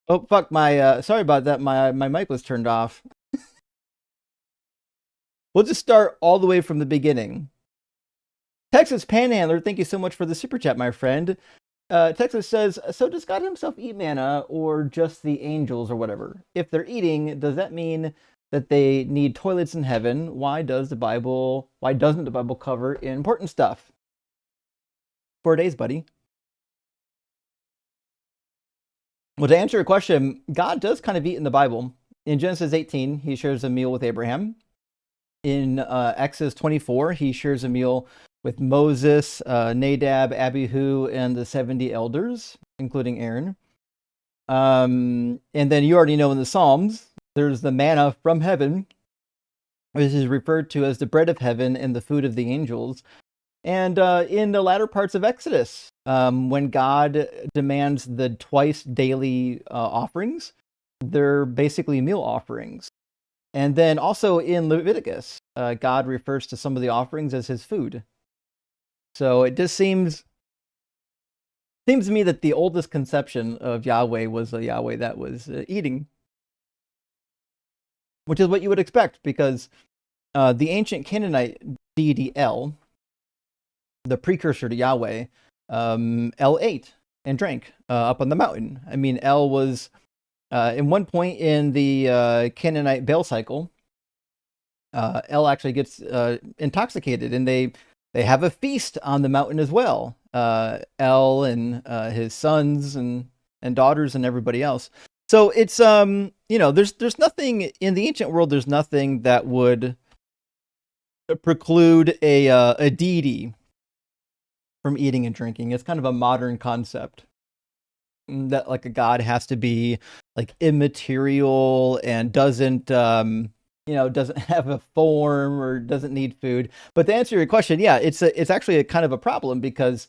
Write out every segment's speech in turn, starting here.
Oh fuck, my sorry about that. My mic was turned off. We'll just start all the way from the beginning. Texas Panhandler, thank you so much for the super chat, my friend. Texas says, so does God himself eat manna or just the angels or whatever? If they're eating, does that mean that they need toilets in heaven? Why doesn't the Bible cover important stuff? 4 days, buddy. Well, to answer your question, God does kind of eat in the Bible. In Genesis 18, he shares a meal with Abraham. In Exodus 24, he shares a meal with Moses, Nadab, Abihu, and the 70 elders, including Aaron. And then you already know in the Psalms, there's the manna from heaven, which is referred to as the bread of heaven and the food of the angels. And in the latter parts of Exodus, when God demands the twice daily offerings, they're basically meal offerings. And then also in Leviticus, God refers to some of the offerings as his food. So it just seems to me that the oldest conception of Yahweh was a Yahweh that was eating, which is what you would expect, because the ancient Canaanite deity El, the precursor to Yahweh, El ate and drank up on the mountain. I mean, El was in one point in the Canaanite Baal cycle. El actually gets intoxicated, and they have a feast on the mountain as well. El and his sons and daughters and everybody else. So it's there's nothing in the ancient world. There's nothing that would preclude a deity from eating and drinking. It's kind of a modern concept that like a god has to be like immaterial and doesn't doesn't have a form or doesn't need food. But to answer your question, yeah, it's actually a kind of a problem, because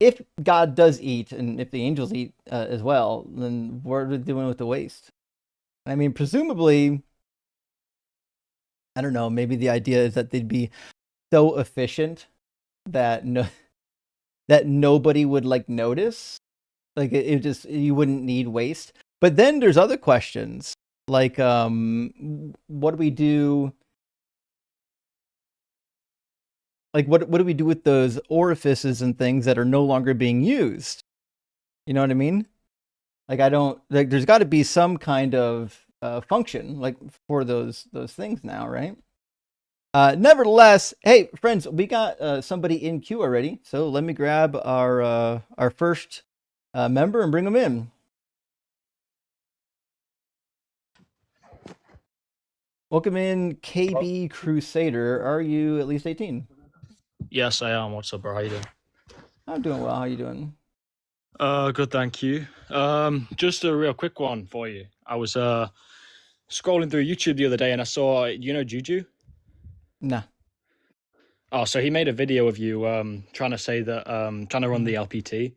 if God does eat and if the angels eat as well, then what are they doing with the waste? I mean, presumably, I don't know, maybe the idea is that they'd be so efficient that that nobody would like notice. Like it just, you wouldn't need waste. But then there's other questions like what do we do? Like what do we do with those orifices and things that are no longer being used? You know what I mean? Like I don't like, there's got to be some kind of function like for those things now, right? Nevertheless, hey friends, we got somebody in queue already, so let me grab our first member and bring them in. Welcome in, KB Crusader. Are you at least 18? Yes, I am. What's up, bro? How you doing? I'm doing well. How you doing? Good, thank you. Just a real quick one for you. I was scrolling through YouTube the other day and I saw, Juju? Nah. Oh, so he made a video of you trying to say that trying to run the LPT.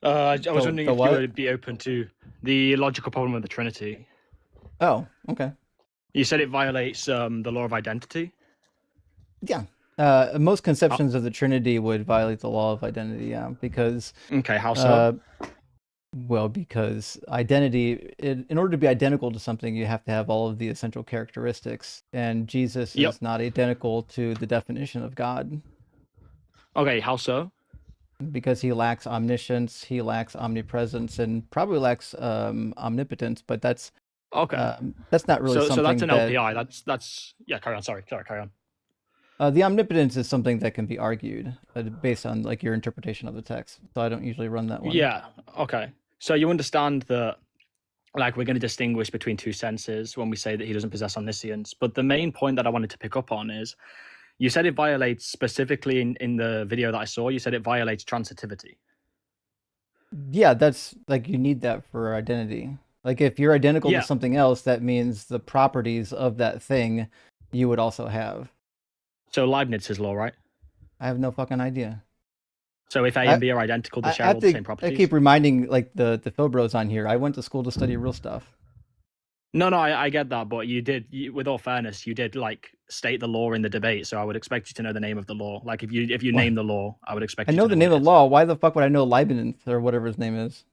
I was wondering The if you what? would be open to the logical problem of the Trinity. Oh, okay. You said it violates the law of identity. Yeah. Most conceptions of the Trinity would violate the law of identity, yeah, because Okay, how so? because identity, in order to be identical to something, you have to have all of the essential characteristics, and Jesus Yep. is not identical to the definition of God. Okay, how so? Because he lacks omniscience, he lacks omnipresence, and probably lacks omnipotence. But Okay. that's not really So that's something an that LPI. That's yeah. Carry on. Sorry. Carry on. the omnipotence is something that can be argued based on like your interpretation of the text. So I don't usually run that one. Yeah. Okay. So you understand that, like, we're going to distinguish between two senses when we say that he doesn't possess omniscience. But the main point that I wanted to pick up on is you said it violates, specifically in the video that I saw, you said it violates transitivity. Yeah, that's like, you need that for identity. Like if you're identical to Yeah. something else, that means the properties of that thing you would also have. So Leibniz's law, right? I have no fucking idea. So if A I and B are identical, they I share have all the to same I properties? keep reminding like the Phil bros on here. I went to school to study real stuff. No, I get that, but with all fairness, you did like state the law in the debate. So I would expect you to know the name of the law. Like if you What? name the law, I would I expect you know to the know what name it of the is. law. Why the fuck would I know Leibniz or whatever his name is?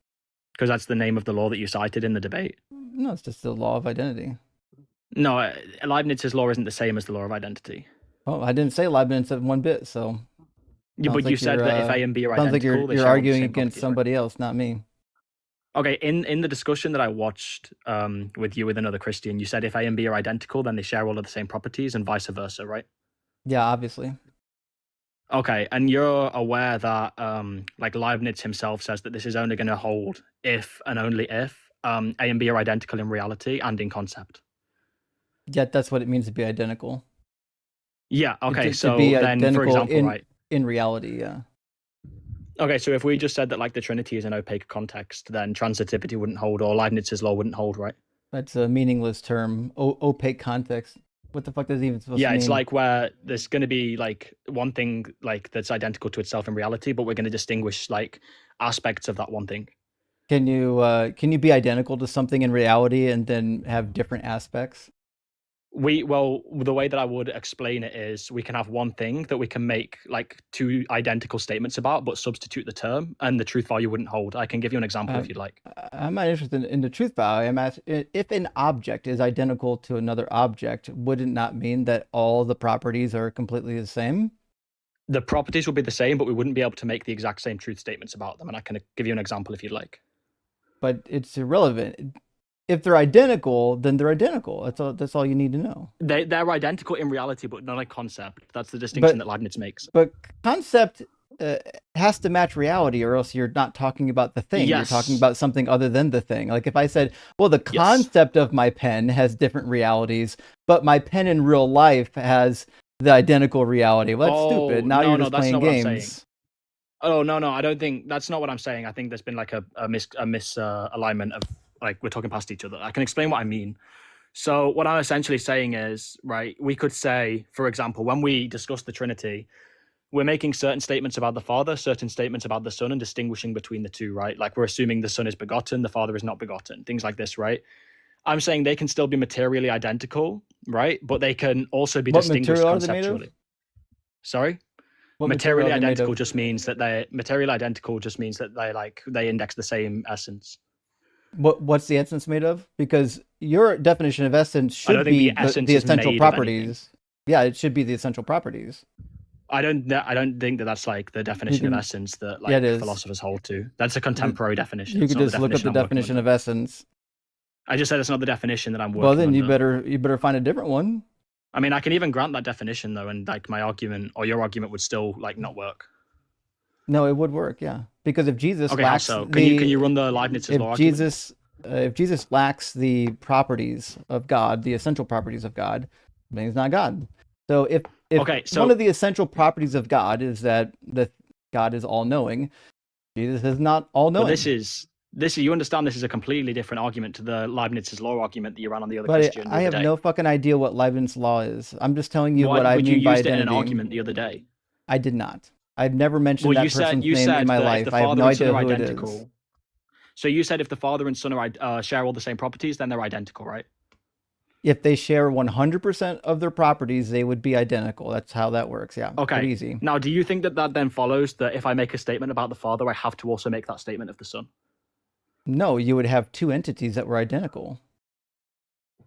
Because that's the name of the law that you cited in the debate. No, it's just the law of identity. No, Leibniz's law isn't the same as the law of identity. Oh, I didn't say Leibniz one bit, so Yeah, sounds but you like said that if A and B are sounds like identical, they you're share all the arguing same against properties, right? somebody else, not me. Okay, in the discussion that I watched with you with another Christian, you said if A and B are identical, then they share all of the same properties and vice versa, right? Yeah, obviously. Okay, and you're aware that like Leibniz himself says that this is only going to hold if and only if A and B are identical in reality and in concept. Yet that's what it means to be identical. Yeah, okay, To so be then, for identical example, right? in reality, yeah. Okay, so if we just said that like the Trinity is an opaque context, then transitivity wouldn't hold, or Leibniz's law wouldn't hold, right? That's a meaningless term. Opaque context. What the fuck does it even supposed to mean? Yeah, it's like where there's going to be like one thing like that's identical to itself in reality, but we're going to distinguish like aspects of that one thing. Can you be identical to something in reality and then have different aspects? Well, the way that I would explain it is we can have one thing that we can make like two identical statements about, but substitute the term, and the truth value wouldn't hold. I can give you an example if you'd like. I'm not interested in the truth value. I'm asking if an object is identical to another object, would it not mean that all the properties are completely the same? The properties would be the same, but we wouldn't be able to make the exact same truth statements about them. And I can give you an example if you'd like. But it's irrelevant. If they're identical, then they're identical. That's all you need to know. They're identical in reality, but not in concept. That's the distinction that Leibniz makes. But concept has to match reality, or else you're not talking about the thing. Yes. You're talking about something other than the thing. Like if I said, well, the concept of my pen has different realities, but my pen in real life has the identical reality. Well, that's stupid. Now you're just playing games. Oh, no, I don't think that's not what I'm saying. I think there's been like a misalignment of like we're talking past each other. I can explain what I mean. So what I'm essentially saying is, right, we could say, for example, when we discuss the Trinity, we're making certain statements about the Father, certain statements about the Son, and distinguishing between the two, right? Like we're assuming the Son is begotten, the Father is not begotten, things like this, right? I'm saying they can still be materially identical, right? But they can also be distinguished conceptually. Sorry? Materially identical just means that they index the same essence. What's the essence made of? Because your definition of essence should be the essential properties. Yeah, it should be the essential properties. I don't think that's like the definition of essence that like philosophers hold to. That's a contemporary definition. You can just look up the definition of essence. I just said it's not the definition that I'm working on. Well, then you better find a different one. I mean, I can even grant that definition though, and like my argument or your argument would still like not work. No, it would work, yeah. Because if Jesus lacks how so? Can you run the Leibniz's law argument? If Jesus lacks the properties of God, the essential properties of God, then he's not God. So if one of the essential properties of God is that God is all-knowing, Jesus is not all-knowing. Well, this is you understand this is a completely different argument to the Leibniz's law argument that you ran on the other Christian. I have no fucking idea what Leibniz's law is. I'm just telling you what I mean by identity. You used it in an argument the other day. I did not. I've never mentioned that person's name in my life. I have no idea who it is. So you said if the Father and Son share all the same properties, then they're identical, right? If they share 100% of their properties, they would be identical. That's how that works. Yeah. Okay. Pretty easy. Now, do you think that then follows that if I make a statement about the Father, I have to also make that statement of the Son? No, you would have two entities that were identical.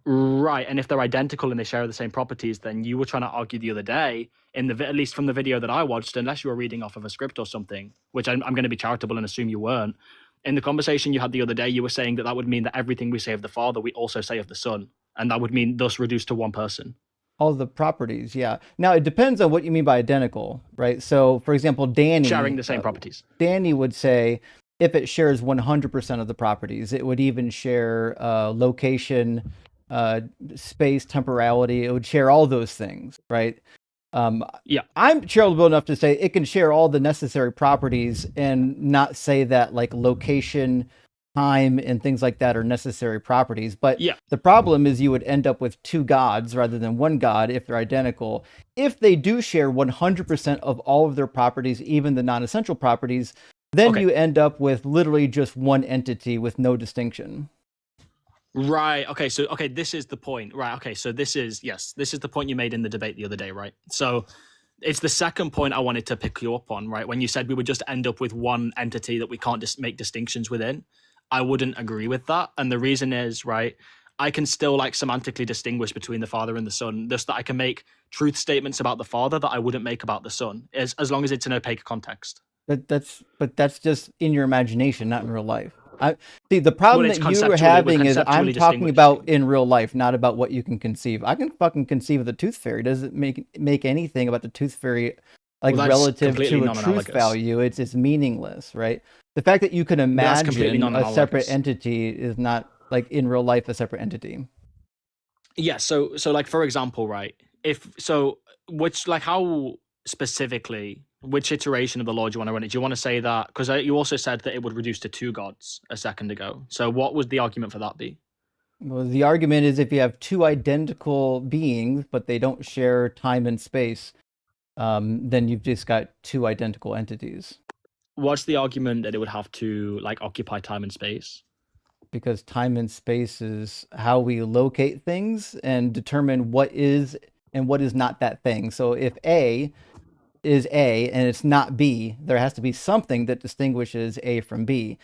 Right, and if they're identical and they share the same properties, then you were trying to argue the other day, at least from the video that I watched, unless you were reading off of a script or something, which I'm going to be charitable and assume you weren't. In the conversation you had the other day, you were saying that would mean that everything we say of the Father, we also say of the Son, and that would mean thus reduced to one person. All the properties, yeah. Now, it depends on what you mean by identical, right? So, for example, Danny... Sharing the same properties. Danny would say if it shares 100% of the properties, it would even share location, space, temporality. It would share all those things, right? Yeah, I'm charitable enough to say it can share all the necessary properties and not say that like location, time, and things like that are necessary properties. But the problem is you would end up with two gods rather than one God if they're identical. If they do share 100% of all of their properties, even the non-essential properties, then you end up with literally just one entity with no distinction. Right. Okay. So, this is the point. Right. Okay. So this is the point you made in the debate the other day, right? So it's the second point I wanted to pick you up on, right? When you said we would just end up with one entity that we can't just make distinctions within. I wouldn't agree with that. And the reason is, right, I can still like semantically distinguish between the Father and the Son, just that I can make truth statements about the Father that I wouldn't make about the Son, as long as it's an opaque context. But that's just in your imagination, not in real life. I see the Well, problem it's that you are conceptually, we're having is I'm conceptually talking about distinguishing. in real life, not about what you can conceive. I can fucking conceive of the tooth fairy. Does it make anything about the tooth fairy like Well, that's relative completely to a truth non-analogous. value? It's meaningless, right? The fact that you can That's completely imagine a separate non-analogous. entity is not like in real life a separate entity. Yeah. So like for example, right? If so, which like how specifically, which iteration of the law do you want to run it? Do you want to say that because you also said that it would reduce to two gods a second ago? So what would the argument for that be? Well, the argument is if you have two identical beings, but they don't share time and space, then you've just got two identical entities. What's the argument that it would have to like occupy time and space? Because time and space is how we locate things and determine what is and what is not that thing. So if A is A and it's not B, there has to be something that distinguishes A from B.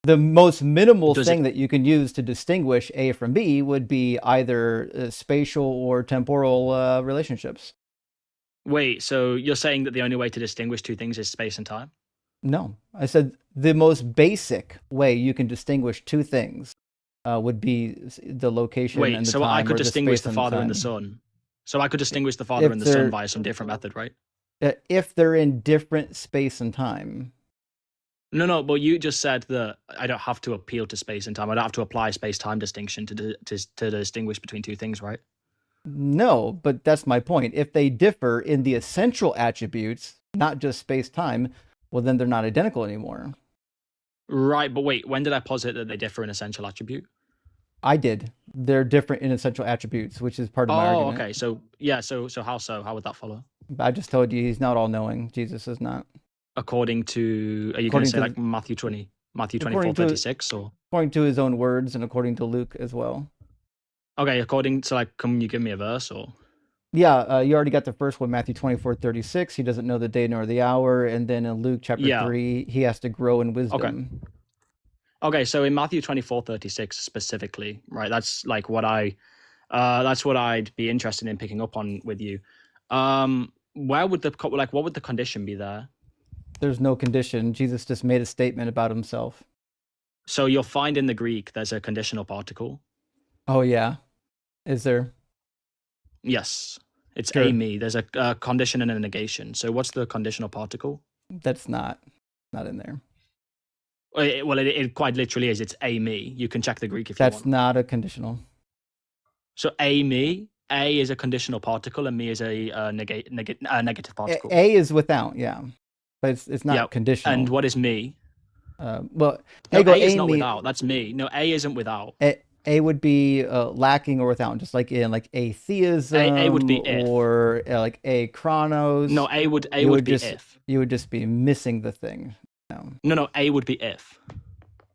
The most minimal Does it thing that you can use to distinguish A from B would be either spatial or temporal relationships. wait? So you're saying that the only way to distinguish two things is space and time? No, I said the most basic way you can distinguish two things would be the location Wait, and the so I time, could or the distinguish space the and the Father and the time. Son. So I could distinguish the Father If and the Son they're via some different method, right? if they're in different space and time. No, no, but you just said that I don't have to appeal to space and time. I don't have to apply space-time distinction to distinguish between two things, right? No, but that's my point. If they differ in the essential attributes, not just space time, well, then they're not identical anymore. Right, but wait, when did I posit that they differ in essential attribute? I did. They're different in essential attributes, which is part of my Oh, argument. okay. So yeah, so how so? How would that follow? I just told you he's not all knowing. Jesus is not. According to, are you going to According say to like Matthew according to 24:36 or? according to his own words and according to Luke as well. Okay, according to like, can you give me a verse or? Yeah, you already got the first one, Matthew 24:36. He doesn't know the day nor the hour. And then in Luke chapter Yeah. 3, he has to grow in Okay. wisdom. Okay, so in Matthew 24:36 specifically, right? That's like what that's what I'd be interested in picking up on with you. Where would like what would the condition be there? There's no condition. Jesus just made a statement about himself. So you'll find in the Greek there's a conditional particle. Oh, yeah. Is there? Yes, it's Sure. a me. There's a condition and a negation. So what's the conditional particle? That's not in there. Well, it quite literally is. It's a me. You can check the Greek if you That's want. not a conditional. So a me, a is a conditional particle, and me is a negative particle. A is without, yeah. But it's not Yeah. conditional. And what is me? Well, No, go a is A not me, without. That's me. No, a isn't without. A would be lacking or without, just like in like atheism A would be if. or like a chronos. No, a would be just, if. You would just be missing the thing. No, a would be if.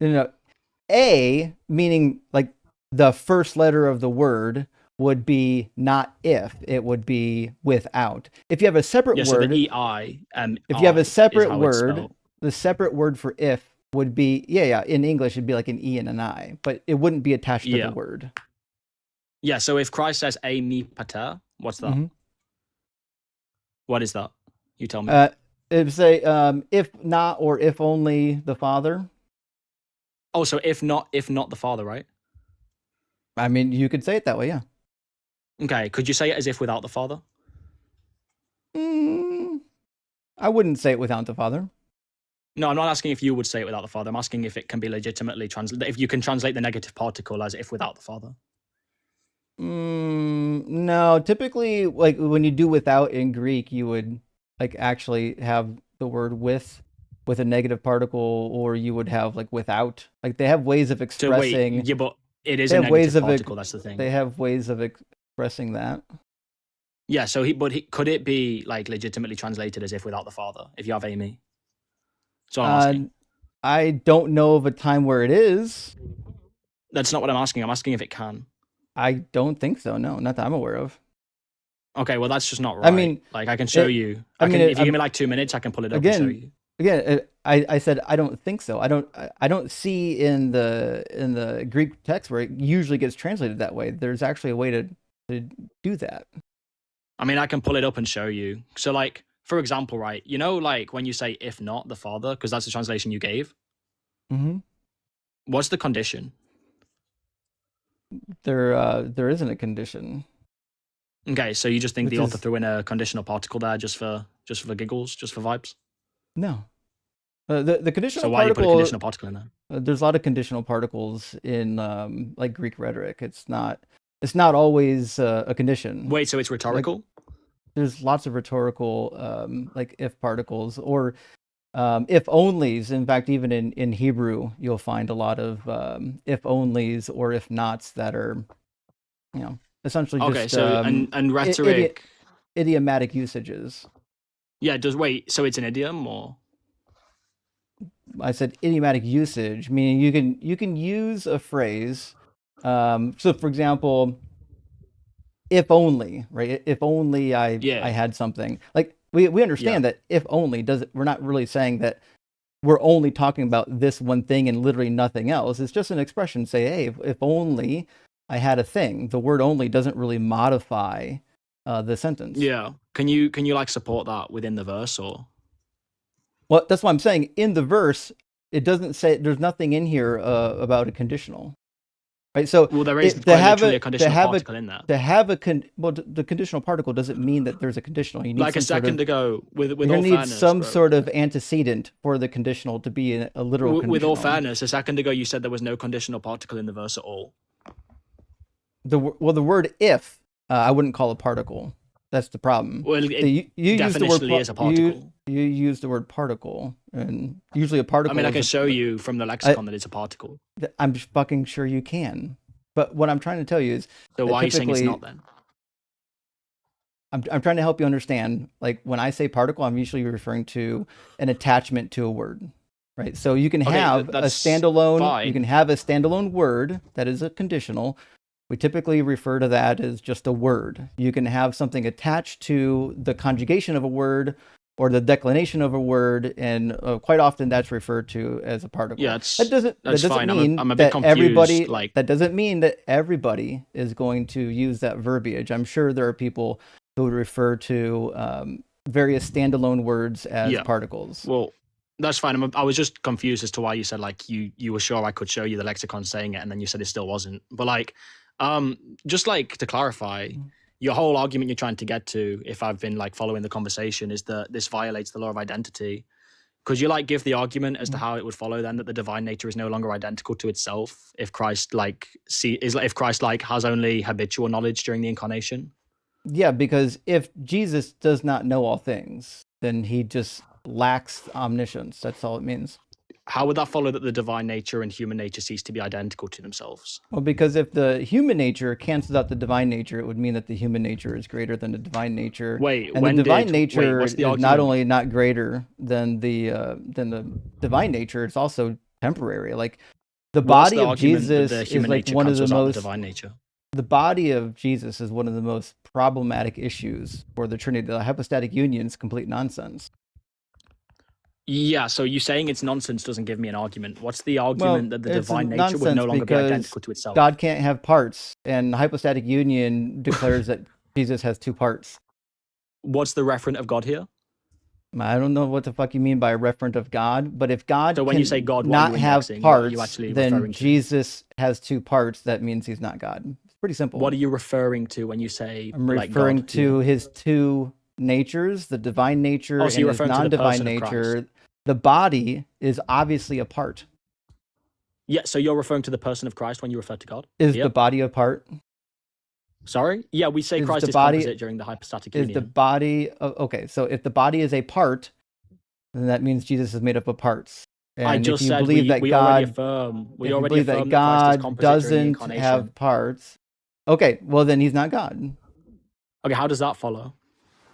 No, A meaning like the first letter of the word would be not if, it would be without. If you have a separate Yeah, word, so the EI if you have a separate how it's word, spelled. the sepaate word for if would be in English it'd be like an E and an I, but it wouldn't be attached to the word. Yeah, so if Christ says "E me pater," what's that? Mm-hmm. What is that? You tell me. It'd say if not or if only the Father. Oh, so if not the Father, right? I mean, you could say it that way, yeah. Okay, could you say it as if without the Father? I wouldn't say it without the Father. No, I'm not asking if you would say it without the Father. I'm asking if it can be legitimately translated, if you can translate the negative particle as if without the Father. No, typically, like when you do without in Greek, you would like actually have the word with a negative particle, or you would have like without. Like they have ways of expressing. So wait, yeah, but it is a negative particle. That's the thing. They have ways of expressing that. Yeah. So could it be like legitimately translated as if without the Father? If you have Amy. So I'm asking. I don't know of a time where it is. That's not what I'm asking. I'm asking if it can. I don't think so. No, not that I'm aware of. Okay, well that's just not right. I mean, like I can show you. If you give me like 2 minutes, I can pull it up and show you. again, I said I don't think so. I don't see in the Greek text where it usually gets translated that way. There's actually a way to do that. I mean, I can pull it up and show you. So, like, for example, right, you know, like when you say if not the Father, because that's the translation you gave, Mm-hmm. what's the condition? There isn't a condition. Okay, so you just think Which the author is threw in a conditional particle there just for the giggles, just for vibes? no. The So conditional why you put a particle. conditional particle in there? There's a lot of conditional particles in like Greek rhetoric. It's not always a condition. Wait, so it's Like rhetorical? there's lots of rhetorical like if particles or if onlys. In fact, even in Hebrew, you'll find a lot of if onlys or if nots that are, essentially Okay, just so and rhetoric, idiomatic usages. yeah. So it's an idiom or I said idiomatic usage, meaning you can use a phrase. So, for example, if only, right? If only I yeah, had something. Like we yeah, understand that if only does it. We're not really saying that we're only talking about this one thing and literally nothing else. It's just an expression. Say, hey, if only I had a thing. The word only doesn't really modify the sentence. yeah. Can you like support that within the verse or? Well, that's what I'm saying. In the verse, it doesn't say. There's nothing in here about a conditional. Right, so Well, there is to quite have literally a a conditional particle in there. the conditional particle doesn't mean that there's a conditional. You need Like a some sort second of ago, with you're all gonna need fairness, some bro. sort of antecedent for the conditional to be a literal With all conditional. fairness, a second ago you said there was no conditional particle in the verse at all. The word if I wouldn't call a particle. That's the problem. Well, So it you use the word definitionally is a particle. you use the word particle, and usually a I particle mean, I is can show you from the I, lexicon that it's a particle. I'm fucking sure you can. But what I'm trying to tell you is So that why are you saying it's typically not then? I'm trying to help you understand. Like when I say particle, I'm usually referring to an attachment to a word, right? So you can Okay, have a that's standalone. You can fine. have a standalone word that is a conditional. We typically refer to that as just a word. You can have something attached to the conjugation of a word or the declination of a word, and quite often that's referred to as a particle. Yeah, That that's doesn't fine. mean I'm a bit that confused. Like, that doesn't mean that everybody is going to use that verbiage. I'm sure there are people who would refer to various standalone words as yeah, particles. well, that's fine. I was just confused as to why you said like you were sure I could show you the lexicon saying it, and then you said it still wasn't. But like, just like to clarify, your whole argument you're trying to get to, if I've been like following the conversation, is that this violates the law of identity. Could you like give the argument as to how it would follow then that the divine nature is no longer identical to itself if Christ like if Christ like has only habitual knowledge during the incarnation? Yeah, because if Jesus does not know all things, then he just lacks omniscience. That's all it means. How would that follow that the divine nature and human nature cease to be identical to themselves? Well, because if the human nature cancels out the divine nature, it would mean that the human nature is greater than the divine nature. Wait, And the divine nature what's the is argument? not only not greater than the divine nature, it's also temporary. Like the What's body the of argument that Jesus the is human like nature one of the cancels out the most divine nature? the body of Jesus is one of the most problematic issues for the Trinity. The hypostatic union is complete nonsense. Yeah, so you saying it's nonsense doesn't give me an argument. What's the Well, argument that the it's divine nature would no nonsense longer be because identical to itself? God can't have parts, and hypostatic union declares that Jesus has two parts. What's the referent of God here? I don't know what the fuck you mean by a referent of God, but if God So when you say can God, what are not you have indexing? What are you parts, actually then referring to? Jesus has two parts. That means he's not God. It's pretty simple. What are you referring to when you say I'm like referring God to here? his two natures, the divine nature Oh, and so you're his referring to the non-divine person of Christ. nature. The body is obviously a part. Yeah, so you're referring to the person of Christ when you refer to God? Is Yep. the body a part? Sorry? Yeah, we say Is Christ the is body composite during the hypostatic is the union. body okay? So if the body is a part, then that means Jesus is made up of parts. And I if just you said believe that we already God, affirm if you that believe that Christ is God composite during the doesn't incarnation. have parts, okay, well then he's not God Okay, how does that follow?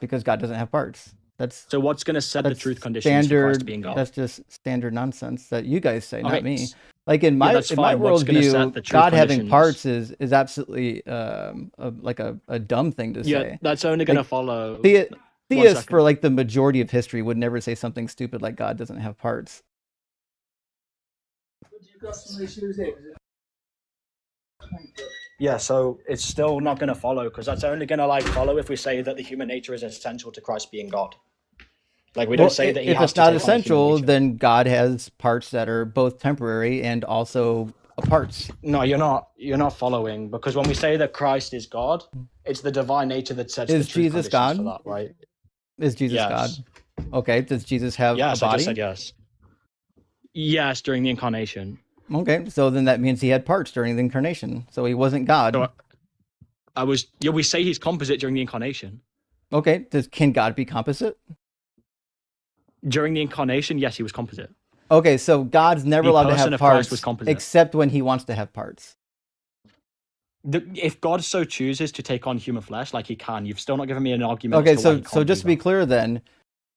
because God doesn't have parts. So what's going to set the That's truth conditions for Christ to being God? That's just standard nonsense that you guys say, not Okay, me. Like in yeah, my that's in my fine. What's going to set worldview, the truth God having conditions? parts is absolutely like a dumb thing to Yeah, say. that's only going to Like, follow. theists second. for like the majority of history would never say something stupid like God doesn't have parts. Yeah, so it's still not going to follow, because that's only going to like follow if we say that the human nature is essential to Christ being God. Like we don't say that he if has it's to not take on a human essential, nature. then God has parts that are both temporary and also parts. No, you're not following, because when we say that Christ is God, it's the divine nature that sets Is the truth Jesus conditions for God? that, right? Is Jesus Yes. God? Okay. Does Jesus have a Yes, I body? just said yes. Yes, during the incarnation. Okay, so then that means he had parts during the incarnation, so he wasn't God. So we say he's composite during the incarnation. Okay, can God be composite? During the incarnation, yes, he was composite. Okay, so God's never The allowed to person have of Christ parts was composite. except when he wants to have parts. If God so chooses to take on human flesh, like he can, you've still not given me an argument. Okay, as to why he so can't just to do be that. clear then,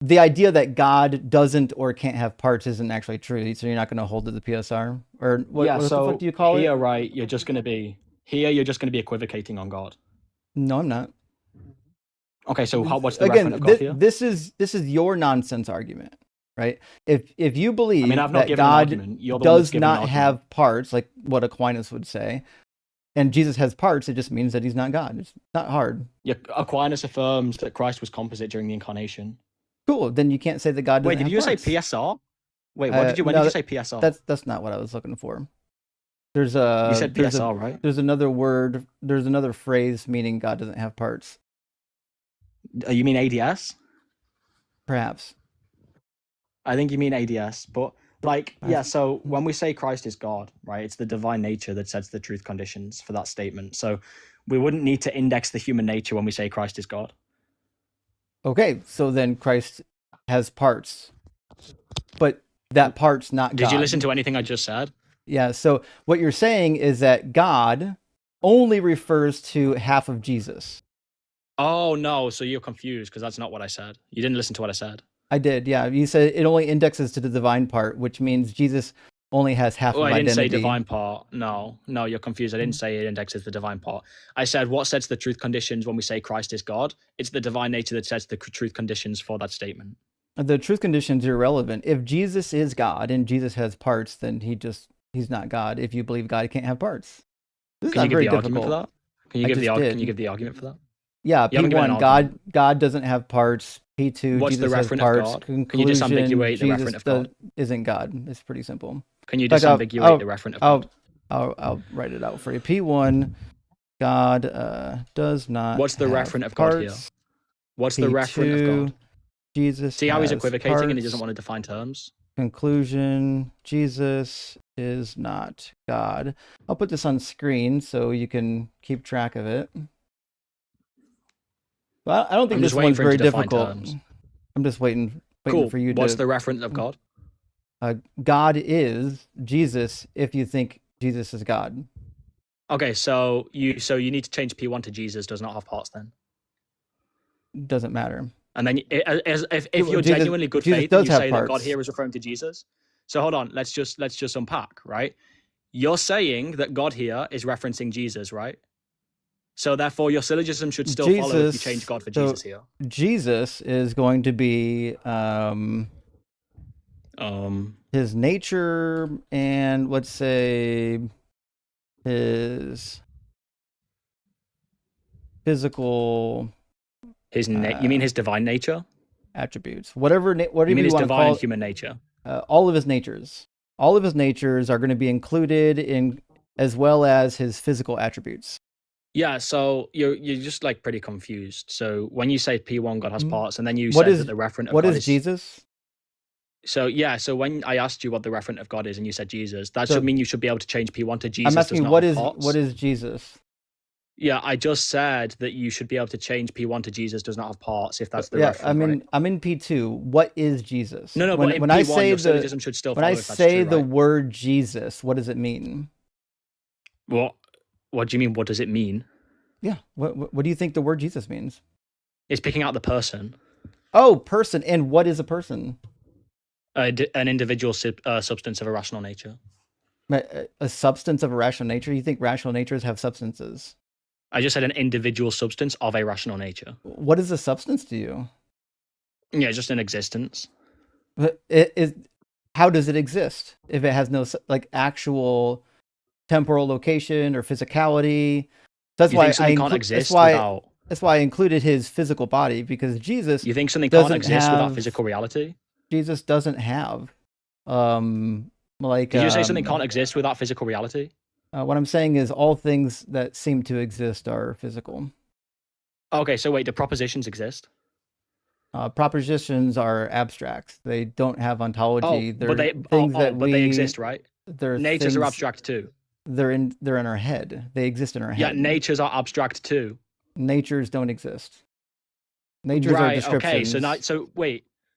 the idea that God doesn't or can't have parts isn't actually true, so you're not going to hold to the PSR? Or what the fuck do you call here, it? right, you're just going to be equivocating on God. No, I'm not. Okay, so what's the Again, referent of God here? this is your nonsense argument, right? If you believe I've not that given an God argument. You're the one that's does given an not argument. have parts, like what Aquinas would say, and Jesus has parts, it just means that he's not God. It's not hard. Yeah, Aquinas affirms that Christ was composite during the incarnation. Cool. Then you can't say that God doesn't Wait, did have you parts. say PSR? Wait, When did you say PSR? That's not what I was looking for. You said PSR, right? There's another word. There's another phrase meaning God doesn't have parts. You mean ADS? Perhaps. I think you mean ADS, but like, yeah, so when we say Christ is God, right, it's the divine nature that sets the truth conditions for that statement. So we wouldn't need to index the human nature when we say Christ is God. Okay, so then Christ has parts, but that part's not God. Did you listen to anything I just said? Yeah, so what you're saying is that God only refers to half of Jesus. Oh, no, so you're confused because that's not what I said. You didn't listen to what I said. I did, yeah. You said it only indexes to the divine part, which means Jesus only has half of I didn't identity. say divine part. No, you're confused. I didn't say it indexes the divine part. I said what sets the truth conditions when we say Christ is God? It's the divine nature that sets the truth conditions for that statement. The truth conditions are irrelevant. If Jesus is God and Jesus has parts, then he's not God. If you believe God can't have parts. This is Can you not give very the argument for difficult. that? Can you give the argument for that? Yeah, You haven't given an P1, argument. God doesn't have parts. P2, What's the Jesus has referent of parts. God? Conclusion, Can you disambiguate the Jesus referent of God? isn't God. It's pretty simple. Can you In fact, disambiguate the referent of God? I'll write it out for you. P1, God does not What's the have referent of parts. God here? What's the P2, referent of God? Jesus See how he's has equivocating parts. and he doesn't want to define terms? Conclusion, Jesus is not God. I'll put this on screen so you can keep track of it. But I don't think this one's very difficult. I'm just waiting for you to... What's the referent of God? God is Jesus if you think Jesus is God. Okay, so you need to change P1 to Jesus does not have parts then. Doesn't matter. And then if you're genuinely good faith and you say that God here is referring to Jesus. So hold on, let's just unpack, right? You're saying that God here is referencing Jesus, right? So therefore your syllogism should still follow if you change God for Jesus here. Jesus is going to be his nature and let's say his physical you mean his divine nature? Attributes. Whatever you mean his want to divine call and human nature. All of his natures. All of his natures are going to be included in as well as his physical attributes. Yeah, so you're just like pretty confused. So when you say P1 God has parts, and then you said that the referent of God is Jesus? So yeah, so when I asked you what the referent of God is, and you said Jesus, that should mean you should be able to change P1 to Jesus. I'm asking what is Jesus? Yeah, I just said that you should be able to change P1 to Jesus does not have parts if that's the referent. I'm in P2. What is Jesus? No, but in P1, I say your syllogism should still follow. When I say the word Jesus, what does it mean? What do you mean? What does it mean? Yeah. What do you think the word Jesus means? It's picking out the person. Oh, person. And what is a person? An individual substance of a rational nature. A substance of a rational nature? You think rational natures have substances? I just said an individual substance of a rational nature. What is a substance to you? Yeah, just in existence. But it is, how does it exist if it has no like actual temporal location or physicality? That's You why think something can't exist without? that's why I included his physical body, because You think something can't doesn't exist without have physical reality? Jesus doesn't have like Did you say something can't exist without physical reality? what I'm saying is all things that seem to exist are physical. Okay, so wait, do propositions exist? Propositions are abstracts. They don't have ontology. They're things that but they exist, right? they're Natures are things abstract too. they're in our head. They exist in our Yeah, head. natures are abstract too. Natures don't exist. Natures are Right. Okay. descriptions.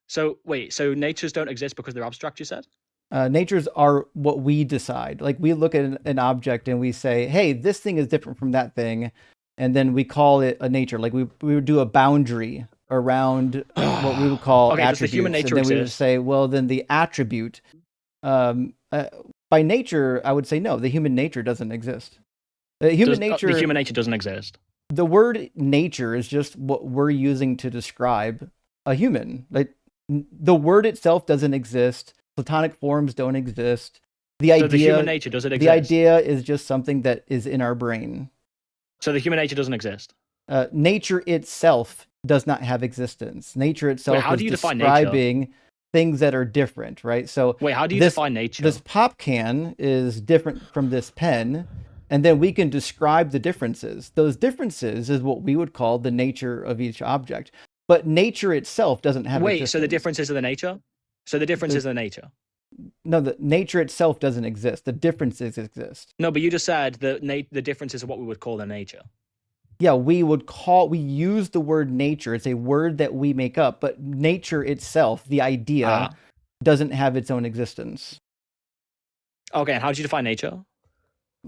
So natures don't exist because they're abstract. You said. Natures are what we decide. Like we look at an object and we say, "Hey, this thing is different from that thing," and then we call it a nature. Like we would do a boundary around what we would call Okay, does the human attributes, nature and then we would exist? say, "Well, then the attribute." Um, uh, by nature, I would say no. The human nature doesn't exist. The human nature doesn't exist. The word nature is just what we're using to describe a human. Like the word itself doesn't exist. Platonic forms don't exist. So the human nature doesn't exist. The idea is just something that is in our brain. So the human nature doesn't exist. Nature itself does not have existence. Nature itself how is do you define describing nature? Things that are different, right? So wait, how do you define nature? This pop can is different from this pen, and then we can describe the differences. Those differences is what we would call the nature of each object. But nature itself doesn't have existence. So the differences are the nature? So the differences are the nature? No, the nature itself doesn't exist. The differences exist. No, but you just said the differences are what we would call the nature. Yeah, we use the word nature. It's a word that we make up, but nature itself, the idea, doesn't have its own existence. Okay, and how did you define nature?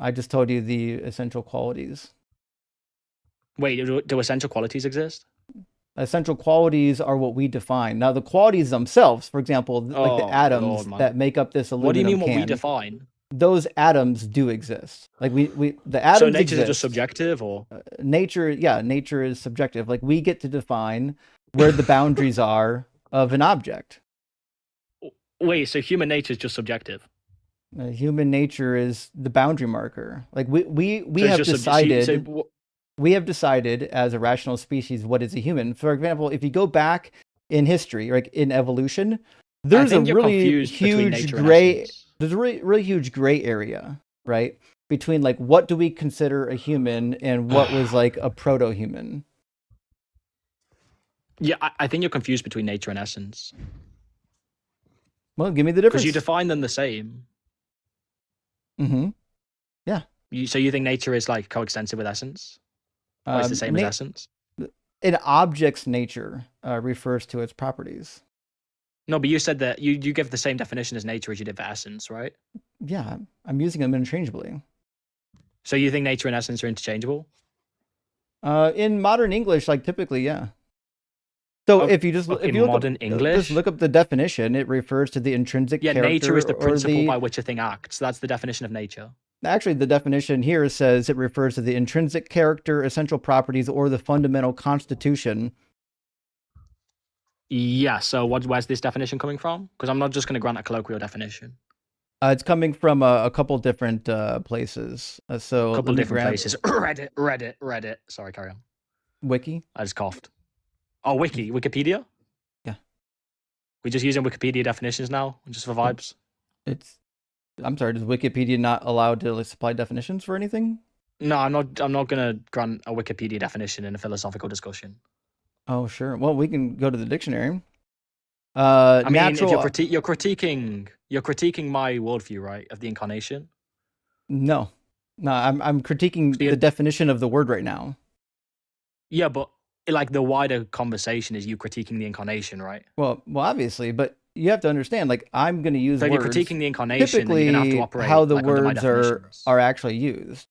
I just told you the essential qualities. Wait, do essential qualities exist? Essential qualities are what we define. Now, the qualities themselves, for example, like the atoms that make up this aluminum What do you mean can, what we define? Those atoms do exist. Like the atoms. So nature is just subjective, or nature? Yeah, nature is subjective. Like we get to define where the boundaries are of an object. Wait, so human nature is just subjective? Human nature is the boundary marker. Like we have decided. We have decided as a rational species what is a human. For example, if you go back in history, like in evolution, there's a really huge gray. There's a really huge gray area, right? Between like what do we consider a human and what was like a proto-human. Yeah, I think you're confused between nature and essence. Well, give me the difference. Because you define them the same. Mm-hmm. Yeah. So you think nature is like coextensive with essence? Or it's the same as essence? An object's nature refers to its properties. No, but you said that you give the same definition as nature as you did for essence, right? Yeah, I'm using them interchangeably. So you think nature and essence are interchangeable? In modern English, like typically, yeah. So if you just if you look modern English, just look up the definition, it refers to the intrinsic character. Yeah, nature is the principle by which a thing acts. That's the definition of nature. Actually, the definition here says it refers to the intrinsic character, essential properties, or the fundamental constitution. Yeah, so where's this definition coming from? Because I'm not just going to grant a colloquial definition. It's coming from a couple different places. So a couple different places. Reddit. Sorry, carry on. Wiki? I just coughed. Oh, Wikipedia? Yeah. We're just using Wikipedia definitions now, just for vibes? I'm sorry, does Wikipedia not allow to supply definitions for anything? No, I'm not going to grant a Wikipedia definition in a philosophical discussion. Oh, sure. Well, we can go to the dictionary. I mean, if you're critiquing my worldview, right, of the incarnation? No, I'm critiquing the definition of the word right now. Yeah, but like the wider conversation is you critiquing the incarnation, right? Well, obviously, but you have to understand, like, I'm going to use words. So if you're critiquing the incarnation, typically, then you're going to have to operate how the like, words are actually used.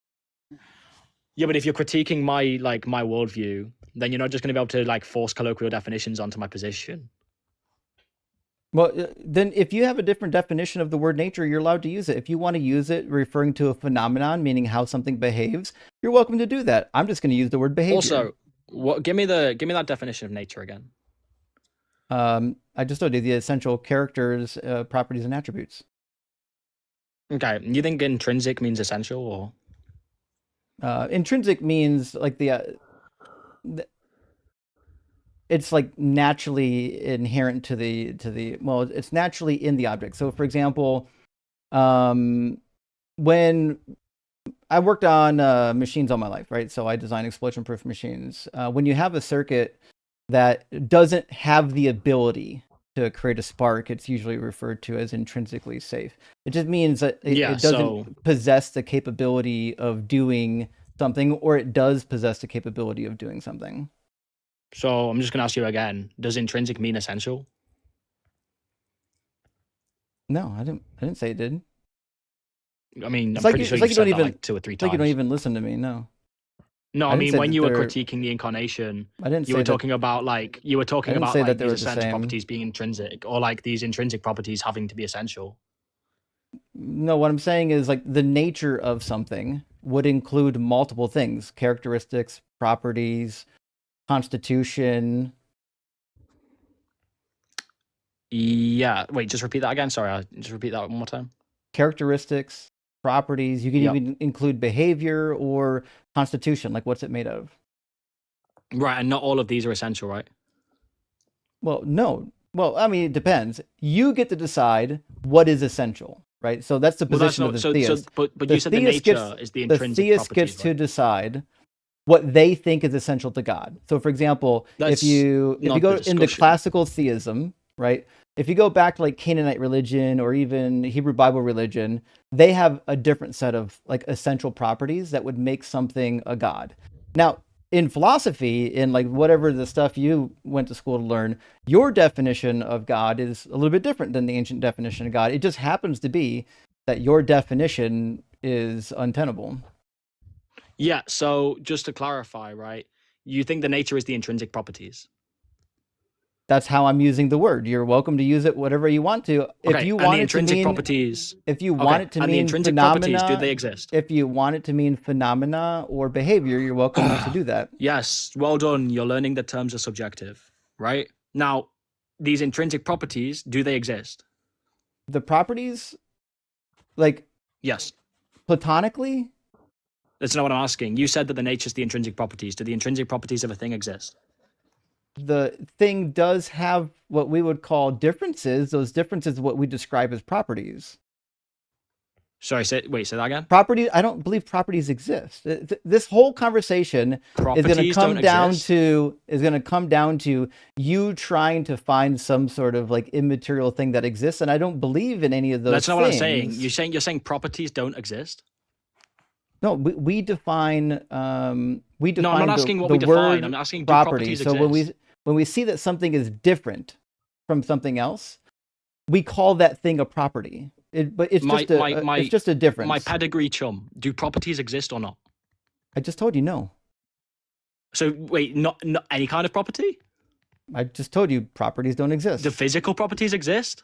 Yeah, but if you're critiquing my worldview, then you're not just going to be able to like force colloquial definitions onto my position. Well, then if you have a different definition of the word nature, you're allowed to use it. If you want to use it referring to a phenomenon, meaning how something behaves, you're welcome to do that. I'm just going to use the word behavior. Also, give me that definition of nature again. I just told you the essential characters, properties, and attributes. Okay, you think intrinsic means essential, or Intrinsic means like it's like naturally inherent to the well, it's naturally in the object. So, for example, when I worked on machines all my life, right? So I design explosion-proof machines. When you have a circuit that doesn't have the ability to create a spark, it's usually referred to as intrinsically safe. It just means that it doesn't possess the capability of doing something, or it does possess the capability of doing something. So I'm just going to ask you again. Does intrinsic mean essential? No, I didn't say it did. I mean, I'm pretty sure you said that like 2 or 3 times. It's like you don't even listen to me. No. No, I mean, when you were critiquing the incarnation, you were talking about these essential properties being intrinsic, or like these intrinsic properties having to be essential. No, what I'm saying is like the nature of something would include multiple things: characteristics, properties, constitution. Yeah. Wait, just repeat that again. Sorry, just repeat that one more time. Characteristics, properties. You can even include behavior or constitution, like what's it made of. Right, and not all of these are essential, right? Well, no. Well, I mean, it depends. You get to decide what is essential, right? So that's the position of the theist. But you said the nature is the intrinsic The theist gets to decide what they think is essential to God. So, for example, if you go into classical theism, right? If you go back to like Canaanite religion or even Hebrew Bible religion, they have a different set of like essential properties that would make something a god. Now, in philosophy, in like whatever the stuff you went to school to learn, your definition of God is a little bit different than the ancient definition of God. It just happens to be that your definition is untenable. Yeah, so just to clarify, right? You think the nature is the intrinsic properties? That's how I'm using the word. You're welcome to use it whatever you want to. Okay, if you want it to mean properties, if you want it to mean the intrinsic phenomena, properties, do they exist? If you want it to mean phenomena or behavior, you're welcome to do that. Yes, well done. You're learning that terms are subjective, right? Now, these intrinsic properties, do they exist? The properties, like yes, platonically. That's not what I'm asking. You said that the nature is the intrinsic properties. Do the intrinsic properties of a thing exist? The thing does have what we would call differences. Those differences, what we describe as properties. Sorry, say that again. Properties. I don't believe properties exist. This whole conversation is going to come down to you trying to find some sort of like immaterial thing that exists, and I don't believe in any of those. That's not what I'm saying. You're saying properties don't exist. No, we define. No, I'm not asking what we define. I'm asking properties exist. So when we see that something is different from something else, we call that thing a property. But it's just a difference. My pedigree chum, do properties exist or not? I just told you no. So wait, not any kind of property? I just told you properties don't exist. Do physical properties exist?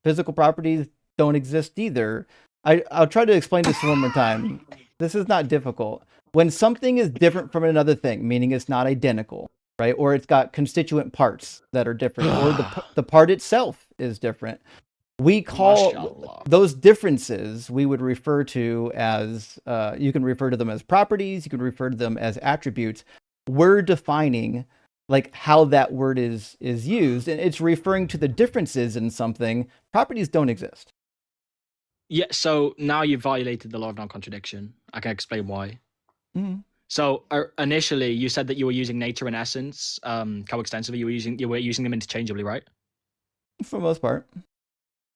Physical properties don't exist either. I'll try to explain this one more time. This is not difficult. When something is different from another thing, meaning it's not identical, right? Or it's got constituent parts that are different, or the part itself is different. We call those differences, we would refer to as, you can refer to them as properties, you can refer to them as attributes. We're defining like how that word is used, and it's referring to the differences in something. Properties don't exist. Yeah, so now you've violated the law of non-contradiction. I can explain why. Mm-hmm. So initially, you said that you were using nature and essence coextensively. You were using them interchangeably, right? For the most part.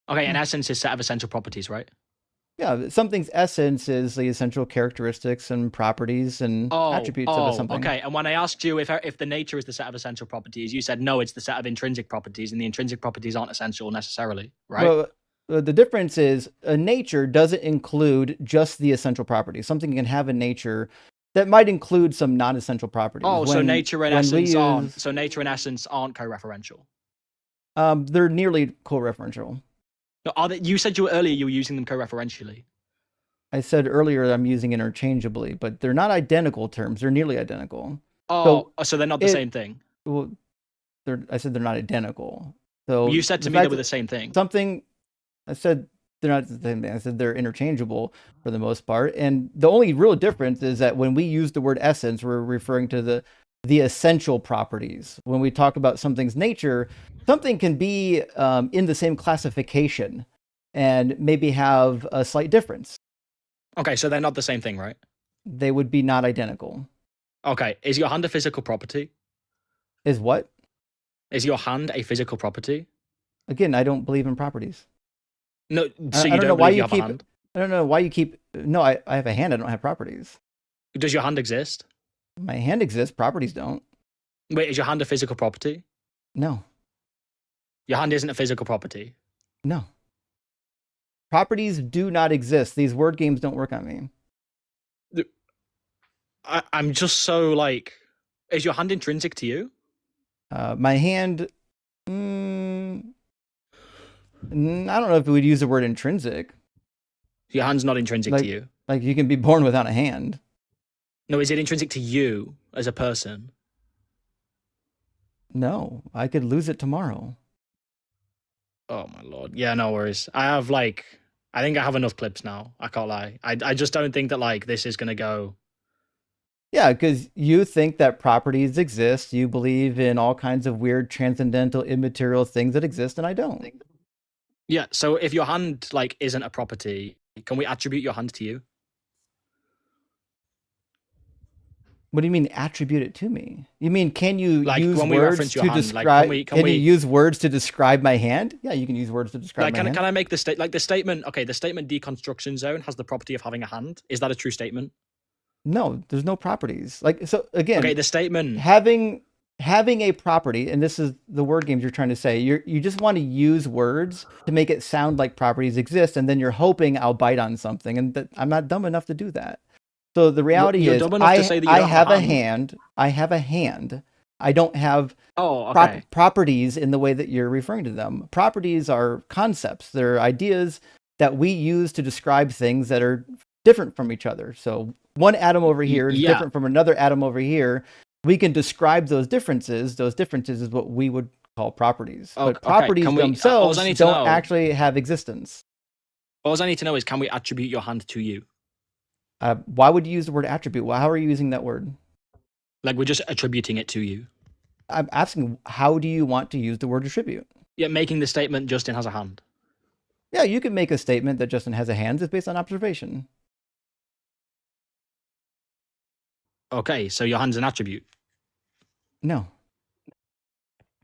Okay, and essence is a set of essential properties, right? Yeah, something's essence is the essential characteristics and properties and attributes of something. Okay, and when I asked you if the nature is the set of essential properties, you said no, it's the set of intrinsic properties, and the intrinsic properties aren't essential necessarily, right? Well, the difference is a nature doesn't include just the essential properties. Something can have a nature that might include some non-essential properties. So nature and essence aren't co-referential. They're nearly co-referential. You said earlier you were using them co-referentially. I said earlier I'm using interchangeably, but they're not identical terms. They're nearly identical. So they're not the same thing. Well, I said they're not identical. So You said to the me fact they were that the same thing. I said they're not the same thing. I said they're interchangeable for the most part. And the only real difference is that when we use the word essence, we're referring to the essential properties. When we talk about something's nature, something can be in the same classification and maybe have a slight difference. Okay, so they're not the same thing, right? They would be not identical. Okay, is your hand a physical property? Is what? Is your hand a physical property? Again, I don't believe in properties. No, so I you don't know don't why believe you you have a keep. hand? I don't know why you keep. No, I have a hand. I don't have properties. Does your hand exist? My hand exists. Properties don't. Wait, is your hand a physical property? No, Your hand isn't a physical property. no. Properties do not exist. These word games don't work on me. I'm just so like, is your hand intrinsic to you? My hand. I don't know if we would use the word intrinsic. Your hand's not intrinsic to you. Like you can be born without a hand. No, is it intrinsic to you as a person? No, I could lose it tomorrow. Oh my lord. Yeah, no worries. I think I have enough clips now. I can't lie. I just don't think that like this is gonna go. Yeah, because you think that properties exist. You believe in all kinds of weird, transcendental, immaterial things that exist, and I don't. Yeah, so if your hand like isn't a property, can we attribute your hand to you? What do you mean attribute it to me? You mean can you Like, use when we words reference your to hand, describe? like, Can you use words to describe my hand? Yeah, you can use words to describe Like, my hand. can I make the statement? Okay, the statement deconstruction zone has the property of having a hand. Is that a true statement? No, there's no properties. Like, so again, Okay, the statement. having a property, and this is the word games you're trying to say. You just want to use words to make it sound like properties exist, and then you're hoping I'll bite on something, and that I'm not dumb enough to do that. So the reality You're is, dumb enough to say that you I don't have have a a hand. hand. I have a hand. I don't have Oh, okay. properties in the way that you're referring to them. Properties are concepts. They're ideas that we use to describe things that are different from each other. So one atom over here is yeah. different from another atom over here. We can describe those differences. Those differences is what we would call properties. Okay, But properties can we- themselves all I need to don't know- actually have existence. All I need to know is, can we attribute your hand to you? Why would you use the word attribute? Well, how are you using that word? Like, we're just attributing it to you. I'm asking, how do you want to use the word attribute? Yeah, making the statement Justin has a hand. Yeah, you can make a statement that Justin has a hand. It's based on observation. Okay, so your hand's an attribute. No.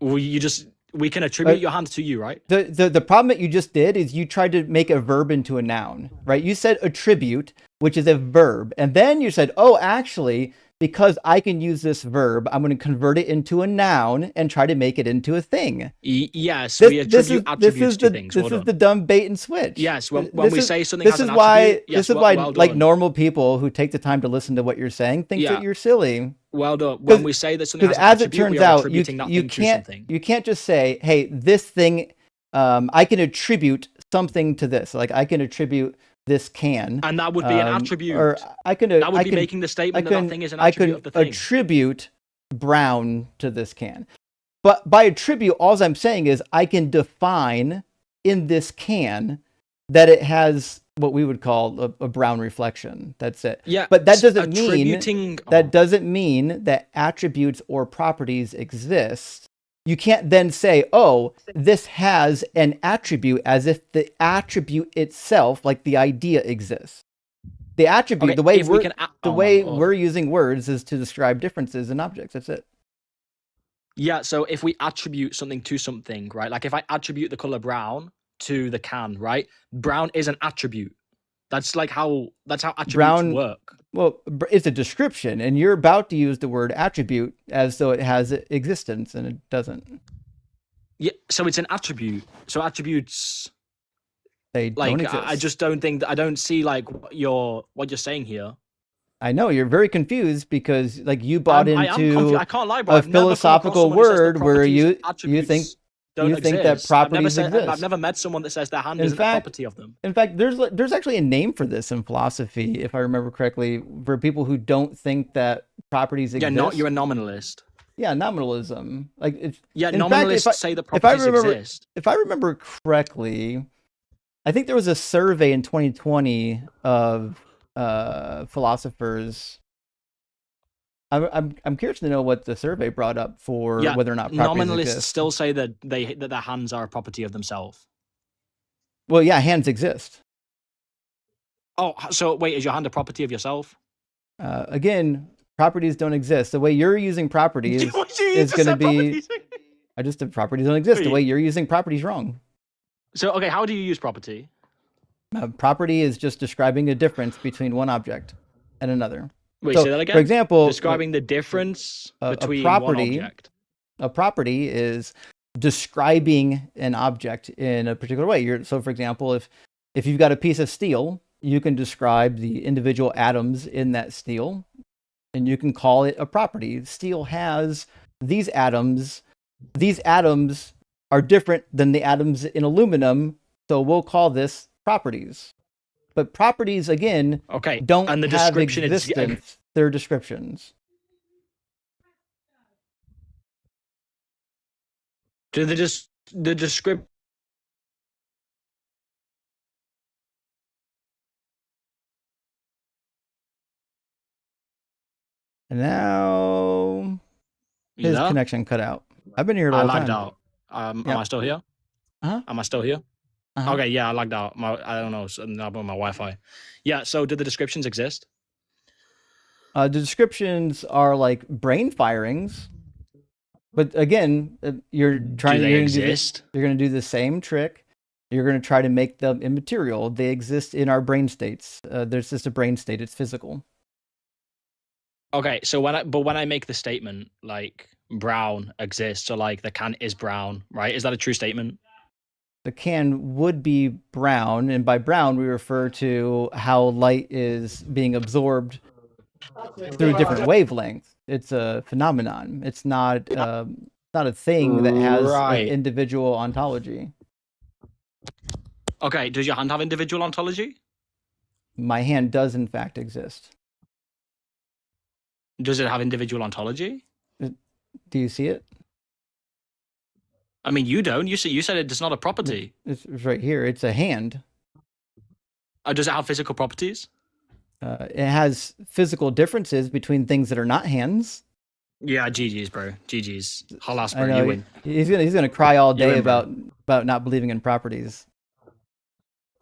Well, we can attribute your hand to you, right? The problem that you just did is you tried to make a verb into a noun, right? You said attribute, which is a verb. And then you said, oh, actually, because I can use this verb, I'm going to convert it into a noun and try to make it into a thing. Yes, we attribute attributes to things. This is the dumb bait and switch. Yes, when we say something has an attribute. yes, this is why well like normal people who take the time to listen to what you're saying think that you're silly. Well done. When we say that something has an as it attribute, turns we are out, attributing that thing to something. You can't just say, hey, this thing, I can attribute something to this. Like I can attribute this can. And that would be an attribute. Or that would be making the statement that thing is an attribute of the thing. Attribute brown to this can. But by attribute, all I'm saying is I can define in this can that it has what we would call a brown reflection. That's it. Yeah, but that doesn't mean that attributes or properties exist. You can't then say, oh, this has an attribute as if the attribute itself, like the idea, exists. The attribute, okay, the way we're using words is to describe differences in objects. That's it. Yeah, so if we attribute something to something, right? Like if I attribute the color brown to the can, right? Brown is an attribute. That's how attributes work. Well, it's a description, and you're about to use the word attribute as though it has existence, and it doesn't. Yeah, so it's an attribute. So attributes, they don't exist. I just don't think that I don't see like what you're saying here. I know you're very confused because like you bought into I can't lie, bro. a philosophical word where you think that properties exist. I've never met someone that says their hand isn't a property of them. In fact, there's actually a name for this in philosophy, if I remember correctly, for people who don't think that properties exist. Yeah, you're a nominalist. Yeah, nominalism. Like it's Yeah, in fact, nominalists say that if I properties remember exist. if I remember correctly, I think there was a survey in 2020 of philosophers. I'm curious to know what the survey brought up for Yeah, whether or not properties nominalists exist. still say that their hands are a property of themselves. Well, yeah, hands exist. Oh, so wait, is your hand a property of yourself? Again, properties don't exist. The way you're using properties What you is just going to said be. properties. I just the properties don't exist. The way Wait. you're using properties wrong. So okay, how do you use property? Property is just describing a difference between one object and another. Wait, So, say that again. for example, Describing the difference a between one property object. a property is describing an object in a particular way. So, for example, if you've got a piece of steel, you can describe the individual atoms in that steel, and you can call it a property. Steel has these atoms. These atoms are different than the atoms in aluminum, so we'll call this properties. But properties, again, Okay, don't and the have description existence. They're descriptions. Do they just the description? And now You his there? connection cut out. I've been here the I whole lagged time. out. Am Yep. I still here? Uh-huh. Am I still here? Uh-huh. Okay, yeah, I lagged out. I don't know, something about my Wi-Fi. Yeah, so do the descriptions exist? The descriptions are like brain firings, but again, you're trying. Do they You're exist? You're going to do the same trick. You're going to try to make them immaterial. They exist in our brain states. There's just a brain state. It's physical. Okay, so when I make the statement like brown exists, or like the can is brown, right? Is that a true statement? The can would be brown, and by brown we refer to how light is being absorbed through different wavelengths. It's a phenomenon. It's not a thing that has an Right. individual ontology. Okay, does your hand have individual ontology? My hand does in fact exist. Does it have individual ontology? Do you see it? I mean, you don't. You said it's not a property. It's right here. It's a hand. Does it have physical properties? It has physical differences between things that are not hands. Yeah, GG's, bro. GG's. Halas, I bro. know You win. he's gonna cry all day win, bro. about not believing in properties.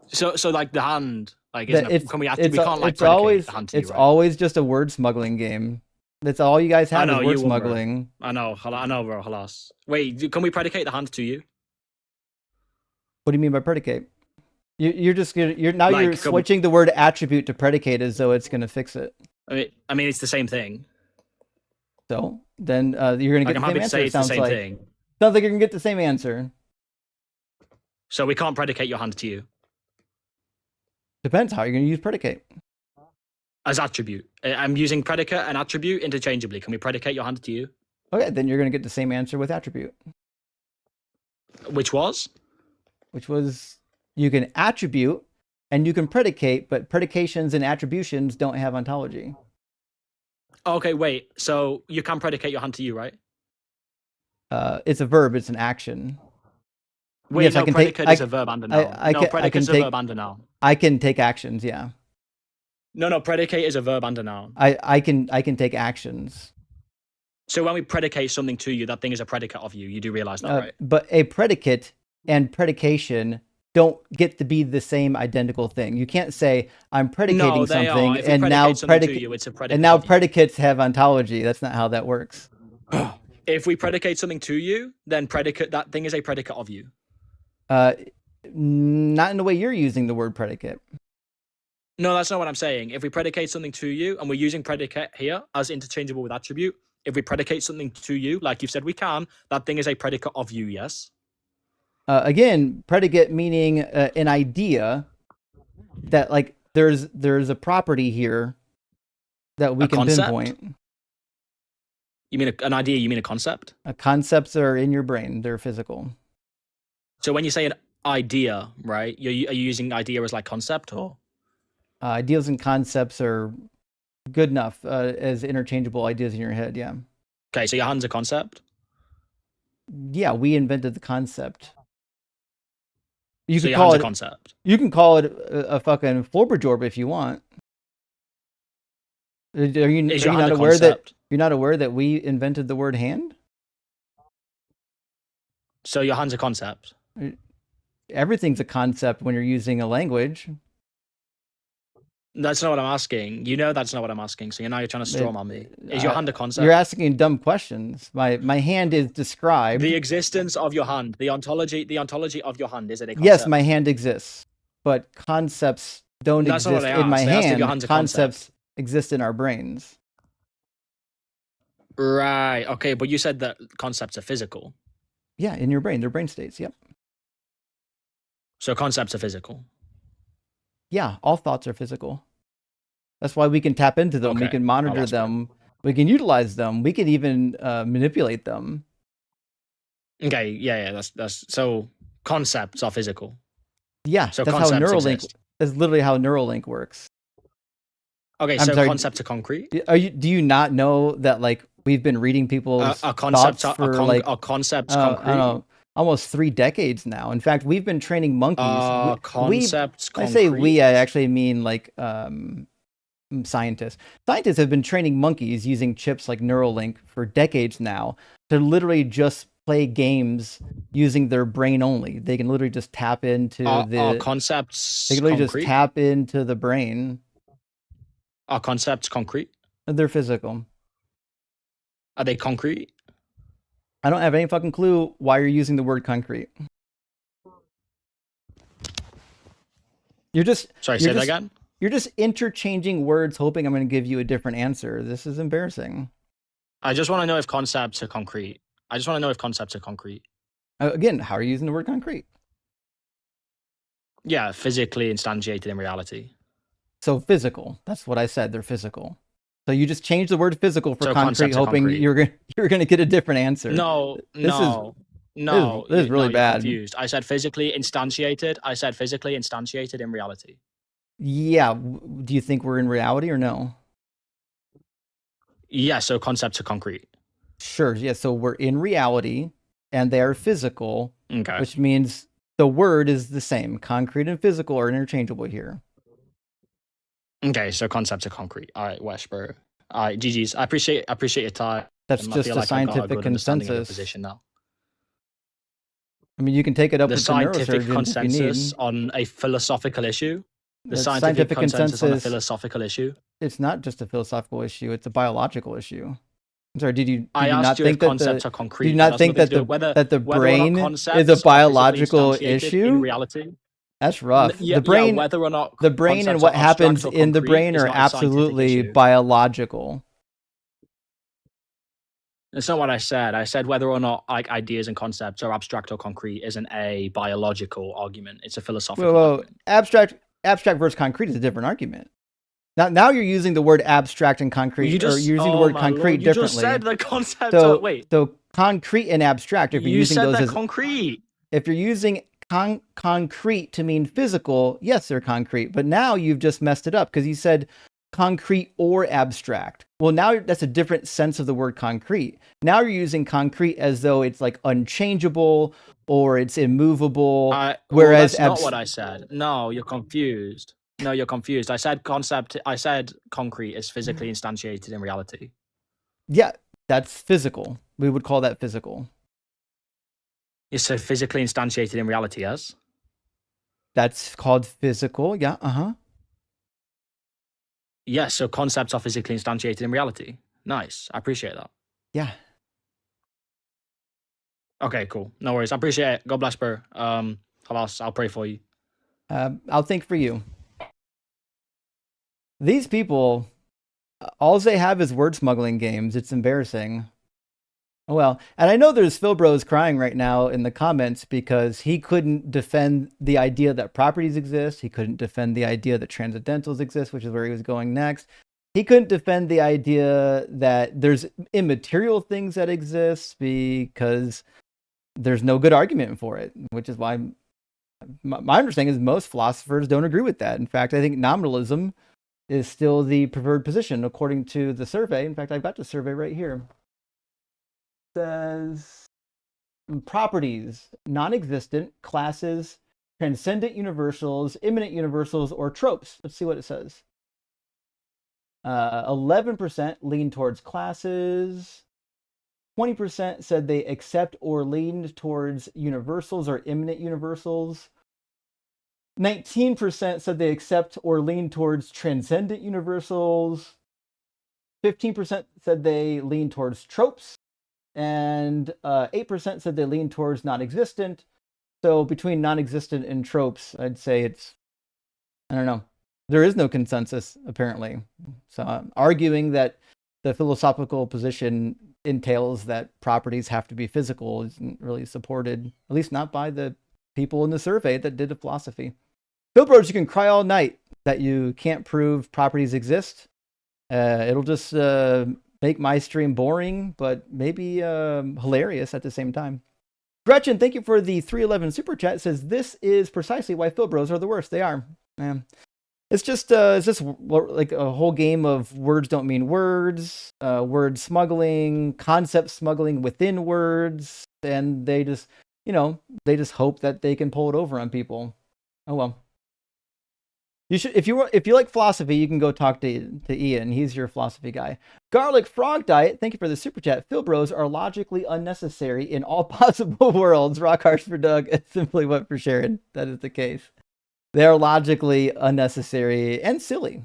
So like the hand, like isn't It's, can we it's, can't like it's predicate always the hand to you, it's right? always just a word smuggling game. That's all you guys have I know, is word you won, bro. smuggling. I know, bro. Halas. Wait, can we predicate the hand to you? What do you mean by predicate? You're just you're now Like, you're switching the word attribute to predicate as though it's gonna fix it. I mean, it's the same thing. So then you're gonna Like, get I'm the happy same to answer. say it's the same thing. Sounds like you're gonna get the same answer. So we can't predicate your hand to you Depends how you're gonna use predicate. as attribute. I'm using predicate and attribute interchangeably. Can we predicate your hand to you? Okay, then you're gonna get the same answer with attribute, Which was? which was you can attribute and you can predicate, but predications and attributions don't have ontology. Okay, wait. So you can predicate your hand to you, right? It's a verb. It's an action. Wait, Yes, no, I can predicate take. is a verb and a I noun. No, can predicate's a take. verb and a noun. I can take actions. Yeah. No, predicate is a verb and a noun. I can take actions. So when we predicate something to you, that thing is a predicate of you. You do realize that, right? But a predicate and predication don't get to be the same identical thing. You can't say I'm predicating No, they something are. If we and predicate now something to you, it's a predicate. and now of you. predicates have ontology. That's not how that works. If we predicate something to you, then that thing is a predicate of you. Not in the way you're using the word predicate. No, that's not what I'm saying. If we predicate something to you, and we're using predicate here as interchangeable with attribute, if we predicate something to you, like you've said we can, that thing is a predicate of you, yes? Again, predicate meaning an idea that like there's a property here that we can concept? pinpoint. You mean an idea? You mean a concept? Concepts are in your brain. They're physical. So when you say an idea, right, are you using idea as like concept or? Ideas and concepts are good enough as interchangeable ideas in your head. Yeah. Okay, so your hand's a concept. Yeah, we invented the concept. You So could your call hand's a it. concept. You can call it a fucking Florberjorb if you want. Is Are your you hand not a aware that concept? you're not aware that we invented the word hand? So your hand's a concept. Everything's a concept when you're using a language. That's not what I'm asking. You know that's not what I'm asking. So you're trying to It, strawman me. Is your hand a you're concept? asking dumb questions. My hand is described. The existence of your hand, the ontology of your hand, is it a concept? Yes, my hand exists, but concepts don't That's not what exist I in my asked. I asked if your hand. hand's a Concepts concept. exist in our brains. Right. Okay, but you said that concepts are physical. Yeah, in your brain. They're brain states. Yep. So concepts are physical. Yeah, all thoughts are physical. That's why we can tap into them. Okay. We can monitor them. We can utilize them. We can even manipulate them. Okay. Yeah. That's so concepts are physical. Yeah, So that's how concepts Neuralink. exist. That's literally how Neuralink works. Okay. I'm So sorry. concepts are concrete. Do you not know that like we've been reading people's A concept thoughts for like a concept's I concrete. don't know, almost 3 decades now. In fact, we've been training monkeys. Concepts. I say we, I actually mean like scientists. Scientists have been training monkeys using chips like Neuralink for decades now to literally just play games using their brain only. They can literally just tap into the concepts. They can literally concrete? just tap into the brain. Are concepts concrete? They're physical. Are they concrete? I don't have any fucking clue why you're using the word concrete. You're just Sorry, say that again. You're just interchanging words, hoping I'm going to give you a different answer. This is embarrassing. I just want to know if concepts are concrete. Again, how are you using the word concrete? Yeah, physically instantiated in reality. So physical. That's what I said. They're physical. So you just changed the word physical for concrete, hoping you're gonna get a different answer. No, this is really bad. Confused. I said physically instantiated. In reality. Yeah. Do you think we're in reality or no? Yeah. So concepts are concrete. Sure. Yeah. So we're in reality, and they are physical. Okay. Which means the word is the same. Concrete and physical are interchangeable here. Okay, so concepts are concrete. All right, Westboro. All right, GG's. I appreciate your time. That's just a scientific consensus. Position now. I mean, you can take it up with the scientific consensus on a philosophical issue. The scientific consensus on a philosophical issue. It's not just a philosophical issue; it's a biological issue. I'm sorry. Did you not think that concepts are concrete? Did you not think that the brain is a biological issue? In reality. That's rough. The brain, whether or not the brain and what happens in the brain are absolutely biological. That's not what I said. I said whether or not like ideas and concepts are abstract or concrete isn't a biological argument. It's a philosophical argument. Abstract versus concrete is a different argument. Now you're using the word abstract and concrete, you're using the word concrete differently. You just said the concept. So concrete and abstract. If you're using those as concrete. If you're using concrete to mean physical, yes, they're concrete. But now you've just messed it up because you said concrete or abstract. Well, now that's a different sense of the word concrete. Now you're using concrete as though it's like unchangeable or it's immovable. Whereas that's not what I said. No, you're confused. I said concrete is physically instantiated in reality. Yeah, that's physical. We would call that physical. It's so physically instantiated in reality, yes? That's called physical, yeah, Yeah, so concepts are physically instantiated in reality. Nice, I appreciate that. Yeah. Okay, cool. No worries, I appreciate it. God bless, bro. I'll pray for you. I'll think for you. These people, all they have is word smuggling games. It's embarrassing. Well, and I know there's Phil Bros crying right now in the comments because he couldn't defend the idea that properties exist. He couldn't defend the idea that transcendentals exist, which is where he was going next. He couldn't defend the idea that there's immaterial things that exist because there's no good argument for it, which is why my understanding is most philosophers don't agree with that. In fact, I think nominalism is still the preferred position according to the survey. In fact, I've got the survey right here. says properties, non-existent, classes, transcendent universals, immanent universals, or tropes. Let's see what it says. 11% lean towards classes. 20% said they accept or leaned towards universals or immanent universals. 19% said they accept or lean towards transcendent universals. 15% said they lean towards tropes. And 8% said they lean towards non-existent. So between non-existent and tropes, I'd say it's, I don't know. There is no consensus, apparently. So I'm arguing that the philosophical position entails that properties have to be physical isn't really supported, at least not by the people in the survey that did the philosophy. Phil Bros, you can cry all night that you can't prove properties exist. It'll just make my stream boring, but maybe hilarious at the same time. Gretchen, thank you for the 311 super chat. It says this is precisely why Phil Bros are the worst. They are. It's just like a whole game of words don't mean words, word smuggling, concept smuggling within words, and they just hope that they can pull it over on people. Oh well. You should, if you like philosophy, you can go talk to Ian. He's your philosophy guy. Garlic Frog Diet, thank you for the super chat. Phil Bros are logically unnecessary in all possible worlds. Rock hard for Doug. It's simply what for Sharon. That is the case. They are logically unnecessary and silly.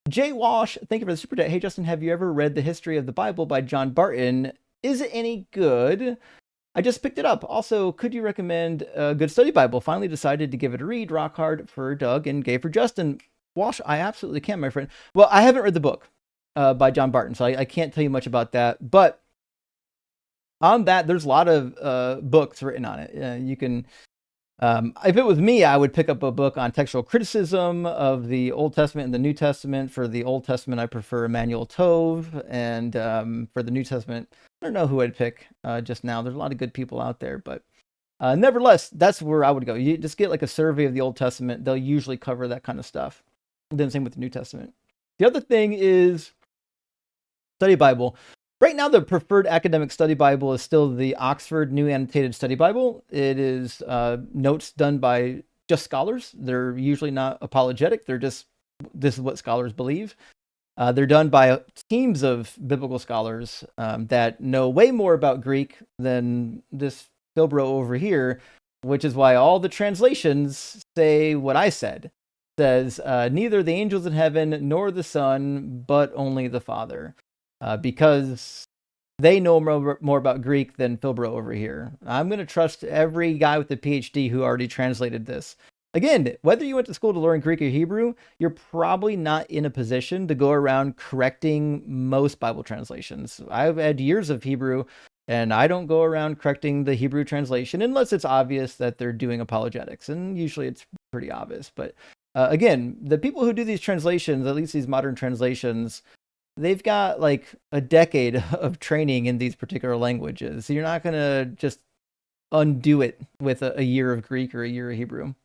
Jay Walsh, thank you for the super chat. Hey Justin, have you ever read The History of the Bible by John Barton? Is it any good? I just picked it up. Also, could you recommend a good study Bible? Finally decided to give it a read. Rock hard for Doug and gay for Justin. Walsh, I absolutely can, my friend. Well, I haven't read the book by John Barton, so I can't tell you much about that. But on that, there's a lot of books written on it. You can, if it was me, I would pick up a book on textual criticism of the Old Testament and the New Testament. For the Old Testament, I prefer Emmanuel Tove, and for the New Testament, I don't know who I'd pick just now. There's a lot of good people out there, but nevertheless, that's where I would go. You just get like a survey of the Old Testament. They'll usually cover that kind of stuff. And then same with the New Testament. The other thing is study Bible. Right now, the preferred academic study Bible is still the Oxford New Annotated Study Bible. It is notes done by just scholars. They're usually not apologetic. They're just, this is what scholars believe. They're done by teams of biblical scholars that know way more about Greek than this Philbro over here, which is why all the translations say what I said. It says, neither the angels in heaven nor the Son, but only the Father. Because they know more about Greek than Philbro over here. I'm going to trust every guy with a PhD who already translated this. Again, whether you went to school to learn Greek or Hebrew, you're probably not in a position to go around correcting most Bible translations. I've had years of Hebrew, and I don't go around correcting the Hebrew translation unless it's obvious that they're doing apologetics, and usually it's pretty obvious. But again, the people who do these translations, at least these modern translations, they've got like a decade of training in these particular languages. So you're not going to just undo it with a year of Greek or a year of Hebrew.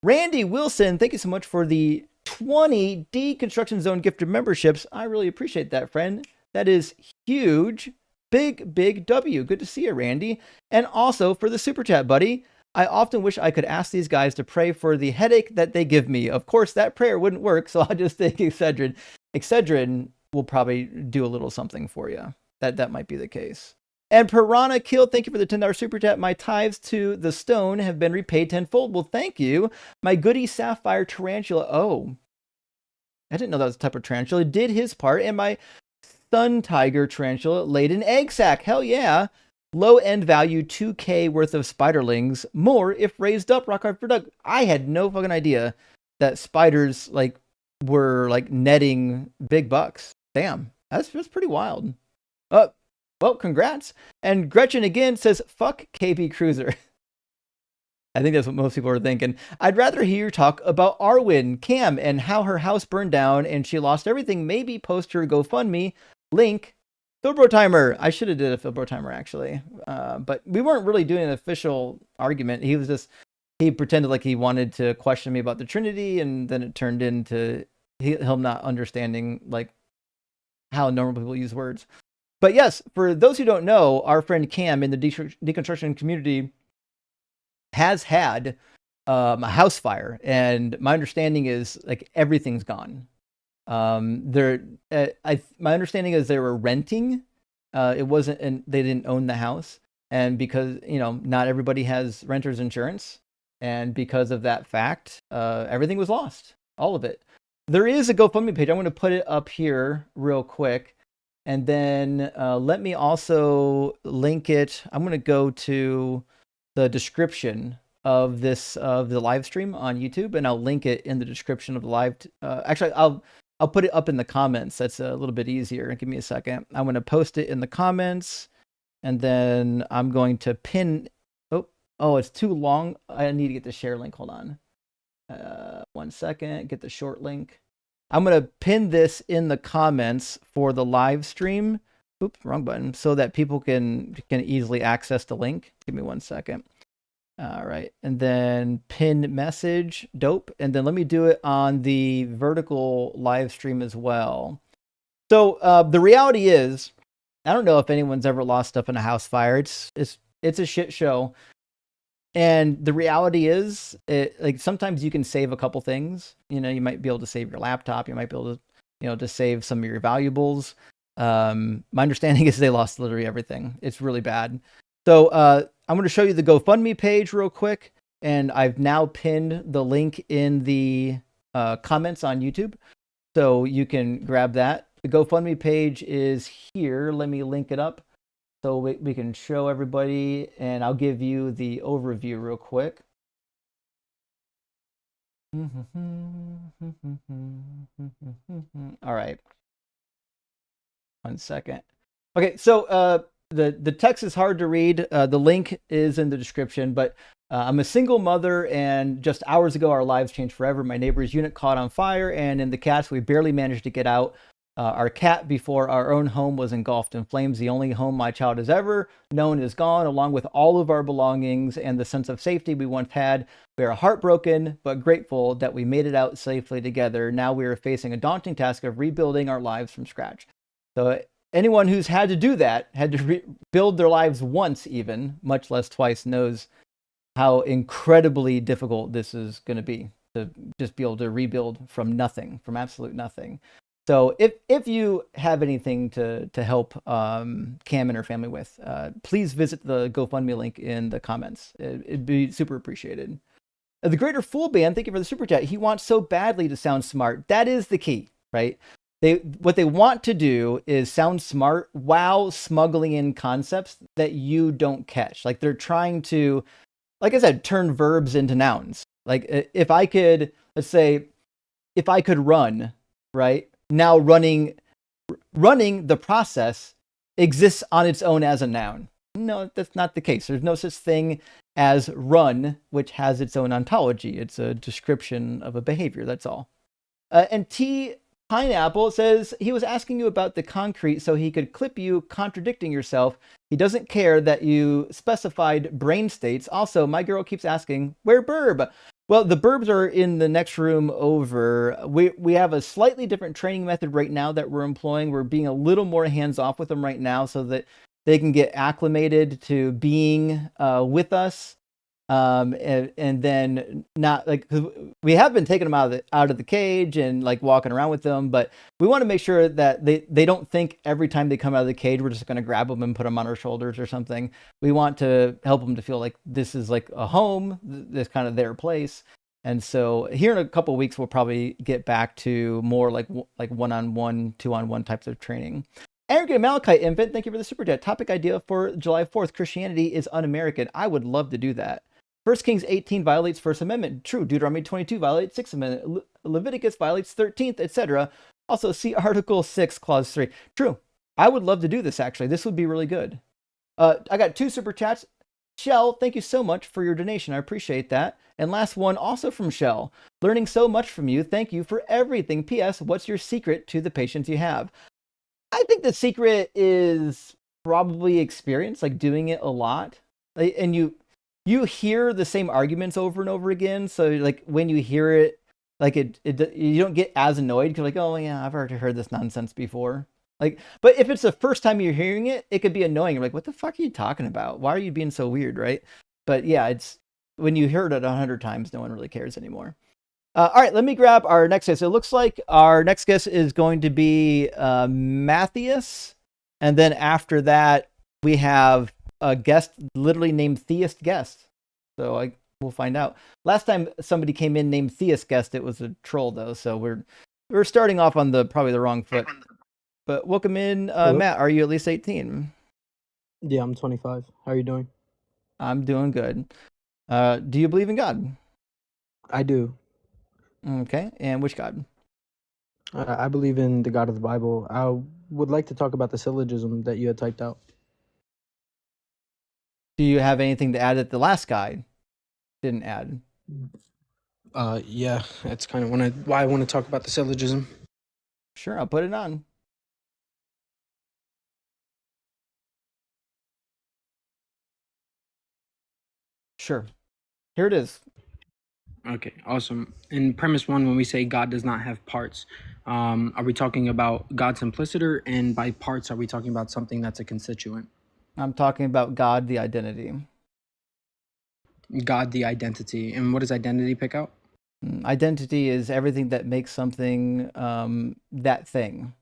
Randy Wilson, thank you so much for the 20 Deconstruction Zone gifted memberships. I really appreciate that, friend. That is huge. Big W. Good to see you, Randy. And also for the super chat, buddy. I often wish I could ask these guys to pray for the headache that they give me. Of course, that prayer wouldn't work, so I'll just take Excedrin. Excedrin will probably do a little something for you. That might be the case. And Piranha Kill, thank you for the $10 super chat. My tithes to the stone have been repaid tenfold. Well, thank you. My goody sapphire tarantula. Oh, I didn't know that was a type of tarantula. Did his part. And my sun tiger tarantula laid an egg sac. Hell yeah. Low end value 2K worth of spiderlings. More if raised up. Rock hard for Doug. I had no fucking idea that spiders were netting big bucks. Damn, that's pretty wild. Well, congrats. And Gretchen again says, fuck KB Cruiser. I think that's what most people are thinking. I'd rather hear talk about Arwen, Cam, and how her house burned down and she lost everything. Maybe post her GoFundMe. Link, Philbro Timer. I should have did a Philbro Timer, actually. But we weren't really doing an official argument. He pretended like he wanted to question me about the Trinity, and then it turned into him not understanding, how normal people use words. But yes, for those who don't know, our friend Cam in the deconstruction community has had a house fire, and my understanding is like everything's gone. My understanding is they were renting. It wasn't, and they didn't own the house, and because not everybody has renter's insurance, and because of that fact, everything was lost, all of it. There is a GoFundMe page. I'm going to put it up here real quick, and then let me also link it. I'm going to go to the description of the live stream on YouTube, and I'll link it in the description of the live. Actually, I'll put it up in the comments. That's a little bit easier. Give me a second. I'm going to post it in the comments, and then I'm going to pin. Oh, it's too long. I need to get the share link. Hold on. 1 second. Get the short link. I'm going to pin this in the comments for the live stream. Oops, wrong button. So that people can easily access the link. Give me 1 second. All right, and then pin message, dope. And then let me do it on the vertical live stream as well. So the reality is, I don't know if anyone's ever lost stuff in a house fire. It's a shit show. And the reality is, like sometimes you can save a couple things. You might be able to save your laptop. You might be able to, to save some of your valuables. My understanding is they lost literally everything. It's really bad. So I'm going to show you the GoFundMe page real quick, and I've now pinned the link in the comments on YouTube, so you can grab that. The GoFundMe page is here. Let me link it up so we can show everybody, and I'll give you the overview real quick. All right. 1 second. Okay, so the text is hard to read. The link is in the description, but I'm a single mother, and just hours ago, our lives changed forever. My neighbor's unit caught on fire, and in the cats, we barely managed to get out. Our cat, before our own home, was engulfed in flames. The only home my child has ever known is gone, along with all of our belongings and the sense of safety we once had. We are heartbroken, but grateful that we made it out safely together. Now we are facing a daunting task of rebuilding our lives from scratch. So anyone who's had to do that, had to rebuild their lives once even, much less twice, knows how incredibly difficult this is going to be, to just be able to rebuild from nothing, from absolute nothing. So if you have anything to help Cam and her family with, please visit the GoFundMe link in the comments. It'd be super appreciated. The Greater Fool Band, thank you for the super chat. He wants so badly to sound smart. That is the key, right? What they want to do is sound smart while smuggling in concepts that you don't catch. Like they're trying to, like I said, turn verbs into nouns. Like if I could, let's say, if I could run, right? Now running the process exists on its own as a noun. No, that's not the case. There's no such thing as run, which has its own ontology. It's a description of a behavior. That's all. And T Pineapple says he was asking you about the concrete so he could clip you contradicting yourself. He doesn't care that you specified brain states. Also, my girl keeps asking, where Burb? Well, the Burbs are in the next room over. We have a slightly different training method right now that we're employing. We're being a little more hands-off with them right now so that they can get acclimated to being with us. And then not like, cause we have been taking them out of the cage and like walking around with them, but we want to make sure that they don't think every time they come out of the cage, we're just going to grab them and put them on our shoulders or something. We want to help them to feel like this is like a home, this kind of their place. And so here in a couple of weeks, we'll probably get back to more like one-on-one, two-on-one types of training. Arrogant Malachite Infant, thank you for the super chat. Topic idea for July 4th. Christianity is un-American. I would love to do that. 1 Kings 18 violates First Amendment. True. Deuteronomy 22 violates Sixth Amendment. Leviticus violates 13th, etc. Also, see Article 6, Clause 3. True. I would love to do this, actually. This would be really good. I got 2 super chats. Shell, thank you so much for your donation. I appreciate that. And last one, also from Shell. Learning so much from you. Thank you for everything. P.S. What's your secret to the patience you have? I think the secret is probably experience, like doing it a lot. And you hear the same arguments over and over again. So like when you hear it, like you don't get as annoyed because like, oh yeah, I've already heard this nonsense before. Like, but if it's the first time you're hearing it, it could be annoying. You're like, what the fuck are you talking about? Why are you being so weird, right? But yeah, it's when you heard it 100 times, no one really cares anymore. All right, let me grab our next guest. So it looks like our next guest is going to be Matthias. And then after that, we have a guest literally named Theist Guest. So we'll find out. Last time somebody came in named Theist Guest, it was a troll though. So we're starting off on probably the wrong foot. But welcome in, Matt. Are you at least 18? Yeah, I'm 25. How are you doing? I'm doing good. Do you believe in God? I do. Okay, and which God? I believe in the God of the Bible. I would like to talk about the syllogism that you had typed out. Do you have anything to add that the last guy didn't add? Yeah, that's kind of why I want to talk about the syllogism. Sure, I'll put it on. Sure. Here it is. Okay, awesome. In premise one, when we say God does not have parts, are we talking about God simpliciter? And by parts, are we talking about something that's a constituent? I'm talking about God, the identity. God, the identity. And what does identity pick out? Identity is everything that makes something that thing.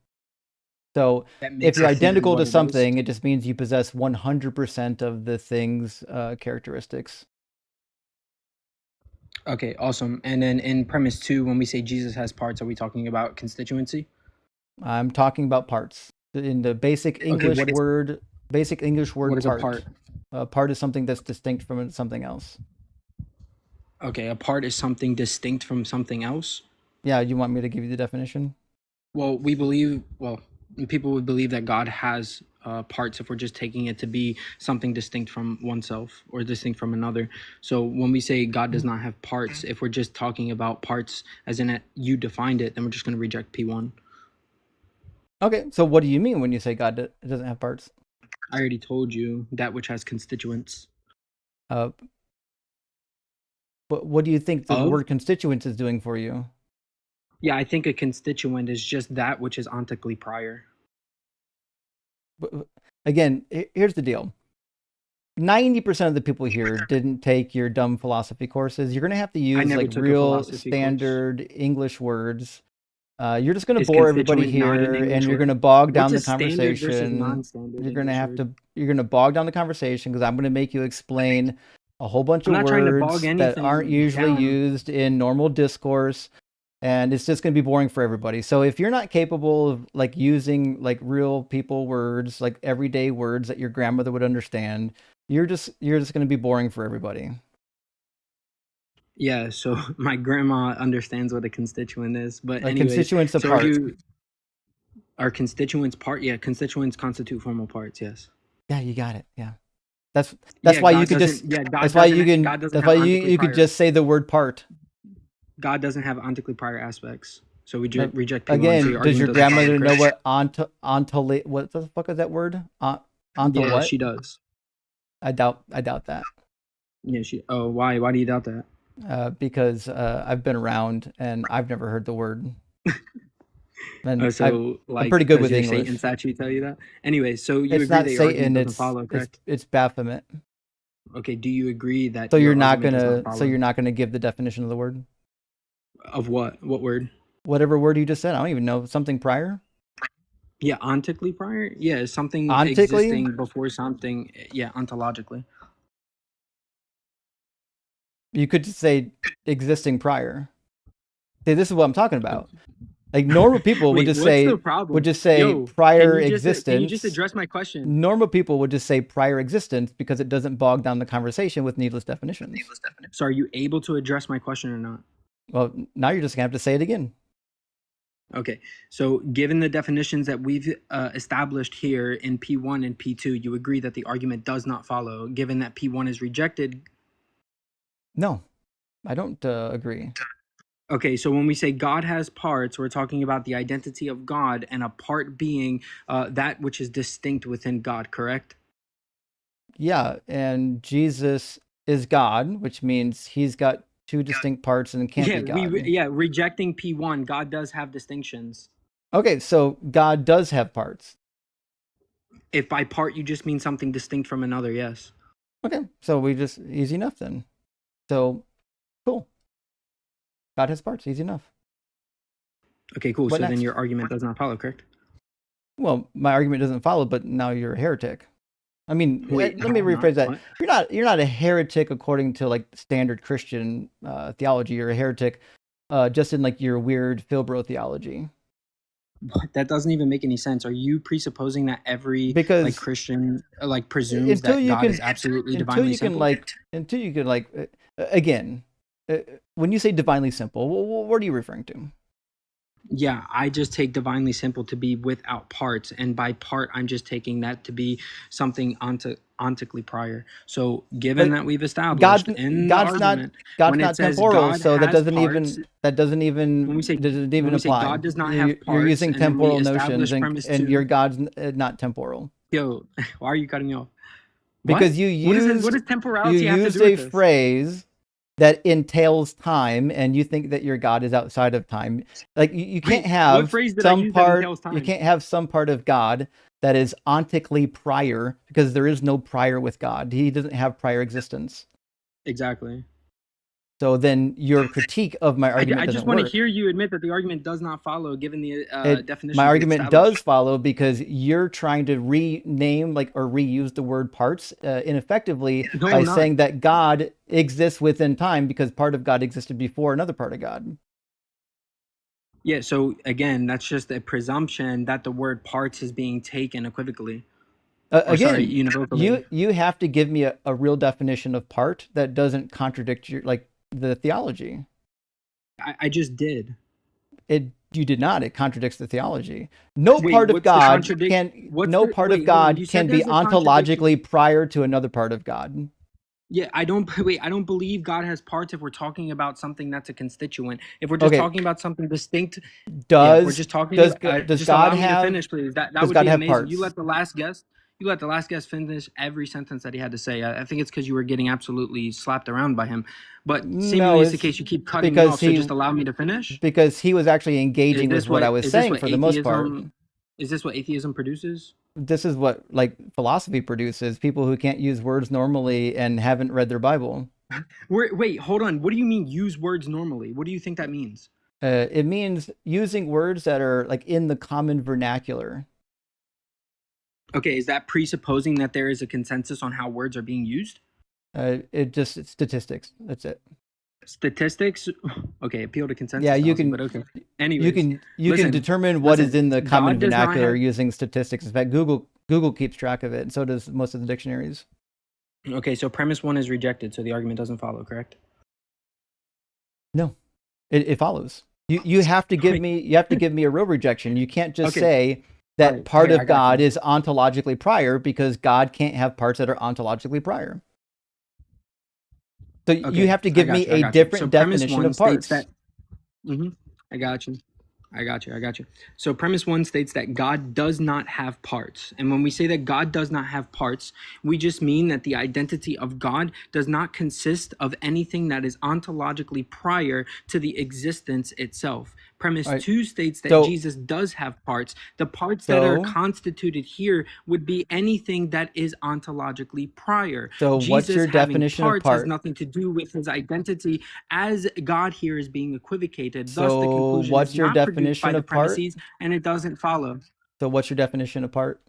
So if you're identical to something, it just means you possess 100% of the thing's characteristics. Okay, awesome. And then in premise two, when we say Jesus has parts, are we talking about constituency? I'm talking about parts. In the basic English word, what is part. A part? Part is something that's distinct from something else. Okay, a part is something distinct from something else? Yeah, you want me to give you the definition? Well, people would believe that God has parts if we're just taking it to be something distinct from oneself or distinct from another. So when we say God does not have parts, if we're just talking about parts as in it, you defined it, then we're just going to reject P1. Okay, so what do you mean when you say God doesn't have parts? I already told you that which has constituents. But what do you think the word constituents is doing for you? Yeah, I think a constituent is just that which is ontically prior. Again, here's the deal. 90% of the people here didn't take your dumb philosophy courses. You're going to have to use like real standard English words. You're just going to bore everybody here, and you're going to bog down the conversation. You're going to bog down the conversation because I'm going to make you explain a whole bunch of words that aren't usually used in normal discourse. And it's just going to be boring for everybody. So if you're not capable of like using like real people words, like everyday words that your grandmother would understand, you're just going to be boring for everybody. Yeah, so my grandma understands what a constituent is, but anyways, constituents of part. Are constituents part? Yeah, constituents constitute formal parts. Yes. Yeah, you got it. Yeah, that's why you could just. Yeah, that's why you can. That's why you could just say the word part. God doesn't have ontically prior aspects, so we reject P1. Again, does your grandmother know what what the fuck is that word? Yeah, what? She does. I doubt that. Yeah, she. Oh, why? Why do you doubt that? Because I've been around and I've never heard the word. And I'm pretty good with English. Satan statue tell you that? Anyway, so you it's agree not that Satan. It's follow, correct? It's Baphomet. Okay. Do you agree that? So you're not gonna give the definition of the word? Of what? What word? Whatever word you just said. I don't even know. Something prior? Yeah, ontically prior? Yeah, something existing before something. Yeah, ontologically. You could just say existing prior. See, this is what I'm talking about. Like normal people would just say prior existence. Can you just address my question? Normal people would just say prior existence because it doesn't bog down the conversation with needless definitions. So are you able to address my question or not? Well, now you're just gonna have to say it again. Okay, so given the definitions that we've established here in P1 and P2, you agree that the argument does not follow, given that P1 is rejected? No, I don't agree. Okay, so when we say God has parts, we're talking about the identity of God and a part being that which is distinct within God, correct? Yeah, and Jesus is God, which means he's got two distinct parts and can't be God. Rejecting P1, God does have distinctions. Okay, so God does have parts. If by part you just mean something distinct from another, yes. Okay, so easy enough then. So, cool. God has parts, easy enough. Okay, cool. What So then next? your argument does not follow, correct? Well, my argument doesn't follow, but now you're a heretic. I mean, Wait, let me no, I'm rephrase not. that. What? You're not a heretic according to like standard Christian theology. You're a heretic just in like your weird Filbro theology. That doesn't even make any sense. Are you presupposing that every like Because Christian like presumes until that you God is can absolutely divinely simple? until you can like again, when you say divinely simple, what are you referring to? Yeah, I just take divinely simple to be without parts, and by part, I'm just taking that to be something ontically prior. So, given But that we've established God's in the God's not argument, God's when it not says temporal, God so that has doesn't parts, even that doesn't when we even say doesn't when even we say apply. God does not have You're parts, using and then we temporal notions, establish premise and your two, God's not temporal yo, why are you cutting me off? What? because What does you temporality have to used do with a this? phrase that entails time, and you think that your God is outside of time. Like you can't Wait, what have phrase did I some use that part. entails You time? can't have some part of God that is ontically prior because there is no prior with God. He doesn't have prior existence. Exactly. So then your critique of my argument I just doesn't want to work. hear you admit that the argument does not follow, given the My definitions we argument established. does follow because you're trying to rename like or reuse the word parts ineffectively No, by I'm not. saying that God exists within time because part of God existed before another part of God. Yeah, so again, that's just a presumption that the word parts is being taken equivocally. Or sorry, Again, univocally. you have to give me a real definition of part that doesn't contradict your like the theology. I just did. You did not. It contradicts the theology. No Wait, part of what's the God contradict? can What's no the part of wait, hold on. God You can said be there's a contradiction. ontologically prior to another part of God. Yeah, I don't wait, I don't believe God has parts if we're talking about something that's a constituent. If we're just Okay, talking about something distinct, yeah, if we're does just talking does about does just God allow me to have finish, please. That does would God be have amazing. parts? You let the last guest finish every sentence that he had to say. I think it's because you were getting absolutely slapped around by him. But seemingly No, it's the it's case you keep cutting me because off. So just allow me to finish. he was actually engaging with what I was saying for the most part. Is this what atheism produces? This is what like philosophy produces, people who can't use words normally and haven't read their Bible. Wait, hold on. What do you mean use words normally? What do you think that means? It means using words that are like in the common vernacular. Okay, is that presupposing that there is a consensus on how words are being used? It's statistics. That's it. Statistics? Okay, appeal to Yeah, consensus fallacy, but okay. Anyways, you can listen, determine what is listen. in the common God does not vernacular have. using statistics. In fact, Google keeps track of it, and so does most of the dictionaries. Okay, so premise one is rejected, so the argument doesn't follow, correct? No, it follows. You have to give me a real rejection. You can't just Okay, say that part okay, I of got God you. is ontologically prior because God can't have parts that are ontologically prior. So you Okay, have to I give got me you. I a got you. So different premise definition one of states parts. that. I got you. I got you. So premise one states that God does not have parts. And when we say that God does not have parts, we just mean that the identity of God does not consist of anything that is ontologically prior to the existence itself. Premise All right. two states that So Jesus does have parts. The parts that are so constituted here would be anything that is ontologically prior. so what's Jesus your having definition of parts has part? nothing to do with his identity, as God here is being equivocated. Thus, the So conclusion is what's your not produced by definition the of part? premises, and it doesn't follow. So what's your definition of part?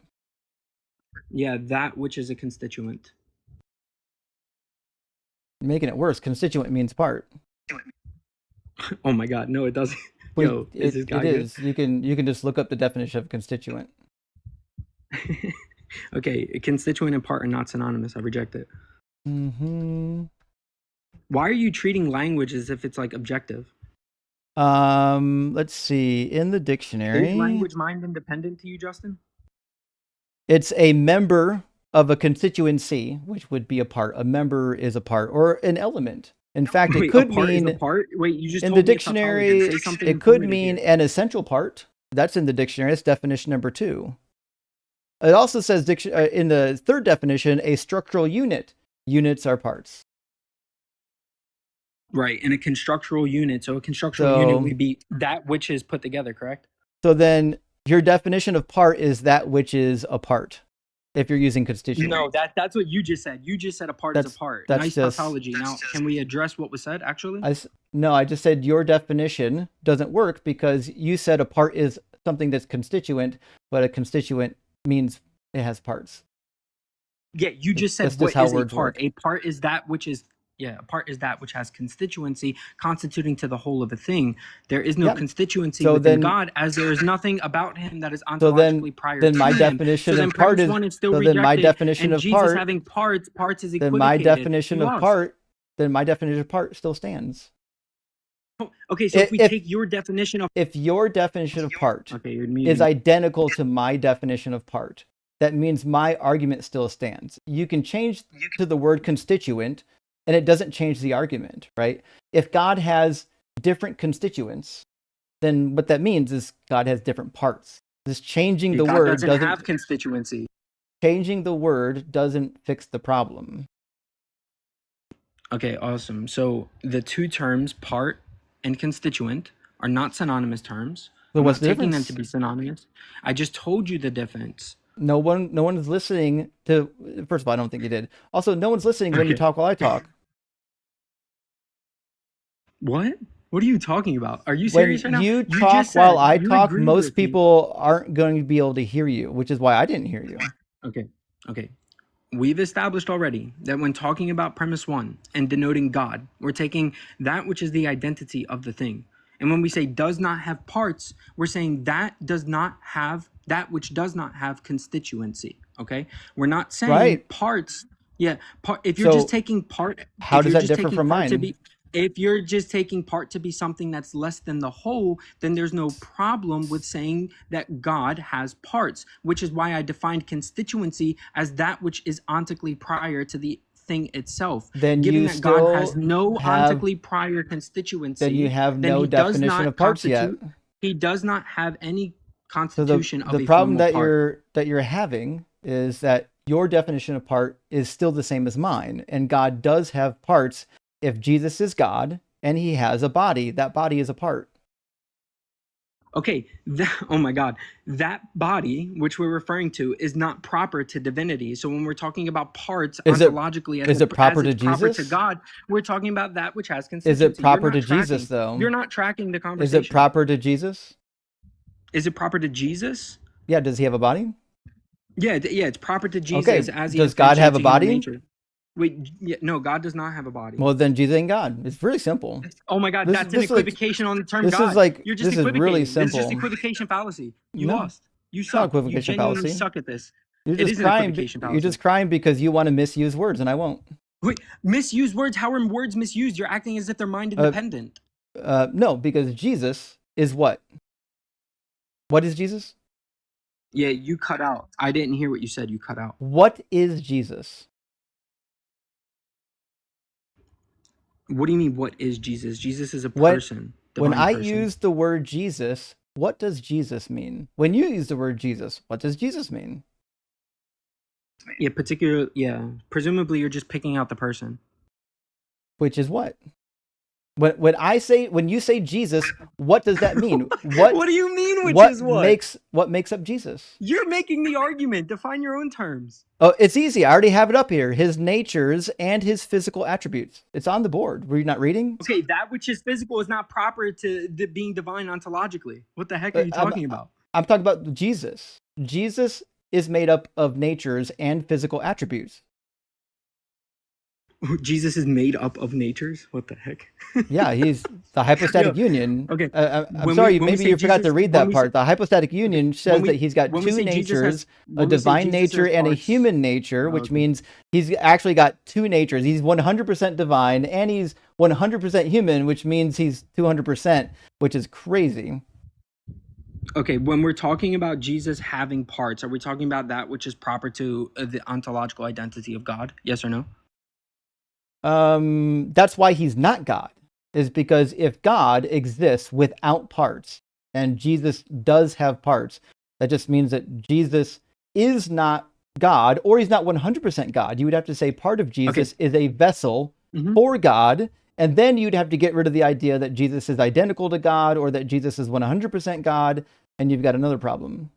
Yeah, that which is a constituent. You're making it worse. Constituent means part. Oh my God, no, it doesn't. Well, Yo, is this it guy good? is. You can just look up the definition of constituent. Okay, constituent and part are not synonymous. I reject it. Mm-hmm. Why are you treating language as if it's like objective? Let's see. In the Is dictionary, language mind independent to you, Justin? it's a member of a constituency, which would be a part. A member is a part or an element. In fact, it Wait, a could part is a mean part? Wait, you just in the told me a tautology. dictionary, Say something it could informative mean here. an essential part. That's in the dictionary. That's definition number 2. It also says in the third definition, a structural unit. Units are parts. Right, in a constructural unit. So a constructural unit would be that which is put together, correct? So then your definition of part is that which is a part. If you're using constituent. No, that's what you just said. You just said a part is a part. That's Nice just tautology. Now, can we address what was said, actually? No, I just said your definition doesn't work because you said a part is something that's constituent, but a constituent means it has parts. Yeah, you just said That's what just how is a words part. work. A part is that which is a part is that which has constituency constituting to the whole of a thing. There is no Yeah. constituency So within then- God, as there is nothing about him that is So ontologically prior then to my him. definition So then of part premise is one is still so then my rejected, definition and of Jesus part having parts is then my equivocated. definition You of lost. part then my definition of part still stands. Okay, so if we take your definition of If your definition of part okay, you're is muted. identical to my definition of part, that means my argument still stands. You can change to the word constituent, and it doesn't change the argument, right? If God has different constituents, then what that means is God has different parts. This changing the God word doesn't have constituency. changing the word doesn't fix the problem. Okay, awesome. So the two terms, part and constituent, are not synonymous terms. So I'm what's not the taking them difference? to be synonymous. I just told you the difference. No one is listening to. First of all, I don't think you did. Also, no one's listening when you Okay. talk while I talk. What? What are you talking about? Are you When serious right now? you You talk just said while I you talk, agree most with me. people aren't going to be able to hear you, which is why I didn't hear you. Okay. We've established already that when talking about premise one and denoting God, we're taking that which is the identity of the thing. And when we say does not have parts, we're saying that does not have that which does not have constituency. Okay. We're not saying Right. parts. Yeah. If you're So, just taking part, how if does you're that just differ taking from part to mine? be, if you're just taking part to be something that's less than the whole, then there's no problem with saying that God has parts, which is why I defined constituency as that which is ontically prior to the thing itself. Then Given you that God has still no have- ontically prior constituency, Then you have then no he does definition not of parts yet. constitute. He does not have any So constitution of the a problem formal that part. you're having is that your definition of part is still the same as mine, and God does have parts. If Jesus is God and he has a body, that body is a part. Okay, oh my God, that body which we're referring to is not proper to divinity. So when we're talking about parts ontologically, is it proper to proper to Jesus? God, we're talking about that which has constituency. Is it proper You're to not tracking. Jesus though? You're not tracking the conversation. Is it proper to Jesus? Is it proper to Jesus? Yeah, does he have a body? Yeah, it's proper to Jesus Okay, as he does God have a instantiates human body? nature. Wait, no, God does not have a body. Well, then Jesus ain't God. It's really simple. Oh my God, This- that's this an is like- equivocation on the term this God. is like- You're just this is really equivocating. This is just simple. equivocation fallacy. You No, lost. You it's not suck. You equivocation genuinely fallacy. suck at this. You're It just is an crying. equivocation You're fallacy. just crying because you want to misuse words, and I won't. Wait, misuse words? How are words misused? You're acting as if they're mind independent. No, because Jesus is what? What is Jesus? Yeah, you cut out. I didn't hear what you said. You cut out. What is Jesus? What do you mean, what is Jesus? Jesus is a What- person. When divine I person. use the word Jesus, what does Jesus mean? When you use the word Jesus, what does Jesus mean? Presumably you're just picking out the person. Which is what? When you say Jesus, what does that mean? What do you mean, which what is what? makes up Jesus? You're making the argument. Define your own terms. Oh, it's easy. I already have it up here. His natures and his physical attributes. It's on the board. Were you not reading? Okay, that which is physical is not proper to being divine ontologically. What the heck are you talking about? I'm talking about Jesus. Jesus is made up of natures and physical attributes. Jesus is made up of natures? What the heck? Yeah, he's the hypostatic union. Okay. I'm sorry, maybe you forgot to read that part. The hypostatic union says that he's got when we two say Jesus natures, has- a when we say divine Jesus nature has and a parts- human nature, which okay. means he's actually got two natures. He's 100% divine and he's 100% human, which means he's 200%, which is crazy. Okay, when we're talking about Jesus having parts, are we talking about that which is proper to the ontological identity of God? Yes or no? That's why he's not God, is because if God exists without parts and Jesus does have parts, that just means that Jesus is not God, or he's not 100% God. You would have to say part of Jesus is a vessel for God, and then you'd have to get rid of the idea that Jesus is identical to God or that Jesus is 100% God. and you've got another problem.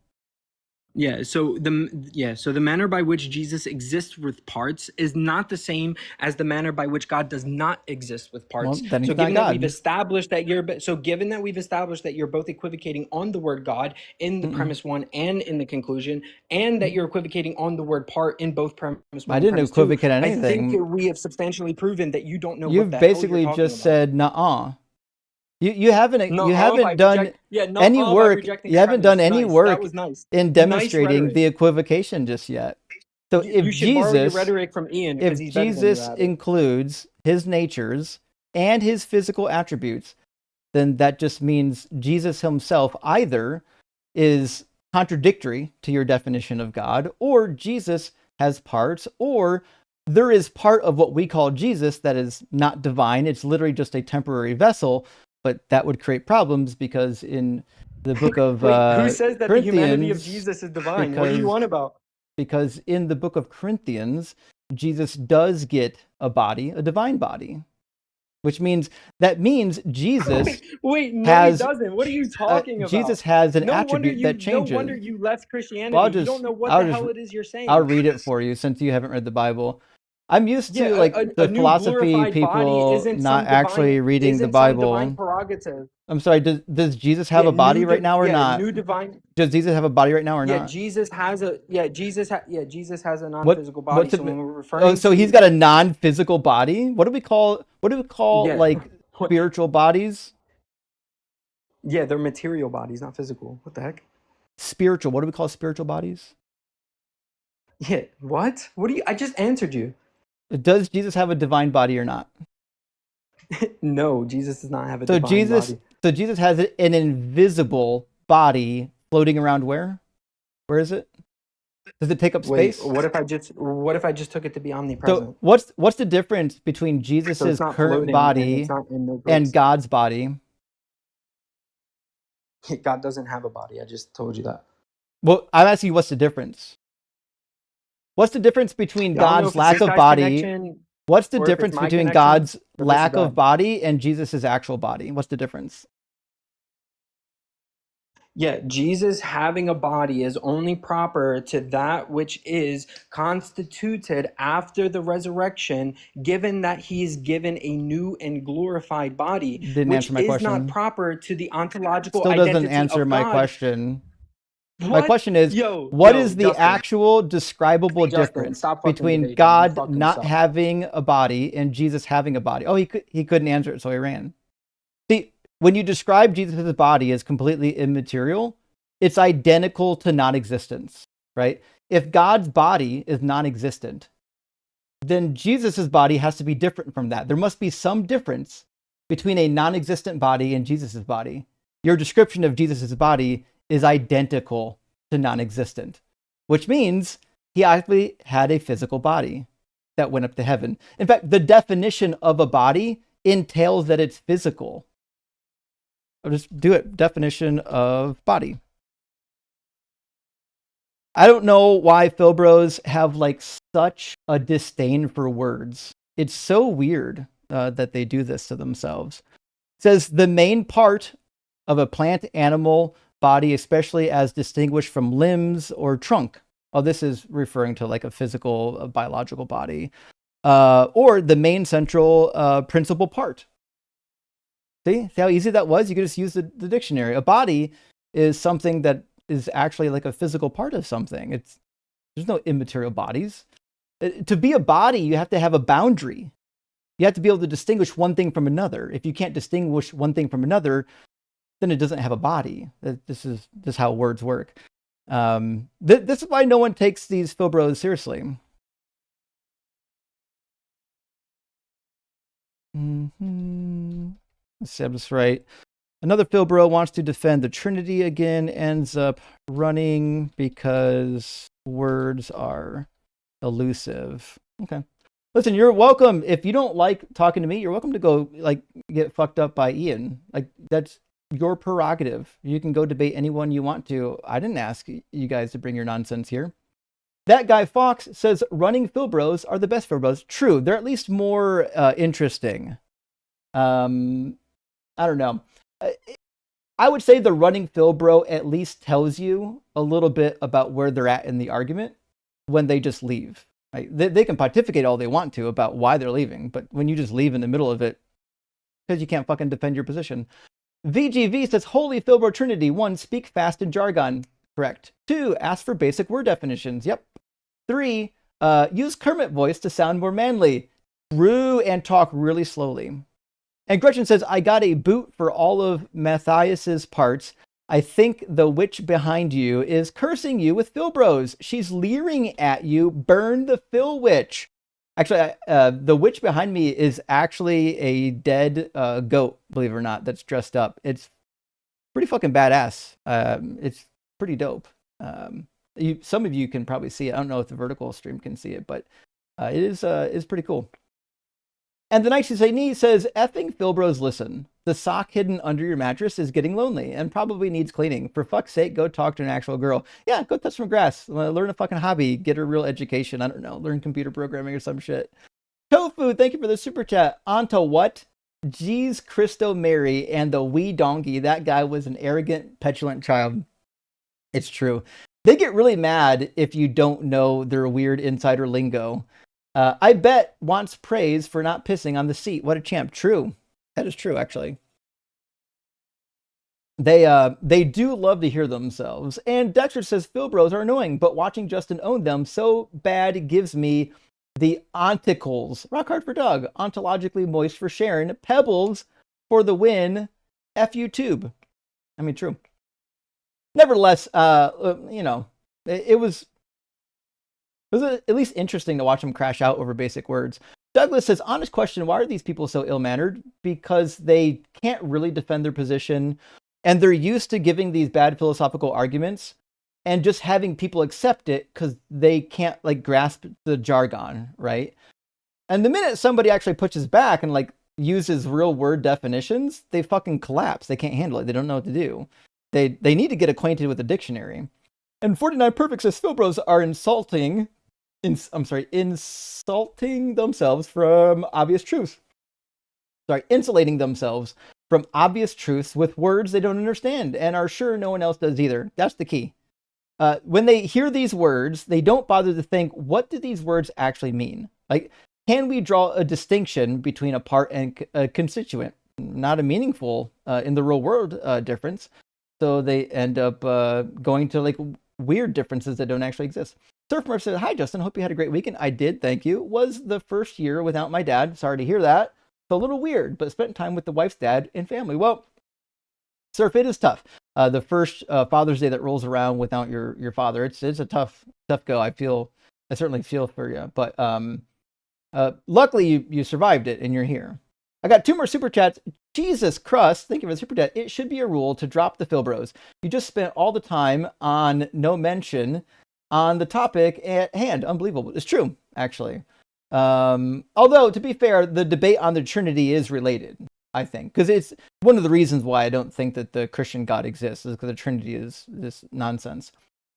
So the manner by which Jesus exists with parts is not the same as the manner by which God does not exist with parts. Well, then he's So not given that we've God. established that you're both equivocating on the word God in the premise one and in the conclusion, and that you're equivocating on the word part in both premise one I and didn't premise equivocate two, anything. I think we have substantially proven that you don't know what You've the hell you're basically talking just about. said nuh-uh. You haven't done any by work. rejecting You haven't done premise. any Nice. work That was nice. in Nice demonstrating rhetoric. the equivocation just yet. So You should borrow your rhetoric from Ian because if he's better than you Jesus at it. includes his natures and his physical attributes, then that just means Jesus himself either is contradictory to your definition of God, or Jesus has parts, or there is part of what we call Jesus that is not divine. It's literally just a temporary vessel, but that would create problems because in the book of Wait, who says that the humanity of Corinthians, Jesus is divine? What are you on about? because in the book of Corinthians, Jesus does get a body, a divine body, which means Jesus Wait, no, has he doesn't. What are you talking about? Jesus has an No wonder attribute that changes. No wonder you left Christianity. Well, You don't know what I'll the just- hell it is you're saying. I'll read it for you since you haven't read the Bible. I'm used to like the a new philosophy glorified body people isn't not some actually divine, reading the isn't some Bible. divine prerogative. I'm sorry. Does Jesus have a body right now or not? New divine. Does Jesus have a body right now or not? Jesus has a Jesus has a non-physical body. So when we're referring Oh, so he's got a non-physical body. What do we call like spiritual bodies? Yeah, they're material bodies, not physical. What the heck? Spiritual. What do we call spiritual bodies? Yeah. What? What do you? I just answered you. Does Jesus have a divine body or not? No, Jesus does not have a divine body. So Jesus has an invisible body floating around where? Where is it? Does it take up space? Wait, what if I just took it to be omnipresent? So what's the difference between Jesus's current body and God's body? God doesn't have a body. I just told you that. Well, I'm asking you, what's the difference? What's the difference between God's lack of body? What's the difference between God's lack of body and Jesus's actual body? What's the difference? Yeah, Jesus having a body is only proper to that which is constituted after the resurrection, given that he is given a new and glorified body, Didn't which answer my is question. not proper to the ontological Still identity doesn't answer of my God. question. What? My question is, what is the Justin, actual describable difference between God not having a body and Jesus having a body? Oh, he couldn't answer it, so he ran. See, when you describe Jesus' body as completely immaterial, it's identical to non-existence, right? If God's body is non-existent, then Jesus' body has to be different from that. There must be some difference between a non-existent body and Jesus' body. Your description of Jesus' body is identical to non-existent, which means he actually had a physical body that went up to heaven. In fact, the definition of a body entails that it's physical. I'll just do it. Definition of body. I don't know why Philbros have like such a disdain for words. It's so weird that they do this to themselves. It says the main part of a plant animal body, especially as distinguished from limbs or trunk. Oh, this is referring to like a physical, biological body. Or the main central principal part. See how easy that was? You could just use the dictionary. A body is something that is actually like a physical part of something. There's no immaterial bodies. To be a body, you have to have a boundary. You have to be able to distinguish one thing from another. If you can't distinguish one thing from another, then it doesn't have a body. This is how words work. This is why no one takes these Philbros seriously. Let's see, I'm just right. Another Philbro wants to defend the Trinity again, ends up running because words are elusive. Okay. Listen, you're welcome. If you don't like talking to me, you're welcome to go like get fucked up by Ian. Like that's your prerogative. You can go debate anyone you want to. I didn't ask you guys to bring your nonsense here. That guy Fox says running Philbros are the best Philbros. True. They're at least more interesting. I don't know. I would say the running Philbro at least tells you a little bit about where they're at in the argument when they just leave. Right? They can pontificate all they want to about why they're leaving, but when you just leave in the middle of it because you can't fucking defend your position. VGV says, Holy Philbro Trinity. 1, speak fast in jargon. Correct. 2, ask for basic word definitions. Yep. 3, use Kermit voice to sound more manly. True, and talk really slowly. And Gretchen says, I got a boot for all of Matthias's parts. I think the witch behind you is cursing you with Philbros. She's leering at you. Burn the Phil witch. Actually, the witch behind me is actually a dead goat, believe it or not, that's dressed up. It's pretty fucking badass. It's pretty dope. Some of you can probably see it. I don't know if the vertical stream can see it, but it is pretty cool. And the Night Say says, effing Philbros, listen. The sock hidden under your mattress is getting lonely and probably needs cleaning. For fuck's sake, go talk to an actual girl. Yeah, go touch some grass. Learn a fucking hobby. Get a real education. I don't know. Learn computer programming or some shit. Tofu, thank you for the super chat. Onto what? Jeez, Christo Mary and the wee donkey. That guy was an arrogant, petulant child. It's true. They get really mad if you don't know their weird insider lingo. I bet wants praise for not pissing on the seat. What a champ. True. That is true, actually. They do love to hear themselves. And Dexter says, Philbros are annoying, but watching Justin own them so bad gives me the onticles. Rock hard for Doug. Ontologically moist for Sharon. Pebbles for the win. F you tube. I mean, true. Nevertheless, it was at least interesting to watch them crash out over basic words. Douglas says, honest question, why are these people so ill-mannered? Because they can't really defend their position, and they're used to giving these bad philosophical arguments and just having people accept it because they can't grasp the jargon, right? And the minute somebody actually pushes back and uses real word definitions, they fucking collapse. They can't handle it. They don't know what to do. They need to get acquainted with the dictionary. And 49 Perfect says, Philbros are insulting themselves from obvious truths. Insulating themselves from obvious truths with words they don't understand and are sure no one else does either. That's the key. When they hear these words, they don't bother to think, what do these words actually mean? Can we draw a distinction between a part and a constituent? Not a meaningful, in the real world, difference. So they end up going to weird differences that don't actually exist. Surf Murph says, hi, Justin. Hope you had a great weekend. I did. Thank you. Was the first year without my dad. Sorry to hear that. It's a little weird, but spent time with the wife's dad and family. Well, Surf, it is tough. The first Father's Day that rolls around without your father, it's a tough go. I certainly feel for you, but luckily you survived it and you're here. I got 2 more super chats. Jesus Crust, thank you for the super chat. It should be a rule to drop the Philbros. You just spent all the time on no mention on the topic at hand. Unbelievable. It's true, actually. Although, to be fair, the debate on the Trinity is related, I think, because it's one of the reasons why I don't think that the Christian God exists, is because the Trinity is this nonsense.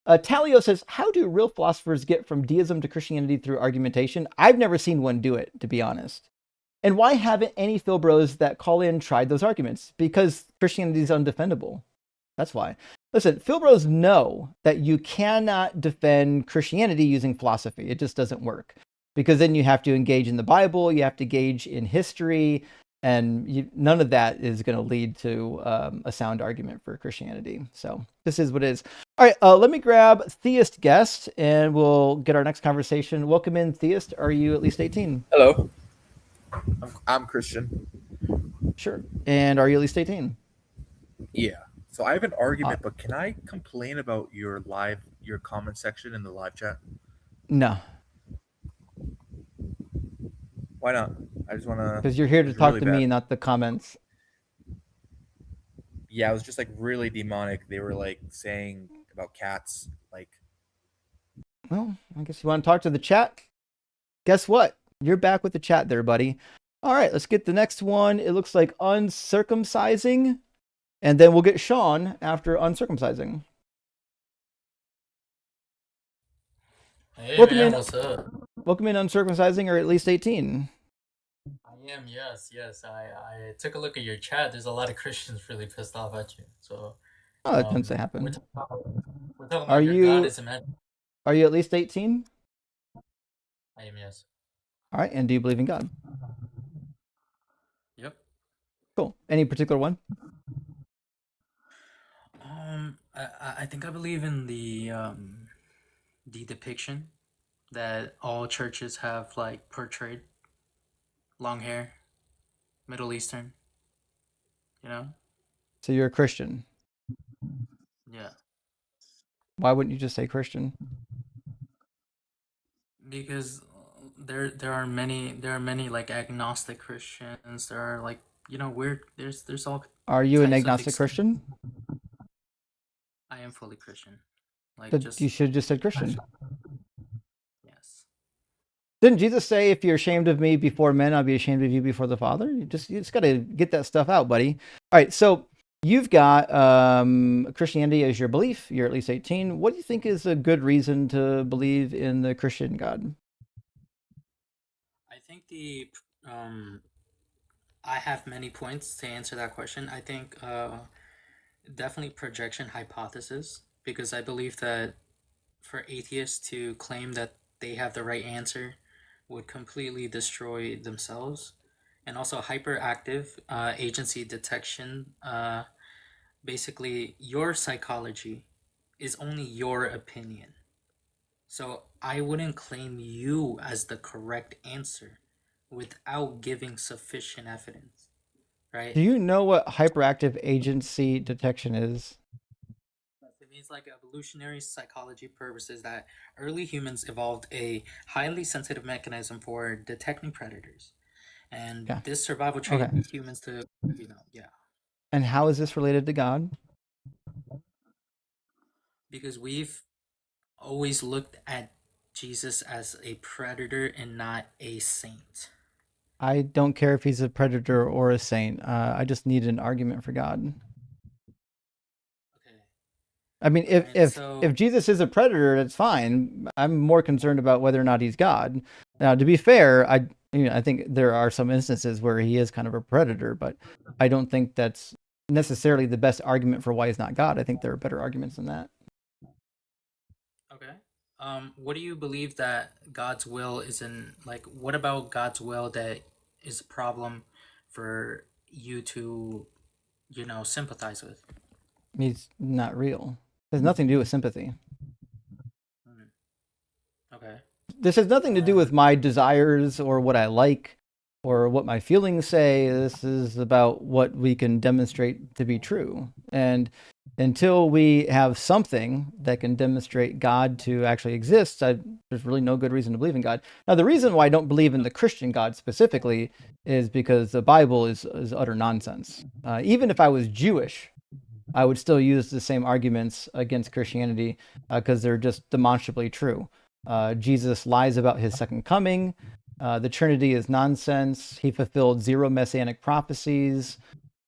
Talio says, how do real philosophers get from deism to Christianity through argumentation? I've never seen one do it, to be honest. And why haven't any Philbros that call in tried those arguments? Because Christianity is undefendable. That's why. Listen, Philbros know that you cannot defend Christianity using philosophy. It just doesn't work. Because then you have to engage in the Bible, you have to engage in history, and none of that is going to lead to a sound argument for Christianity. So this is what it is. All right, let me grab Theist Guest, and we'll get our next conversation. Welcome in, Theist. Are you at least 18? Hello. I'm Christian. Sure. And are you at least 18? Yeah. So I have an argument, but can I complain about your comment section in the live chat? No. Why not? I just want to. Because you're here to talk to me, not the comments. Yeah, it was just really demonic. They were saying about cats. Well, I guess you want to talk to the chat. Guess what? You're back with the chat there, buddy. All right, let's get the next one. It looks like uncircumcising. And then we'll get Sean after uncircumcising. Hey, Welcome man, in. what's up? Welcome in, uncircumcising, or at least 18. I am, yes. I took a look at your chat. There's a lot of Christians really pissed off at you. So, Oh, that tends to we're happen. we're talking Are about your God you is imaginary. are you at least 18? I am, yes. All right, and do you believe in God? Yep. Cool. Any particular one? I think I believe in the depiction that all churches have like portrayed long hair, Middle Eastern, you know? So you're a Christian. Yeah. Why wouldn't you just say Christian? Because there are many like agnostic Christians. There are like, weird there's all Are you an types of agnostic Christian? I am fully Christian. Like But you just should have just said Christian. yes. Didn't Jesus say, if you're ashamed of me before men, I'll be ashamed of you before the Father? You just got to get that stuff out, buddy. All right, so you've got Christianity as your belief. You're at least 18. What do you think is a good reason to believe in the Christian God? I think I have many points to answer that question. I think definitely projection hypothesis, because I believe that for atheists to claim that they have the right answer would completely destroy themselves. And also hyperactive agency detection. Basically, your psychology is only your opinion. So I wouldn't claim you as the correct answer without giving sufficient evidence, Do right? you know what hyperactive agency detection is? It means, like, evolutionary psychology purposes, that early humans evolved a highly sensitive mechanism for detecting predators. And Yeah. this survival trait Okay. leads humans to, yeah, And how is this related to God? because we've always looked at Jesus as a predator and not a saint. I don't care if he's a predator or a saint. I just need an argument for God. Okay. I mean, if And if so, if Jesus is a predator, that's fine. I'm more concerned about whether or not he's God. Now, to be fair, I think there are some instances where he is kind of a predator, but I don't think that's necessarily the best argument for why he's not God. I think there are better arguments than that. okay. What do you believe that God's will is in, like, what about God's will that is a problem for you to, sympathize with? He's not real. It has nothing to do with sympathy. Hmm. Okay. This has nothing to do with my desires or what I like or what my feelings say. This is about what we can demonstrate to be true. And until we have something that can demonstrate God to actually exist, there's really no good reason to believe in God. Now, the reason why I don't believe in the Christian God specifically is because the Bible is utter nonsense. Even if I was Jewish, I would still use the same arguments against Christianity because they're just demonstrably true. Jesus lies about his second coming. The Trinity is nonsense. He fulfilled 0 messianic prophecies.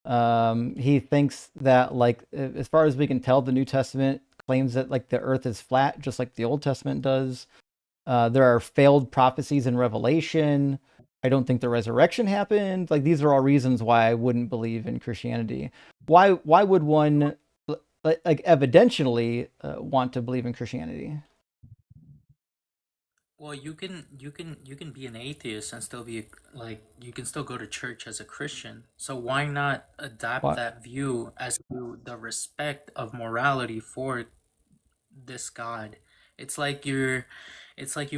He thinks that, like, as far as we can tell, the New Testament claims that, like, the earth is flat, just like the Old Testament does. There are failed prophecies in Revelation. I don't think the resurrection happened. Like, these are all reasons why I wouldn't believe in Christianity. Why would one, like, evidentially want to believe in Christianity? Well, you can be an atheist and still be, like, you can still go to church as a Christian. So why not adapt Why, that view as to the respect of morality for this God? It's like you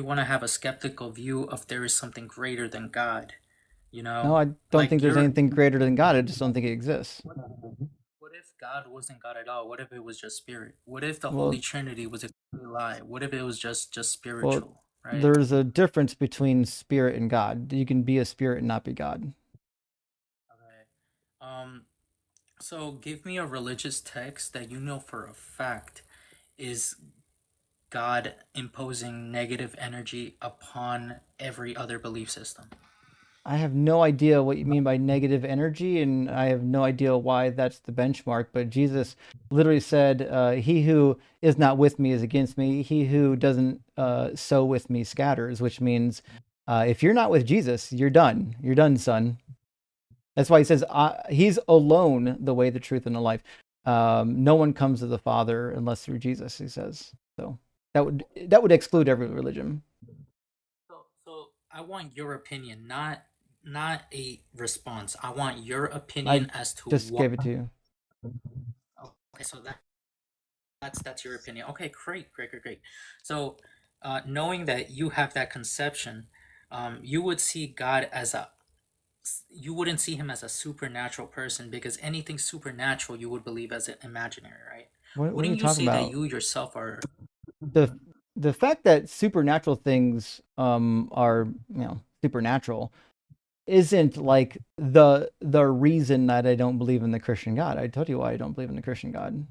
want to have a skeptical view of there is something greater than God, no, I don't Like think there's you're anything greater than God. I just don't think it exists. what if God wasn't God at all? What if it was just spirit? What if the Holy Well, Trinity was a complete lie? What if it was just well, spiritual, right? there's a difference between spirit and God. You can be a spirit and not be God. Okay. So give me a religious text that you know for a fact is God imposing negative energy upon every other belief system. I have no idea what you mean by negative energy, and I have no idea why that's the benchmark. But Jesus literally said, "He who is not with me is against me. He who doesn't sow with me scatters," which means If you're not with Jesus, you're done. You're done, son. That's why he says he's alone, the way, the truth, and the life. No one comes to the Father unless through Jesus. He says so. That would exclude every religion. So I want your opinion, not a response. I want your opinion as to Just what. gave it to you. Okay, so that's your opinion. Okay, great. So, knowing that you have that conception, you would see God as you wouldn't see him as a supernatural person, because anything supernatural you would believe as imaginary, right? What are you Wouldn't you talking say that about? you yourself are? The fact that supernatural things are supernatural isn't like the reason that I don't believe in the Christian God. I told you why I don't believe in the Christian God.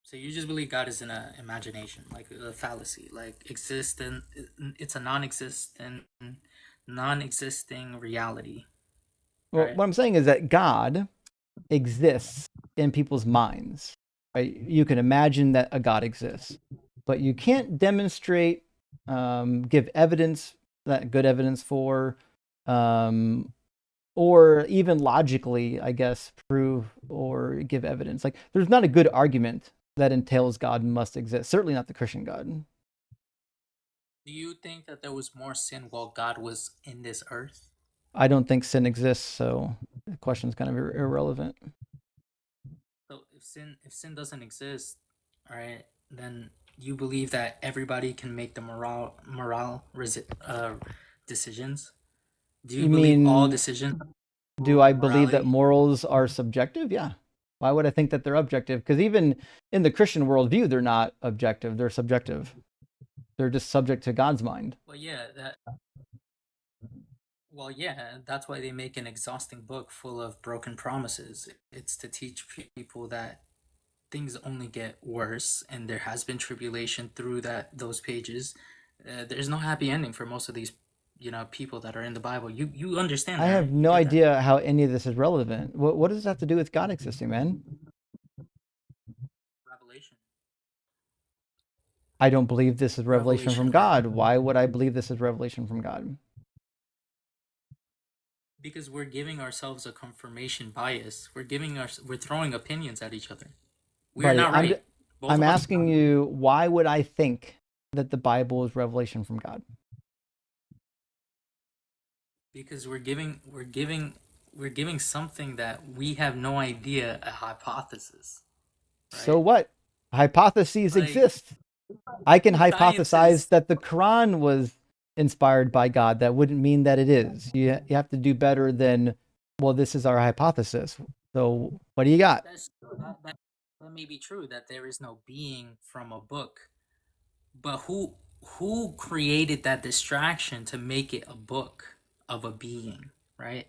So you just believe God is in an imagination, like a fallacy, like existent. It's a non-existing reality, Well, right? what I'm saying is that God exists in people's minds. Right? You can imagine that a God exists, but you can't demonstrate, give evidence, that good evidence for, or even logically, I guess, prove or give evidence. Like, there's not a good argument that entails God must exist. Certainly not the Christian God. Do you think that there was more sin while God was in this earth? I don't think sin exists, so the question's kind of irrelevant. So if sin doesn't exist, right, then you believe that everybody can make the decisions? Do you You believe all mean, decisions do I believe that morality? morals are subjective? Yeah. Why would I think that they're objective? Because even in the Christian worldview, they're not objective, they're subjective. They're just subject to God's mind. Well, yeah, that's why they make an exhausting book full of broken promises. It's to teach people that things only get worse, and there has been tribulation through those pages. There's no happy ending for most of these, people that are in the Bible. You understand I that, have right? You no get that? idea how any of this is relevant. What does this have to do with God existing, man? Revelation. I don't believe this is revelation from Revelation. God. Why would I believe this is revelation from God? Because we're giving ourselves a confirmation bias. We're throwing opinions at each other. We are Buddy, not right. Both I'm of us. asking you, why would I think that the Bible is revelation from God? Because we're giving something that we have no idea, a hypothesis, So right? what? Hypotheses Like, exist. I can science hypothesize is. that the Quran was inspired by God. That wouldn't mean that it is. You have to do better than, well, this is our hypothesis. So what do you got? That may be true, that there is no being from a book, but who created that distraction to make it a book of a being, right?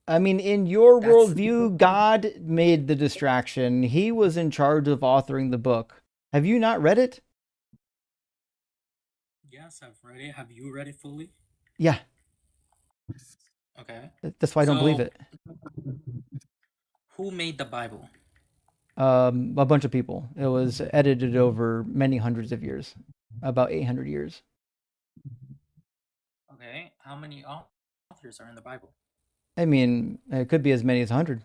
I mean, in your That's worldview, God made the distraction. He was in charge of authoring the book. Have you not read it? Yes, I've read it. Have you read it fully? Yeah, Okay. that's why I don't believe So, it. who made the Bible? A bunch of people. It was edited over many hundreds of years, about 800 years. Okay. How many authors are in the Bible? I mean, it could be as many as 100.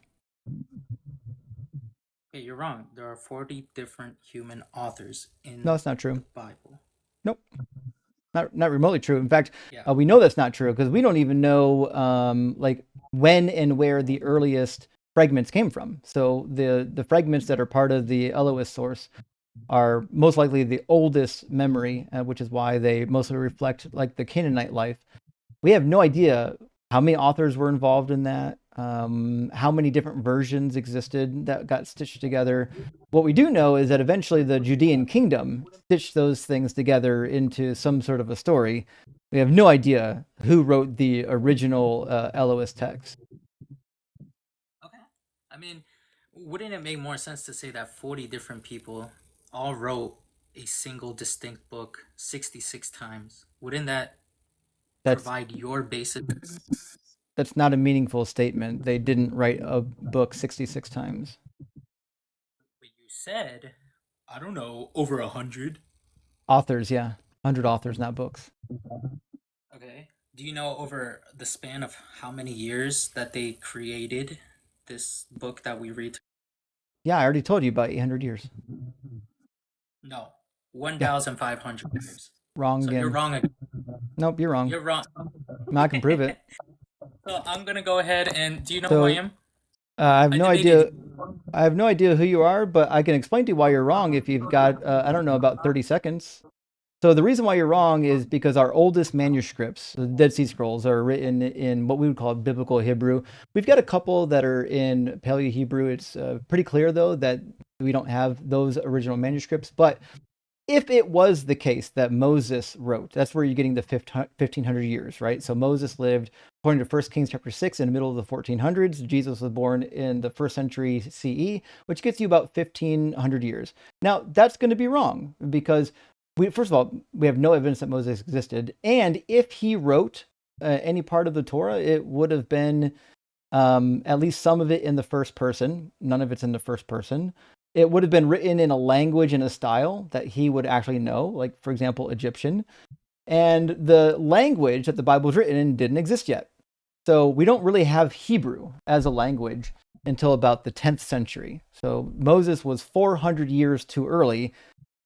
Okay, you're wrong. There are 40 different human authors in No, that's not the true. Bible. Nope, not remotely true. In fact, Yeah. we know that's not true because we don't even know like when and where the earliest fragments came from. So the fragments that are part of the Elohist source are most likely the oldest memory, which is why they mostly reflect like the Canaanite life. We have no idea how many authors were involved in that, how many different versions existed that got stitched together. What we do know is that eventually the Judean kingdom stitched those things together into some sort of a story. We have no idea who wrote the original Elohist text. Okay. I mean, wouldn't it make more sense to say that 40 different people all wrote a single distinct book 66 times? Wouldn't that That's provide your basic? that's not a meaningful statement. They didn't write a book 66 times. But you said, I don't know, over 100. Authors, yeah. 100 authors, not books. Okay. Do you know over the span of how many years that they created this book that we read? Yeah, I already told you about 800 years. No, 1,500 years. Wrong So you're again. wrong again. Nope, you're wrong. You're wrong. I can prove it. So I'm gonna go ahead and do you know who I So am? I have I no debated idea. I have no idea who you are, but I can explain to you why you're wrong if you've got, I don't know, about 30 seconds. So the reason why you're wrong is because our oldest manuscripts, the Dead Sea Scrolls, are written in what we would call Biblical Hebrew. We've got a couple that are in Paleo Hebrew. It's pretty clear, though, that we don't have those original manuscripts. But if it was the case that Moses wrote, that's where you're getting the 1500 years, right? So Moses lived, according to 1 Kings chapter 6, in the middle of the 1400s. Jesus was born in the 1st century CE, which gets you about 1500 years. Now, that's going to be wrong because first of all, we have no evidence that Moses existed. And if he wrote any part of the Torah, it would have been at least some of it in the first person. None of it's in the first person. It would have been written in a language and a style that he would actually know, like, for example, Egyptian. And the language that the Bible was written in didn't exist yet. So we don't really have Hebrew as a language until about the 10th century. So Moses was 400 years too early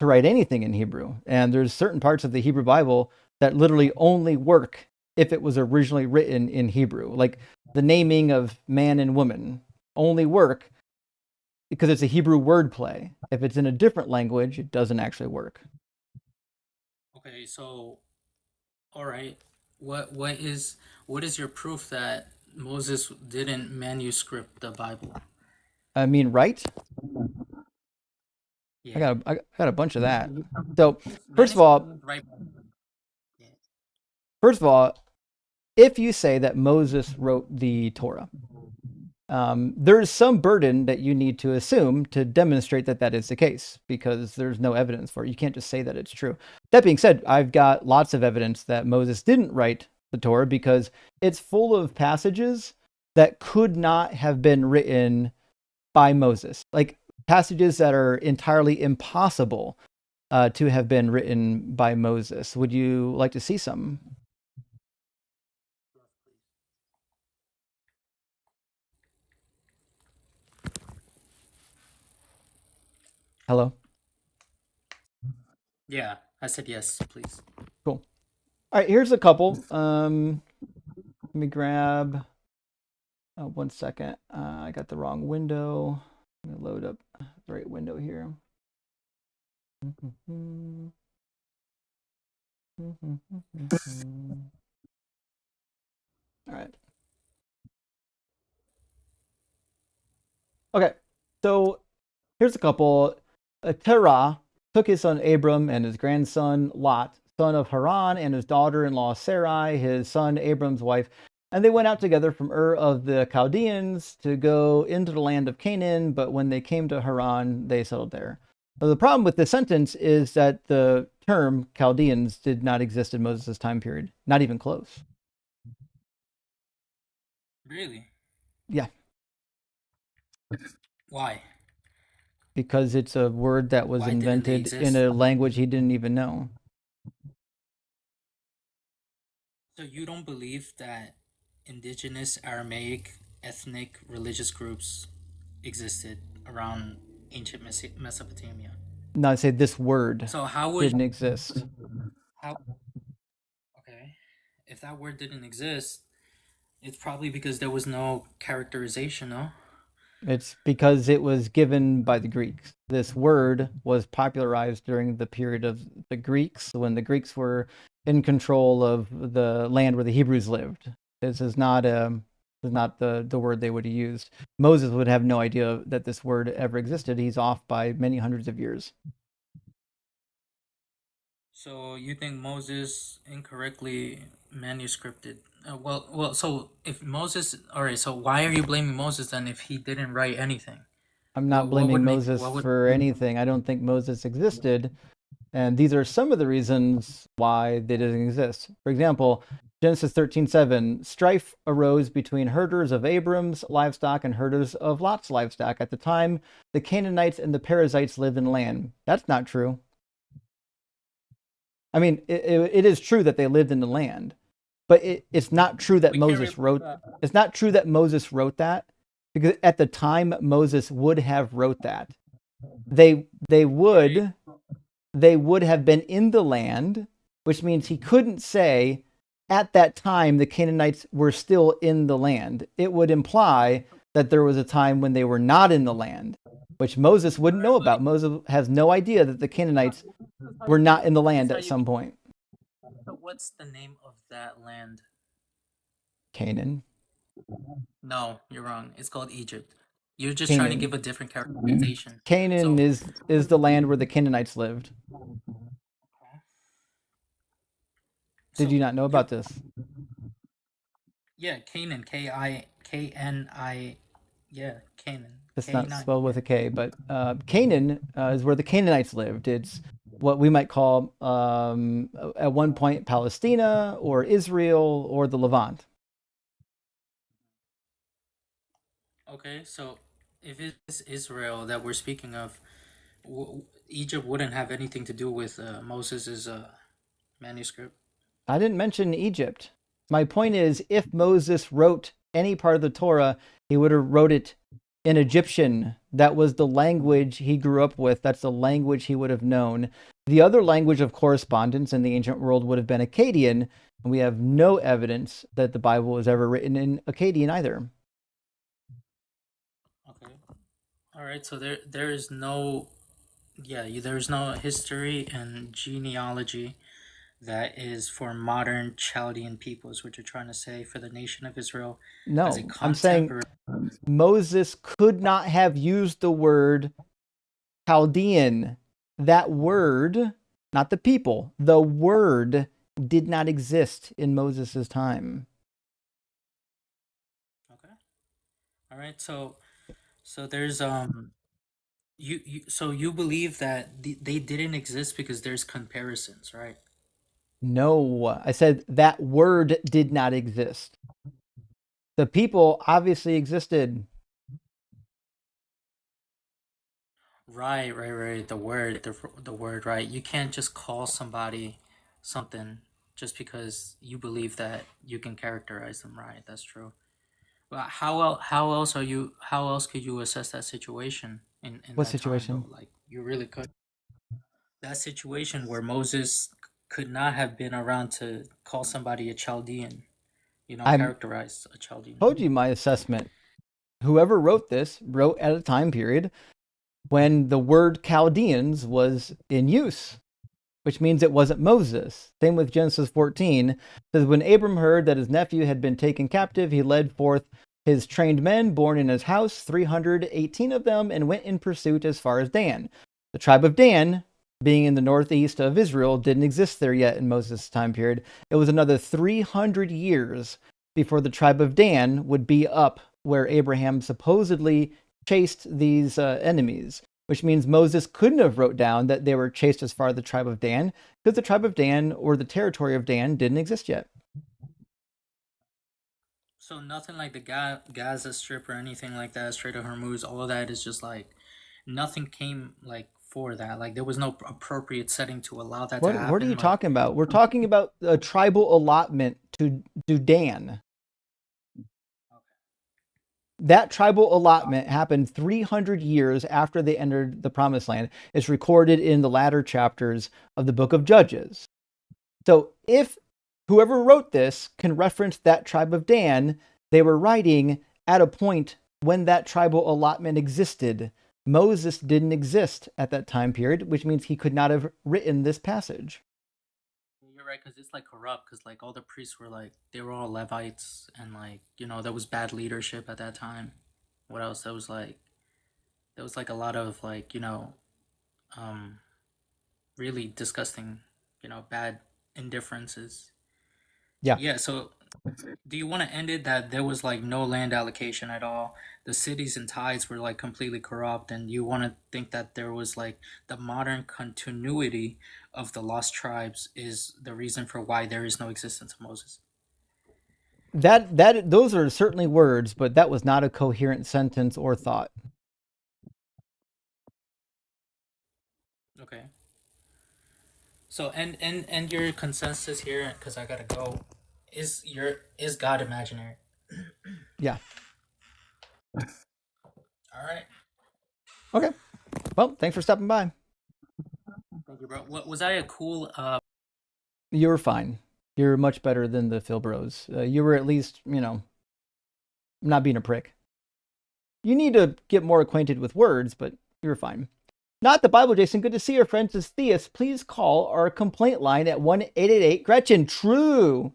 to write anything in Hebrew. And there's certain parts of the Hebrew Bible that literally only work if it was originally written in Hebrew. Like the naming of man and woman only work because it's a Hebrew wordplay. If it's in a different language, it doesn't actually work. Okay, so all right. What is your proof that Moses didn't manuscript the Bible? I mean, right? Yeah. I got a bunch of that. So first of all, Right. first of all, if you say that Moses wrote the Torah, there's some burden that you need to assume to demonstrate that that is the case because there's no evidence for it. You can't just say that it's true. That being said, I've got lots of evidence that Moses didn't write the Torah because it's full of passages that could not have been written by Moses, like passages that are entirely impossible to have been written by Moses. Would you like to see some? Hello? Yeah, I said yes, please. Cool. All right, here's a couple. Let me grab 1 second. I got the wrong window. Let me load up the right window here. All right. Okay, so here's a couple. Terah took his son Abram and his grandson Lot, son of Haran, and his daughter-in-law Sarai, his son Abram's wife, and they went out together from Ur of the Chaldeans to go into the land of Canaan, but when they came to Haran, they settled there. So the problem with this sentence is that the term Chaldeans did not exist in Moses' time period, not even close. Really? Yeah. Why? Because it's a word that was Why didn't they invented exist? in a language he didn't even know. So you don't believe that indigenous Aramaic ethnic religious groups existed around ancient Mesopotamia? No, I say this word So how would didn't exist. how okay, if that word didn't exist, it's probably because there was no characterization, no? It's because it was given by the Greeks. This word was popularized during the period of the Greeks when the Greeks were in control of the land where the Hebrews lived. This is not the word they would have used. Moses would have no idea that this word ever existed. He's off by many hundreds of years. So you think Moses incorrectly manuscripted? Well. So if Moses, all right. So why are you blaming Moses then if he didn't write anything? I'm not What blaming would make Moses what would for anything. I don't think Moses existed. And these are some of the reasons why they didn't exist. For example, Genesis 13:7, strife arose between herders of Abram's livestock and herders of Lot's livestock. At the time, the Canaanites and the Perizzites lived in land. That's not true. I mean, it is true that they lived in the land, but it's not true that We can't Moses replace wrote. that. It's not true that Moses wrote that, because at the time Moses would have wrote that. They would have been in the land, which means he couldn't say at that time the Canaanites were still in the land. It would imply that there was a time when they were not in the land, which Moses wouldn't know about. Moses has no idea that the Canaanites were not in the land at some point. So what's the name of that land? Canaan. No, you're wrong. It's called Egypt. You're just trying to Canaan. give a different characterization. Canaan is the land where the Canaanites lived. Did So you not know about this? yeah, Canaan, K-I-K-N-I, yeah, Canaan. It's not K9. spelled with a K, but Canaan is where the Canaanites lived. It's what we might call, at one point, Palestina or Israel or the Levant. Okay, so if it's Israel that we're speaking of, Egypt wouldn't have anything to do with Moses's manuscript. I didn't mention Egypt. My point is, if Moses wrote any part of the Torah, he would have wrote it in Egyptian. That was the language he grew up with. That's the language he would have known. The other language of correspondence in the ancient world would have been Akkadian, and we have no evidence that the Bible was ever written in Akkadian either. Okay. All right, so there is no there's no history and genealogy that is for modern Chaldean peoples, what you're trying to say for the nation of Israel No, as a I'm saying contemporary. Moses could not have used the word Chaldean. That word, not the people, the word did not exist in Moses' time. Okay. All right, so there's you believe that they didn't exist because there's comparisons, right? No, I said that word did not exist. The people obviously existed. Right. The word, right? You can't just call somebody something just because you believe that you can characterize them, right? That's true. But how else could you assess that situation in What that time situation? though? Like you really could. That situation where Moses could not have been around to call somebody a Chaldean, I characterize a Chaldean. told you my assessment. Whoever wrote this wrote at a time period when the word Chaldeans was in use, which means it wasn't Moses. Same with Genesis 14. It says, when Abram heard that his nephew had been taken captive, he led forth his trained men born in his house, 318 of them, and went in pursuit as far as Dan. The tribe of Dan, being in the northeast of Israel, didn't exist there yet in Moses' time period. It was another 300 years before the tribe of Dan would be up where Abraham supposedly chased these enemies, which means Moses couldn't have wrote down that they were chased as far as the tribe of Dan, because the tribe of Dan or the territory of Dan didn't exist yet. So nothing like the Gaza Strip or anything like that, Strait of Hormuz, all of that is just like nothing came like for that. Like there was no appropriate setting to allow that to happen. What are you like, talking about? We're talking about a tribal allotment to Dan. That tribal allotment happened 300 years after they entered the promised land. It's recorded in the latter chapters of the book of Judges. So if whoever wrote this can reference that tribe of Dan, they were writing at a point when that tribal allotment existed. Moses didn't exist at that time period, which means he could not have written this passage. You're right, because it's like corrupt, because like all the priests were like, they were all Levites, and like, there was bad leadership at that time. What else? There was like a lot of like, really disgusting, bad indifferences. Yeah. Yeah, so do you want to end it that there was like no land allocation at all? The cities and tithes were like completely corrupt, and you want to think that there was like the modern continuity of the lost tribes is the reason for why there is no existence of Moses? Those are certainly words, but that was not a coherent sentence or thought. Okay. So and your consensus here, because I gotta go, is God imaginary? Yeah. All right. Okay. Well, thanks for stopping by. Thank you, bro. What was I a cool You were fine. You're much better than the Phil Bros. You were at least, not being a prick. You need to get more acquainted with words, but you were fine. Not the Bible, Jason. Good to see your friends as theists. Please call our complaint line at 1-888-GRETCHEN. True.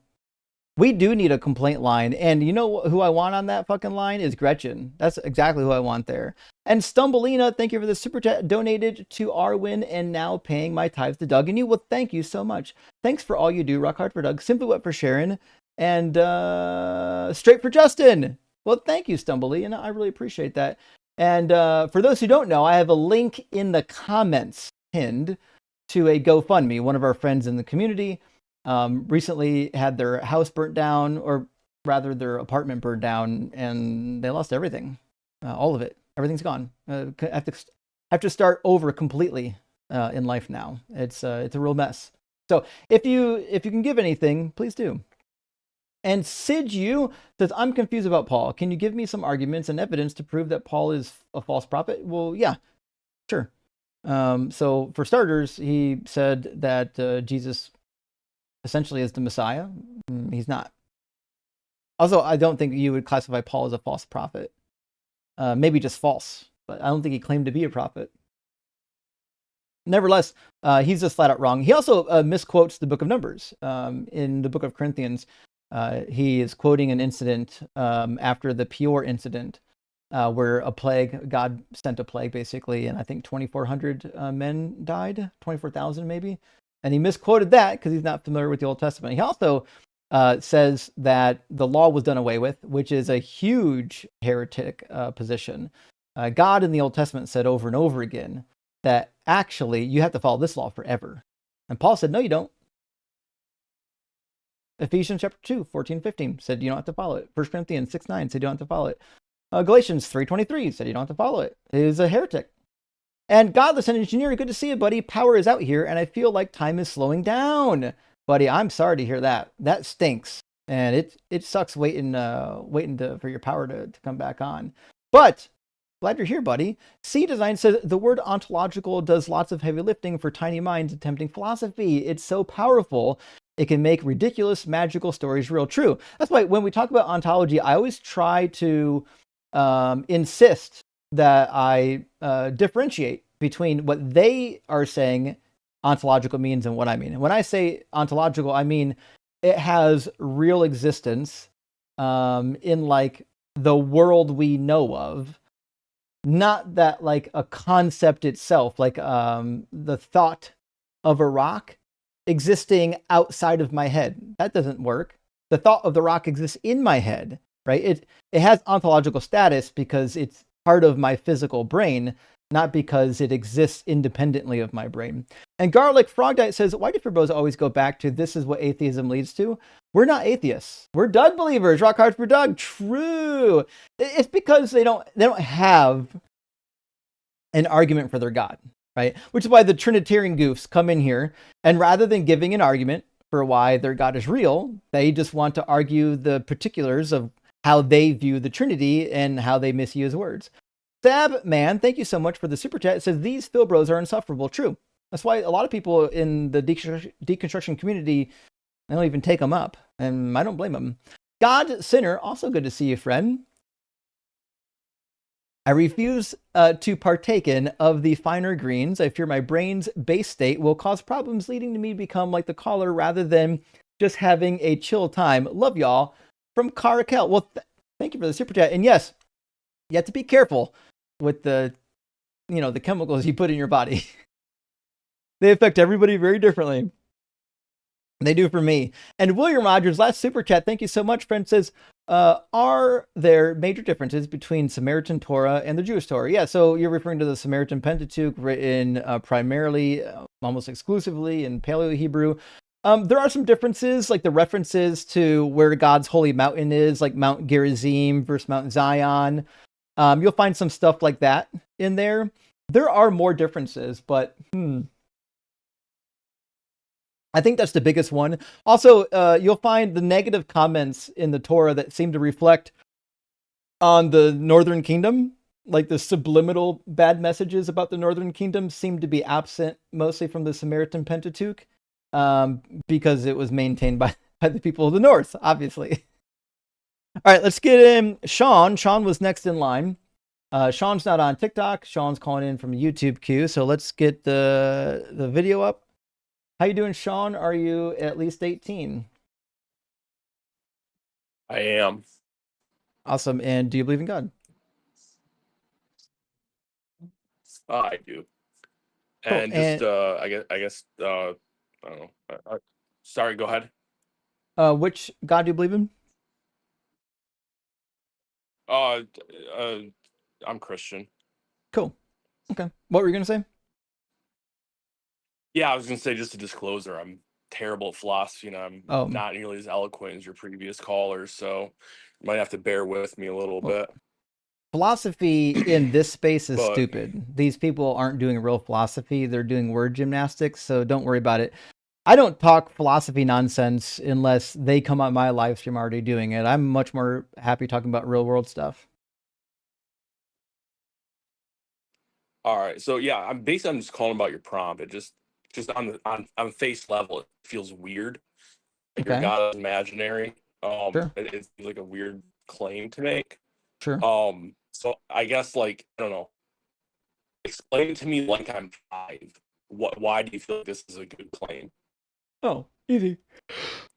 We do need a complaint line. And you know who I want on that fucking line is Gretchen. That's exactly who I want there. And Stumbleina, thank you for the super chat donated to Arwin and now paying my tithes to Doug. And you, well, thank you so much. Thanks for all you do. Rock hard for Doug. Simply what for Sharon. And straight for Justin. Well, thank you, Stumbleina. I really appreciate that. And for those who don't know, I have a link in the comments pinned to a GoFundMe. One of our friends in the community recently had their house burnt down, or rather their apartment burned down, and they lost everything, all of it. Everything's gone. Have to start over completely in life now. It's a real mess. So if you can give anything, please do. And Sid Yu says, I'm confused about Paul. Can you give me some arguments and evidence to prove that Paul is a false prophet? Well, yeah, sure. So for starters, he said that Jesus essentially is the Messiah. He's not. Also, I don't think you would classify Paul as a false prophet. Maybe just false, but I don't think he claimed to be a prophet. Nevertheless, he's just flat out wrong. He also misquotes the book of Numbers. In the book of Corinthians, he is quoting an incident after the Peor incident, where a plague, God sent a plague basically, and I think 2,400 men died, 24,000 maybe. And he misquoted that because he's not familiar with the Old Testament. He also says that the law was done away with, which is a huge heretic position. God in the Old Testament said over and over again that actually you have to follow this law forever. And Paul said, no, you don't. Ephesians chapter 2, 14, 15 said you don't have to follow it. 1 Corinthians 6, 9 said you don't have to follow it. Galatians 3:23 said you don't have to follow it. It is a heretic. And Godless and Engineer, good to see you, buddy. Power is out here, and I feel like time is slowing down. Buddy, I'm sorry to hear that. That stinks. And it sucks waiting for your power to come back on. But glad you're here, buddy. C Design says the word ontological does lots of heavy lifting for tiny minds attempting philosophy. It's so powerful. It can make ridiculous magical stories real. True. That's why when we talk about ontology, I always try to insist that I differentiate between what they are saying ontological means and what I mean. And when I say ontological, I mean it has real existence in like the world we know of, not that like a concept itself, like the thought of a rock existing outside of my head. That doesn't work. The thought of the rock exists in my head, right? It has ontological status because it's part of my physical brain, not because it exists independently of my brain. And Garlic Frog Diet says, why do Bros always go back to this is what atheism leads to? We're not atheists. We're Doug believers. Rock hard for Doug. True. It's because they don't have an argument for their God, right? Which is why the Trinitarian goofs come in here, and rather than giving an argument for why their God is real, they just want to argue the particulars of how they view the Trinity and how they misuse words. Sab Man, thank you so much for the super chat. It says these Phil Bros are insufferable. True. That's why a lot of people in the deconstruction community, they don't even take them up, and I don't blame them. God Sinner, also good to see you, friend. I refuse to partake in of the finer greens. I fear my brain's base state will cause problems, leading to me to become like the caller rather than just having a chill time. Love y'all. From Caracal. Well, thank you for the super chat. And yes, you have to be careful with the chemicals you put in your body. They affect everybody very differently. They do for me. And William Rogers, last super chat, thank you so much, friend, says, are there major differences between Samaritan Torah and the Jewish Torah? Yeah, so you're referring to the Samaritan Pentateuch, written primarily, almost exclusively in Paleo-Hebrew. There are some differences, like the references to where God's holy mountain is, like Mount Gerizim versus Mount Zion. You'll find some stuff like that in there. There are more differences, but I think that's the biggest one. Also, you'll find the negative comments in the Torah that seem to reflect on the Northern Kingdom. Like the subliminal bad messages about the Northern Kingdom seem to be absent mostly from the Samaritan Pentateuch, because it was maintained by the people of the North, obviously. All right, let's get in Sean. Sean was next in line. Sean's not on TikTok. Sean's calling in from YouTube queue. So let's get the video up. How you doing, Sean? Are you at least 18? I am. Awesome. And do you believe in God? I do. Cool. And just I guess I don't know. Sorry, go ahead. Which God do you believe in? I'm Christian. Cool. Okay. What were you gonna say? Yeah, I was gonna say, just a disclosure, I'm terrible at philosophy, and I'm Oh. not nearly as eloquent as your previous callers, so you might have to bear with me a little Well, bit. Philosophy in this space is But stupid. These people aren't doing real philosophy. They're doing word gymnastics, so don't worry about it. I don't talk philosophy nonsense unless they come on my live stream already doing it. I'm much more happy talking about real world stuff. all right, so yeah, I'm just calling about your prompt. It just on face level, it feels weird. Like your Okay. God is imaginary. Sure. It's like a weird claim to make. Sure. So I guess, like, I don't know. Explain to me like I'm 5. Why do you feel like this is a good claim? Oh, easy.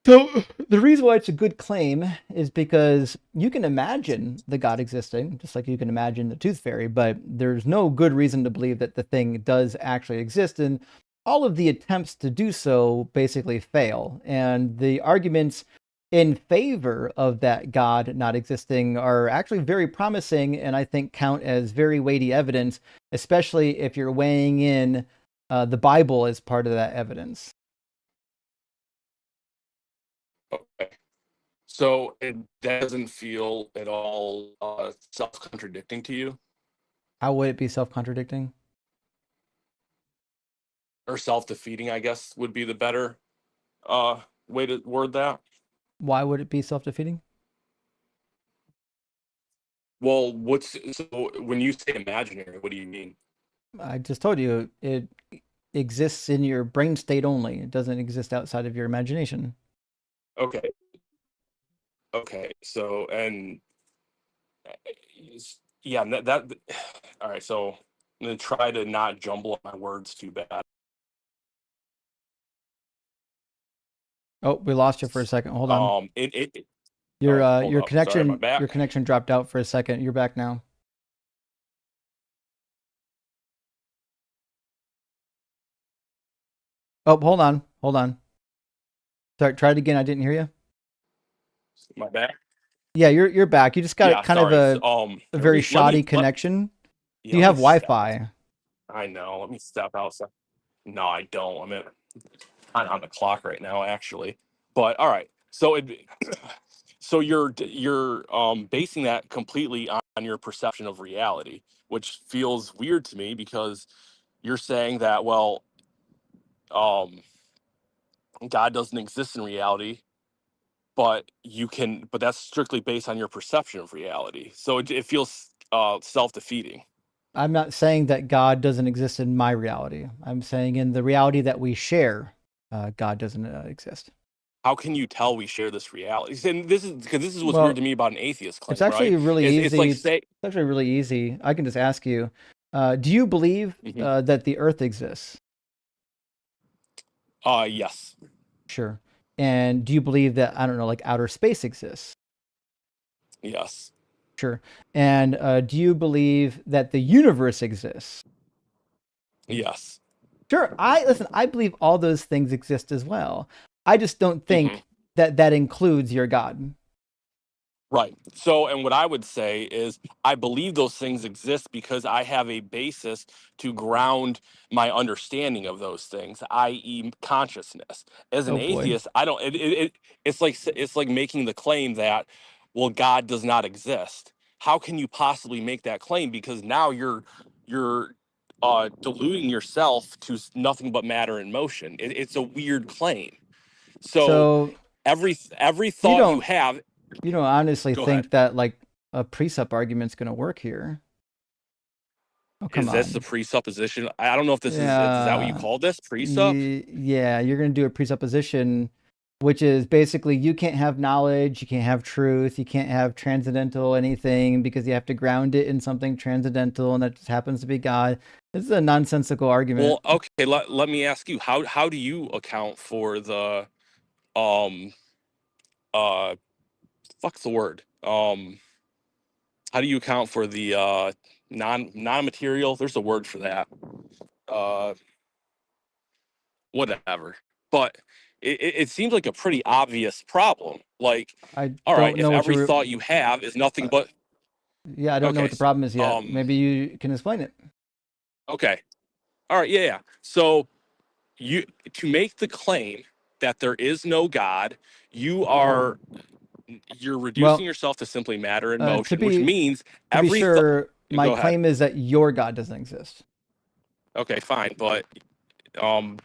So the reason why it's a good claim is because you can imagine the God existing, just like you can imagine the tooth fairy, but there's no good reason to believe that the thing does actually exist. And all of the attempts to do so basically fail. And the arguments in favor of that God not existing are actually very promising, and I think count as very weighty evidence, especially if you're weighing in the Bible as part of that evidence. Okay. So it doesn't feel at all self-contradicting to you, How would it be self-contradicting? or self-defeating, I guess would be the better way to word that. Why would it be self-defeating? Well, so when you say imaginary, what do you mean? I just told you it exists in your brain state only. It doesn't exist outside of your imagination. Okay. Okay. So, and yeah, that all right. So I'm gonna try to not jumble up my words too bad. Oh, we lost you for a second. Hold on. Your hold your up. Sorry, my connection dropped out for a second. You're back now. Oh, hold on. Hold on. Sorry, try it again. I didn't hear you. My back. Yeah, you're back. You just got Yeah, kind of sorry. a very shoddy let connection. yeah, Do you let have me step- Wi-Fi? I know. Let me step outside. No, I don't. I'm on the clock right now, actually. But all right. So so you're basing that completely on your perception of reality, which feels weird to me because you're saying that, well, God doesn't exist in reality, but that's strictly based on your perception of reality. So it feels self-defeating. I'm not saying that God doesn't exist in my reality. I'm saying in the reality that we share, God doesn't exist. How can you tell we share this reality? And this is what's Well, weird to me about an atheist claim, it's actually right? really It's easy. like It's actually really easy. I can just ask you, do you believe that the Earth exists? Yes. Sure. And do you believe that, I don't know, like outer space exists? Yes. Sure. And do you believe that the universe exists? Yes. Sure. I believe all those things exist as well. I just don't think that that includes your God. Right. So, and what I would say is, I believe those things exist because I have a basis to ground my understanding of those things, i.e., consciousness. As an Oh boy. atheist, I don't. It's like making the claim that, well, God does not exist. How can you possibly make that claim? Because now you're deluding yourself to nothing but matter in motion. It's a weird claim. So So every you thought you don't have, honestly go think ahead. that like a precept argument's going to work here? Oh, come Is this the on. presupposition? I don't know if this is that what you Yeah. call this presup? Yeah, you're going to do a presupposition, which is basically you can't have knowledge, you can't have truth, you can't have transcendental anything because you have to ground it in something transcendental, and that just happens to be God. This is a nonsensical argument. Well, okay. Let me ask you, how do you account for the um fuck's the word how do you account for the non-material? There's a word for that. Uh, Whatever. But it seems like a pretty obvious problem. Like, I all right, don't if know what every you're. thought you have is nothing Uh, but yeah, I don't know okay, what the problem is yet. um, Maybe you can explain it. okay, all right, yeah. So you to make the claim that there is no God, you are you're reducing Well, yourself to simply matter in to motion, which be means to be every thought. sure, my Go ahead. claim is that your God doesn't exist. Okay, fine, but um,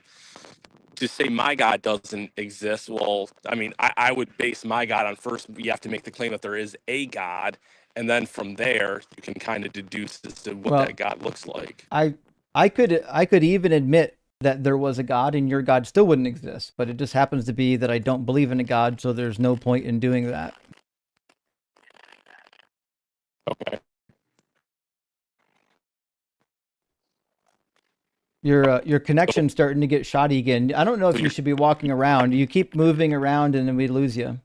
to say my God doesn't exist, well, I mean, I would base my God on first, you have to make the claim that there is a God, and then from there, you can kind of deduce as to what that Well, God looks like. I could even admit that there was a God and your God still wouldn't exist, but it just happens to be that I don't believe in a God, so there's no point in doing that. Okay. Your So, connection's starting to get shoddy again. I don't know so if you you're should be walking around. You keep moving around and then we lose you.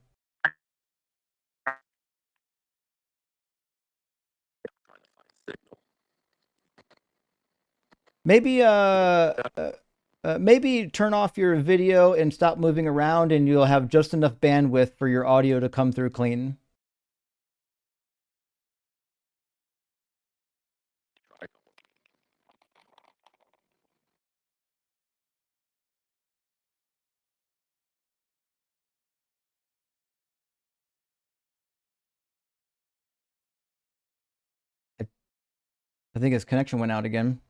Maybe maybe turn off your video and stop moving around, and you'll have just enough bandwidth for your audio to come through clean. I think his connection went out again.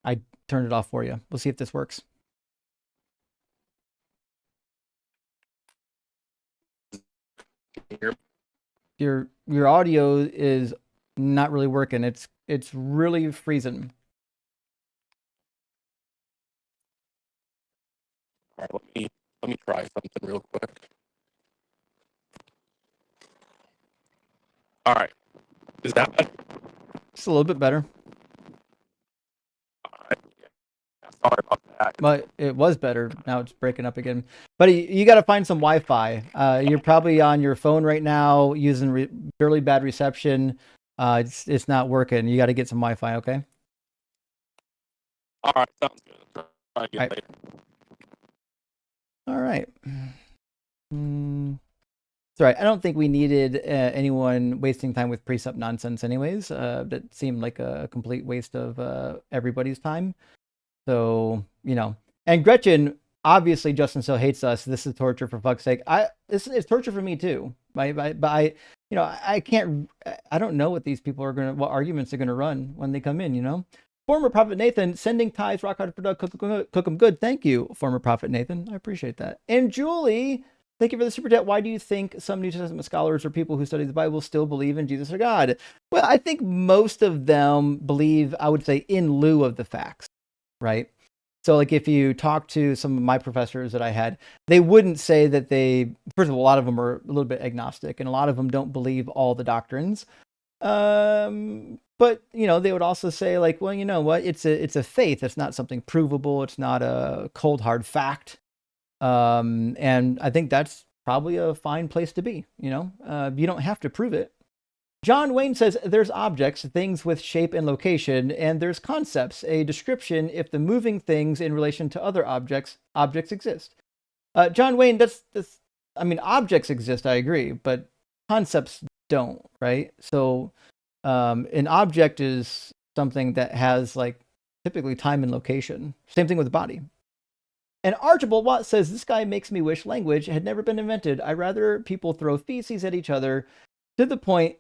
I turned it off for you. We'll see if this works. Your audio is not really working. It's really freezing. all right, let me try something real quick. All right, is that better? It's a little bit better, All right. Yeah, sorry about that. but it was better. Now it's breaking up again. But you got to find some Wi-Fi. You're probably on your phone right now using really bad reception. It's not working. You got to get some Wi-Fi. Okay. All right, sounds good. Try again All right. later. All right. Sorry, I don't think we needed anyone wasting time with precept nonsense anyways. That seemed like a complete waste of everybody's time. So, and Gretchen, obviously Justin still hates us. This is torture for fuck's sake. It's torture for me too. But I can't, I don't know what these people what arguments are going to run when they come in. Former Prophet Nathan, sending ties, rock hard product, cook them good. Thank you, former Prophet Nathan. I appreciate that. And Julie, thank you for the super chat. Why do you think some New Testament scholars or people who study the Bible still believe in Jesus or God? Well, I think most of them believe, I would say, in lieu of the facts, right? So, like, if you talk to some of my professors that I had, they wouldn't say that first of all, a lot of them are a little bit agnostic, and a lot of them don't believe all the doctrines. But they would also say, like, well, you know what? It's a faith. It's not something provable. It's not a cold hard fact. And I think that's probably a fine place to be. You don't have to prove it. John Wayne says there's objects, things with shape and location, and there's concepts, a description if the moving things in relation to other objects exist. John Wayne, objects exist, I agree, but concepts don't, right? So an object is something that has like typically time and location. Same thing with the body. And Archibald Watt says, this guy makes me wish language had never been invented. I'd rather people throw feces at each other to the point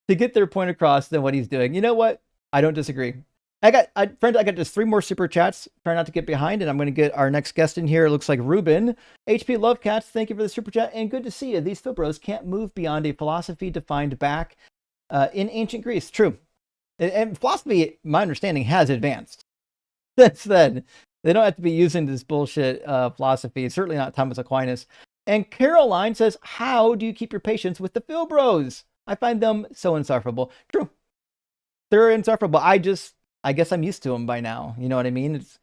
to get their point across than what he's doing. You know what? I don't disagree. I got just 3 more super chats. Try not to get behind, and I'm going to get our next guest in here. It looks like Ruben. HP Lovecats, thank you for the super chat, and good to see you. These Philbros can't move beyond a philosophy defined back in ancient Greece. True. And philosophy, my understanding, has advanced since then. They don't have to be using this bullshit philosophy. Certainly not Thomas Aquinas. And Caroline says, how do you keep your patience with the Philbros? I find them so insufferable. True. They're insufferable. I guess I'm used to them by now. You know what I mean? It's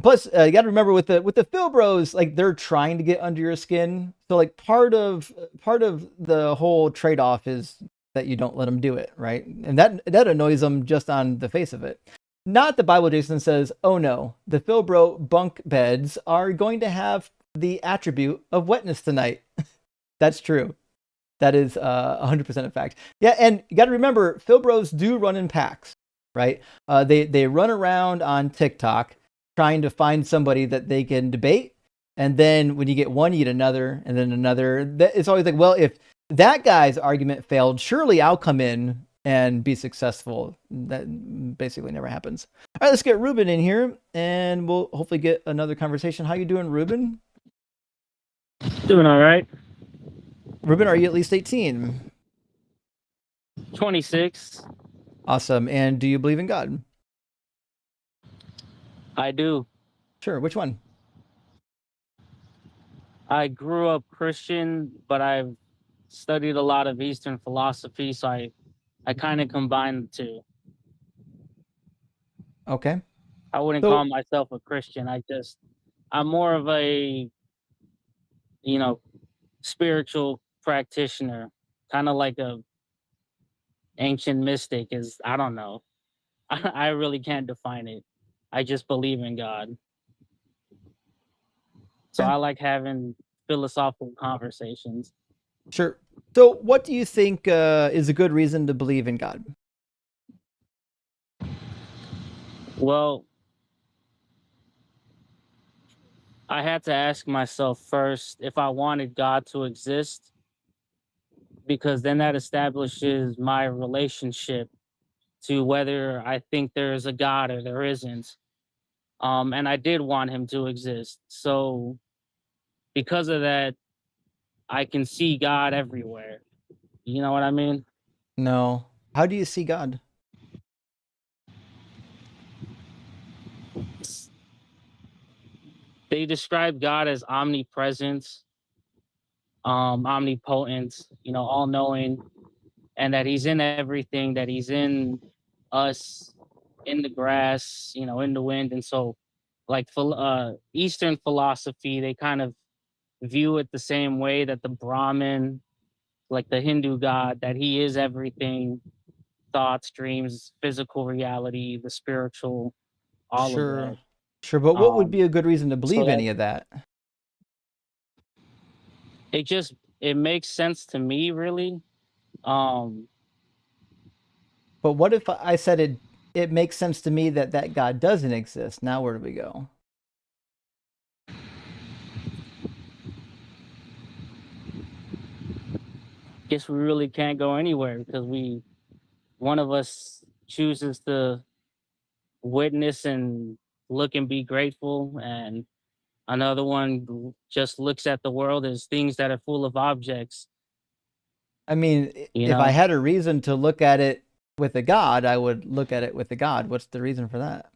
plus you got to remember with the Philbros, like they're trying to get under your skin. So like part of the whole trade off is that you don't let them do it, right? And that annoys them just on the face of it. Not the Bible. Jason says, "Oh no, the Philbro bunk beds are going to have the attribute of wetness tonight." That's true. That is 100% a fact. Yeah, and you got to remember, Philbros do run in packs, right? They run around on TikTok trying to find somebody that they can debate, and then when you get one, you get another, and then another. It's always like, well, if that guy's argument failed, surely I'll come in and be successful. That basically never happens. All right, let's get Ruben in here, and we'll hopefully get another conversation. How you doing, Ruben? Doing all right. Ruben, are you at least 18? 26. Awesome. And do you believe in God? I do. Sure. Which one? I grew up Christian, but I've studied a lot of Eastern philosophy, so I kind of combine the two. Okay. I wouldn't call myself a Christian. I'm more of a, spiritual practitioner, kind of like a ancient mystic is, I don't know. I really can't define it. I just believe in God. So Yeah. I like having philosophical conversations. Sure. So what do you think is a good reason to believe in God? Well, I had to ask myself first if I wanted God to exist, because then that establishes my relationship to whether I think there is a God or there isn't. And I did want him to exist. So because of that, I can see God everywhere. You know what I mean? No. How do you see God? They describe God as omnipresent, omnipotent, all knowing, and that he's in everything, that he's in us, in the grass, in the wind. And so like Eastern philosophy, they kind of view it the same way that the Brahmin, like the Hindu God, that he is everything, thoughts, dreams, physical reality, the spiritual, all of Sure. that. Sure. But what would Um, be a good reason to believe so any of that? it makes sense to me, really. Um, But what if I said it makes sense to me that God doesn't exist? Now where do we go? guess we really can't go anywhere because one of us chooses to witness and look and be grateful, and another one just looks at the world as things that are full of objects. I mean, You if I know, had a reason to look at it with a God, I would look at it with a God. What's the reason for that?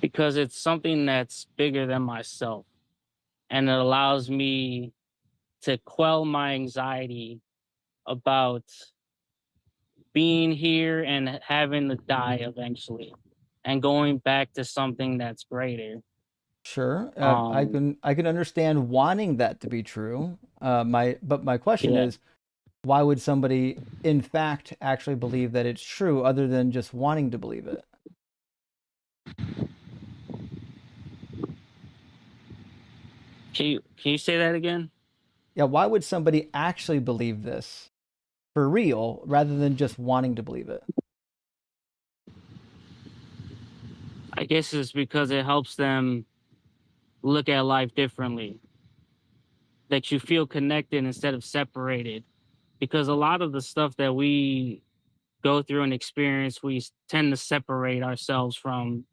because it's something that's bigger than myself, and it allows me to quell my anxiety about being here and having to die eventually and going back to something that's greater. Sure, I Um, can understand wanting that to be true. My question yeah. is, why would somebody, in fact, actually believe that it's true, other than just wanting to believe it? Can you say that again? Yeah, why would somebody actually believe this for real rather than just wanting to believe it? I guess it's because it helps them look at life differently. That you feel connected instead of separated. Because a lot of the stuff that we go through and experience, we tend to separate ourselves from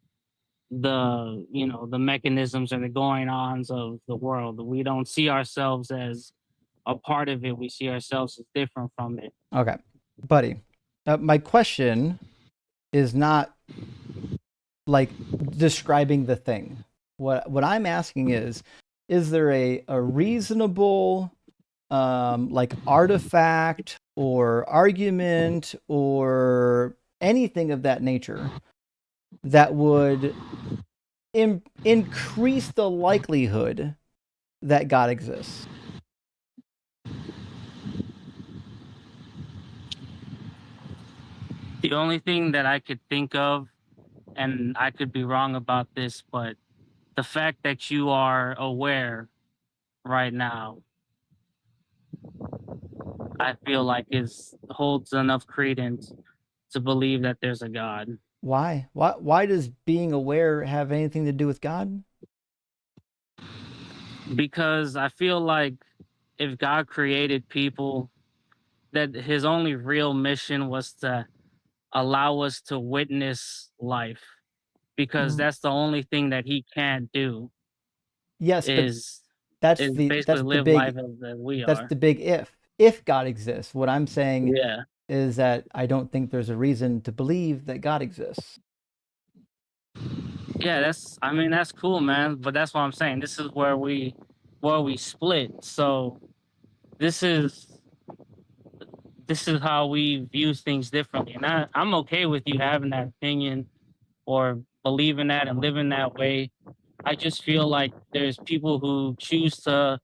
the mechanisms and the going ons of the world. We don't see ourselves as a part of it. We see ourselves as different from it. Okay, buddy. My question is not like describing the thing. What I'm asking is there a reasonable like artifact or argument or anything of that nature that would increase the likelihood that God exists? The only thing that I could think of, and I could be wrong about this, but the fact that you are aware right now, I feel like is holds enough credence to believe that there's a God. Why? Why does being aware have anything to do with God? Because I feel like if God created people, that his only real mission was to allow us to witness life, because Mm, that's the only thing that he can't do yes, but is is basically live life as we that's are. the big if. If God exists, what I'm saying Yeah. is that I don't think there's a reason to believe that God exists. Yeah, that's cool, man. But that's what I'm saying. This is where we split. So this is this is how we view things differently. And I'm okay with you having that opinion or believing that and living that way. I just feel like there's people who choose to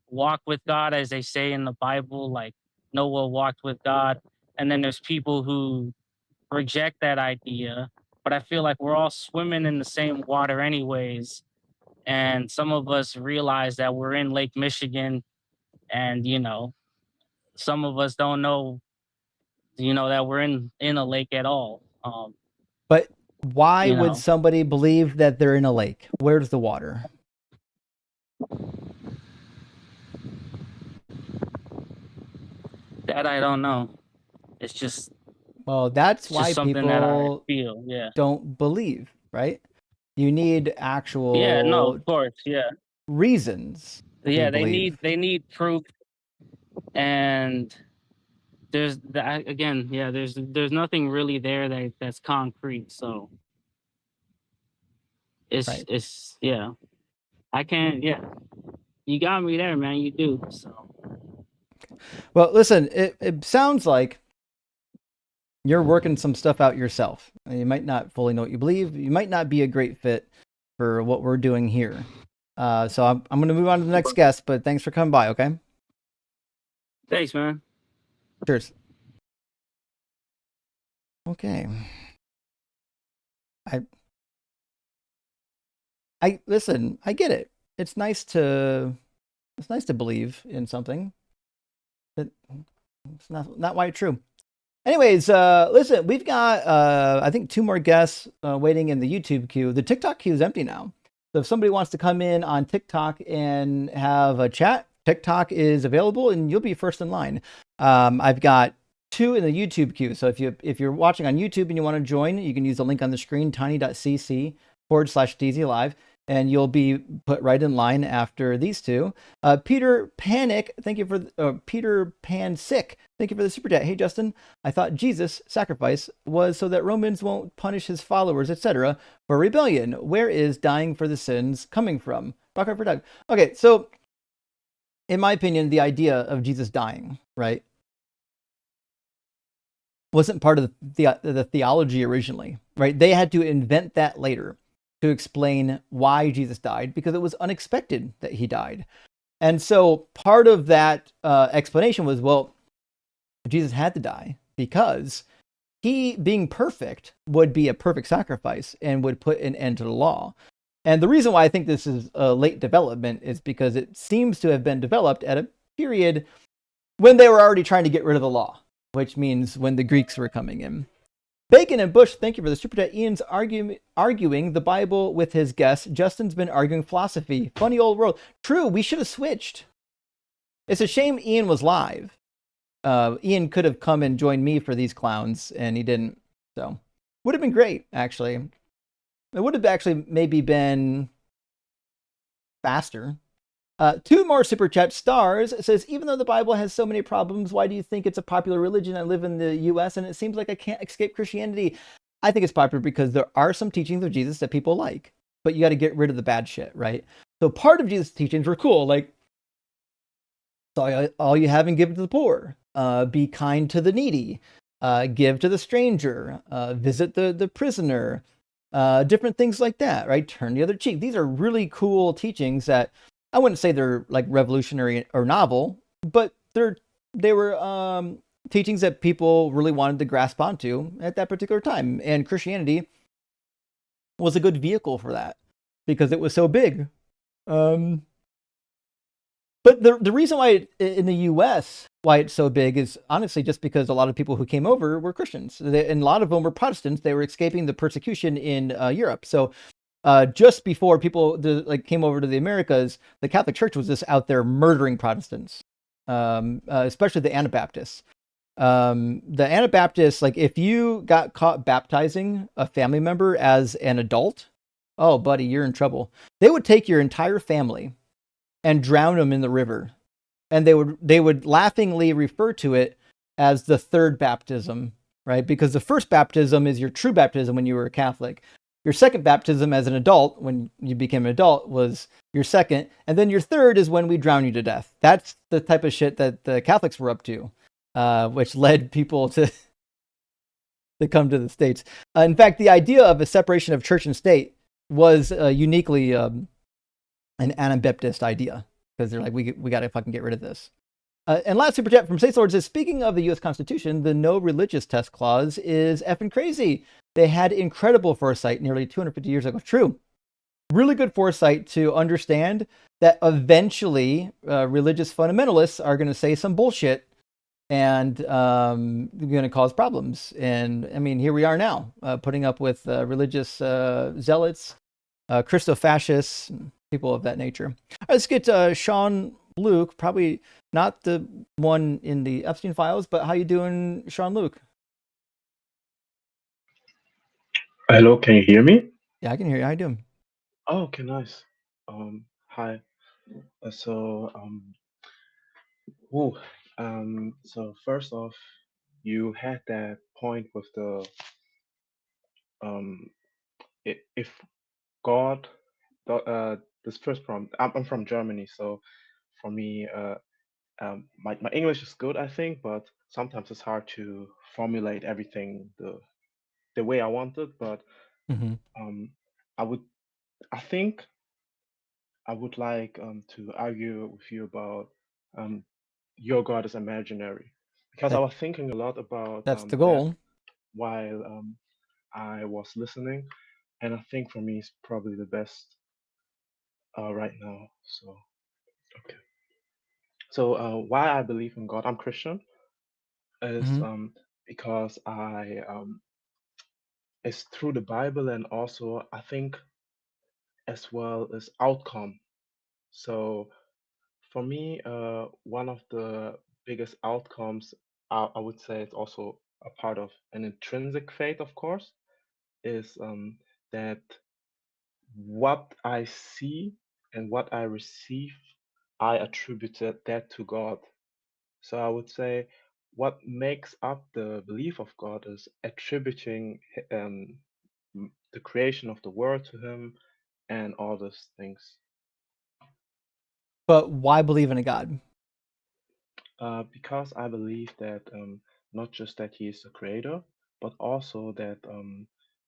walk with God, as they say in the Bible, like Noah walked with God. And then there's people who reject that idea. But I feel like we're all swimming in the same water, anyways. And some of us realize that we're in Lake Michigan, and some of us don't know, that we're in a lake at all. But why You would know somebody believe that they're in a lake? Where's the water? that I don't know. It's just Well, that's it's just why something that I people feel. Yeah. don't believe, right? You need Yeah. No. actual Of course. Yeah. reasons to Yeah. They believe. need proof, and there's that again. Yeah. There's nothing really there that's concrete. So it's Right. it's yeah. I can't. Yeah. You got me there, man. You do. So Well, listen, it sounds like you're working some stuff out yourself. You might not fully know what you believe. You might not be a great fit for what we're doing here. So I'm going to move on to the next guest, but thanks for coming by, okay? thanks, man. Cheers. Okay. I listen, I get it. It's nice to believe in something, but it's not why it's true. Anyways, listen, we've got I think 2 more guests waiting in the YouTube queue. The TikTok queue is empty now. So if somebody wants to come in on TikTok and have a chat, TikTok is available and you'll be first in line. I've got 2 in the YouTube queue. So if you're watching on YouTube and you want to join, you can use the link on the screen, tiny.cc/DZ Live, and you'll be put right in line after these 2. Peter Panic, thank you for Peter Pan Sick. Thank you for the super chat. Hey Justin, I thought Jesus' sacrifice was so that Romans won't punish his followers, etc., for rebellion. Where is dying for the sins coming from? Rock for Doug. Okay, so in my opinion, the idea of Jesus dying, right, wasn't part of the theology originally, right? They had to invent that later to explain why Jesus died, because it was unexpected that he died. And so part of that explanation was, well, Jesus had to die because he, being perfect, would be a perfect sacrifice and would put an end to the law. And the reason why I think this is a late development is because it seems to have been developed at a period when they were already trying to get rid of the law, which means when the Greeks were coming in. Bacon and Bush, thank you for the super chat. Ian's arguing the Bible with his guests. Justin's been arguing philosophy. Funny old world. True, we should have switched. It's a shame Ian was live. Ian could have come and joined me for these clowns, and he didn't. So, would have been great, actually. It would have actually maybe been faster. 2 more super chat. Stars says, even though the Bible has so many problems, why do you think it's a popular religion? I live in the US and it seems like I can't escape Christianity. I think it's popular because there are some teachings of Jesus that people like, but you got to get rid of the bad shit, right? So part of Jesus' teachings were cool, like all you have and give to the poor, be kind to the needy, give to the stranger, visit the prisoner, different things like that, right? Turn the other cheek. These are really cool teachings that I wouldn't say they're like revolutionary or novel, but they were teachings that people really wanted to grasp onto at that particular time. And Christianity was a good vehicle for that because it was so big. But the reason why in the U.S. why it's so big is honestly just because a lot of people who came over were Christians, and a lot of them were Protestants. They were escaping the persecution in Europe. So just before people came over to the Americas, the Catholic Church was just out there murdering Protestants, especially the Anabaptists. The Anabaptists, like if you got caught baptizing a family member as an adult, oh buddy, you're in trouble. They would take your entire family and drown them in the river, and they would laughingly refer to it as the third baptism, right? Because the first baptism is your true baptism when you were a Catholic. Your second baptism as an adult, when you became an adult, was your second. And then your third is when we drown you to death. That's the type of shit that the Catholics were up to, which led people to come to the States. In fact, the idea of a separation of church and state was uniquely an Anabaptist idea, because they're like, we got to fucking get rid of this. And last super chat from States Lord says, speaking of the U.S. Constitution, the no religious test clause is effing crazy. They had incredible foresight nearly 250 years ago. True. Really good foresight to understand that eventually religious fundamentalists are going to say some bullshit and going to cause problems. And I mean, here we are now, putting up with religious zealots, Christo-fascists, people of that nature. All right, let's get Sean Luke, probably not the one in the Epstein files, but how you doing, Sean Luke? Hello, can you hear me? Yeah, I can hear you. How you doing? Oh, okay, nice. Hi. Woo. So first off, you had that point with the um, if God, this first prompt. I'm from Germany, so for me, my English is good, I think, but sometimes it's hard to formulate everything the way I want it. But Mm-hmm. um, I would, I think I would like to argue with you about um, your God is imaginary, because I was thinking a lot about That's the that goal. while I was listening, and I think for me it's probably the best right now. So okay, so why I believe in God, I'm Christian, is Mm-hmm. because it's through the Bible, and also I think as well as outcome. So for me, one of the biggest outcomes, I would say it's also a part of an intrinsic faith, of course, is that what I see and what I receive, I attributed that to God. So I would say what makes up the belief of God is attributing the creation of the world to Him and all those things. But why believe in a God? Because I believe that not just that he is the creator, but also that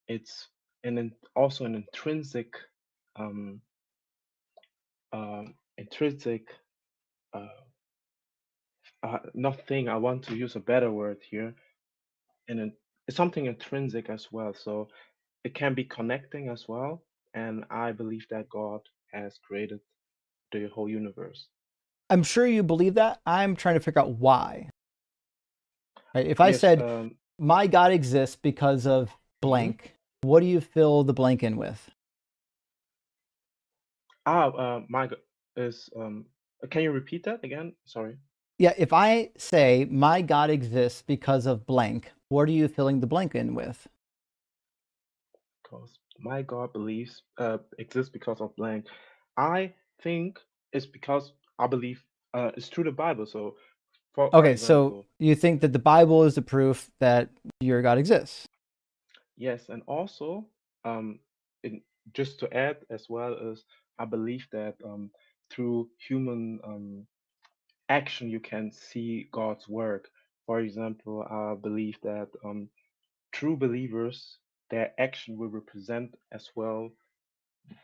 it's also an um, intrinsic uh, not thing. I want to use a better word here, and it's something intrinsic as well. So it can be connecting as well, and I believe that God has created the whole universe. I'm sure you believe that. I'm trying to figure out why. Right? If I Yes. said my God exists because of blank, what do you fill the blank in with? My is can you repeat that again? Sorry. Yeah, if I say my God exists because of blank, what are you filling the blank in with? Because my God believes exists because of blank. I think it's because I believe it's through the Bible. So, for Okay, so example, you think that the Bible is the proof that your God exists. yes, and also in, just to add as well as I believe that through human action you can see God's work. For example, I believe that true believers, their action will represent as well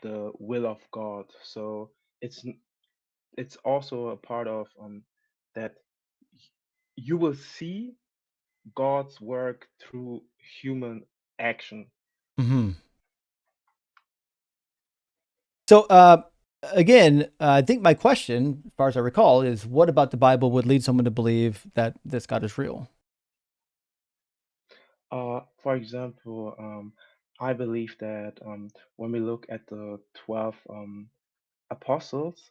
the will of God. So it's also a part of that you will see God's work through human action. Mm-hmm. So, again, I think my question, as far as I recall, is what about the Bible would lead someone to believe that this God is real? For example, I believe that when we look at the 12 apostles,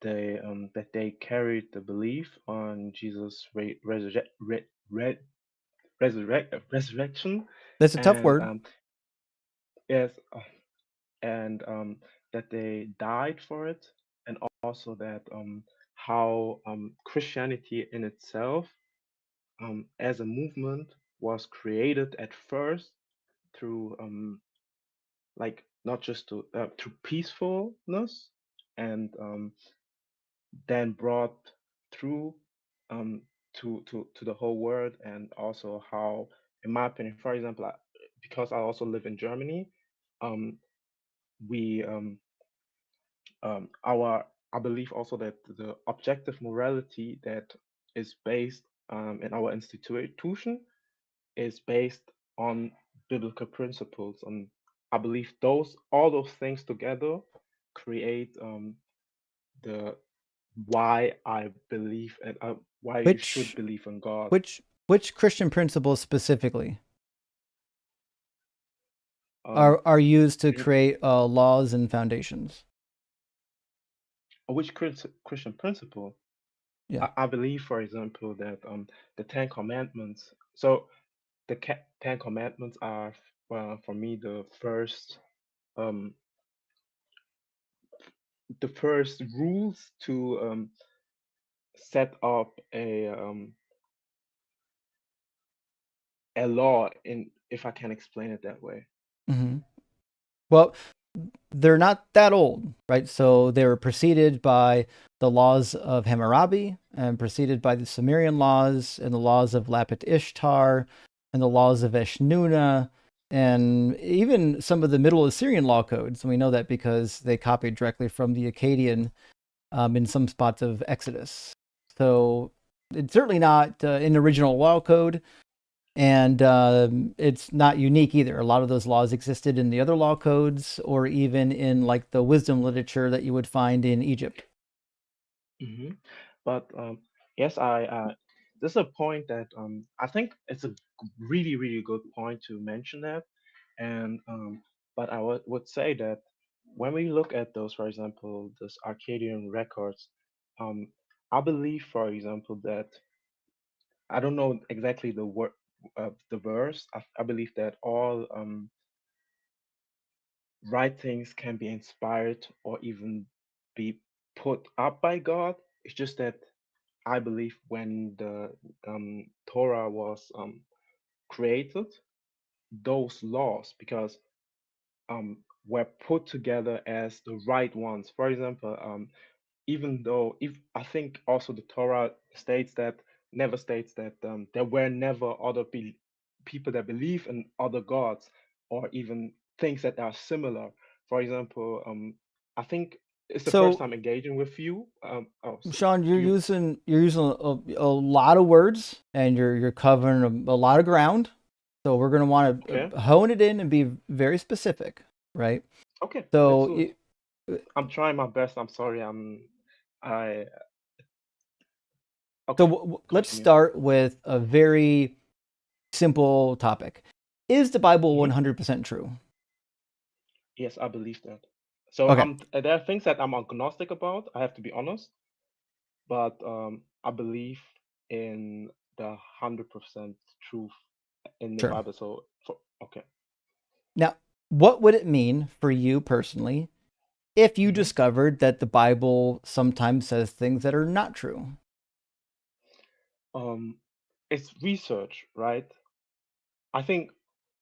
that they carried the belief on Jesus' resurrection, That's a tough and word. yes, and that they died for it, and also that how Christianity in itself, as a movement, was created at first through like not just through peacefulness, and then brought through um, to the whole world, and also how, in my opinion, for example, because I also live in Germany, um, we our I believe also that the objective morality that is based in our institution is based on biblical principles, and I believe all those things together create the why I believe and why you should Which believe in God. which Christian principles specifically Um, are used to in- create laws and foundations? which Christian principle? Yeah. I believe, for example, that the Ten Commandments. So the Ten Commandments are, for me, um, the first rules to set up a law, in if I can explain it that way. Mm-hmm. Well, they're not that old, right? So they were preceded by the laws of Hammurabi and preceded by the Sumerian laws and the laws of Lapit Ishtar and the laws of Eshnuna and even some of the Middle Assyrian law codes. And we know that because they copied directly from the Akkadian in some spots of Exodus. So it's certainly not an original law code. And it's not unique either. A lot of those laws existed in the other law codes or even in like the wisdom literature that you would find in Egypt. hmm But yes, this is a point that I think it's a really, really good point to mention that. And but I would say that when we look at those, for example, those Arcadian records, um, I believe, for example, that I don't know exactly the word, the verse. I believe that all writings can be inspired or even be put up by God. It's just that I believe when the Torah was created, those laws, because were put together as the right ones. For example, even though if I think also the Torah states that never states that there were never other people that believe in other gods or even things that are similar. For example, I think it's the first So, time engaging with you. Sean, you're You using a lot of words and you're covering a lot of ground. So we're going to want okay? to hone it in and be very specific, right? Okay, let's So do it. I'm trying my best. I'm sorry. I So Okay, let's continue. start with a very simple topic. Is the Bible Hmm. 100% true? Yes, I believe that. So Okay, there are things that I'm agnostic about. I have to be honest, but I believe in the 100% truth in the sure. Bible. So okay. Now, what would it mean for you personally if you Hmm. discovered that the Bible sometimes says things that are not true? Um, it's research, right? I think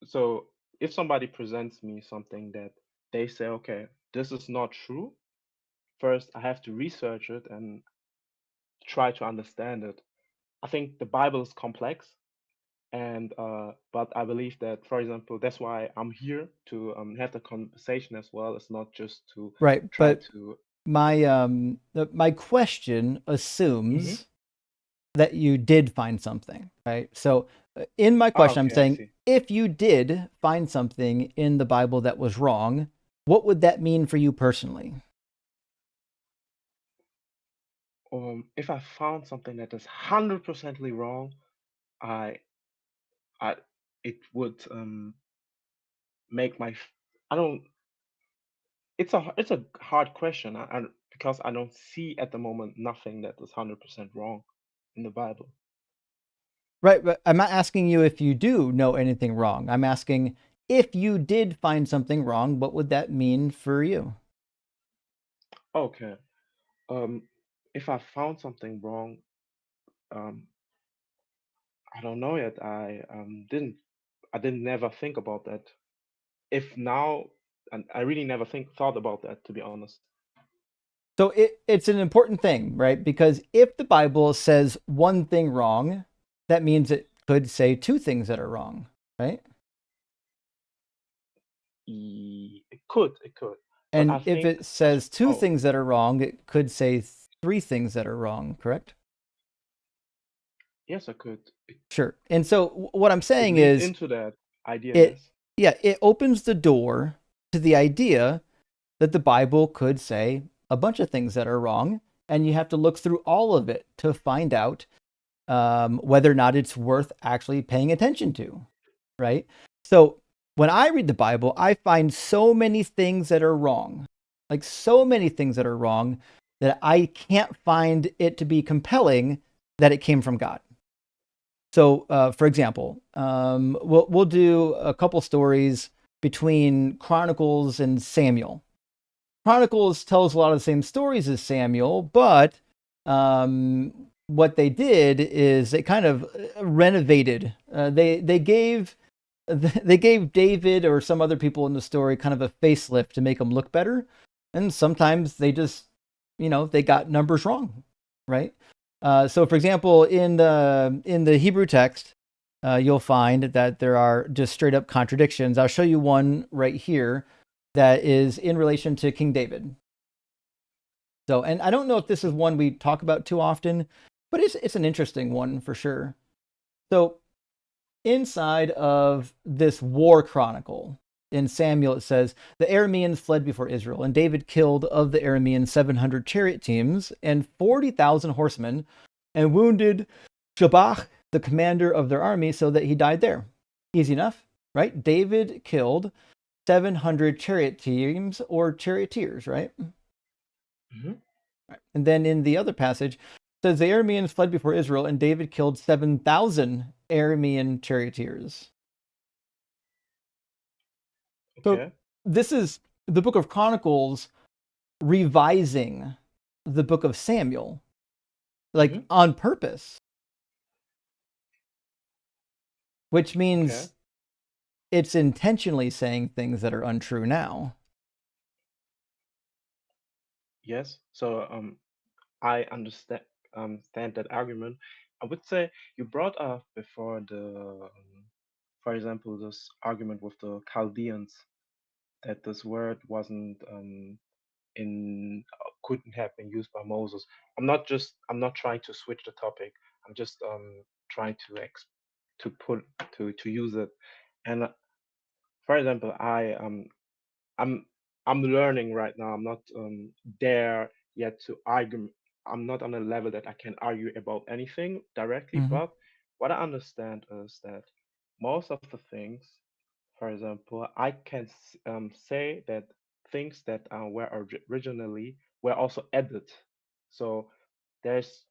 so. If somebody presents me something that they say, okay, this is not true, first I have to research it and try to understand it. I think the Bible is complex, and but I believe that, for example, that's why I'm here to have the conversation as well. It's not just to Right, try but to. my question Hmm. assumes that you did find something, right? So in my Ah, question, I'm okay, I saying see. if you did find something in the Bible that was wrong, what would that mean for you personally? If I found something that is 100%ly wrong, I, I, it would make my. I don't. It's a hard question, because I don't see at the moment nothing that is 100% wrong in the Bible. Right, but I'm not asking you if you do know anything wrong. I'm asking if you did find something wrong, what would that mean for you? Okay. Um, if I found something wrong, um, I don't know yet. I didn't never think about that. If now, and I really never thought about that, to be honest. So it's an important thing, right? Because if the Bible says one thing wrong, that means it could say two things that are wrong, right? It could, but I And if think it as says two oh things that are wrong, it could say three things that are wrong, correct? yes, I could. It, Sure. And so what I'm it saying leads is into that idea, it yes. yeah, it opens the door to the idea that the Bible could say a bunch of things that are wrong, and you have to look through all of it to find out whether or not it's worth actually paying attention to, right? So when I read the Bible, I find so many things that are wrong, like so many things that are wrong that I can't find it to be compelling that it came from God. So, for example, we'll do a couple stories between Chronicles and Samuel. Chronicles tells a lot of the same stories as Samuel, but what they did is they kind of renovated. They gave they gave David or some other people in the story kind of a facelift to make them look better, and sometimes they just they got numbers wrong, right? So, for example, in the Hebrew text, you'll find that there are just straight up contradictions. I'll show you one right here that is in relation to King David. So, and I don't know if this is one we talk about too often, but it's an interesting one for sure. So, inside of this war chronicle in Samuel, it says the Arameans fled before Israel, and David killed of the Arameans 700 chariot teams and 40,000 horsemen, and wounded Shabach, the commander of their army, so that he died there. Easy enough, right? David killed 700 chariot teams or charioteers, right? Hmm. Right. And then in the other passage, it says the Arameans fled before Israel, and David killed 7,000 Aramean charioteers. So Okay. this is the book of Chronicles revising the book of Samuel, like Hmm. on purpose, which Okay. means it's intentionally saying things that are untrue now. Yes. So I understand that argument. I would say you brought up before for example, this argument with the Chaldeans, that this word wasn't in couldn't have been used by Moses. I'm not trying to switch the topic. I'm just trying to put to use it. And for example, I'm I'm learning right now. I'm not there yet to I'm not on a level that I can argue about anything directly, Mhm. but what I understand is that most of the things, for example, I can say that things that were originally were also added. So there's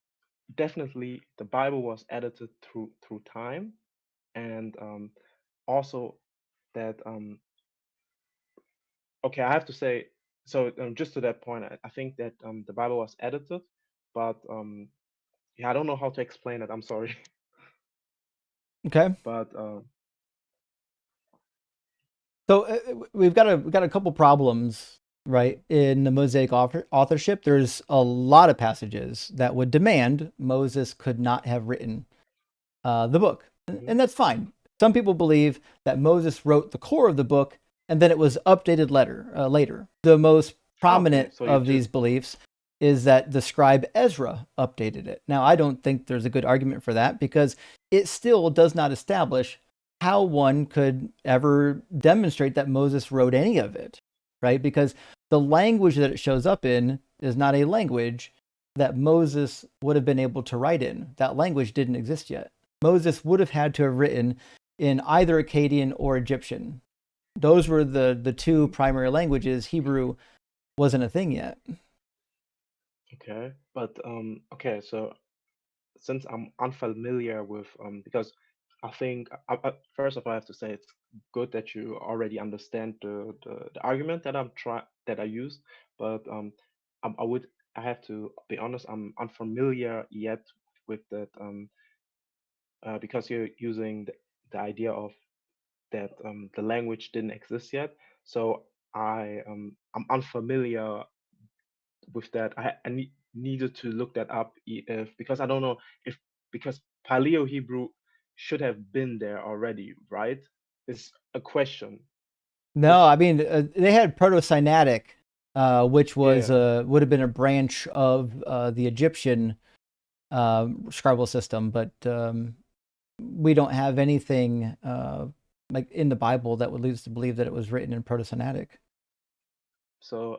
definitely the Bible was edited through time, and also that okay, I have to say, so just to that point, I think that the Bible was edited, but yeah, I don't know how to explain it. I'm sorry, Okay. but So we've got a couple problems, right? In the Mosaic authorship, there's a lot of passages that would demand Moses could not have written the book, mhm. and that's fine. Some people believe that Moses wrote the core of the book, and then it was updated later. The most Okay, prominent so you of took these beliefs is that the scribe Ezra updated it. Now, I don't think there's a good argument for that because it still does not establish how one could ever demonstrate that Moses wrote any of it, right? Because the language that it shows up in is not a language that Moses would have been able to write in. That language didn't exist yet. Moses would have had to have written in either Akkadian or Egyptian. Those were the two primary languages. Hebrew wasn't a thing yet. okay, but okay, so since I'm unfamiliar with because I think first of all I have to say it's good that you already understand the argument that that I used, but I would I have to be honest, I'm unfamiliar yet with that because you're using the idea of that the language didn't exist yet. So I'm unfamiliar with that. Needed to look that up if because I don't know if because Paleo Hebrew should have been there already, right? It's a question. No, It's I mean they had Proto-Sinaitic, which was yeah. would have been a branch of the Egyptian scribal system, but we don't have anything like in the Bible that would lead us to believe that it was written in Proto-Sinaitic. So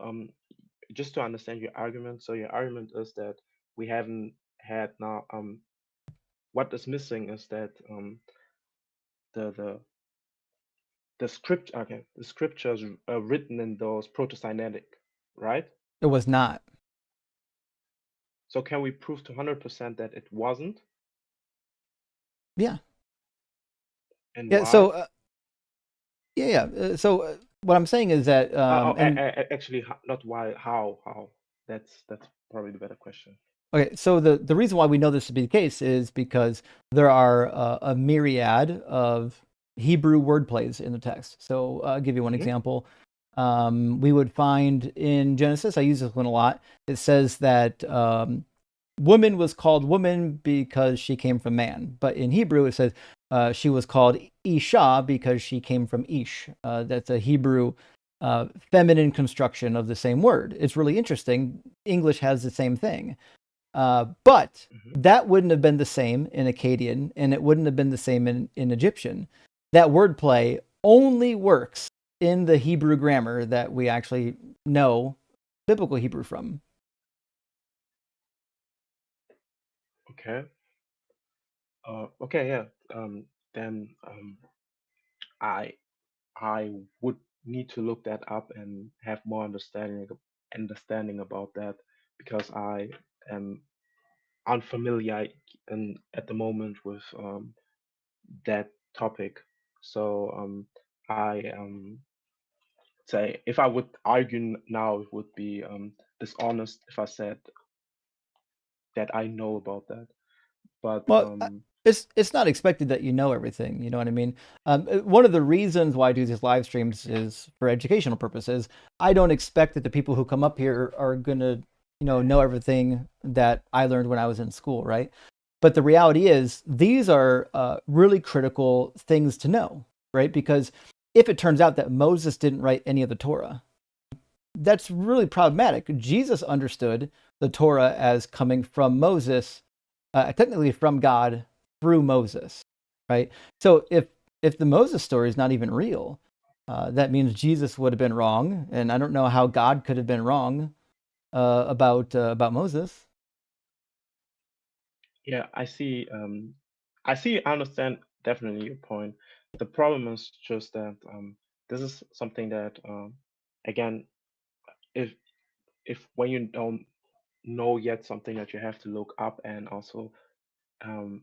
just to understand your argument, so your argument is that we haven't had now what is missing is that the the the script okay the scriptures are written in those Proto-Sinaitic, right? It was not. So can we prove to 100% that it wasn't, Yeah. and Yeah. why? So what I'm saying is that, and Actually, not why, how? That's probably the better question. okay, so the reason why we know this to be the case is because there are a myriad of Hebrew word plays in the text. So I'll give you one Hmm. example. We would find in Genesis, I use this one a lot. It says that woman was called woman because she came from man, but in Hebrew it says she was called Isha because she came from Ish. That's a Hebrew feminine construction of the same word. It's really interesting. English has the same thing. But Hmm. that wouldn't have been the same in Akkadian, and it wouldn't have been the same in Egyptian. That wordplay only works in the Hebrew grammar that we actually know biblical Hebrew from. Okay. Okay. Yeah. Then I I would need to look that up and have more understanding about that because I am unfamiliar at the moment with that topic. So I say if I would argue now, it would be dishonest if I said that I know about that. But Well, it's not expected that you know everything. You know what I mean? One of the reasons why I do these live streams is for educational purposes. I don't expect that the people who come up here are gonna, know everything that I learned when I was in school, right? But the reality is, these are really critical things to know, right? Because if it turns out that Moses didn't write any of the Torah, that's really problematic. Jesus understood the Torah as coming from Moses, technically from God through Moses, right? So if the Moses story is not even real, that means Jesus would have been wrong, and I don't know how God could have been wrong about Moses. Yeah, I see. I understand definitely your point. The problem is just that this is something that again, if when you don't know yet something that you have to look up and also um,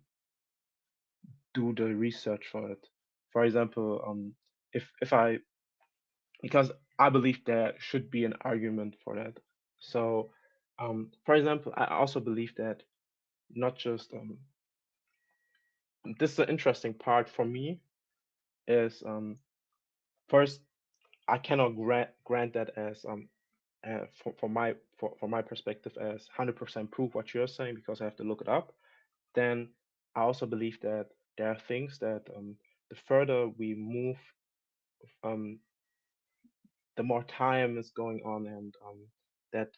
do the research for it. For example, if I because I believe there should be an argument for that. So, for example, I also believe that not just this is an interesting part for me is first I cannot grant that as for my perspective as 100% proof what you're saying because I have to look it up. Then I also believe that there are things that the further we move, um, the more time is going on, and that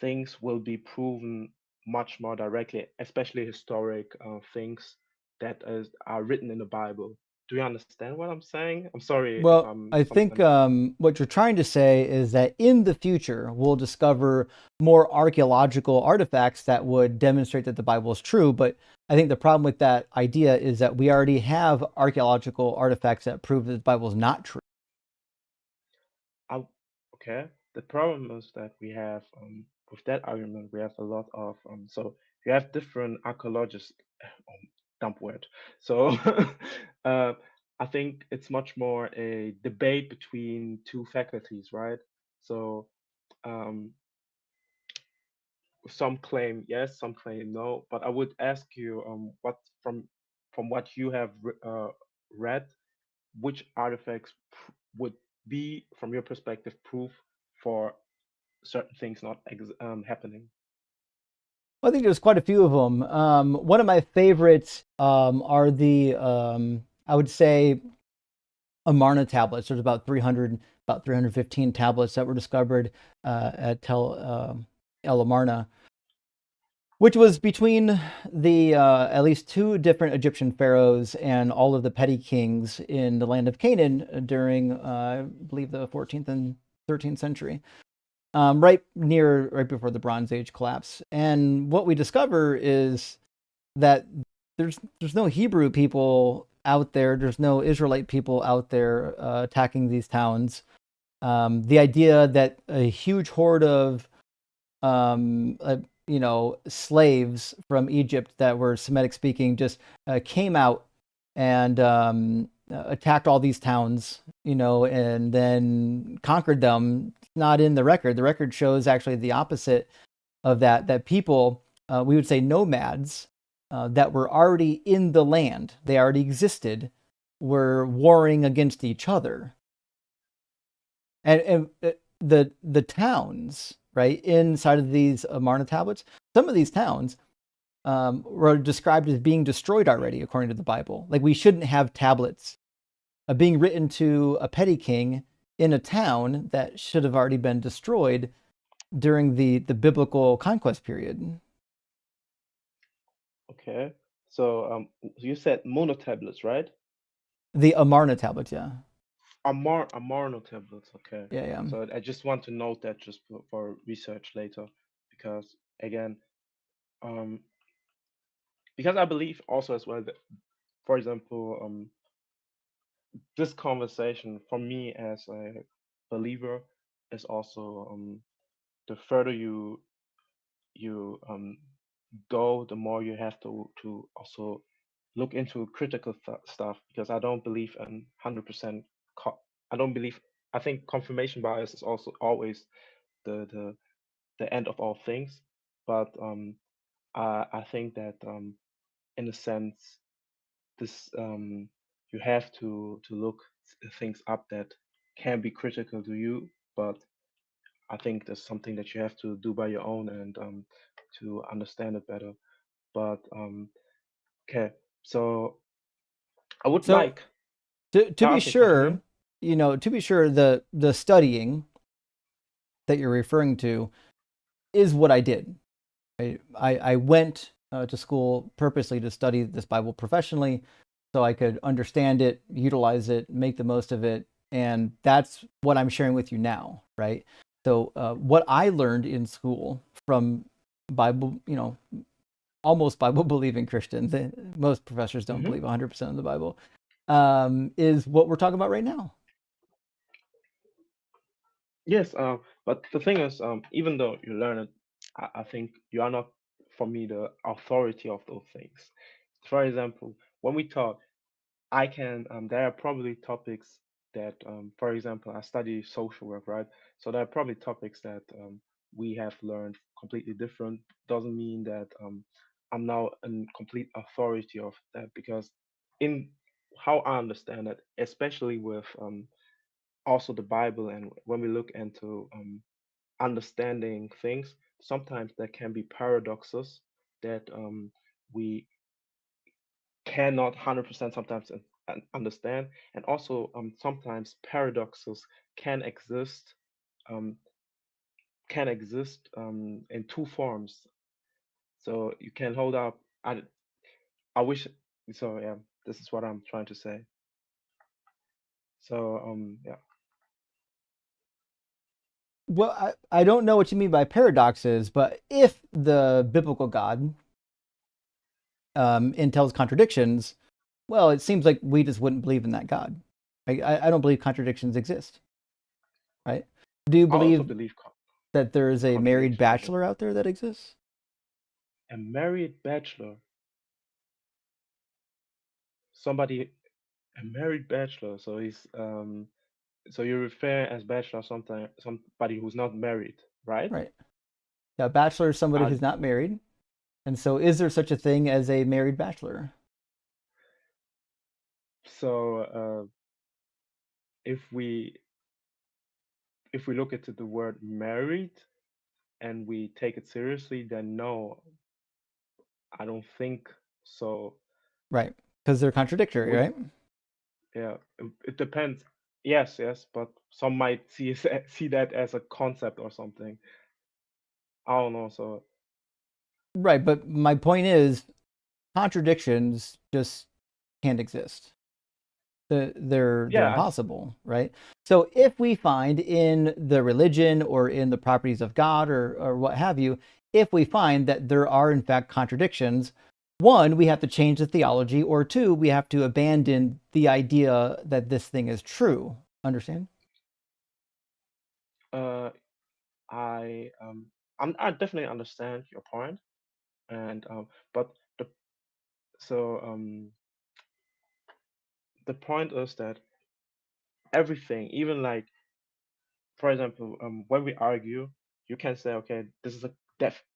things will be proven much more directly, especially historic things that are written in the Bible. Do you understand what I'm saying? I'm sorry if Well, I'm I think sometimes. what you're trying to say is that in the future, we'll discover more archaeological artifacts that would demonstrate that the Bible is true. But I think the problem with that idea is that we already have archaeological artifacts that prove that the Bible is not true. I, okay. The problem is that we have with that argument we have a lot of so you have different archaeologists dump word. So uh, I think it's much more a debate between two faculties, right? So um, some claim yes, some claim no. But I would ask you what from what you have read, which artifacts would be, from your perspective, proof for certain things not happening. I think there's quite a few of them. One of my favorites are the, I would say, Amarna tablets. There's about 315 tablets that were discovered at El Amarna, which was between the at least two different Egyptian pharaohs and all of the petty kings in the land of Canaan during, I believe, the 14th and 13th century, right before the Bronze Age collapse. And what we discover is that there's no Hebrew people out there, there's no Israelite people out there attacking these towns. The idea that a huge horde of slaves from Egypt that were Semitic speaking just came out and attacked all these towns, and then conquered them. Not in the record. The record shows actually the opposite of that. That people, we would say nomads, that were already in the land, they already existed, were warring against each other, and the towns right inside of these Amarna tablets. Some of these towns were described as being destroyed already, according to the Bible. Like we shouldn't have tablets being written to a petty king in a town that should have already been destroyed during the biblical conquest period. Okay. So you said mono tablets, right? The Amarna tablets, yeah. Amarno tablets. Okay. Yeah, yeah. So I just want to note that just for research later, because again, um, because I believe also as well that, for example, this conversation for me as a believer is also the further you go, the more you have to also look into critical stuff, because I don't believe in 100%. I don't believe. I think confirmation bias is also always the the the end of all things. But I think that in a sense, this you have to look things up that can be critical to you, but I think that's something that you have to do by your own and to understand it better. But okay, so I would So like. to be Okay, continue. sure, the studying that you're referring to is what I did. I went to school purposely to study this Bible professionally so I could understand it, utilize it, make the most of it. And that's what I'm sharing with you now, right? So what I learned in school from Bible, almost Bible believing Christians, most professors don't believe 100% of the Bible, is what we're talking about right now. Yes, but the thing is, even though you learn it, I think you are not, for me, the authority of those things. For example, when we talk, I can, there are probably topics that, for example, I study social work, right? So there are probably topics that we have learned completely different. Doesn't mean that I'm now in complete authority of that, because in how I understand it, especially with also the Bible, and when we look into understanding things, sometimes there can be paradoxes that we cannot 100% sometimes understand, and also sometimes paradoxes can exist um, in two forms. So you can hold up. I wish. So yeah, this is what I'm trying to say. So yeah. Well, I don't know what you mean by paradoxes, but if the biblical God entails contradictions, well, it seems like we just wouldn't believe in that God. I don't believe contradictions exist, right? Do you I also believe believe that there is a married contradictions exist. bachelor out there that exists? A married bachelor, somebody, a married bachelor. So he's so you refer as bachelor somebody who's not married, right? Right. Yeah, a bachelor is somebody Uh, who's not married. And so is there such a thing as a married bachelor? so if we look into the word married and we take it seriously, then no, I don't think so. Right. Because they're contradictory, Would right? Yeah, it depends. Yes, yes, but some might see that as a concept or something. I don't know. So Right. But my point is contradictions just can't exist. They're yeah, impossible, right? So if we find in the religion or in the properties of God or what have you, if we find that there are in fact contradictions, one, we have to change the theology, or two, we have to abandon the idea that this thing is true. Understand? uh, I I definitely understand your point, and but so the point is that everything, even like, for example, when we argue, you can say, okay, this is a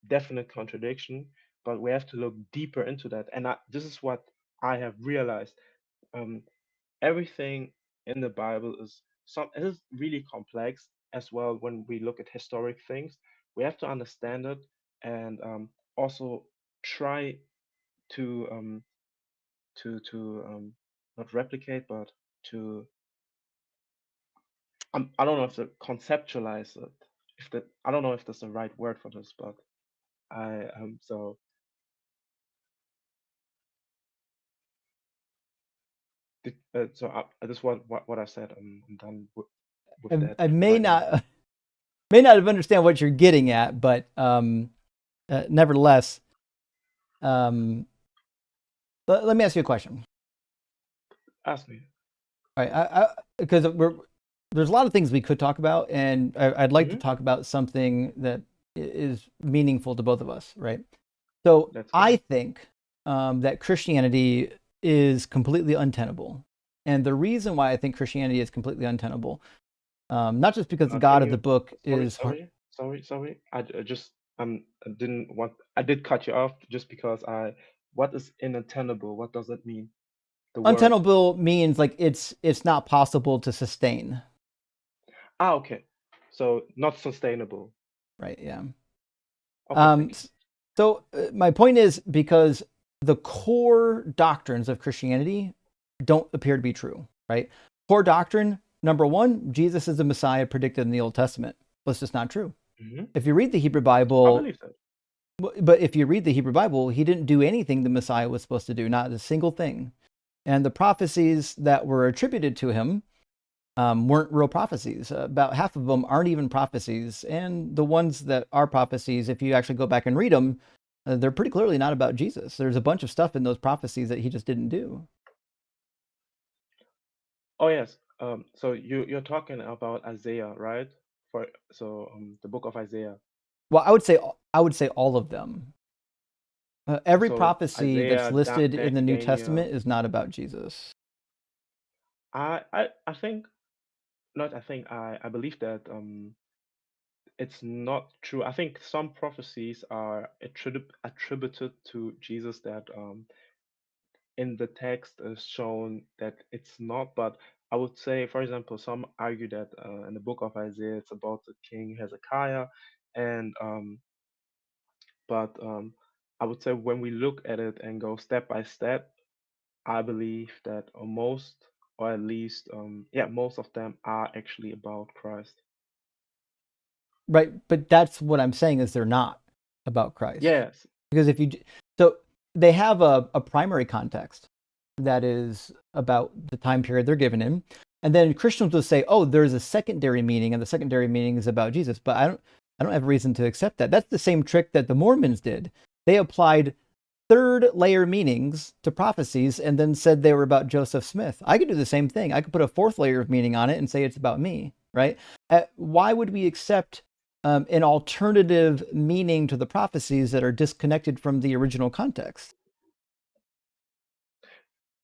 definite contradiction, but we have to look deeper into that. And this is what I have realized. Um, Everything in the Bible it is really complex as well. When we look at historic things, we have to understand it, and also try to not replicate, but to I don't know if to conceptualize it. If that I don't know if that's the right word for this, but I so this is what I said. I'm done with that I may right now. not may not have understand what you're getting at, but nevertheless, um, let me ask you a question. Ask me. All right, because there's a lot of things we could talk about, and I'd like to Hmm. talk about something that is meaningful to both of us, right? So Let's I go. think that Christianity is completely untenable, and the reason why I think Christianity is completely untenable, not just because the Can God of the you? book Sorry, is hard. sorry. I just I didn't want. I did cut you off just because I. What is inattainable? What does it mean? The word. Untenable means like it's not possible to sustain, Okay. So not sustainable. right? Yeah. Okay, Um, thank you. so my point is because the core doctrines of Christianity don't appear to be true, right? Core doctrine number one: Jesus is the Messiah predicted in the Old Testament. Well, it's just not true. Hmm. If you read the Hebrew I Bible, believe that. but if you read the Hebrew Bible, he didn't do anything the Messiah was supposed to do, not a single thing. And the prophecies that were attributed to him weren't real prophecies. About half of them aren't even prophecies. And the ones that are prophecies, if you actually go back and read them, they're pretty clearly not about Jesus. There's a bunch of stuff in those prophecies that he just didn't do. Oh yes. So you're talking about Isaiah, right? The book of Isaiah. Well, I would say all of them. Every So prophecy that's Isaiah, listed in the New Daniel. Testament is not about Jesus. I think not. I believe that it's not true. I think some prophecies are attributed to Jesus that in the text is shown that it's not. But I would say, for example, some argue that in the book of Isaiah it's about the king Hezekiah, and but I would say when we look at it and go step by step, I believe that most, or at least most of them are actually about Christ. Right, but that's what I'm saying is they're not about Christ. Yes. Because so they have a primary context that is about the time period they're given in. And then Christians will say, oh, there's a secondary meaning, and the secondary meaning is about Jesus. But I don't have a reason to accept that. That's the same trick that the Mormons did. They applied third layer meanings to prophecies and then said they were about Joseph Smith. I could do the same thing. I could put a fourth layer of meaning on it and say it's about me, right? Why would we accept an alternative meaning to the prophecies that are disconnected from the original context?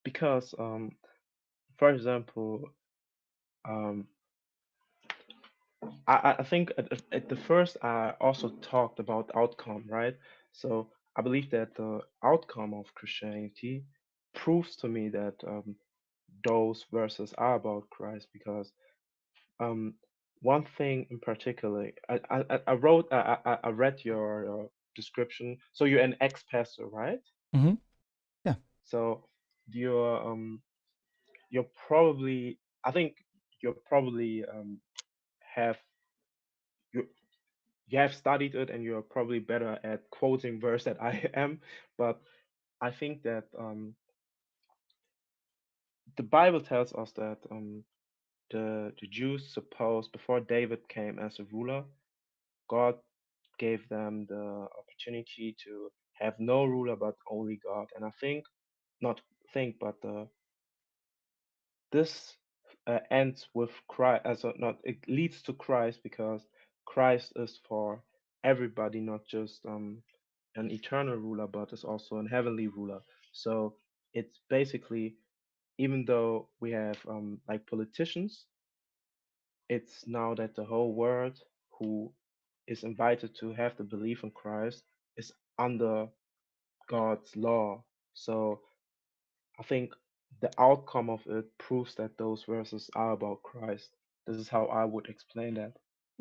Because for example, um, I think at the first I also talked about outcome, right? So I believe that the outcome of Christianity proves to me that those verses are about Christ, because um, one thing in particular, I read your description. So you're an ex-pastor, right? Mm-hmm. Yeah. So you're you're probably, I think you're probably have you you have studied it, and you're probably better at quoting verse than I am. But I think that the Bible tells us that the Jews supposed, before David came as a ruler, God gave them the opportunity to have no ruler but only God. And I think, not think, but this ends with Christ, as not it leads to Christ, because Christ is for everybody, not just an eternal ruler, but is also an heavenly ruler. So it's basically, even though we have like politicians, it's now that the whole world who is invited to have the belief in Christ is under God's law. So I think the outcome of it proves that those verses are about Christ. This is how I would explain that.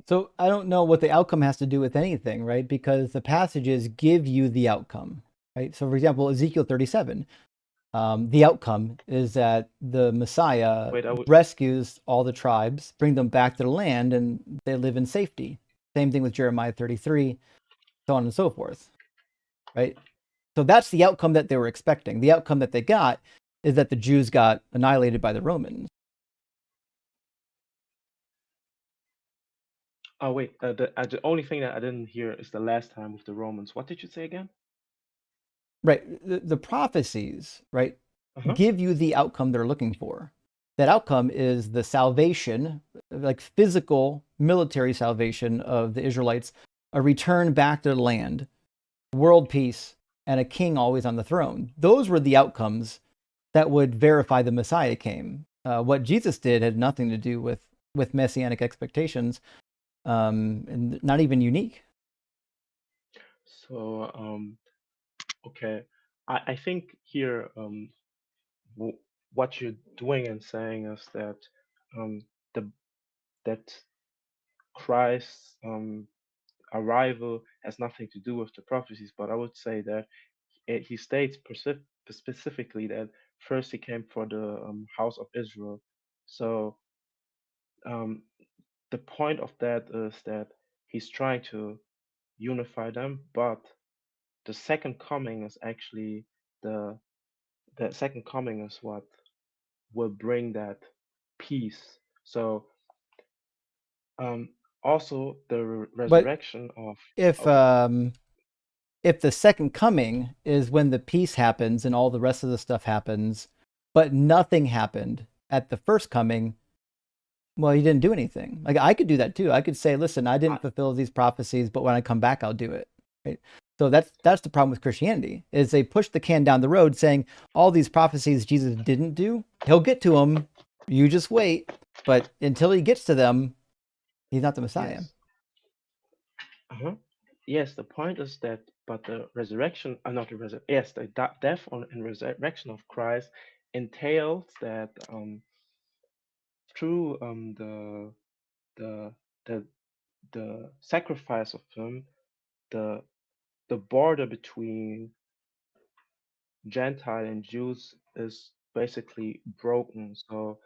So I don't know what the outcome has to do with anything, right? Because the passages give you the outcome, right? So, for example, Ezekiel 37, the outcome is that the Messiah Wait, I would. rescues all the tribes, bring them back to the land, and they live in safety. Same thing with Jeremiah 33, so on and so forth, right? So that's the outcome that they were expecting. The outcome that they got is that the Jews got annihilated by the Romans. Oh wait, the only thing that I didn't hear is the last time with the Romans. What did you say again? Right. The prophecies, right, Uh-huh. give you the outcome they're looking for. That outcome is the salvation, like physical military salvation of the Israelites, a return back to the land, world peace, and a king always on the throne. Those were the outcomes that would verify the Messiah came. What Jesus did had nothing to do with messianic expectations, and not even unique. So okay, I think here what you're doing and saying is that the that Christ's arrival has nothing to do with the prophecies, but I would say that he states specifically that first he came for the house of Israel. So um, the point of that is that he's trying to unify them, but the second coming is actually the the second coming is what will bring that peace. So also the But resurrection of if okay. if the second coming is when the peace happens and all the rest of the stuff happens, but nothing happened at the first coming, well, he didn't do anything. Like I could do that too. I could say, listen, I didn't fulfill these prophecies, but when I come back, I'll do it. Right. So that's the problem with Christianity is they push the can down the road saying all these prophecies Jesus didn't do, he'll get to them. You just wait. But until he gets to them, he's not the Messiah. Yes. Yes, the point is that, but the resurrection, not the resurrection, yes, the death and resurrection of Christ entails that through the the the sacrifice of him, the the border between Gentile and Jews is basically broken. So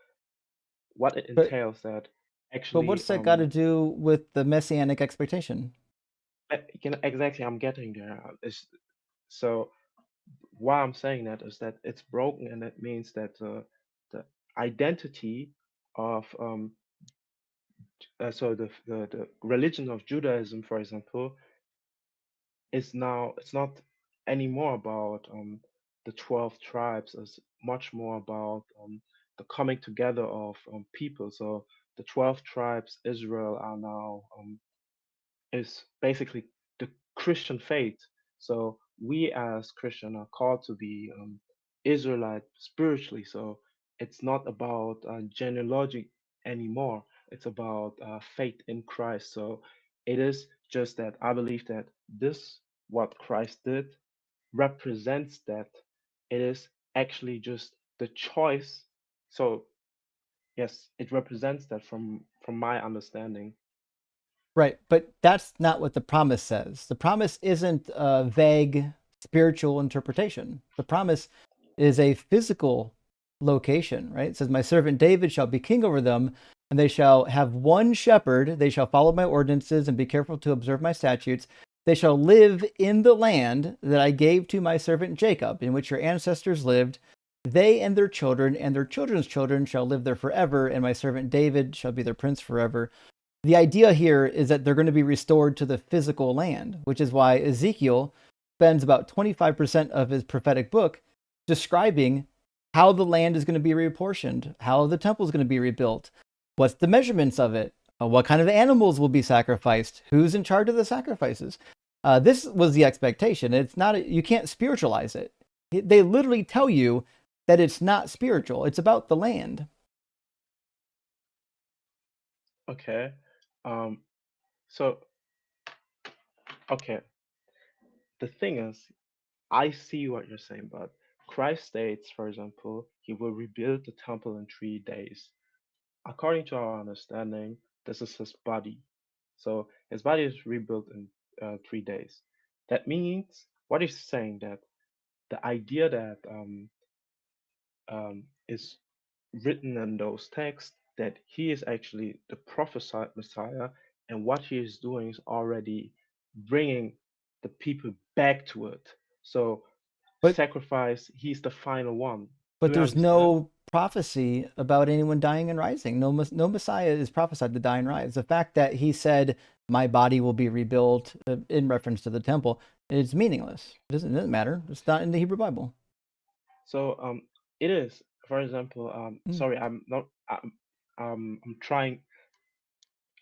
what it But entails that but actually what's that got to do with the messianic expectation? exactly I'm getting there. So why I'm saying that is that it's broken, and that means that the identity of the religion of Judaism, for example, is now it's not anymore about the 12 tribes. It's much more about the coming together of people. So the 12 tribes Israel are now is basically the Christian faith. So we as Christian are called to be Israelite spiritually. So it's not about genealogy anymore. It's about faith in Christ. So it is just that I believe that this, what Christ did, represents that it is actually just the choice. So yes, it represents that from my understanding. Right, but that's not what the promise says. The promise isn't a vague spiritual interpretation. The promise is a physical location, right? It says, my servant David shall be king over them, and they shall have one shepherd. They shall follow my ordinances and be careful to observe my statutes. They shall live in the land that I gave to my servant Jacob, in which your ancestors lived. They and their children's children shall live there forever, and my servant David shall be their prince forever. The idea here is that they're going to be restored to the physical land, which is why Ezekiel spends about 25% of his prophetic book describing how the land is going to be reapportioned, how the temple is going to be rebuilt, what's the measurements of it, what kind of animals will be sacrificed, who's in charge of the sacrifices. This was the expectation. It's not, you can't spiritualize it. They literally tell you that it's not spiritual. It's about the land. Okay. Um, so, okay. The thing is, I see what you're saying, but Christ states, for example, he will rebuild the temple in 3 days. According to our understanding, this is his body. So his body is rebuilt in 3 days. That means what he's saying that the idea that is written in those texts that he is actually the prophesied Messiah, and what he is doing is already bringing the people back to it. So But sacrifice, he's the final one. Do But you there's understand? no prophecy about anyone dying and rising. No Messiah is prophesied to die and rise. The fact that he said, "My body will be rebuilt," in reference to the temple, is meaningless. It doesn't matter. It's not in the Hebrew Bible. So it is. For example, Mm. sorry, I'm not. I'm trying.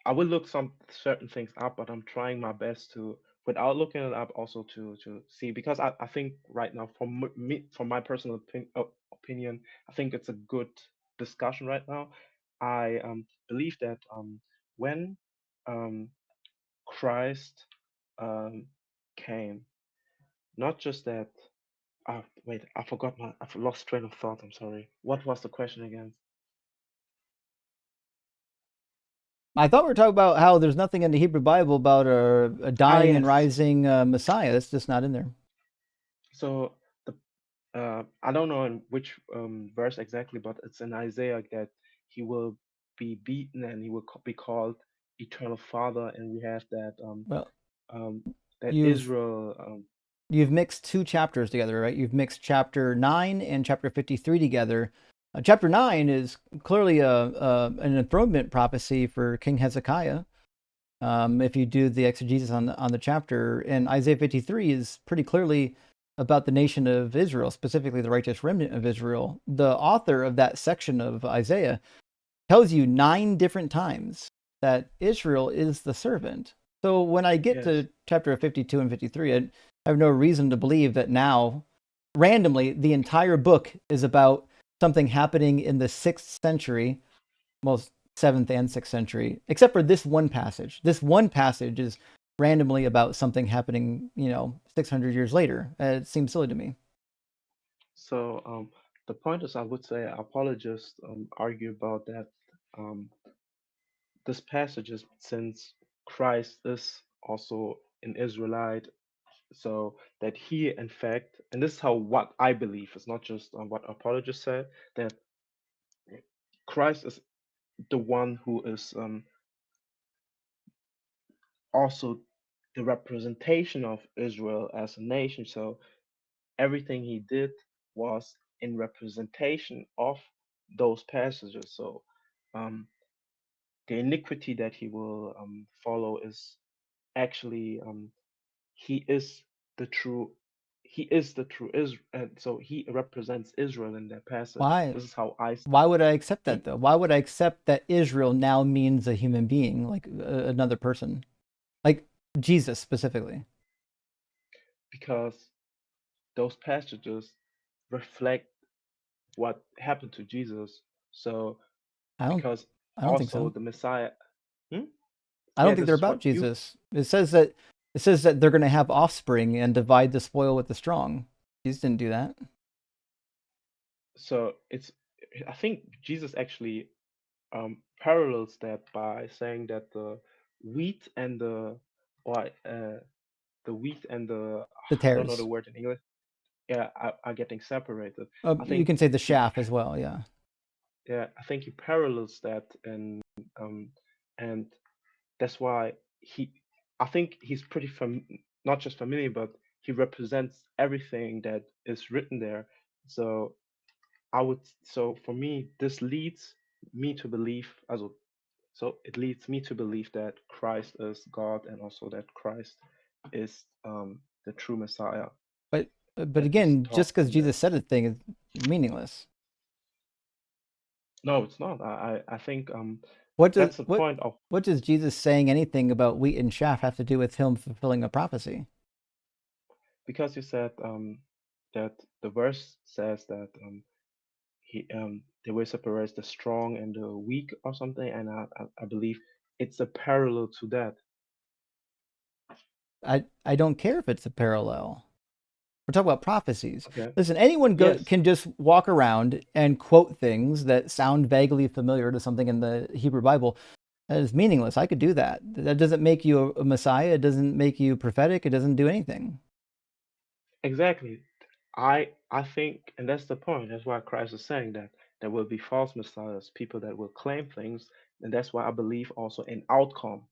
I will look some certain things up, but I'm trying my best to, without looking it up, also to see, because I think right now, from my personal opinion, I think it's a good discussion right now. I believe that when um, Christ um, came, not just that. Wait, I forgot I've lost train of thought. I'm sorry. What was the question again? I thought we were talking about how there's nothing in the Hebrew Bible about a Ah, dying and yes. rising Messiah. That's just not in there. So the I don't know in which verse exactly, but it's in Isaiah that he will be beaten and he will be called Eternal Father, and we have that Well, um that you've Israel you've mixed two chapters together, right? You've mixed chapter 9 and chapter 53 together. Chapter 9 is clearly an enthronement prophecy for King Hezekiah. If you do the exegesis on the chapter, and Isaiah 53 is pretty clearly about the nation of Israel, specifically the righteous remnant of Israel. The author of that section of Isaiah tells you 9 different times that Israel is the servant. So when I get Yes. to chapter 52 and 53, I have no reason to believe that now, randomly, the entire book is about something happening in the 6th century, well, 7th and 6th century, except for this one passage. This one passage is randomly about something happening, 600 years later. It seems silly to me. So the point is, I would say apologists argue about that. This passage is, since Christ is also an Israelite, so that he, in fact, and this is how what I believe, it's not just what apologists say, that Christ is the one who is also the representation of Israel as a nation. So everything he did was in representation of those passages. So the iniquity that he will follow is actually he is the true Israel, and so he represents Israel in that passage. Why? This is how I see Why would I accept it. that, though? Why would I accept that Israel now means a human being, like another person, like Jesus specifically? Because those passages reflect what happened to Jesus. So I don't. because I don't think also so. the Messiah. Hmm? I don't Yeah, think this they're is about what you. Jesus. It says that they're going to have offspring and divide the spoil with the strong. Jesus didn't do that. So it's. I think Jesus actually parallels that by saying that the wheat and the or the wheat and the The I don't know the tares. word in English. Yeah, are getting separated. I You think can say the he chaff as well. Yeah. yeah, I think he parallels that, um and that's why he I think he's pretty not just familiar, but he represents everything that is written there. So so for me this leads me to believe also so it leads me to believe that Christ is God, and also that Christ is the true Messiah But that is again, taught just because in there. Jesus said a thing is meaningless. No, it's not. I think What does that's the point of what does Jesus saying anything about wheat and chaff have to do with him fulfilling a prophecy? because you said that the verse says that the way separates the strong and the weak or something, and I believe it's a parallel to that. I don't care if it's a parallel. We're talking about prophecies. Okay. Listen, anyone Yes, can just walk around and quote things that sound vaguely familiar to something in the Hebrew Bible. That is meaningless. I could do that. That doesn't make you a Messiah. It doesn't make you prophetic. It doesn't do anything. exactly. I think, and that's the point. That's why Christ is saying that there will be false messiahs, people that will claim things, and that's why I believe also in outcome.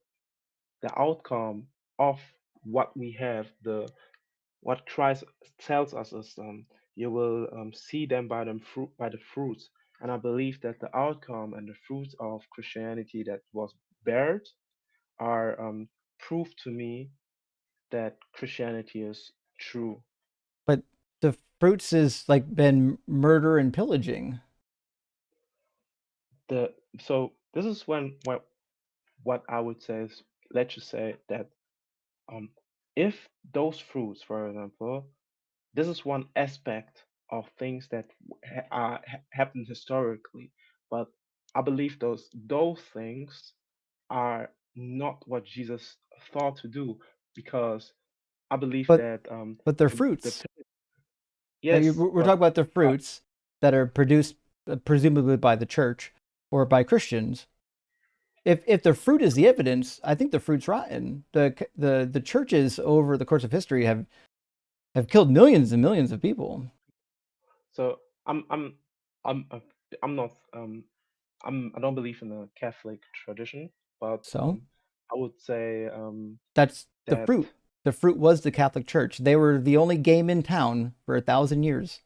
The outcome of what we have, the what Christ tells us is you will see them by by the fruits. And I believe that the outcome and the fruits of Christianity that was bared are proof to me that Christianity is true. But the fruits is like been murder and pillaging. The so this is when what I would say is, let's just say that um if those fruits, for example, this is one aspect of things that happened historically, but I believe those things are not what Jesus thought to do, because I believe But that they're the fruits. yes, We're talking but about the uh, fruits that are produced presumably by the church or by Christians. If the fruit is the evidence, I think the fruit's rotten. The churches over the course of history have killed millions and millions of people. so I'm I'm not I don't believe in the Catholic tradition, but So I would say that's the that fruit. The fruit was the Catholic Church. They were the only game in town for 1,000 years.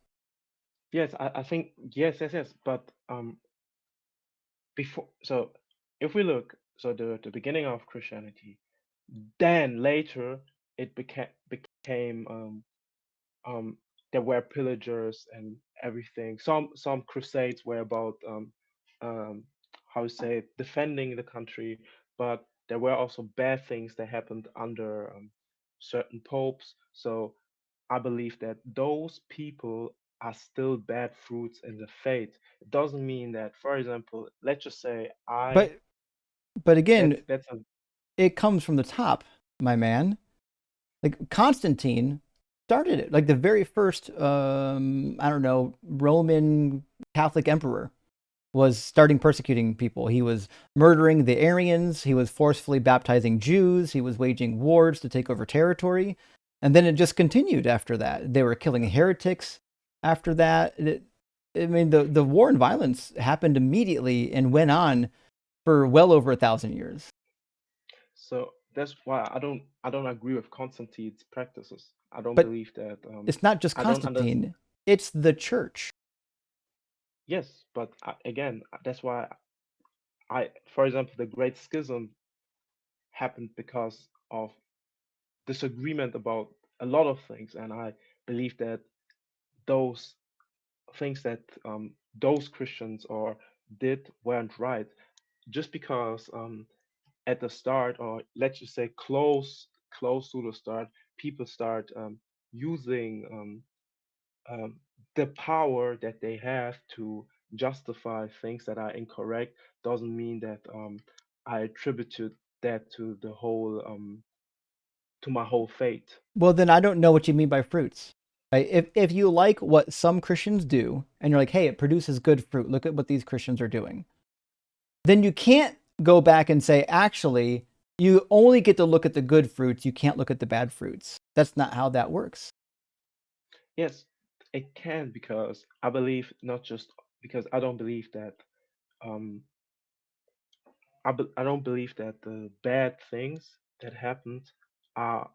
yes, I think yes, but before, so if we look, the beginning of Christianity. Then later it became um, there were pillagers and everything. Some crusades were about um, how to say it, defending the country, but there were also bad things that happened under certain popes. So I believe that those people are still bad fruits in the faith. It doesn't mean that, for example, let's just say I But again, that's a it comes from the top, my man. Like Constantine started it, like the very first, I don't know, Roman Catholic emperor was starting persecuting people. He was murdering the Arians. He was forcefully baptizing Jews. He was waging wars to take over territory. And then it just continued after that. They were killing heretics after that. I mean, the war and violence happened immediately and went on for well over 1,000 years. so that's why I don't agree with Constantine's practices. I don't But believe that it's not just I don't understand. Constantine, it's the church. Yes, but again, that's why for example, the Great Schism happened because of disagreement about a lot of things, and I believe that those things that those Christians or did weren't right, just because at the start, or let's just say close to the start, people start using um, the power that they have to justify things that are incorrect, doesn't mean that I attributed that to the whole to my whole fate. Well, then I don't know what you mean by fruits. Right? If you like what some Christians do, and you're like, hey, it produces good fruit, look at what these Christians are doing, then you can't go back and say, actually, you only get to look at the good fruits, you can't look at the bad fruits. That's not how that works. Yes, it can, because I believe, not just because I don't believe that um I don't believe that the bad things that happened are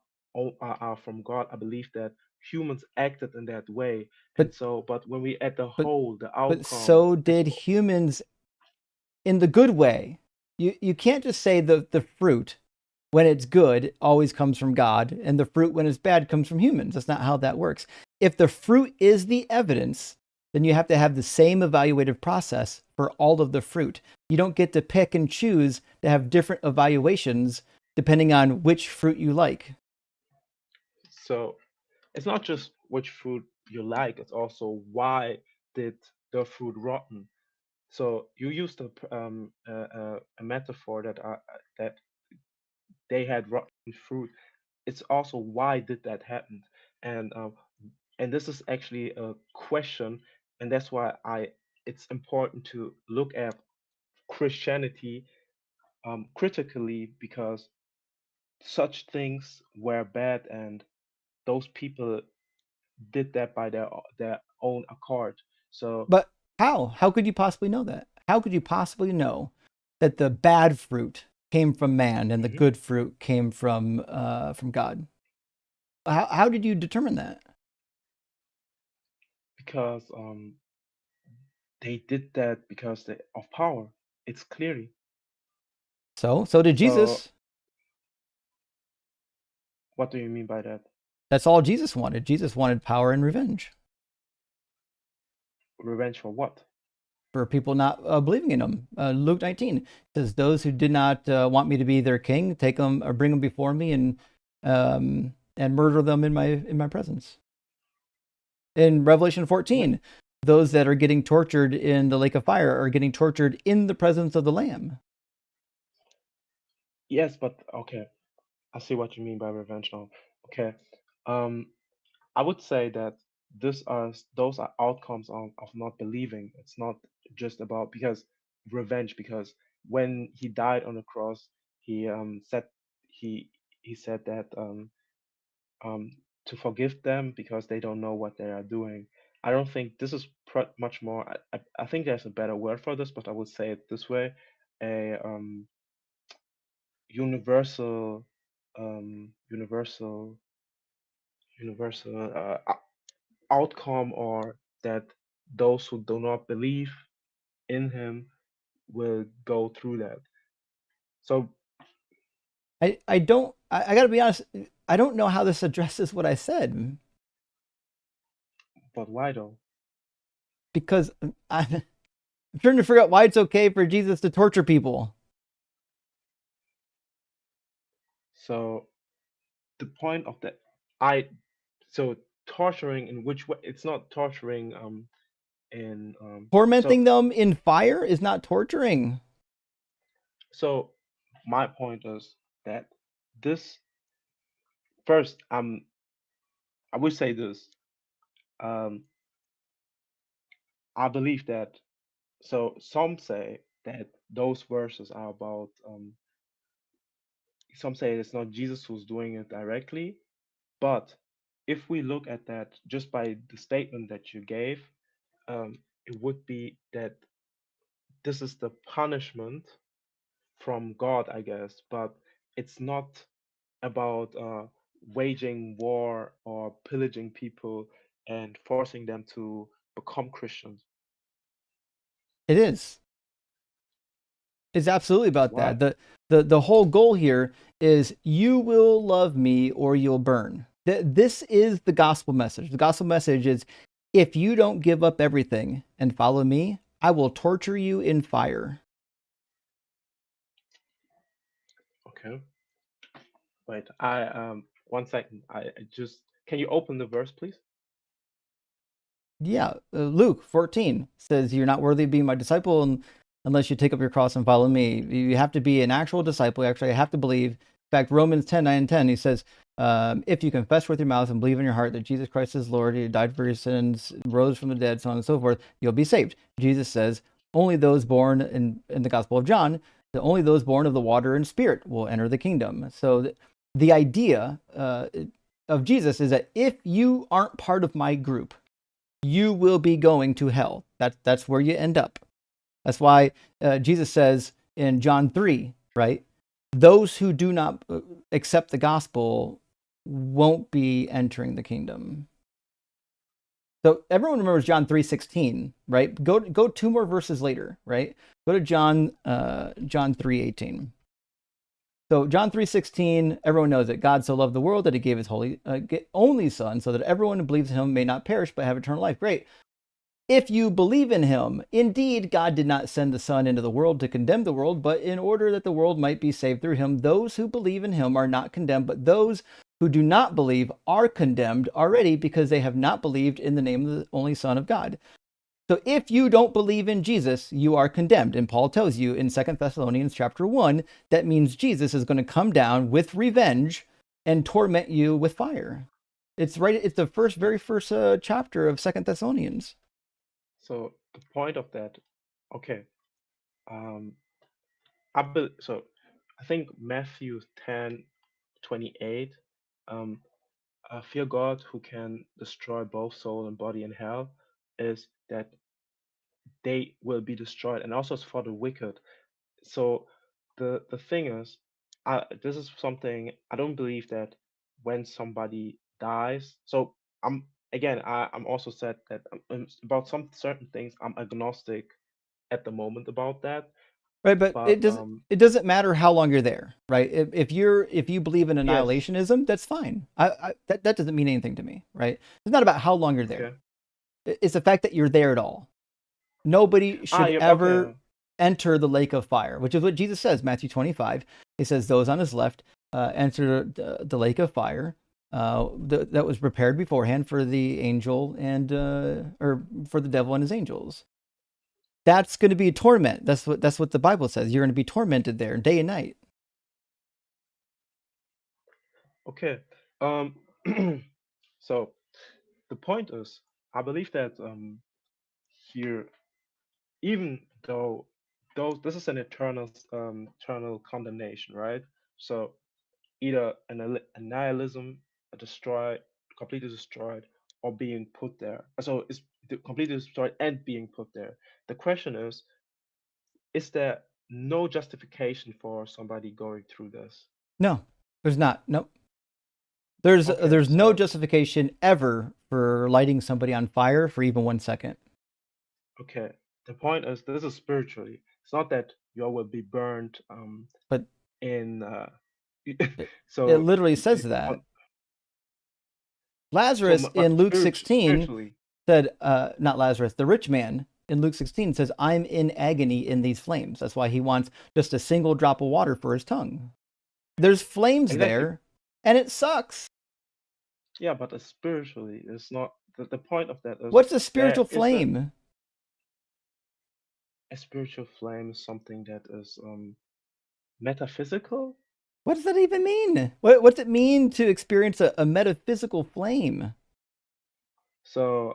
are from God. I believe that humans acted in that way, and But so but when we at the but whole, the but outcome so as did humans in the good way. You can't just say the fruit when it's good always comes from God and the fruit when it's bad comes from humans. That's not how that works. If the fruit is the evidence, then you have to have the same evaluative process for all of the fruit. You don't get to pick and choose to have different evaluations depending on which fruit you like. so it's not just which fruit you like, it's also why did the fruit rotten. So you used a metaphor that they had rotten fruit. It's also why did that happen, and and this is actually a question, and that's why I it's important to look at Christianity critically, because such things were bad, and those people did that by their own accord. So But how? How could you possibly know that? How could you possibly know that the bad fruit came from man and the mhm, good fruit came from God? How did you determine that? because they did that because of power. It's clearly So did so. Jesus. What do you mean by that? That's all Jesus wanted. Jesus wanted power and revenge Revenge for what? for people not believing in him. Luke 19 says, "Those who did not want me to be their king, take them or bring them before me and murder them in my presence." In Revelation What? 14, those that are getting tortured in the lake of fire are getting tortured in the presence of the Lamb. Yes, but okay. I see what you mean by revenge now. Okay. Um, I would say that those are outcomes of not believing. It's not just about because revenge, because when he died on the cross, he said he he said that um to forgive them because they don't know what they are doing. I don't think this is much more. I think there's a better word for this, but I would say it this way: a universal universal universal outcome, or that those who do not believe in him will go through that. So, I don't. I got to be honest. I don't know how this addresses what I said but why though? because I'm trying to figure out why it's okay for Jesus to torture people. So the point of that, I so torturing in which way? It's not torturing. In Tormenting them in fire is not torturing. so my point is that this first, I would say this. Um, I believe that. So some say that those verses are about. Some say it's not Jesus who's doing it directly, but if we look at that just by the statement that you gave, it would be that this is the punishment from God, I guess, but it's not about waging war or pillaging people and forcing them to become Christians. It is. It's absolutely about Why? that. The whole goal here is you will love me or you'll burn. This is the gospel message. The gospel message is if you don't give up everything and follow me, I will torture you in fire. Okay. Wait, I 1 second. I just can you open the verse, please? Yeah, Luke 14 says you're not worthy of being my disciple unless you take up your cross and follow me. You have to be an actual disciple. You actually have to believe. In fact, Romans 10:9 and 10, he says, if you confess with your mouth and believe in your heart that Jesus Christ is Lord, he died for your sins, rose from the dead, so on and so forth, you'll be saved. Jesus says, only those born in the Gospel of John, that only those born of the water and spirit will enter the kingdom. So the idea of Jesus is that if you aren't part of my group, you will be going to hell. That's where you end up. That's why Jesus says in John 3, right? Those who do not accept the gospel won't be entering the kingdom. So everyone remembers John 3:16, right? Go two more verses later, right? Go to John 3:18. So John 3:16, everyone knows that God so loved the world that he gave his only son so that everyone who believes in him may not perish but have eternal life. Great. If you believe in him, indeed, God did not send the Son into the world to condemn the world, but in order that the world might be saved through him. Those who believe in him are not condemned, but those who do not believe are condemned already because they have not believed in the name of the only Son of God. So if you don't believe in Jesus, you are condemned. And Paul tells you in 2 Thessalonians chapter 1, that means Jesus is going to come down with revenge and torment you with fire. It's the very first chapter of 2 Thessalonians. So the point of that, okay. Um, so I think Matthew 10:28, um, fear God who can destroy both soul and body in hell, is that they will be destroyed, and also it's for the wicked. So the thing is, this is something I don't believe that when somebody dies. So I'm also said that about some certain things I'm agnostic at the moment about that. Right, but But it doesn't matter how long you're there, right? If you believe in yes, annihilationism, that's fine. That doesn't mean anything to me, right? It's not about how long you're there. okay. It's the fact that you're there at all. Nobody should Yeah, ever okay. enter the lake of fire, which is what Jesus says, Matthew 25. He says, those on his left enter the lake of fire that was prepared beforehand for the angel or for the devil and his angels. That's going to be a torment. That's what the Bible says. You're going to be tormented there day and night. Okay. Um, so the point is, I believe that here, even though this is an eternal condemnation, right? So either a nihilism, a destroyed, completely destroyed, or being put there. So it's completely destroyed and being put there. The question is there no justification for somebody going through this? No, there's not. Nope. There's no So justification ever for lighting somebody on fire for even 1 second. okay, the point is this is spiritually. It's not that you will be burned. But in It so literally says on, that. Lazarus but in Luke 16 spiritually. said, not Lazarus, the rich man in Luke 16 says, I'm in agony in these flames. That's why he wants just a single drop of water for his tongue. There's flames Exactly. there, and it sucks. Yeah, but spiritually, it's not the point of that is What's a spiritual there is flame? a spiritual flame is something that is metaphysical. What does that even mean? What's it mean to experience a metaphysical flame? So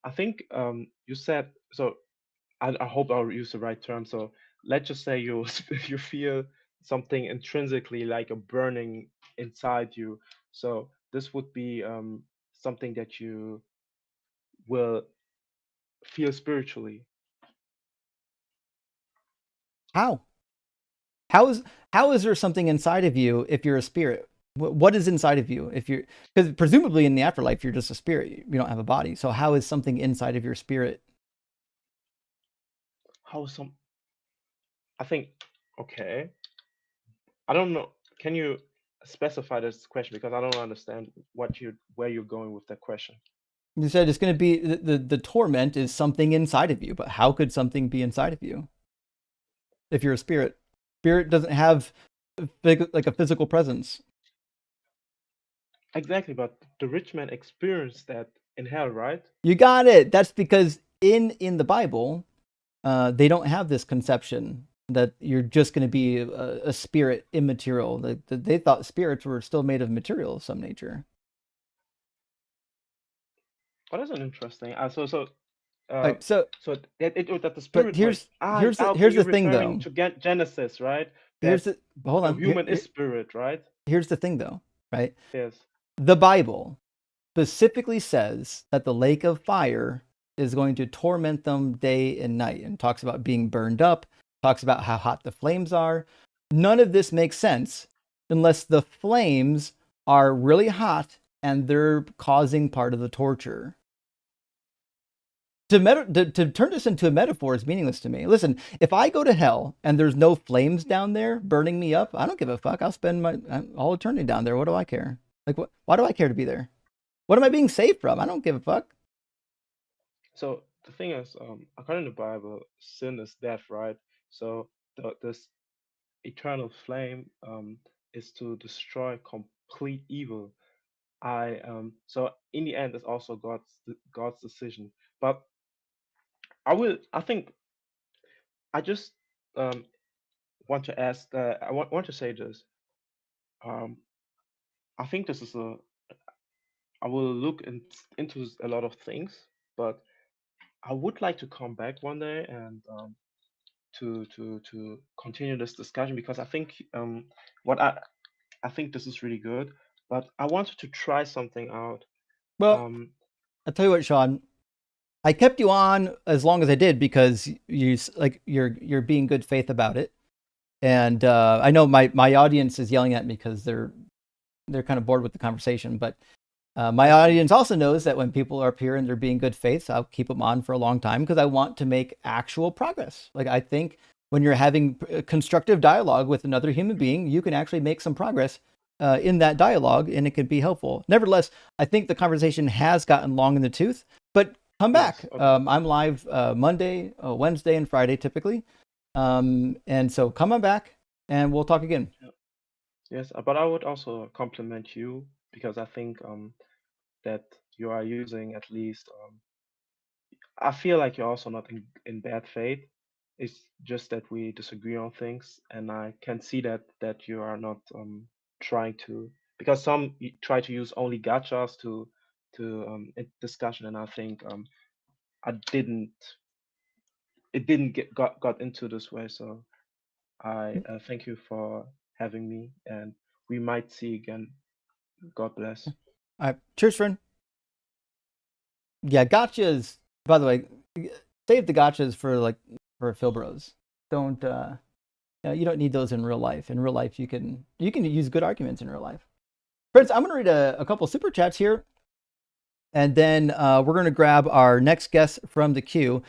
I think you said so. I hope I'll use the right term. So let's just say you you feel something intrinsically like a burning inside you. So this would be something that you will feel spiritually. How? How is there something inside of you if you're a spirit? What is inside of you if you're, because presumably in the afterlife you're just a spirit, you don't have a body. So how is something inside of your spirit? How some? I think okay. I don't know. Can you specify this question because I don't understand where you're going with that question. You said it's going to be the torment is something inside of you, but how could something be inside of you if you're a spirit? Spirit doesn't have like a physical presence. Exactly, but the rich man experienced that in hell, right? You got it. That's because in the Bible, they don't have this conception that you're just going to be a spirit immaterial. They thought spirits were still made of material of some nature. Oh, that's an interesting. So Right, so that the but spirit might. here's Okay, the you're thing referring though. to Genesis, right? Here's That the hold a on. human is spirit, right? Here's the thing though, right? Yes. The Bible specifically says that the lake of fire is going to torment them day and night, and talks about being burned up, talks about how hot the flames are. None of this makes sense unless the flames are really hot and they're causing part of the torture. To turn this into a metaphor is meaningless to me. Listen, if I go to hell and there's no flames down there burning me up, I don't give a fuck. I'll spend my all eternity down there. What do I care? Like, what? Why do I care to be there? What am I being saved from? I don't give a fuck. So the thing is, according to the Bible, sin is death, right? So this eternal flame is to destroy complete evil. I so in the end, it's also God's decision. But I think I just um want to ask I want to say this. Um, I think this is a I will look into a lot of things, but I would like to come back one day and to continue this discussion because I think what I think this is really good, but I wanted to try something out. Well, Um, I'll tell you what, Sean. I kept you on as long as I did because you're being good faith about it, and I know my audience is yelling at me because they're kind of bored with the conversation, but my audience also knows that when people are up here and they're being good faith, I'll keep them on for a long time because I want to make actual progress. Like, I think when you're having constructive dialogue with another human being, you can actually make some progress in that dialogue, and it could be helpful. Nevertheless, I think the conversation has gotten long in the tooth, but come back. yes, okay. I'm live Monday, Wednesday, and Friday typically. And so come on back and we'll talk again. Yes, but I would also compliment you because I think that you are using at least I feel like you're also not in bad faith. It's just that we disagree on things, and I can see that you are not trying to because some try to use only gotchas to discussion, and I think I didn't it didn't got into this way. So I thank you for having me, and we might see again. God bless. All right. Cheers, friend. Yeah, gotchas. By the way, save the gotchas for Phil Bros. Don't you don't need those in real life. In real life, you can use good arguments in real life. Friends, I'm gonna read a couple super chats here, and then we're gonna grab our next guest from the queue.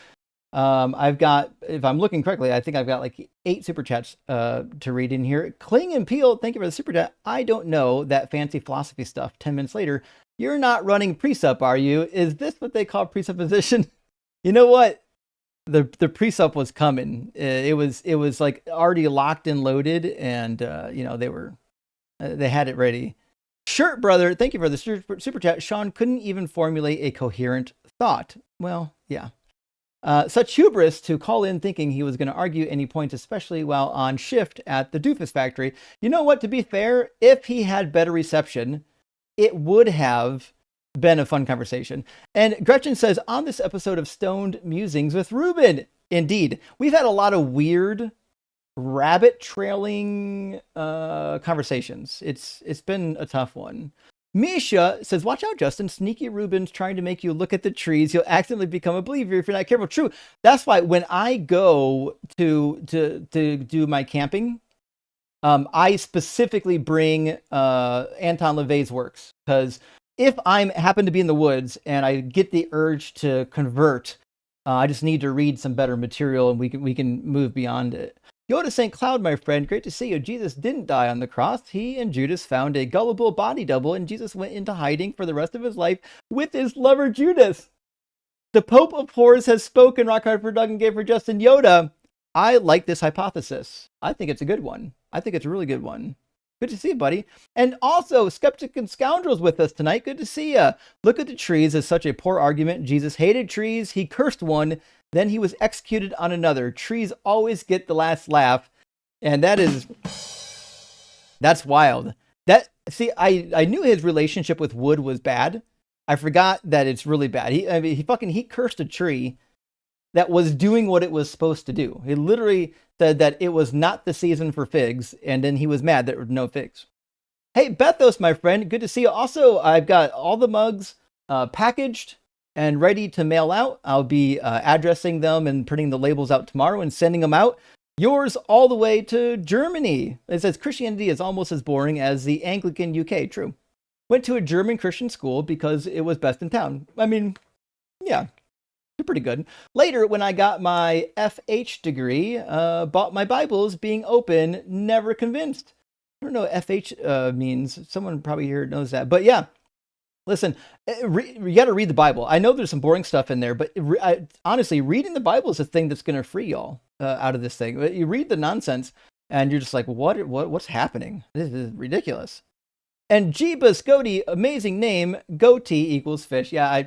I've got, if I'm looking correctly, I think I've got like 8 super chats to read in here. Cling and Peel, thank you for the super chat. I don't know that fancy philosophy stuff. 10 minutes later, you're not running presup, are you? Is this what they call presupposition? You know what? The presup was coming. It was like already locked and loaded, and they had it ready. Shirt brother, thank you for the super chat. Sean couldn't even formulate a coherent thought. Well, yeah. Such hubris to call in thinking he was going to argue any points, especially while on shift at the doofus factory. You know what? To be fair, if he had better reception, it would have been a fun conversation. And Gretchen says, on this episode of Stoned Musings with Ruben, indeed, we've had a lot of weird rabbit trailing conversations. It's been a tough one. Misha says, watch out, Justin. Sneaky Ruben's trying to make you look at the trees. You'll accidentally become a believer if you're not careful. True. That's why when I go to do my camping, I specifically bring Anton LaVey's works, because if I happen to be in the woods and I get the urge to convert, I just need to read some better material, and we can move beyond it. Yoda St. Cloud, my friend, great to see you. Jesus didn't die on the cross. He and Judas found a gullible body double, and Jesus went into hiding for the rest of his life with his lover Judas. The Pope of Whores has spoken. Rock hard for Doug and gay for Justin. Yoda, I like this hypothesis. I think it's a good one. I think it's a really good one. Good to see you, buddy. And also, Skeptic and Scoundrels with us tonight. Good to see you. Look at the trees as such a poor argument. Jesus hated trees. He cursed one. Then he was executed on another. Trees always get the last laugh. And that's wild. I knew his relationship with wood was bad. I forgot that it's really bad. He cursed a tree that was doing what it was supposed to do. He literally said that it was not the season for figs, and then he was mad that there were no figs. Hey, Bethos, my friend, good to see you. Also, I've got all the mugs packaged and ready to mail out. I'll be addressing them and printing the labels out tomorrow and sending them out. Yours all the way to Germany. It says Christianity is almost as boring as the Anglican UK. True. Went to a German Christian school because it was best in town. I mean, yeah. They're pretty good. Later, when I got my FH degree, bought my Bibles, being open, never convinced. I don't know what FH means. Someone probably here knows that. But yeah, listen, you got to read the Bible. I know there's some boring stuff in there, but honestly, reading the Bible is the thing that's going to free y'all out of this thing. You read the nonsense, and you're just like, what's happening? This is ridiculous. And Jeebus Goatee, amazing name. Goatee equals fish. Yeah,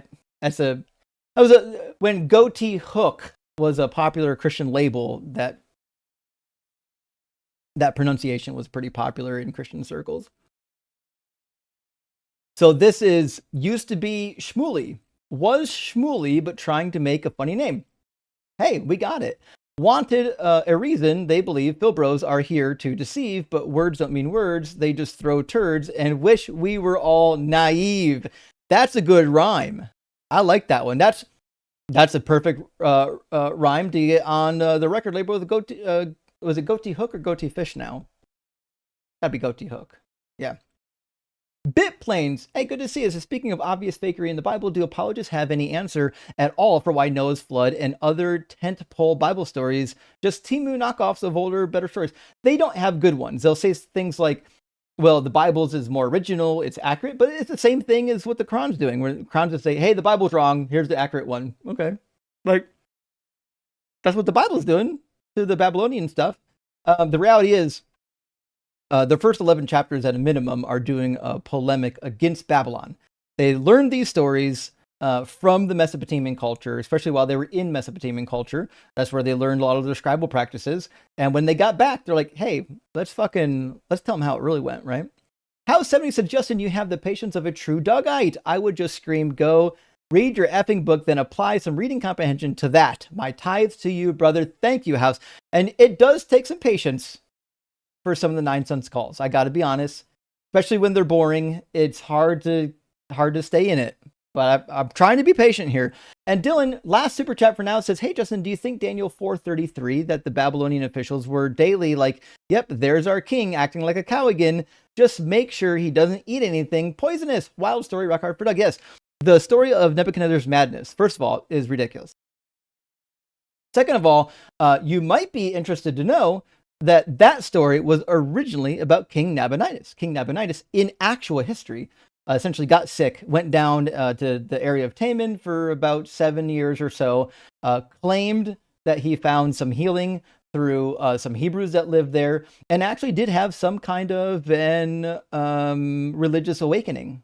when Goatee Hook was a popular Christian label, that pronunciation was pretty popular in Christian circles. So this used to be Shmuley. Was Shmuley, but trying to make a funny name. Hey, we got it. Wanted a reason. They believe Philbros are here to deceive, but words don't mean words. They just throw turds and wish we were all naive. That's a good rhyme. I like that one. That's a perfect rhyme to get on the record label with a goatee. Was it Goatee Hook or Goatee Fish now? That'd be Goatee Hook. Yeah. Bitplanes, hey, good to see you. So speaking of obvious fakery in the Bible, do apologists have any answer at all for why Noah's flood and other tentpole Bible stories just Timu knockoffs of older, better stories? They don't have good ones. They'll say things like, well, the Bible's is more original, it's accurate, but it's the same thing as what the Quran's doing, where the Quran's just say, hey, the Bible's wrong, here's the accurate one. Okay. Like, that's what the Bible's doing to the Babylonian stuff. The reality is, the first 11 chapters at a minimum are doing a polemic against Babylon. They learned these stories from the Mesopotamian culture, especially while they were in Mesopotamian culture. That's where they learned a lot of their scribal practices. And when they got back, they're like, hey, let's tell them how it really went, right? House 70 said, Justin, you have the patience of a true Dougite. I would just scream, go read your effing book, then apply some reading comprehension to that. My tithes to you, brother. Thank you, House. And it does take some patience for some of the 9 cents calls. I got to be honest, especially when they're boring. It's hard to stay in it, but I'm trying to be patient here. And Dylan, last super chat for now, says, hey, Justin, do you think Daniel 4:33 that the Babylonian officials were daily like, yep, there's our king acting like a cow again. Just make sure he doesn't eat anything poisonous. Wild story, rock hard for Doug. Yes, the story of Nebuchadnezzar's madness, first of all, is ridiculous. Second of all, you might be interested to know that that story was originally about King Nabonidus. King Nabonidus, in actual history, essentially got sick, went down to the area of Taman for about 7 years or so, claimed that he found some healing through some Hebrews that lived there, and actually did have some kind of an religious awakening.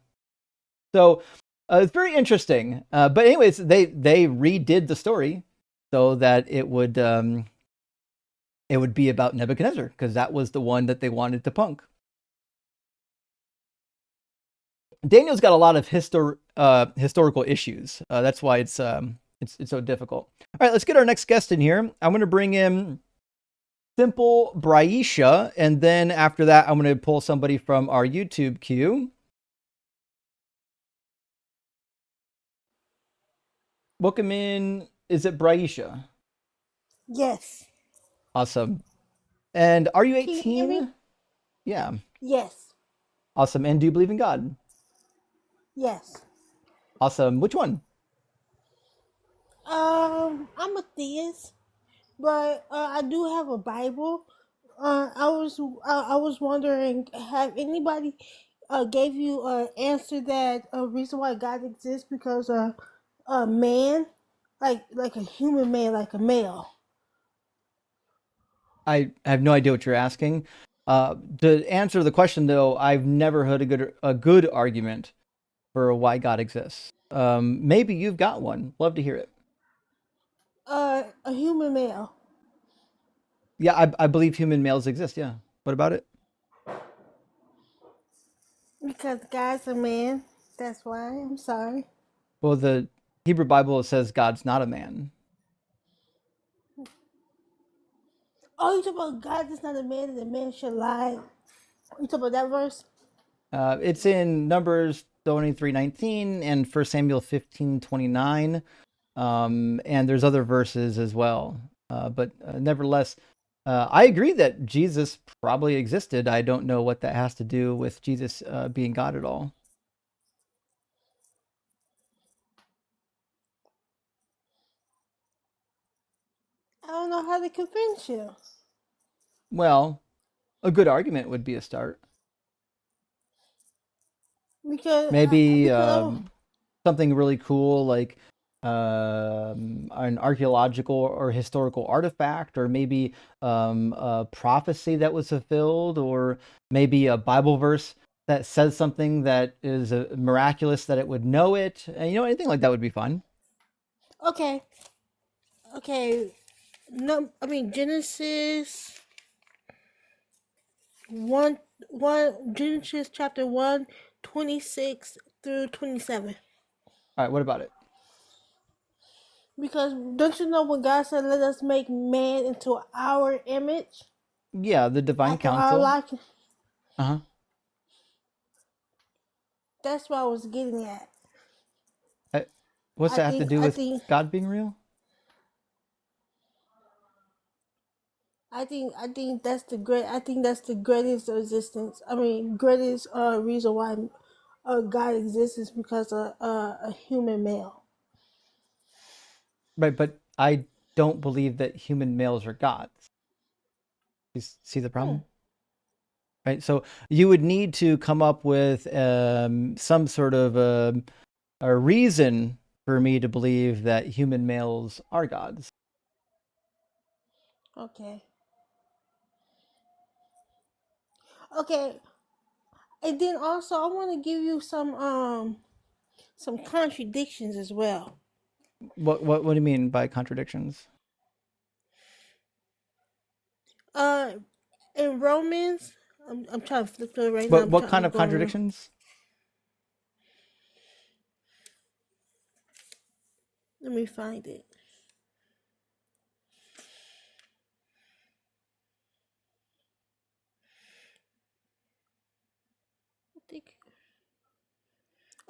So it's very interesting. But anyways, they redid the story so that it would be about Nebuchadnezzar, because that was the one that they wanted to punk. Daniel's got a lot of historical issues. That's why it's so difficult. All right, let's get our next guest in here. I'm going to bring in Simple Braisha, and then after that, I'm going to pull somebody from our YouTube queue. Welcome in. Is it Braisha? Yes. Awesome. And are you Can you hear 18? me? Yeah. Yes. Awesome. And do you believe in God? Yes. Awesome. Which one? I'm a theist, but I do have a Bible. I was wondering, have anybody gave you an answer that a reason why God exists because a man, like a human man, like a male. I have no idea what you're asking. To answer the question, though, I've never heard a good argument for why God exists. Maybe you've got one. Love to hear it. A human male. Yeah, I believe human males exist. Yeah. What about it? Because God's a man. That's why. I'm sorry. Well, the Hebrew Bible says God's not a man. Oh, you talk about God is not a man and the man should lie. You talk about that verse? It's in Numbers 23:19 and 1 Samuel 15:29. And there's other verses as well. But nevertheless, I agree that Jesus probably existed. I don't know what that has to do with Jesus being God at all. I don't know how to convince you. Well, a good argument would be a start. Because Maybe because something really cool like an archaeological or historical artifact, or maybe a prophecy that was fulfilled, or maybe a Bible verse that says something that is miraculous that it would know it. And, anything like that would be fun. okay, no, I mean Genesis Genesis chapter 1, 26 through 27. All right, what about it? Because don't you know when God said, "Let us make man into our image, Yeah, the divine after our council. likeness"? Uh-huh. That's what I was getting at. What's I that have to think do I with think God being real? I think that's the great. I think that's the greatest existence. I mean, greatest reason why God exists is because of a human male. Right, but I don't believe that human males are gods. You see the Hmm. problem? Right, so you would need to come up with some sort of a reason for me to believe that human males are gods. Okay. Okay. And then also I want to give you some contradictions as well. What do you mean by contradictions? Uh, in Romans, I'm trying to flip through it right now. What kind I'm of going. contradictions? Let me find it. I think.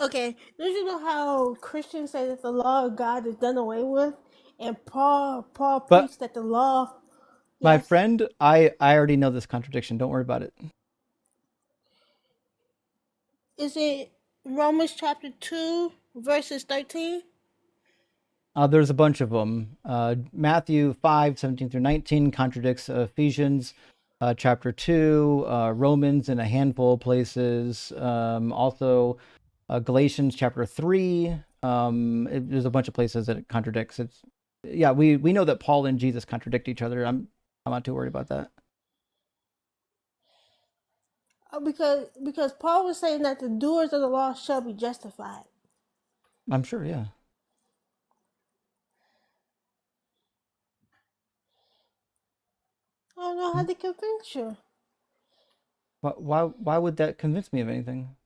Okay, don't you know how Christians say that the law of God is done away with, and Paul But preached that the law. my Yes, friend, I already know this contradiction. Don't worry about it. is it Romans chapter 2 verses 13? There's a bunch of them. Matthew 5:17 through 19 contradicts Ephesians chapter 2, Romans in a handful of places. Also, Galatians chapter 3. There's a bunch of places that it contradicts. Yeah, we know that Paul and Jesus contradict each other. I'm not too worried about that. Because Paul was saying that the doers of the law shall be justified. I'm sure, yeah. I don't know how to convince you. Why would that convince me of anything?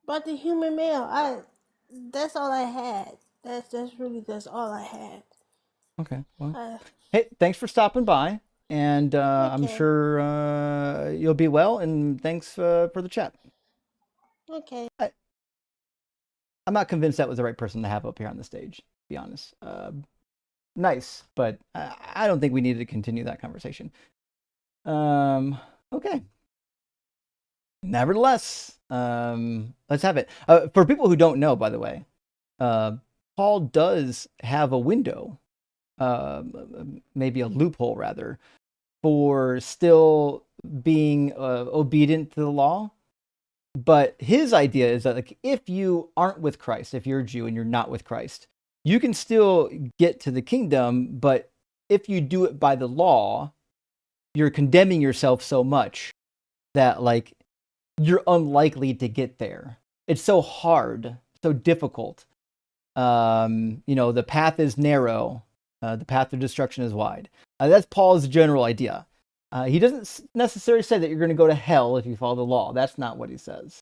About the human male, that's all I had. That's all I had. Okay, well, hey, thanks for stopping by, and I'm Okay. sure you'll be well. And thanks for the chat. Okay. I'm not convinced that was the right person to have up here on the stage, to be honest. Nice, but I don't think we needed to continue that conversation. Okay. Nevertheless, let's have it. For people who don't know, by the way, Paul does have a window, maybe a loophole rather, for still being obedient to the law. But his idea is that, like, if you aren't with Christ, if you're a Jew and you're not with Christ, you can still get to the kingdom. But if you do it by the law, you're condemning yourself so much that, like, you're unlikely to get there. It's so hard, so difficult. The path is narrow. The path of destruction is wide. That's Paul's general idea. He doesn't necessarily say that you're going to go to hell if you follow the law. That's not what he says.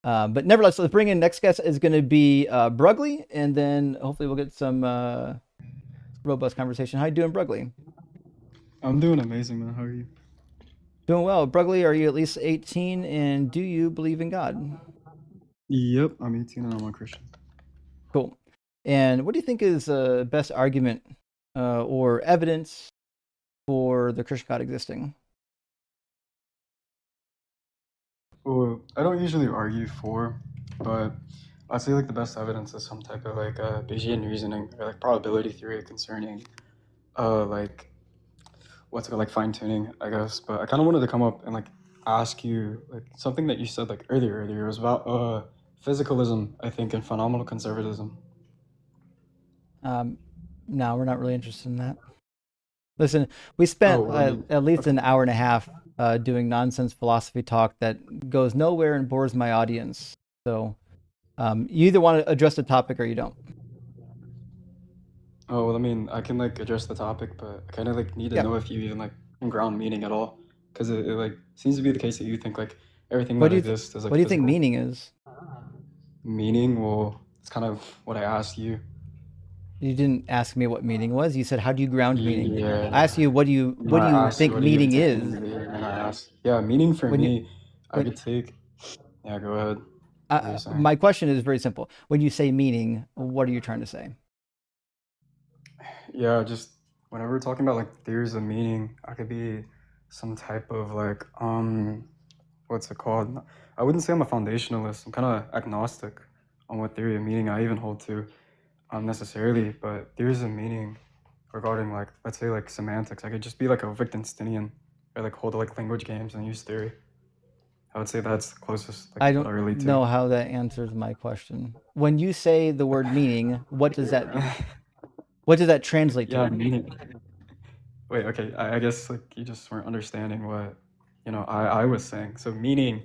But nevertheless, let's bring in next guest is going to be Brugley, and then hopefully we'll get some robust conversation. How you doing, Brugley? I'm doing amazing, man. How are you? Doing well. Brugley, are you at least 18, and do you believe in God? Yep, I'm 18 and I'm a Christian. Cool. And what do you think is the best argument or evidence for the Christian God existing? Well, I don't usually argue for, but I'd say like the best evidence is some type of like Bayesian reasoning or like probability theory concerning like what's it called, like fine tuning, I guess. But I kind of wanted to come up and like ask you like something that you said like earlier. It was about physicalism, I think, and phenomenal conservatism. No, we're not really interested in that. Listen, we spent at least an hour and a half doing nonsense philosophy talk that goes nowhere and bores my audience. So you either want to address the topic or you don't. Oh, well, I mean, I can like address the topic, but I kind of like need to know if you even like can ground meaning at all, because it like seems to be the case that you think like everything that exists is like. What do you think meaning is? Meaning? Well, it's kind of what I asked you. You didn't ask me what meaning was. You said, "How do you ground meaning?" Yeah. I asked you, "What do you think meaning is?" And I asked, yeah, meaning for me, I could take. Yeah, go ahead. My question is very simple. When you say meaning, what are you trying to say? Yeah, just whenever we're talking about like theories of meaning, I could be some type of like what's it called? I wouldn't say I'm a foundationalist. I'm kind of agnostic on what theory of meaning I even hold to, necessarily. But theories of meaning regarding like, let's say like semantics, I could just be like a Wittgensteinian or like hold like language games and use theory. I would say that's the closest. Like, I don't know how that answers my question. When you say the word meaning, what does that translate to? Yeah, meaning. Wait, okay. I guess like you just weren't understanding what I was saying. So meaning,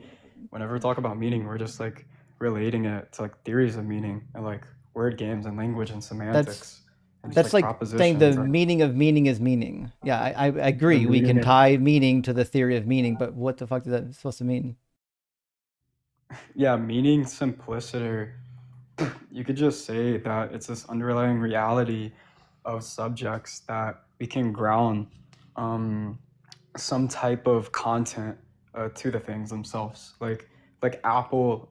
whenever we talk about meaning, we're just like relating it to like theories of meaning and like word games and language and semantics. That's like saying the meaning of meaning is meaning. Yeah, I agree. We can tie meaning to the theory of meaning, but what the fuck is that supposed to mean? Yeah, meaning simplicity. You could just say that it's this underlying reality of subjects that we can ground some type of content to the things themselves. Like Apple,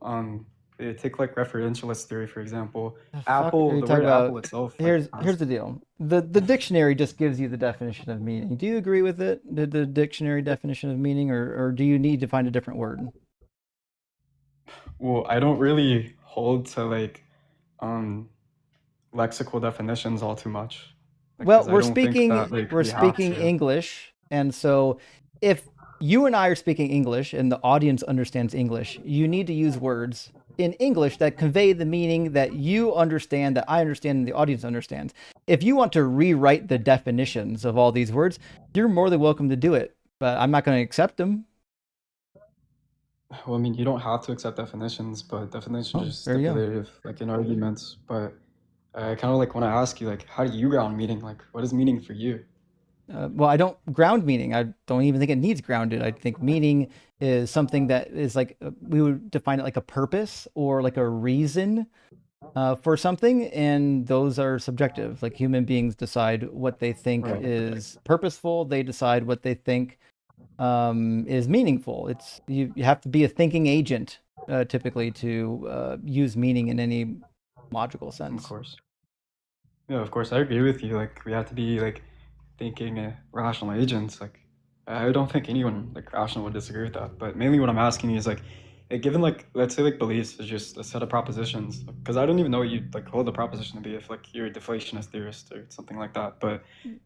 take like referentialist theory, for example. Apple, the word Apple itself. Here's the deal. The dictionary just gives you the definition of meaning. Do you agree with it? The dictionary definition of meaning, or do you need to find a different word? Well, I don't really hold to like lexical definitions all too much. Well, Because I don't think that like we're we have speaking to. English, and so if you and I are speaking English and the audience understands English, you need to use words in English that convey the meaning that you understand, that I understand, and the audience understands. If you want to rewrite the definitions of all these words, you're more than welcome to do it, but I'm not going to accept them. Well, I mean, you don't have to accept definitions, but definitions are just There you go. stipulative, like in arguments. But I kind of like want to ask you, like, how do you ground meaning? Like, what is meaning for you? Well, I don't ground meaning. I don't even think it needs grounded. I think meaning is something that is like, we would define it like a purpose or like a reason for something, and those are subjective. Like human beings decide what they think Right. is purposeful. They decide what they think is meaningful. It's you have to be a thinking agent typically to use meaning in any logical sense. Of course. Yeah, of course, I agree with you. Like, we have to be like thinking rational agents. Like, I don't think anyone like rational would disagree with that. But mainly, what I'm asking you is like, given like, let's say like beliefs is just a set of propositions. Because I don't even know what you like hold the proposition to be, if like you're a deflationist theorist or something like that. But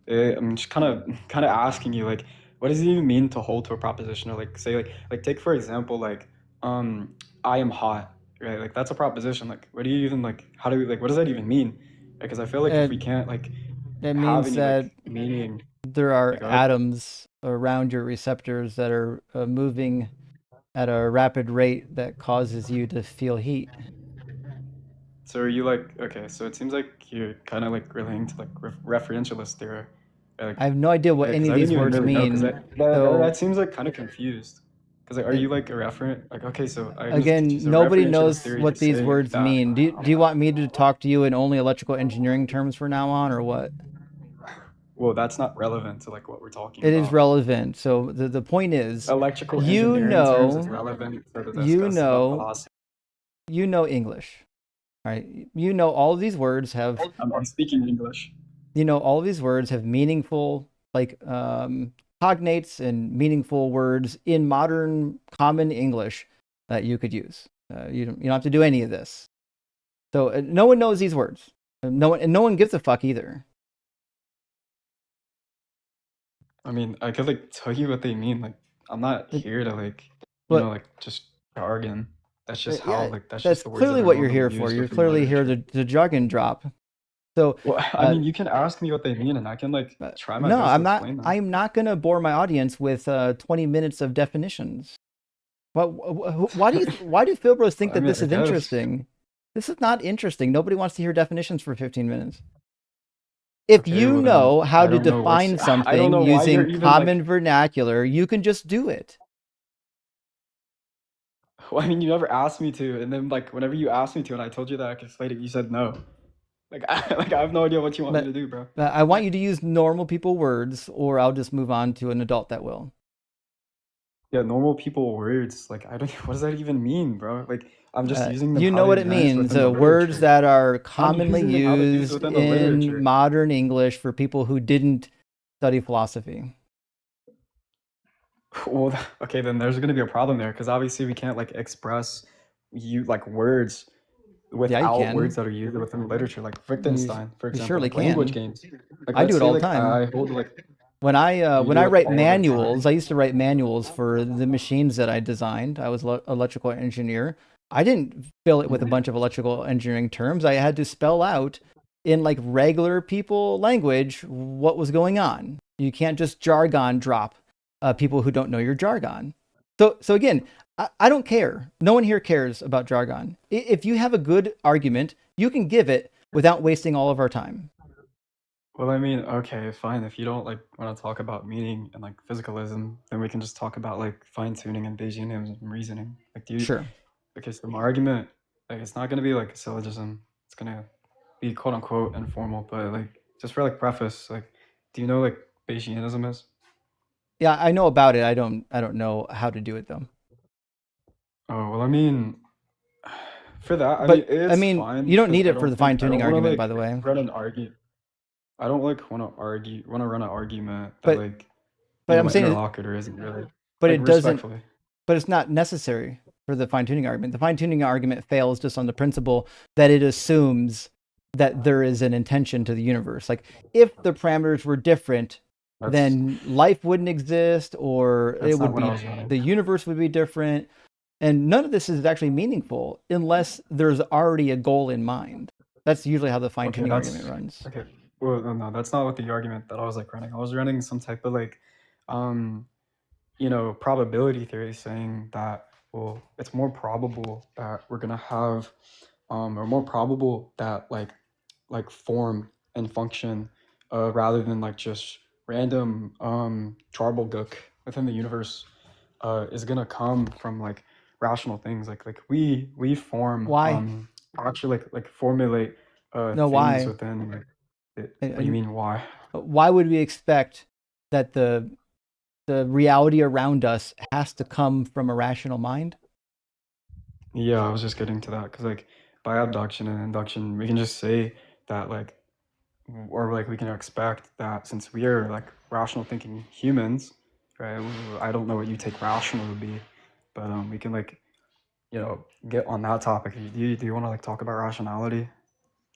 I'm just kind of asking you like, what does it even mean to hold to a proposition? Or like say like take for example like I am hot, right? Like that's a proposition. Like, what do you even like? How do we like? What does that even mean? Because I feel like if we can't like That have means any that like meaning, there are go ahead. atoms around your receptors that are moving at a rapid rate that causes you to feel heat. So are you like okay? So it seems like you're kind of like relating to like referentialist theory. Like, I have no idea what any because of I these didn't even words really know. Because mean. that seems like kind of confused. Because like, are you like a referent? Like, okay, so Again, so nobody referentialist knows theory what just these saying words that mean. Do you want me to talk to you in only electrical engineering terms from now on, or what? well, that's not relevant to like what we're talking It about. is relevant. So the point is, Electrical you engineering terms is know, relevant to the you discuss about know, philosophy. you know English, right? You know all of these words have. I'm speaking English. You know all of these words have meaningful like cognates and meaningful words in modern common English that you could use. You don't have to do any of this. So no one knows these words. No one gives a fuck either. I mean, I could like tell you what they mean. Like, I'm not It- here to like, But like just jargon. That's just how yeah, like that's that's just the words that clearly are what you're normally here for. used You're within clearly here literature. to jargon drop. So Well, I mean, you can ask me what they mean, and I can like try my no, best I'm to not. explain them. I'm not going to bore my audience with 20 minutes of definitions. Why do Philbros think I that mean, this I is guess. interesting? This is not interesting. Nobody wants to hear definitions for 15 minutes. If Okay, you well know then, how I to don't know what's. define I don't something know why you're using even common like. vernacular, you can just do it. Well, I mean, you never asked me to, and then like whenever you asked me to, and I told you that I could explain it, you said no. Like, I have no idea what you want me to do, bro. I want you to use normal people words, or I'll just move on to an adult that will. Yeah, normal people words. Like, I don't. What does that even mean, bro? Like, I'm just using them. You how know what they're it used means. within the Words literature. that are I'm commonly using them how they're used used within the in literature. modern English for people who didn't study philosophy. Well, okay, then there's gonna be a problem there because obviously we can't like express you like words without can. words that are used within the literature, like Wittgenstein, for you example, surely like language can. games. Like, I do let's it say all the like time. I hold like When I you do it write all the manuals, time. I used to write manuals for the machines that I designed. I was an electrical engineer. I didn't fill it with a bunch of electrical engineering terms. I had to spell out in like regular people language what was going on. You can't just jargon drop people who don't know your jargon. So again, I don't care. No one here cares about jargon. If you have a good argument, you can give it without wasting all of our time. Well, I mean, okay, fine. If you don't like want to talk about meaning and like physicalism, then we can just talk about like fine tuning and Bayesianism and reasoning. Like, do you? Sure. Because the argument, like, it's not gonna be like a syllogism. It's gonna be quote unquote informal, but like just for like preface, like, do you know like Bayesianism is? Yeah, I know about it. I don't know how to do it though. Oh well, I mean, for that, But I mean, it's fine. you don't because need I it for don't the think- I fine tuning don't wanna, argument, like, by the way. Run an argue. I don't like want to run an argument that But- like. But I'm my saying, interlocutor isn't really. but like, it doesn't. respectfully. But it's not necessary for the fine tuning argument. The fine tuning argument fails just on the principle that it assumes that there is an intention to the universe. Like if the parameters were different, That's then life wouldn't exist, or that's it not would what I be was running. the universe would be different. And none of this is actually meaningful unless there's already a goal in mind. That's usually how the fine Okay, tuning argument that's runs. okay. Well, no, that's not what the argument that I was like running. I was running some type of like, um, probability theory saying that, well, it's more probable that we're gonna have, or more probable that like form and function, rather than like just random Charble within the universe, is gonna come from like rational things. Like we form Why? actually like formulate No, things why? within like And, what do you mean why? why would we expect that the reality around us has to come from a rational mind? Yeah, I was just getting to that because like by abduction and induction, we can just say that like, or like we can expect that since we are like rational thinking humans, right? I don't know what you take rational to be, but we can like get on that topic. Do you want to like talk about rationality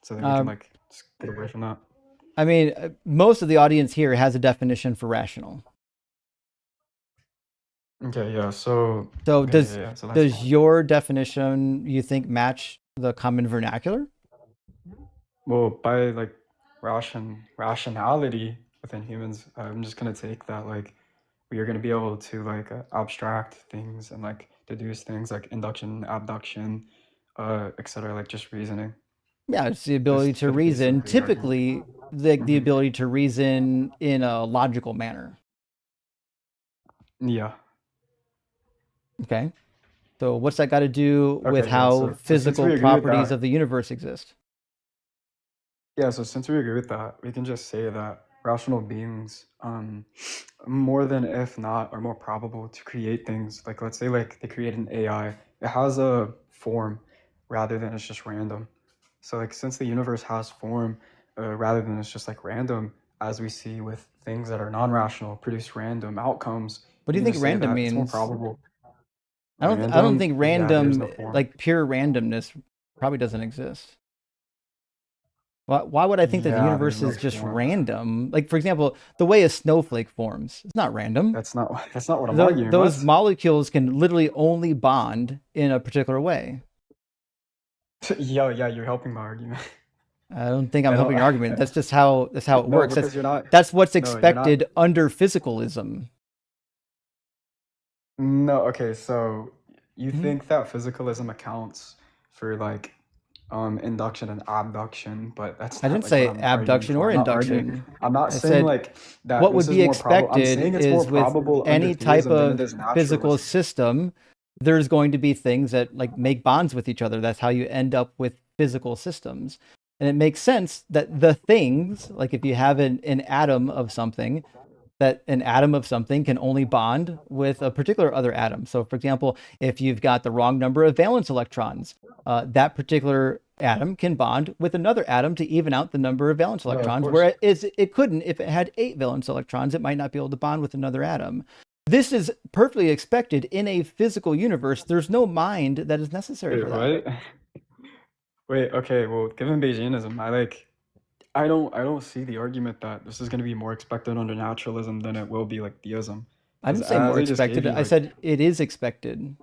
so that we can Um, like just get away from that? I mean, most of the audience here has a definition for rational. Okay, yeah. So So okay, yeah. So that's does your definition, you think, match the common vernacular? well by like rationality within humans. I'm just gonna take that like we are gonna be able to like abstract things and like deduce things like induction, abduction, etc. Like just reasoning. Yeah, it's the ability Just to for the case reason. of the argument. Typically, the Mhm. ability to reason in a logical manner. Yeah. Okay. So what's that got to do with Okay. Yeah. how So since physical we agree with properties that, of the universe exist? yeah. So since we agree with that, we can just say that rational beings, more than if not, are more probable to create things. Like let's say like they create an AI. It has a form, rather than it's just random. So like since the universe has form, rather than it's just like random, as we see with things that are non-rational produce random outcomes, What do we you can think just say random that it's more means? probable. I don't Random, think yeah, there's random, no form. like pure randomness, probably doesn't exist. Why would I think that the Yeah, there's universe no is just form. random? Like, for example, the way a snowflake forms, it's not random. That's not what I'm arguing. Those What? molecules can literally only bond in a particular way. Yeah, you're helping my argument. I don't think I'm I don't. helping your argument. That's just how it No, works. because you're not. That's what's No, you're not. expected under physicalism. No, okay, so you Mhm. think that physicalism accounts for like induction and abduction, but that's I not didn't like what say I'm arguing abduction for. or I'm not arguing. induction. I'm not I saying said like that what this would is be more probable. I'm expected saying it's more is with probable under any type theism than it of is physical naturalism. system, there's going to be things that like make bonds with each other. That's how you end up with physical systems. And it makes sense that the things, like if you have an atom of something, that an atom of something can only bond with a particular other atom. So, for example, if you've got the wrong number of valence electrons, that particular atom can bond with another atom to even out the number of valence No, of electrons, course. whereas it couldn't if it had 8 valence electrons. It might not be able to bond with another atom. This is perfectly expected in a physical universe. There's no mind that is necessary Wait, for that. what? Wait, okay, well, given Bayesianism, I don't see the argument that this is going to be more expected under naturalism than it will be like theism. I Because didn't say as more I just gave expected. you, I like, said it is expected.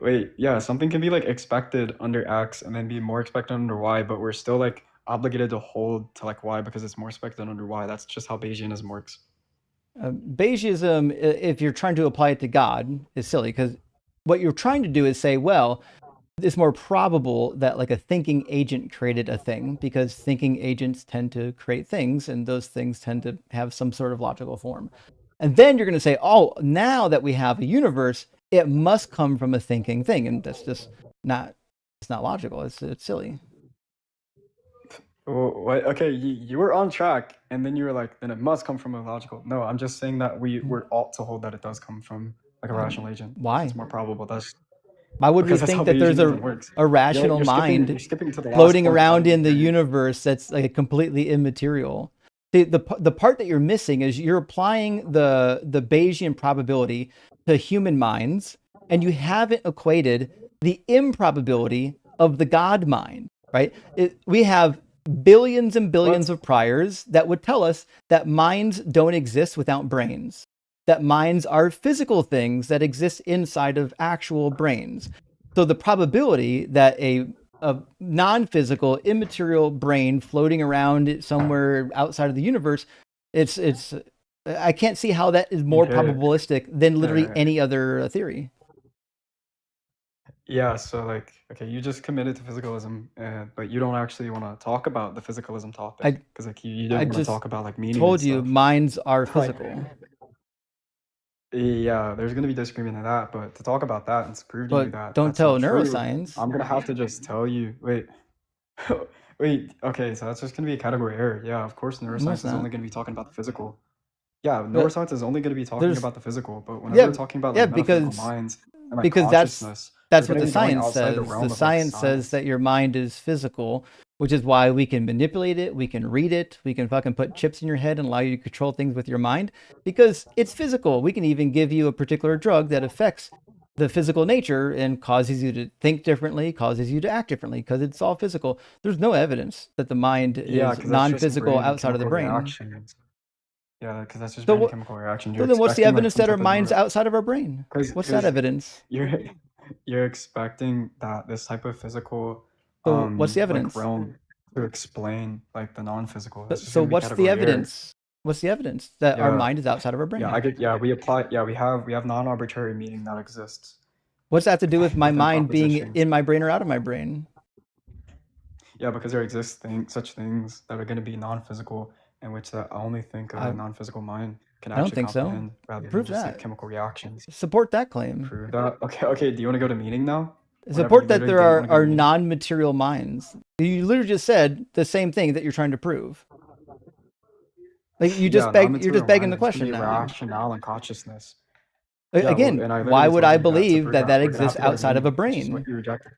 wait, yeah, something can be like expected under X and then be more expected under Y, but we're still like obligated to hold to like Y because it's more expected under Y. That's just how Bayesianism works. Bayesianism, if you're trying to apply it to God, is silly because what you're trying to do is say, well, it's more probable that like a thinking agent created a thing because thinking agents tend to create things and those things tend to have some sort of logical form. And then you're going to say, oh, now that we have a universe, it must come from a thinking thing. And that's just not, it's not logical. It's silly. Well, what? Okay, you were on track, and then you were like, then it must come from a logical. No, I'm just saying that we're ought to hold that it does come from like a rational agent. Why? It's more probable. That's Why would we because that's how think that there's Bayesianism works. a rational You're mind skipping to the last floating point around about in the theory. universe that's like completely immaterial? The part that you're missing is you're applying the Bayesian probability to human minds, and you haven't equated the improbability of the God mind. right? We have billions and billions of priors that would tell us that minds don't exist without brains, that minds are physical things that exist inside of actual brains. So the probability that a non-physical, immaterial brain floating around somewhere outside of the universe, it's I can't see how that is more Okay. probabilistic than literally Yeah. any other theory. Yeah, so like, okay, you just committed to physicalism, but you don't actually want to talk about the physicalism topic because like you I don't want to just talk about like meaning and told you stuff. minds are Like, physical. yeah, there's gonna be disagreement in that, but to talk about that and to prove to you But that don't that's tell not true, neuroscience. I'm gonna have to just tell you, wait, wait, okay, so that's just gonna be a category error. Yeah, of course, No, neuroscience it's is only not. gonna be talking about the physical. Yeah, But neuroscience is only gonna be talking there's about the physical, but whenever yeah we're talking about yeah like metaphysical because minds and like because consciousness, we're that's what gonna the be going science outside the says. realm The of like science says science. that your mind is physical, which is why we can manipulate it, we can read it, we can fucking put chips in your head and allow you to control things with your mind because it's physical. We can even give you a particular drug that affects the physical nature and causes you to think differently, causes you to act differently because it's all physical. There's no evidence that the mind Yeah, is because that's just non-physical brain and outside of the chemical brain. reactions. Yeah, because that's just So brain and what? chemical reactions. So You're then, what's the expecting like evidence some that our type of mind's outside of our brain? What's that because evidence? you're expecting that this type of physical So what's the like evidence? realm to explain like the non-physical. That's just So gonna be what's the category error. evidence? What's the evidence that our Yeah, mind is outside of our brain? yeah, I get. Yeah, we apply. Yeah, we have non-arbitrary meaning that exists What's that to do with my within mind being propositions. in my brain or out of my brain? Yeah, because there exist such things that are going to be non-physical, in which that I only think a I non-physical mind can I don't actually think so. comprehend, rather than Prove just like that. chemical reactions. Support that claim. Prove that. Okay. Do you want to go to meaning now? Whenever Support you that literally there didn't want to go to are meaning. non-material minds. You literally just said the same thing that you're trying to prove. Like you Yeah, just you're just non-material begging the mind is going to question be now. rationale and consciousness. Yeah, well, Again, and I why literally would told I you that to believe prove that that that we're gonna have exists to go to outside of a meaning, which is what brain? you rejected.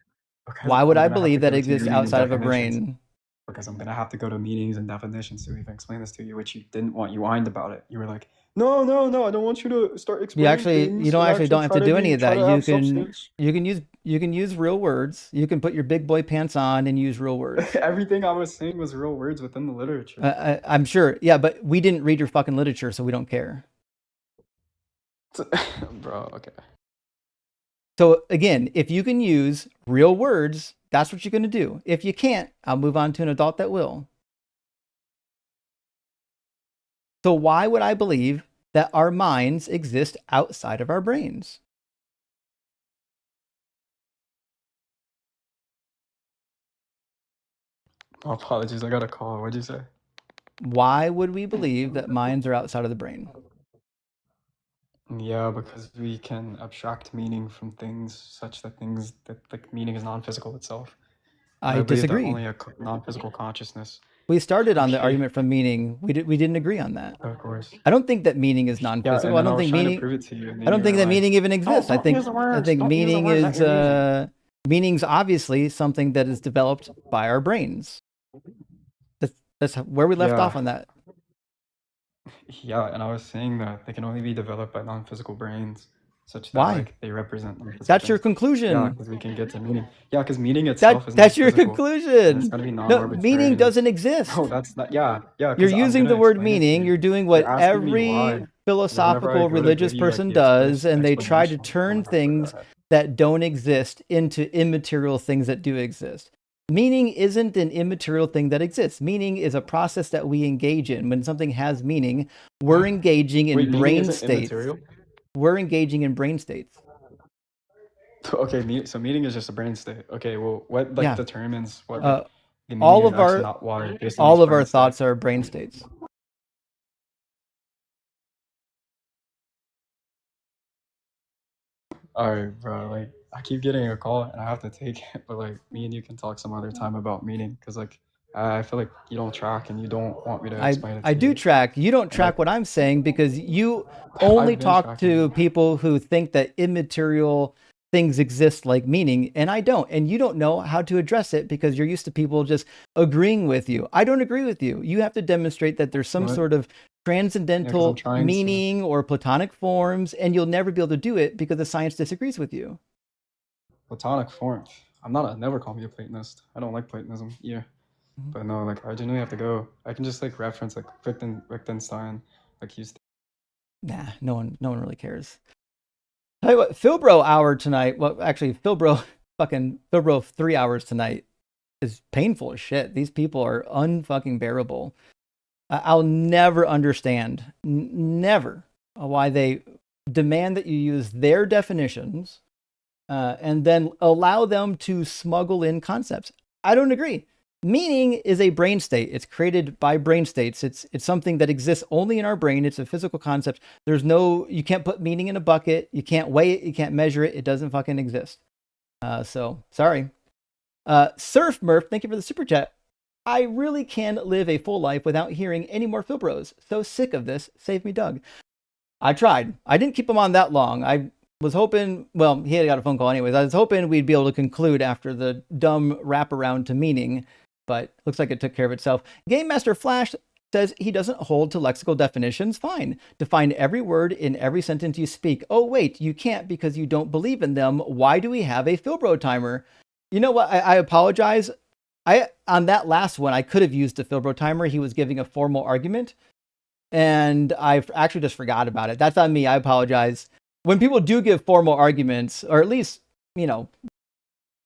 Because Why would I'm I gonna have to believe that go to exists meaning and outside of a definitions. brain? Because I'm gonna have to go to meanings and definitions to even explain this to you, which you didn't want. You whined about it. You were like, no, I don't want you to start You explaining actually things you don't and actually don't have try to do be any of try that. to have substance. You can use real words. You can put your big boy pants on and use real words. Everything I was saying was real words within the literature. I'm sure. Yeah, but we didn't read your fucking literature, so we don't care. Bro, okay. So again, if you can use real words, that's what you're going to do. If you can't, I'll move on to an adult that will. So why would I believe that our minds exist outside of our brains? Oh, apologies, I got a call. What'd you say? Why would we believe that minds are outside of the brain? Yeah, because we can abstract meaning from things such that things that like meaning is non-physical itself. And I believe that disagree. only a non-physical consciousness. We started on the Okay. argument from meaning. We didn't agree on that. Of course. I don't think that meaning is Yeah, non-physical. and I then I don't was think trying to meaning. prove it to you, and I then don't you think were that like, meaning even exists. I don't think use the words. I think Don't use the meaning words that is you're using. meaning's obviously something that is developed by our brains. That's where we left off Yeah. on that. Yeah, and I was saying that they can only be developed by non-physical brains, such that Why? like they represent non-physical That's your things. Yeah, conclusion. because we can get to meaning. Yeah, because meaning itself is That's your non-physical, and it's conclusion. gotta be No, non-arbitrary. meaning doesn't exist. No, that's not. Yeah. You're Because I'm using gonna the word explain it to meaning. you. You're doing what You're asking me every why. Whenever I philosophical go to religious give you like person the does, and they try to explanation, turn don't remember things that. that don't exist into immaterial things that do exist. Meaning isn't an immaterial thing that exists. Meaning is a process that we engage in. When something has meaning, we're engaging in Wait, meaning brain isn't states. immaterial? We're engaging in brain states. Okay, so meaning is just a brain state. Okay, well, what like Yeah. determines what Uh, like, the meaning all is of actually our not water based on all these of our brain thoughts states? are brain states. All right, bro. Like, I keep getting a call and I have to take it, but like, me and you can talk some other time about meaning, because like, I feel like you don't track and you don't want me to explain it to I do you. track. You don't And track like, what I'm saying because you only I've been talk tracking to it. people who think that immaterial things exist like meaning, and I don't. And you don't know how to address it because you're used to people just agreeing with you. I don't agree with you. You have to demonstrate that there's some What? sort of Yeah, because I'm transcendental trying to. meaning or platonic forms, and you'll never be able to do it because the science disagrees with you. Platonic forms. never call me a Platonist. I don't like Platonism. Yeah. Mhm. But no, like I genuinely have to go. I can just like reference like Wittgenstein, like he's Nah, no one really cares. Tell you what, Philbro hour tonight. Well, actually, Philbro 3 hours tonight is painful as shit. These people are unfucking bearable. I'll never understand, never, why they demand that you use their definitions and then allow them to smuggle in concepts. I don't agree. Meaning is a brain state. It's created by brain states. It's something that exists only in our brain. It's a physical concept. You can't put meaning in a bucket. You can't weigh it. You can't measure it. It doesn't fucking exist. So sorry. Surf Murph, thank you for the super chat. I really can live a full life without hearing any more Philbros. So sick of this. Save me, Doug. I tried. I didn't keep him on that long. I was hoping, well, he had got a phone call anyways. I was hoping we'd be able to conclude after the dumb wraparound to meaning, but looks like it took care of itself. Game Master Flash says he doesn't hold to lexical definitions. Fine. Define every word in every sentence you speak. Oh, wait, you can't because you don't believe in them. Why do we have a Philbro timer? You know what? I apologize. On that last one, I could have used the Philbro timer. He was giving a formal argument, and I actually just forgot about it. That's on me. I apologize. When people do give formal arguments, or at least,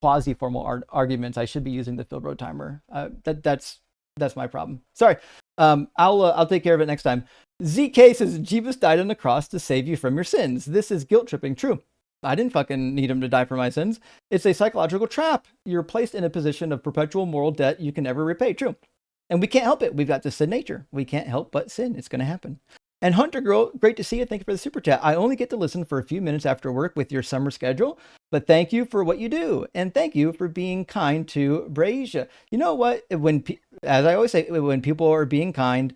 quasi-formal arguments, I should be using the Philbro timer. That's my problem. Sorry. I'll take care of it next time. ZK says Jesus died on the cross to save you from your sins. This is guilt tripping. True. I didn't fucking need him to die for my sins. It's a psychological trap. You're placed in a position of perpetual moral debt you can never repay. True. And we can't help it. We've got this sin nature. We can't help but sin. It's going to happen. And Hunter Girl, great to see you. Thank you for the super chat. I only get to listen for a few minutes after work with your summer schedule, but thank you for what you do. And thank you for being kind to Brasia. You know what? As I always say, when people are being kind,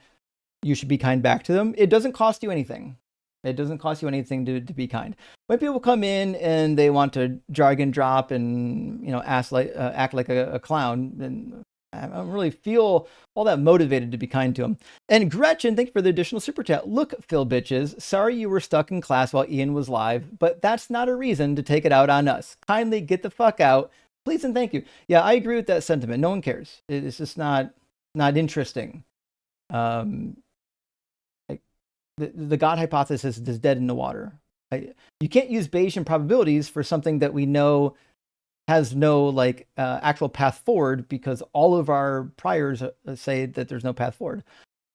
you should be kind back to them. It doesn't cost you anything. It doesn't cost you anything to be kind. When people come in and they want to jargon drop and act like a clown, then I don't really feel all that motivated to be kind to them. And Gretchen, thank you for the additional super chat. Look, Phil bitches, sorry you were stuck in class while Ian was live, but that's not a reason to take it out on us. Kindly get the fuck out, please and thank you. Yeah, I agree with that sentiment. No one cares. It's just not interesting. The God hypothesis is dead in the water. You can't use Bayesian probabilities for something that we know has no actual path forward, because all of our priors say that there's no path forward.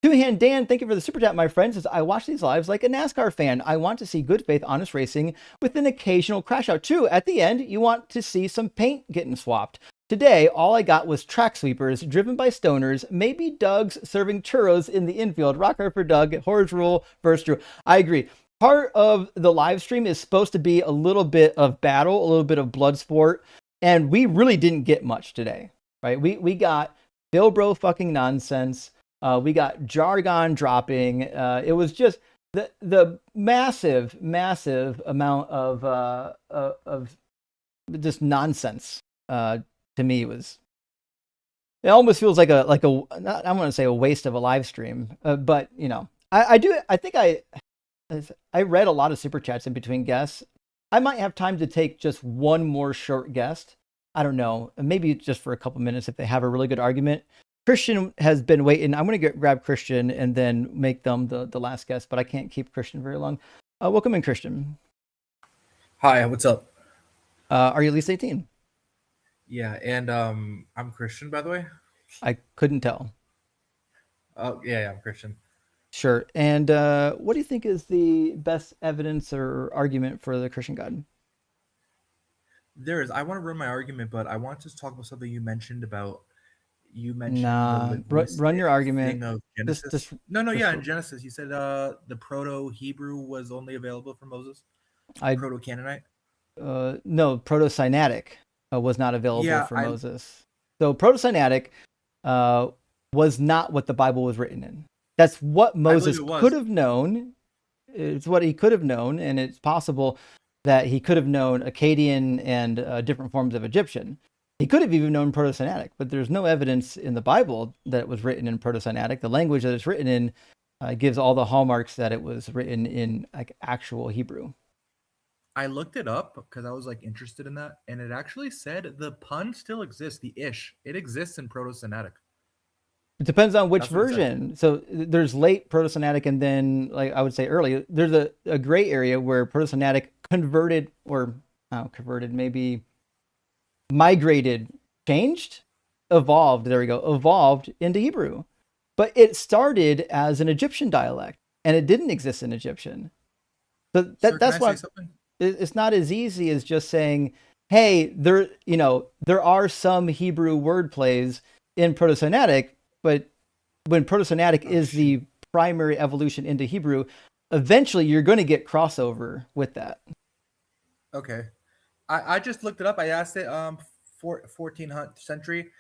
Two-Hand Dan, thank you for the super chat, my friend. Says, I watch these lives like a NASCAR fan. I want to see good faith, honest racing with an occasional crash out. True, at the end, you want to see some paint getting swapped. Today, all I got was track sweepers driven by stoners, maybe Doug's serving churros in the infield. Rock hard for Doug. Horrors rule versus Drew. I agree. Part of the live stream is supposed to be a little bit of battle, a little bit of blood sport, and we really didn't get much today, right? We got Philbro fucking nonsense. We got jargon dropping. It was just the massive amount of just nonsense. To me, it almost feels like I want to say a waste of a live stream, but I think I read a lot of super chats in between guests. I might have time to take just one more short guest. I don't know, maybe just for a couple minutes if they have a really good argument. Christian has been waiting. I'm going to grab Christian and then make them the last guest, but I can't keep Christian very long. Welcome in, Christian. Hi, what's up? Are you at least 18? Yeah, and I'm Christian, by the way. I couldn't tell. Oh, yeah, I'm Christian. Sure. And what do you think is the best evidence or argument for the Christian God? There is. I want to run my argument, but I want to talk about something you mentioned about. Nah, run your argument. Thing of Genesis. In Genesis, you said the Proto-Hebrew was only available for Moses. Proto-Canaanite. No, Proto-Sinaitic was not available for Moses. So Proto-Sinaitic was not what the Bible was written in. That's what Moses could have known. It's what he could have known, and it's possible that he could have known Akkadian and different forms of Egyptian. He could have even known Proto-Sinaitic, but there's no evidence in the Bible that it was written in Proto-Sinaitic. The language that it's written in gives all the hallmarks that it was written in actual Hebrew. I looked it up because I was like interested in that, and it actually said the pun still exists. The ish, it exists in Proto-Semitic. It depends on which That's what it said. version. So there's late Proto-Semitic, and then, like I would say early, there's a gray area where Proto-Semitic converted, or converted, maybe migrated, changed, evolved. There we go, evolved into Hebrew, but it started as an Egyptian dialect, and it didn't exist in Egyptian. So Sir, can that's I why say something? it's not as easy as just saying, "Hey, there are some Hebrew word plays in Proto-Semitic," but when Proto-Semitic Oh, is shoot. the primary evolution into Hebrew, eventually you're going to get crossover with that. Okay. I just looked it up. I asked it 14th century.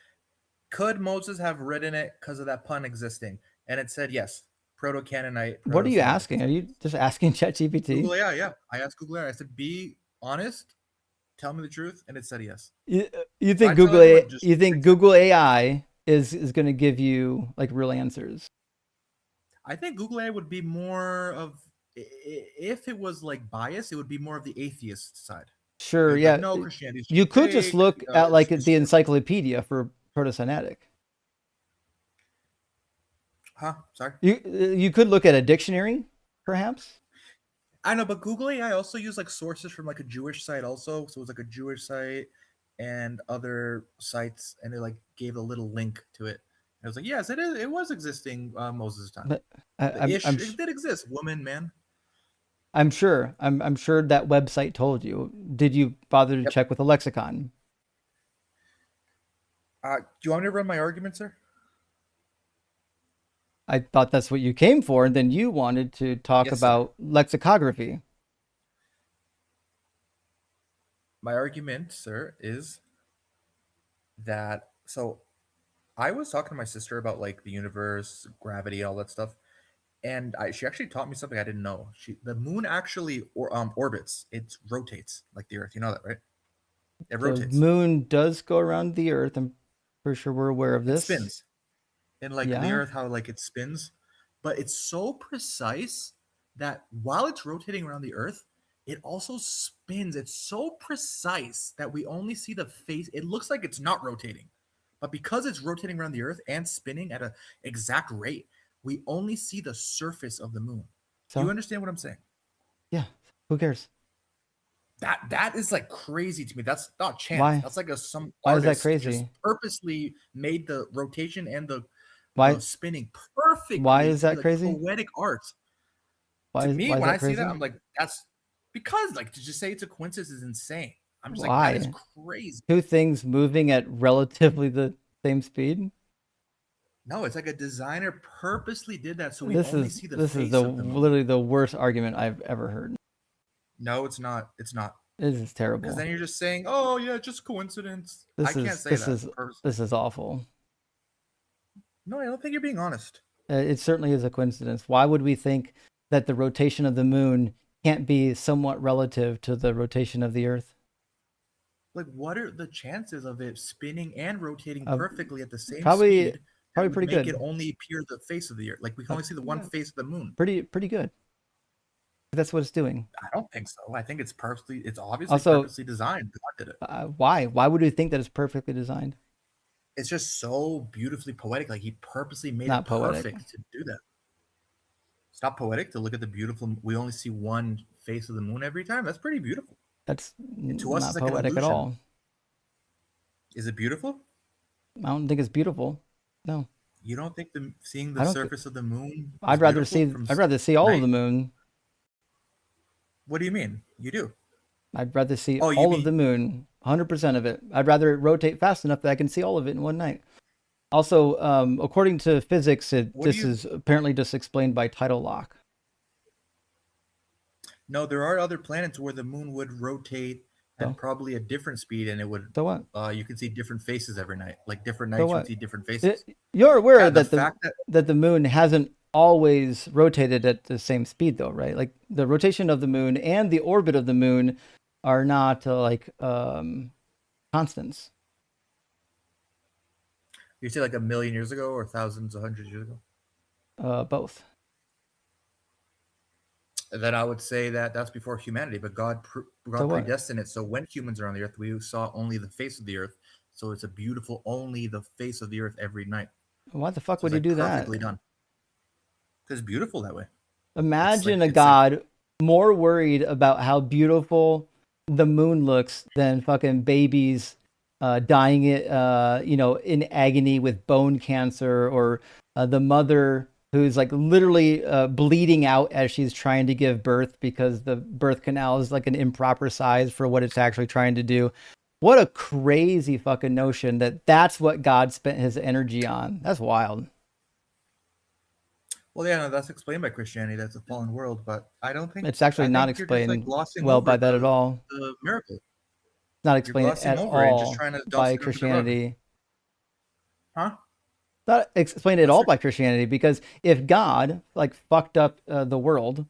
Could Moses have written it because of that pun existing? And it said yes. Proto-Canaanite, What are you Proto-Semitic. asking? Are you just asking ChatGPT? Google AI, yeah. I asked Google AI. I said, be honest, tell me the truth, and it said yes. You So think I tell everyone just you think fix it. Google AI is going to give you like real answers? I think Google AI would be more of, if it was like biased, it would be more of the atheist side. It Sure, would be like, yeah. no, Christianity's You could just fake. look at It's like just the encyclopedia for Proto-Semitic. huh? Sorry. You could look at a dictionary, perhaps. I know, but Google AI also used like sources from like a Jewish site also. So it was like a Jewish site and other sites, and it like gave a little link to it. And it was like, yes, it is. It was existing Moses' time. But The ish, I'm it did exist. Woman, man. I'm sure. I'm sure that website told you. Did you bother to Yep. check with a lexicon? Do you want me to run my argument, sir? I thought that's what you came for, and then you wanted to talk Yes, sir. about lexicography. My argument, sir, is that so I was talking to my sister about like the universe, gravity, all that stuff, and she actually taught me something I didn't know. The moon actually orbits. It rotates like the Earth. You know that, right? It The rotates. moon does go around the Earth. I'm pretty sure we're aware of It this. spins. And like the Yeah. Earth, how like it spins, but it's so precise that while it's rotating around the Earth, it also spins. It's so precise that we only see the face. It looks like it's not rotating, but because it's rotating around the Earth and spinning at an exact rate, we only see the surface of the moon. Do you So understand what I'm saying? yeah, who cares? That is like crazy to me. That's not chance. Why? That's like some Why is that artist just crazy? purposely made the rotation and the Why spinning why perfectly is to be that like crazy? poetic art. Why To is me, why is when I that see that, crazy? I'm like, that's because like to just say it's a coincidence is insane. I'm just like, that is Why? crazy. Two things moving at relatively the same speed? No, it's like a designer purposely did that so we This only is see the this is face the of the moon. literally the worst argument I've ever heard. No, it's not. It's not. This is Because terrible. then you're just saying, oh yeah, just coincidence. I can't say This that. is this is awful. No, I don't think you're being honest. It certainly is a coincidence. Why would we think that the rotation of the moon can't be somewhat relative to the rotation of the Earth? Like, what are the chances of it spinning and rotating Uh, perfectly at the same Probably speed that probably would pretty make it good. only appear the face of the Earth? Like, we can Uh, only see the one face of the moon. pretty good. That's what it's doing. I don't think so. I think it's obviously Also, purposely designed. God did it. why? Why would we think that it's perfectly designed? It's just so beautifully poetic. Like, he purposely made Not it poetic. perfect to do that. It's not poetic to look at the beautiful. We only see one face of the moon every time. That's pretty beautiful. That's To us, it's not like an poetic at illusion. all. Is it beautiful? I don't think it's beautiful. No. You don't think seeing I the don't surface of the moon is I'd rather beautiful see from I'd rather see all of night? the moon. What do you mean? You do? I'd rather see Oh, you all of the mean moon, 100% of it. I'd rather it rotate fast enough that I can see all of it in one night. Also, according to physics, what do this you? is apparently just explained by tidal lock. No, there are other planets where the moon would rotate So, at probably a different speed, and it would. so what? You can see different faces every night. Like different So nights, you would what? see different faces. You're aware Yeah, the that the fact that that the moon hasn't always rotated at the same speed, though, right? Like the rotation of the moon and the orbit of the moon are not constants. you say like a million years ago or thousands, 100 years ago. Both. then I would say that that's before humanity, but God So what? predestined it. So when humans are on the earth, we saw only the face of the earth. So it's a beautiful, only the face of the earth every night. Why the fuck So would it's he like do that? perfectly done. Because it's beautiful that way. Imagine a it's like God more worried about how beautiful the moon looks than fucking babies dying it, in agony with bone cancer, or the mother who's like literally bleeding out as she's trying to give birth because the birth canal is like an improper size for what it's actually trying to do. What a crazy fucking notion that that's what God spent his energy on. That's wild. Well, yeah, no, that's explained by Christianity. That's a fallen world, but I don't think It's actually I not think you're just like explained glossing well by over that at all. the miracle. Not You're explained glossing at over it and just all trying to dust by it under the rug. Christianity. Huh? Not explained at Yes, all sir. by Christianity, because if God like fucked up the world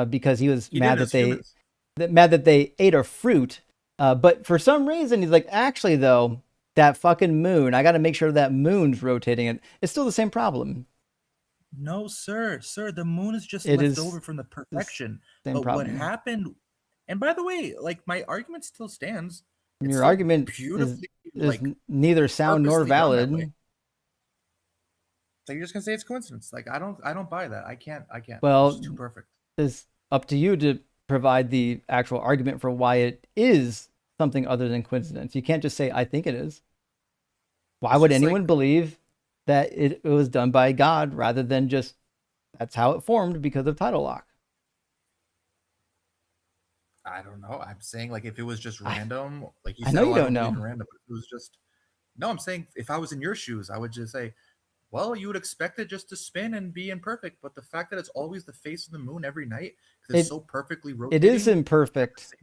because he was He mad did that as humans. mad that they ate a fruit, but for some reason he's like, actually though, that fucking moon, I got to make sure that moon's rotating it. It's still the same problem. No, sir. Sir, the moon is just It left is over from the the perfection. same But what problem. happened, and by the way, like my argument still stands. It's Your still argument beautifully is like neither sound nor purposely done that way. valid. So you're just gonna say it's coincidence. Like I don't buy that. I can't. It's Well, just too perfect. it's up to you to provide the actual argument for why it is something other than coincidence. You can't just say, I think it is. Why It's would just anyone like believe that it was done by God rather than just that's how it formed because of tidal lock? I don't know. I'm saying like if it was just I, random, like you I said, know oh, you I don't don't believe in know. random. But if it was just no, I'm saying if I was in your shoes, I would just say, well, you would expect it just to spin and be imperfect, but the fact that it's always the face of the moon every night because it's It so perfectly it is rotating. imperfect.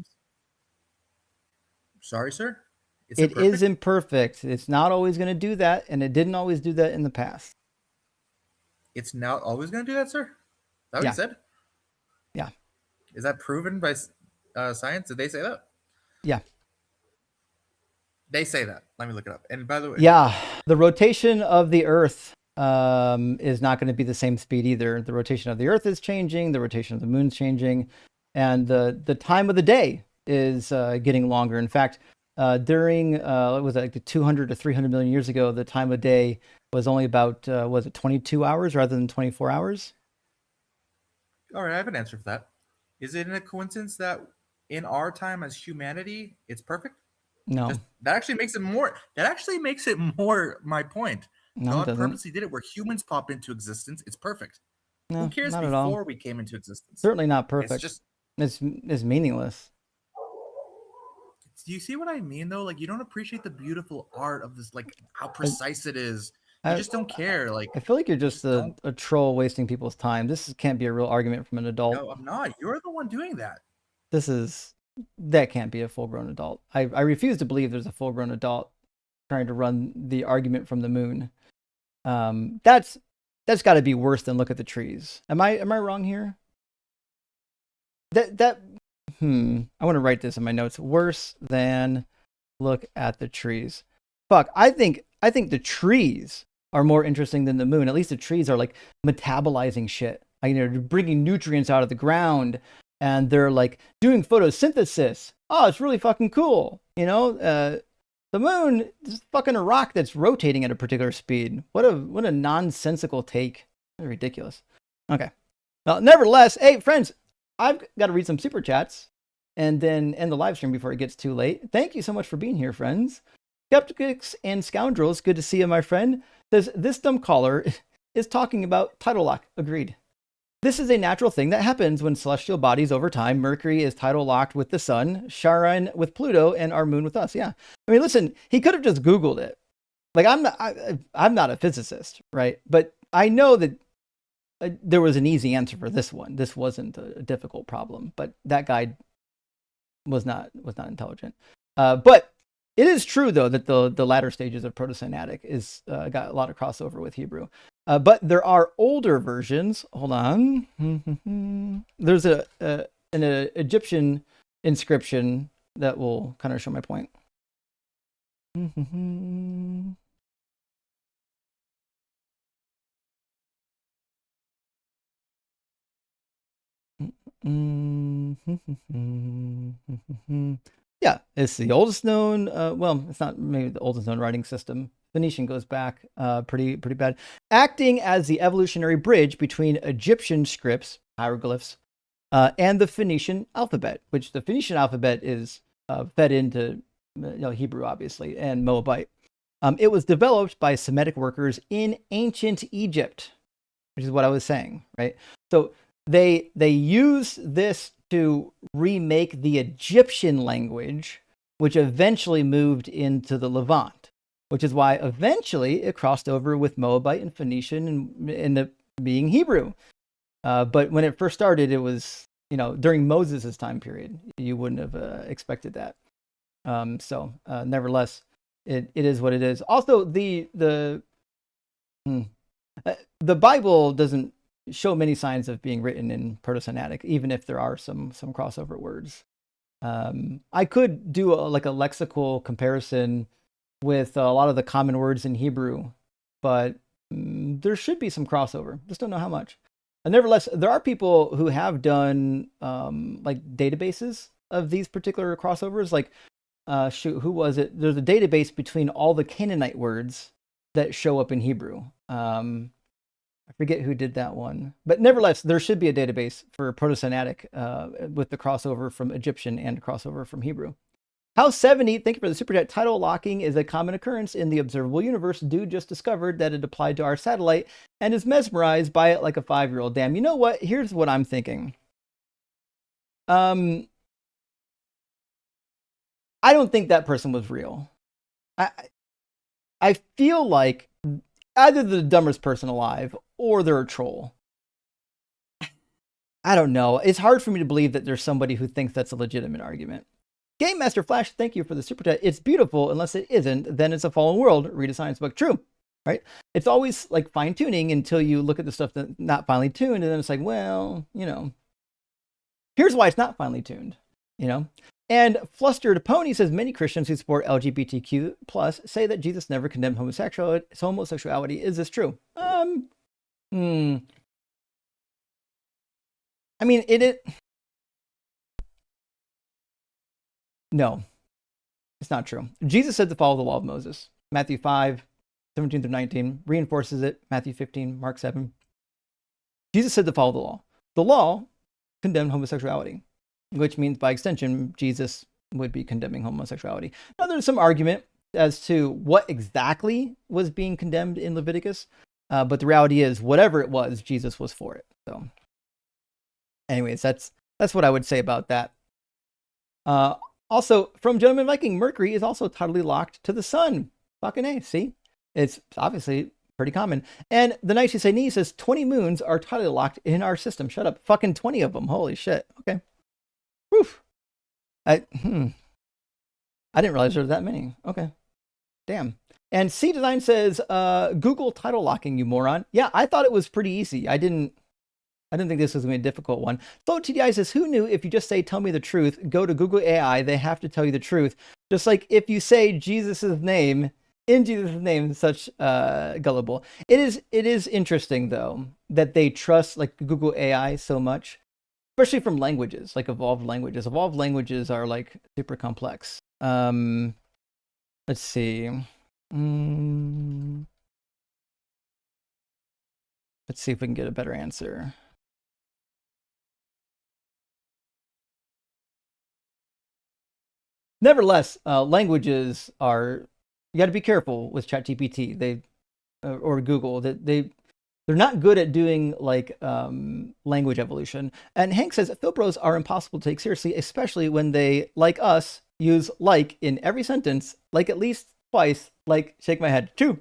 Sorry, sir. It's It is imperfect. imperfect. It's not always going to do that, and it didn't always do that in the past. It's not always going to do that, sir. Is that what Yeah. you said? Yeah. Is that proven by science? Did they say that? Yeah. They say that. Let me look it up. And by the way, Yeah, the rotation of the Earth is not going to be the same speed either. The rotation of the Earth is changing. The rotation of the moon's changing, and the time of the day is getting longer. In fact, during what was it, like 200 to 300 million years ago, the time of day was only about was it 22 hours rather than 24 hours? all right, I have an answer for that. Is it a coincidence that in our time as humanity, it's perfect? No, Just that actually makes it more. That actually makes it more my point. no, it God doesn't. purposely did it where humans pop into existence. It's perfect. Who No, cares not at all. before we came into existence? Certainly not It's perfect. just. It's meaningless. Do you see what I mean though? Like you don't appreciate the beautiful art of this, like how precise it is. You I, just don't care. Like I feel like you're you just just don't. a troll wasting people's time. This can't be a real argument from an adult. No, I'm not. You're the one doing that. That can't be a full grown adult. I refuse to believe there's a full grown adult trying to run the argument from the moon. That's got to be worse than look at the trees. Am I wrong here? I want to write this in my notes. Worse than look at the trees. Fuck, I think the trees are more interesting than the moon. At least the trees are like metabolizing shit. They're bringing nutrients out of the ground, and they're like doing photosynthesis. Oh, it's really fucking cool. The moon is fucking a rock that's rotating at a particular speed. What a nonsensical take. That's ridiculous. Okay. Well, nevertheless, hey friends, I've got to read some super chats and then end the live stream before it gets too late. Thank you so much for being here, friends. Skeptics and Scoundrels, good to see you, my friend. Says, this dumb caller is talking about tidal lock. Agreed. This is a natural thing that happens when celestial bodies over time. Mercury is tidal locked with the sun, Charon with Pluto, and our moon with us. Yeah. I mean, listen, he could have just Googled it. Like, I'm not a physicist, right? But I know that there was an easy answer for this one. This wasn't a difficult problem, but that guy was not intelligent. But it is true though that the latter stages of Proto-Sinaitic is got a lot of crossover with Hebrew. But there are older versions. Hold on. There's an Egyptian inscription that will kind of show my point. Yeah, it's the oldest known. Well, it's not maybe the oldest known writing system. Phoenician goes back pretty bad. Acting as the evolutionary bridge between Egyptian scripts, hieroglyphs, and the Phoenician alphabet, which the Phoenician alphabet is fed into Hebrew, obviously, and Moabite. It was developed by Semitic workers in ancient Egypt, which is what I was saying, right? So they use this to remake the Egyptian language, which eventually moved into the Levant, which is why eventually it crossed over with Moabite and Phoenician and ended up being Hebrew. But when it first started, it was, during Moses' time period. You wouldn't have expected that. Nevertheless, it is what it is. Also, the Bible doesn't show many signs of being written in Proto-Sinaitic, even if there are some crossover words. I could do a lexical comparison with a lot of the common words in Hebrew, but there should be some crossover. Just don't know how much. And nevertheless, there are people who have done databases of these particular crossovers. Like, who was it? There's a database between all the Canaanite words that show up in Hebrew. I forget who did that one, but nevertheless, there should be a database for Proto-Sinaitic with the crossover from Egyptian and crossover from Hebrew. House 70, thank you for the super chat. Tidal locking is a common occurrence in the observable universe. Dude just discovered that it applied to our satellite and is mesmerized by it like a 5-year-old. Damn, you know what? Here's what I'm thinking. I don't think that person was real. I feel like either the dumbest person alive or they're a troll. I don't know. It's hard for me to believe that there's somebody who thinks that's a legitimate argument. Game Master Flash, thank you for the super chat. It's beautiful unless it isn't. Then it's a fallen world. Read a science book. True, right? It's always like fine tuning until you look at the stuff that's not finely tuned, and then it's like, well, here's why it's not finely tuned, And Flustered Pony says many Christians who support LGBTQ plus say that Jesus never condemned homosexuality. Is this true? I mean, No, it's not true. Jesus said to follow the law of Moses. Matthew 5:17 through 19 reinforces it. Matthew 15, Mark 7. Jesus said to follow the law. The law condemned homosexuality, which means by extension, Jesus would be condemning homosexuality. Now, there's some argument as to what exactly was being condemned in Leviticus, but the reality is, whatever it was, Jesus was for it. So, anyways, that's what I would say about that. Also, from Gentleman Viking, Mercury is also totally locked to the sun. Fucking A, see? It's obviously pretty common. And the Nice You Say Nee says 20 moons are totally locked in our system. Shut up. Fucking 20 of them. Holy shit. Okay. Woof. I didn't realize there were that many. Okay. Damn. And C Design says, Google title locking, you moron. Yeah, I thought it was pretty easy. I didn't think this was going to be a difficult one. Slow TDI says, who knew if you just say, tell me the truth, go to Google AI, they have to tell you the truth. Just like if you say Jesus' name, in Jesus' name, such gullible. It is interesting, though, that they trust like Google AI so much, especially from languages, like evolved languages. Evolved languages are like super complex. Let's see. Let's see if we can get a better answer. Nevertheless, languages are, you got to be careful with ChatGPT. Or Google, that they're not good at doing like language evolution. And Hank says Philbros are impossible to take seriously, especially when they, like us, use like in every sentence, like at least twice, like shake my head. True.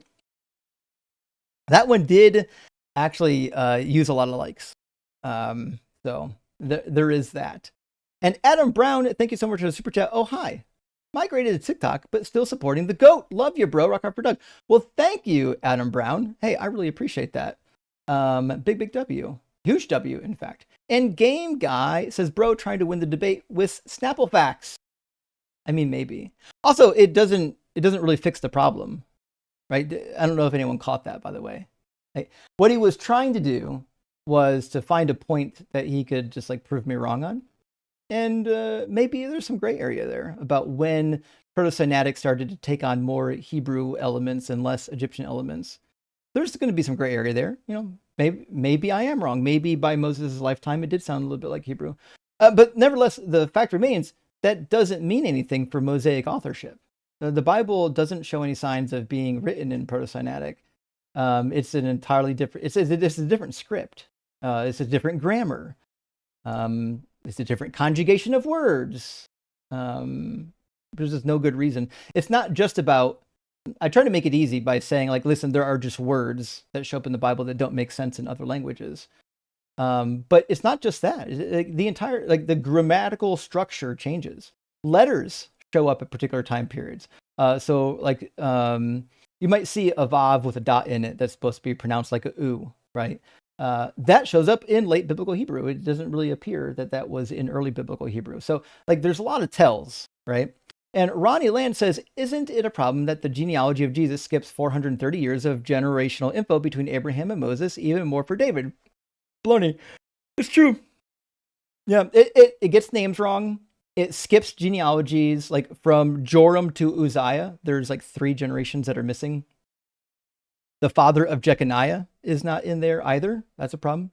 That one did actually use a lot of likes. So there is that. And Adam Brown, thank you so much for the super chat. Oh, hi. Migrated to TikTok, but still supporting the GOAT. Love you, bro. Rock hard for Doug. Well, thank you, Adam Brown. Hey, I really appreciate that. Big W. Huge W, in fact. And Game Guy says, bro, trying to win the debate with Snapple facts. I mean, maybe. Also, it doesn't really fix the problem, right? I don't know if anyone caught that, by the way. What he was trying to do was to find a point that he could just like prove me wrong on. And maybe there's some gray area there about when Proto-Sinaitic started to take on more Hebrew elements and less Egyptian elements. There's going to be some gray area there. Maybe I am wrong. Maybe by Moses' lifetime, it did sound a little bit like Hebrew. But nevertheless, the fact remains that doesn't mean anything for Mosaic authorship. The Bible doesn't show any signs of being written in Proto-Sinaitic. It's an entirely different. It's a different script. It's a different grammar. It's a different conjugation of words. There's just no good reason. It's not just about. I try to make it easy by saying, like, listen, there are just words that show up in the Bible that don't make sense in other languages. But it's not just that. The entire, like, the grammatical structure changes. Letters show up at particular time periods. So, like, you might see a vav with a dot in it that's supposed to be pronounced like a u, right? That shows up in late biblical Hebrew. It doesn't really appear that was in early biblical Hebrew. So, like, there's a lot of tells, right? And Ronnie Land says, isn't it a problem that the genealogy of Jesus skips 430 years of generational info between Abraham and Moses, even more for David? Baloney. It's true. Yeah, it gets names wrong. It skips genealogies, like from Joram to Uzziah. There's like 3 generations that are missing. The father of Jeconiah is not in there either. That's a problem.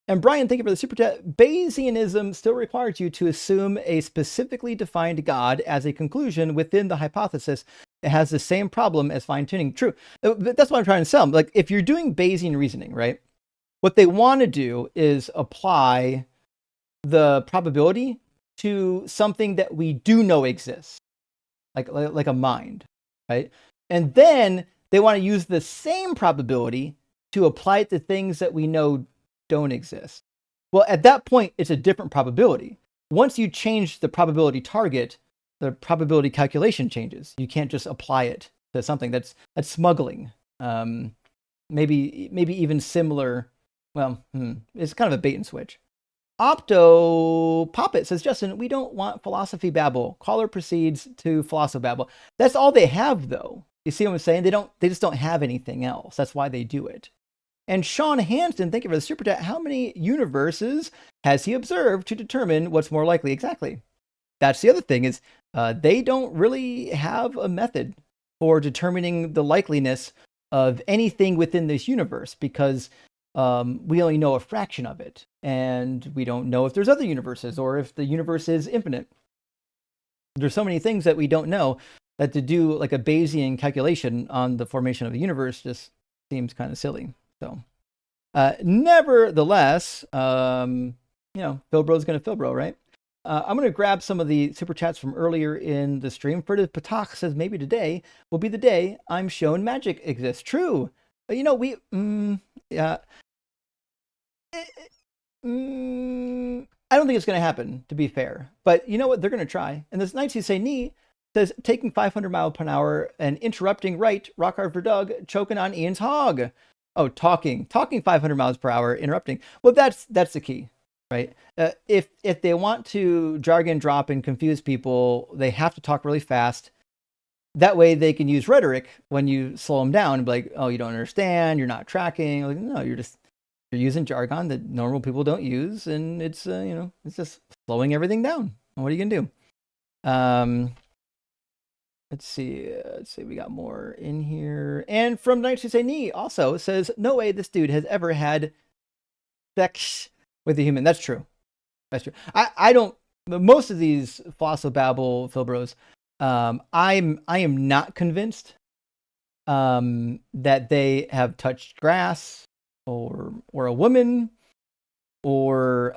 And Brian, thank you for the super chat. Bayesianism still requires you to assume a specifically defined God as a conclusion within the hypothesis. It has the same problem as fine-tuning. True. That's what I'm trying to sell. Like, if you're doing Bayesian reasoning, right? What they want to do is apply the probability to something that we do know exists, like a mind, right? And then they want to use the same probability to apply it to things that we know don't exist. Well, at that point, it's a different probability. Once you change the probability target, the probability calculation changes. You can't just apply it to something that's smuggling. Maybe even similar. Well, it's kind of a bait and switch. Opto Poppet says, Justin, we don't want philosophy babble. Caller proceeds to philosophy babble. That's all they have, though. You see what I'm saying? They just don't have anything else. That's why they do it. And Sean Hanston, thank you for the super chat. How many universes has he observed to determine what's more likely? Exactly. That's the other thing is they don't really have a method for determining the likeliness of anything within this universe because we only know a fraction of it. And we don't know if there's other universes or if the universe is infinite. There's so many things that we don't know that to do like a Bayesian calculation on the formation of the universe just seems kind of silly. So, nevertheless, Philbro's going to Philbro, right? I'm going to grab some of the super chats from earlier in the stream. Ferdinand Patak says, maybe today will be the day I'm shown magic exists. True. But, I don't think it's going to happen, to be fair. But you know what? They're going to try. And this Nights You Say Knee says, taking 500 miles per hour and interrupting right, rock hard for Doug, choking on Ian's hog. Oh, talking 500 miles per hour, interrupting. Well, that's the key, right? If they want to jargon drop and confuse people, they have to talk really fast. That way they can use rhetoric when you slow them down and be like, oh, you don't understand, you're not tracking. Like, no, you're using jargon that normal people don't use, and it's it's just slowing everything down. What are you gonna do? Let's see, we got more in here. And from Nights You Say Knee also says, no way this dude has ever had sex with a human. That's true. I don't, most of these Flossobabble Philbros, I am not convinced that they have touched grass or a woman or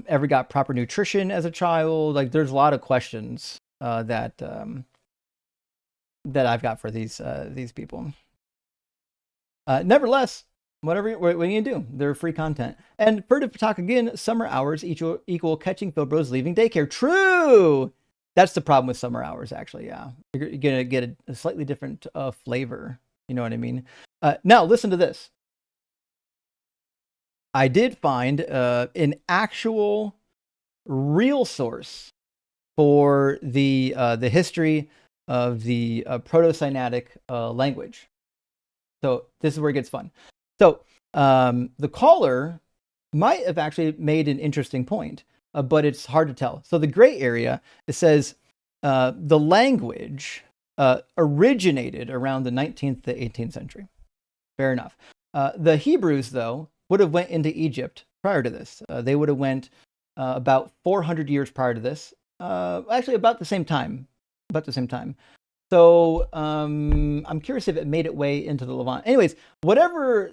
ever got proper nutrition as a child. Like, there's a lot of questions that I've got for these people. Nevertheless, what are you gonna do? They're free content. And Furtive Patak again, summer hours equal catching Philbros leaving daycare. True. That's the problem with summer hours, actually. Yeah, you're gonna get a slightly different flavor. You know what I mean? Now listen to this. I did find an actual real source for the history of the Proto-Sinaitic language. So this is where it gets fun. So the caller might have actually made an interesting point, but it's hard to tell. So the gray area, it says the language originated around the 19th to 18th century. Fair enough. The Hebrews, though, would have went into Egypt prior to this. They would have went about 400 years prior to this. Actually, about the same time. So I'm curious if it made its way into the Levant. Anyways, whatever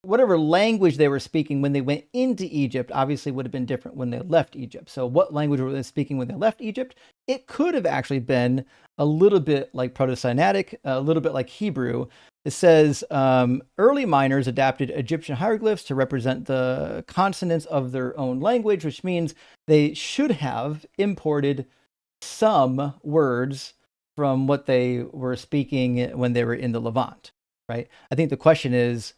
language they were speaking when they went into Egypt obviously would have been different when they left Egypt. So what language were they speaking when they left Egypt? It could have actually been a little bit like Proto-Sinaitic, a little bit like Hebrew. It says early miners adapted Egyptian hieroglyphs to represent the consonants of their own language, which means they should have imported some words from what they were speaking when they were in the Levant, right? I think the question is,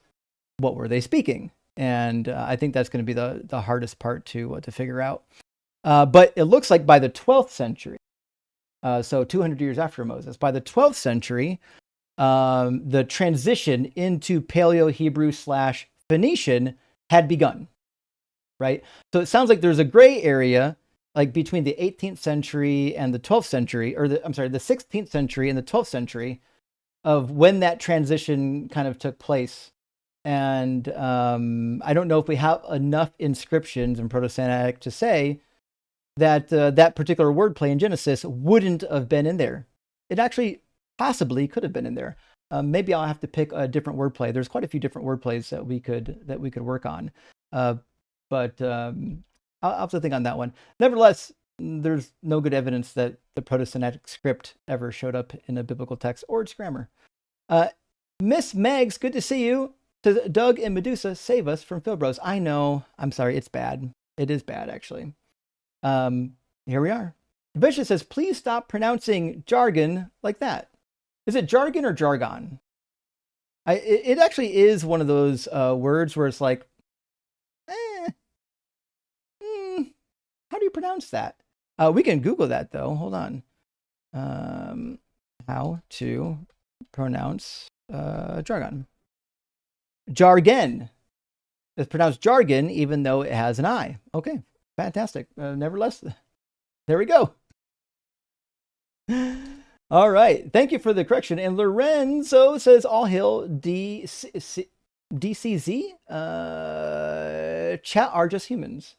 what were they speaking? And I think that's going to be the hardest part to figure out. But it looks like by the 12th century, so 200 years after Moses, by the 12th century, the transition into Paleo-Hebrew / Phoenician had begun, right? So it sounds like there's a gray area like between the 18th century and the 12th century, or the 16th century and the 12th century of when that transition kind of took place. And I don't know if we have enough inscriptions in Proto-Sinaitic to say that that particular wordplay in Genesis wouldn't have been in there. It actually possibly could have been in there. Maybe I'll have to pick a different wordplay. There's quite a few different wordplays that we could work on. But I'll have to think on that one. Nevertheless, there's no good evidence that the Proto-Sinaitic script ever showed up in a biblical text or its grammar. Miss Megs, good to see you. Says, Doug and Medusa, save us from Philbros. I know. I'm sorry. It's bad. It is bad, actually. Here we are. Vicious says, please stop pronouncing jargon like that. Is it jargon or jargon? It actually is one of those words where it's like, how do you pronounce that? We can Google that, though. Hold on. How to pronounce jargon. Jargon. It's pronounced jargon, even though it has an I. Okay, fantastic. Nevertheless, there we go. All right. Thank you for the correction. And Lorenzo says, all hail DCZ. Chat are just humans.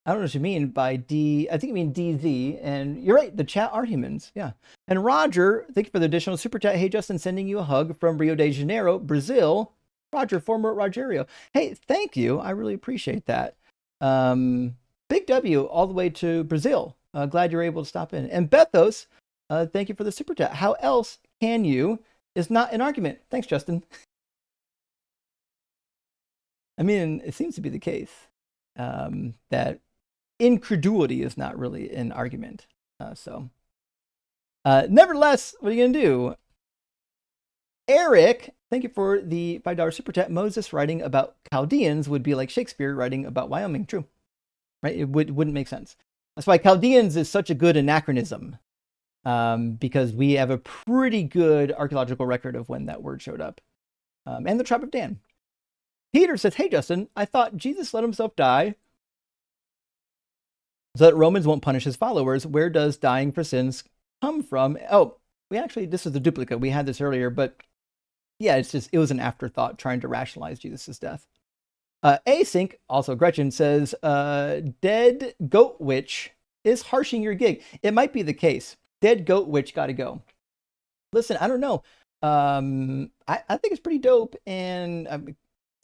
I don't know what you mean by D. I think you mean DZ. And you're right. The chat are humans. Yeah. And Roger, thank you for the additional super chat. Hey, Justin, sending you a hug from Rio de Janeiro, Brazil. Roger, former Rogerio. Hey, thank you. I really appreciate that. Big W all the way to Brazil. Glad you're able to stop in. And Bethos, thank you for the super chat. How else can you is not an argument. Thanks, Justin. I mean, it seems to be the case that incredulity is not really an argument. Nevertheless, what are you going to do? Eric, thank you for the $5 super chat. Moses writing about Chaldeans would be like Shakespeare writing about Wyoming. True. Right? It wouldn't make sense. That's why Chaldeans is such a good anachronism, because we have a pretty good archaeological record of when that word showed up. And the tribe of Dan. Peter says, hey, Justin, I thought Jesus let himself die so that Romans won't punish his followers. Where does dying for sins come from? Oh, this is the duplicate. We had this earlier, but yeah, it was an afterthought trying to rationalize Jesus' death. Async, also Gretchen, says, Dead Goat Witch is harshing your gig. It might be the case. Dead Goat Witch got to go. Listen, I don't know. I think it's pretty dope, and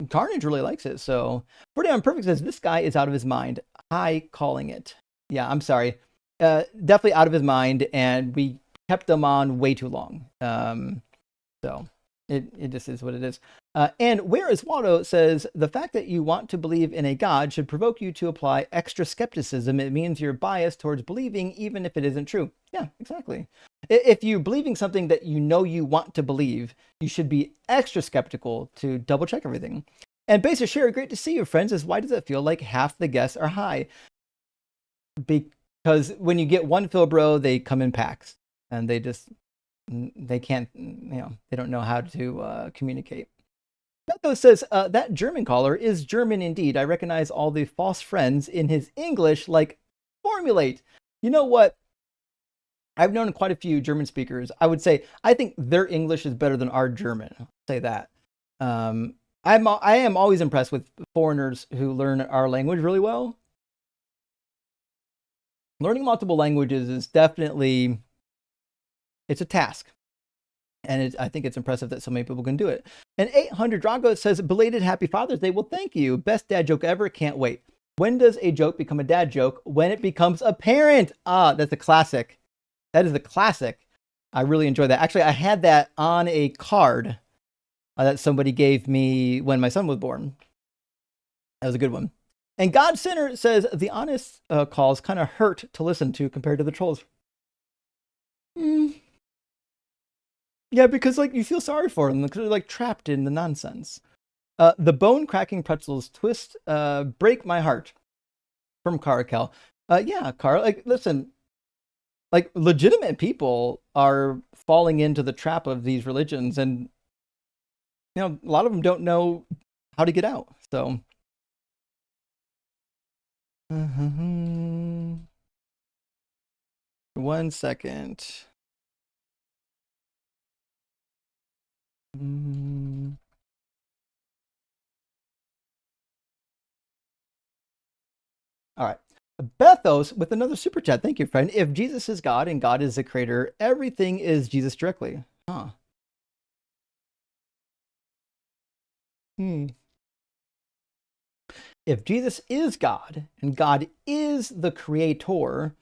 Carnage really likes it. So, Pretty Unperfect says, this guy is out of his mind. High calling it. Yeah, I'm sorry. Definitely out of his mind, and we kept them on way too long. So it just is what it is. And Where is Waldo says, the fact that you want to believe in a God should provoke you to apply extra skepticism. It means you're biased towards believing, even if it isn't true. Yeah, exactly. If you're believing something that you know you want to believe, you should be extra skeptical to double check everything. And Basic Share, great to see you, friends. Says, why does it feel like half the guests are high? Because when you get one Philbro, they come in packs, and they can't, they don't know how to communicate. Belko says, that German caller is German indeed. I recognize all the false friends in his English, like formulate. You know what? I've known quite a few German speakers. I would say I think their English is better than our German. I'll say that. I am always impressed with foreigners who learn our language really well. Learning multiple languages is definitely it's a task. And I think it's impressive that so many people can do it. And 800 Drago says, belated happy Father's Day. Well, thank you. Best dad joke ever. Can't wait. When does a joke become a dad joke? When it becomes apparent. Ah, that's a classic. That is a classic. I really enjoy that. Actually, I had that on a card that somebody gave me when my son was born. That was a good one. And God Sinner says, the honest calls kind of hurt to listen to compared to the trolls. Yeah, because like you feel sorry for them because they're like trapped in the nonsense. The bone cracking pretzels twist break my heart from Caracal. Yeah, Cara, like listen, like legitimate people are falling into the trap of these religions, and you know a lot of them don't know how to get out. So. One second. All right. Bethos with another super chat. Thank you, friend. If Jesus is God and God is the creator, everything is Jesus directly. Huh. If Jesus is God and God is the creator,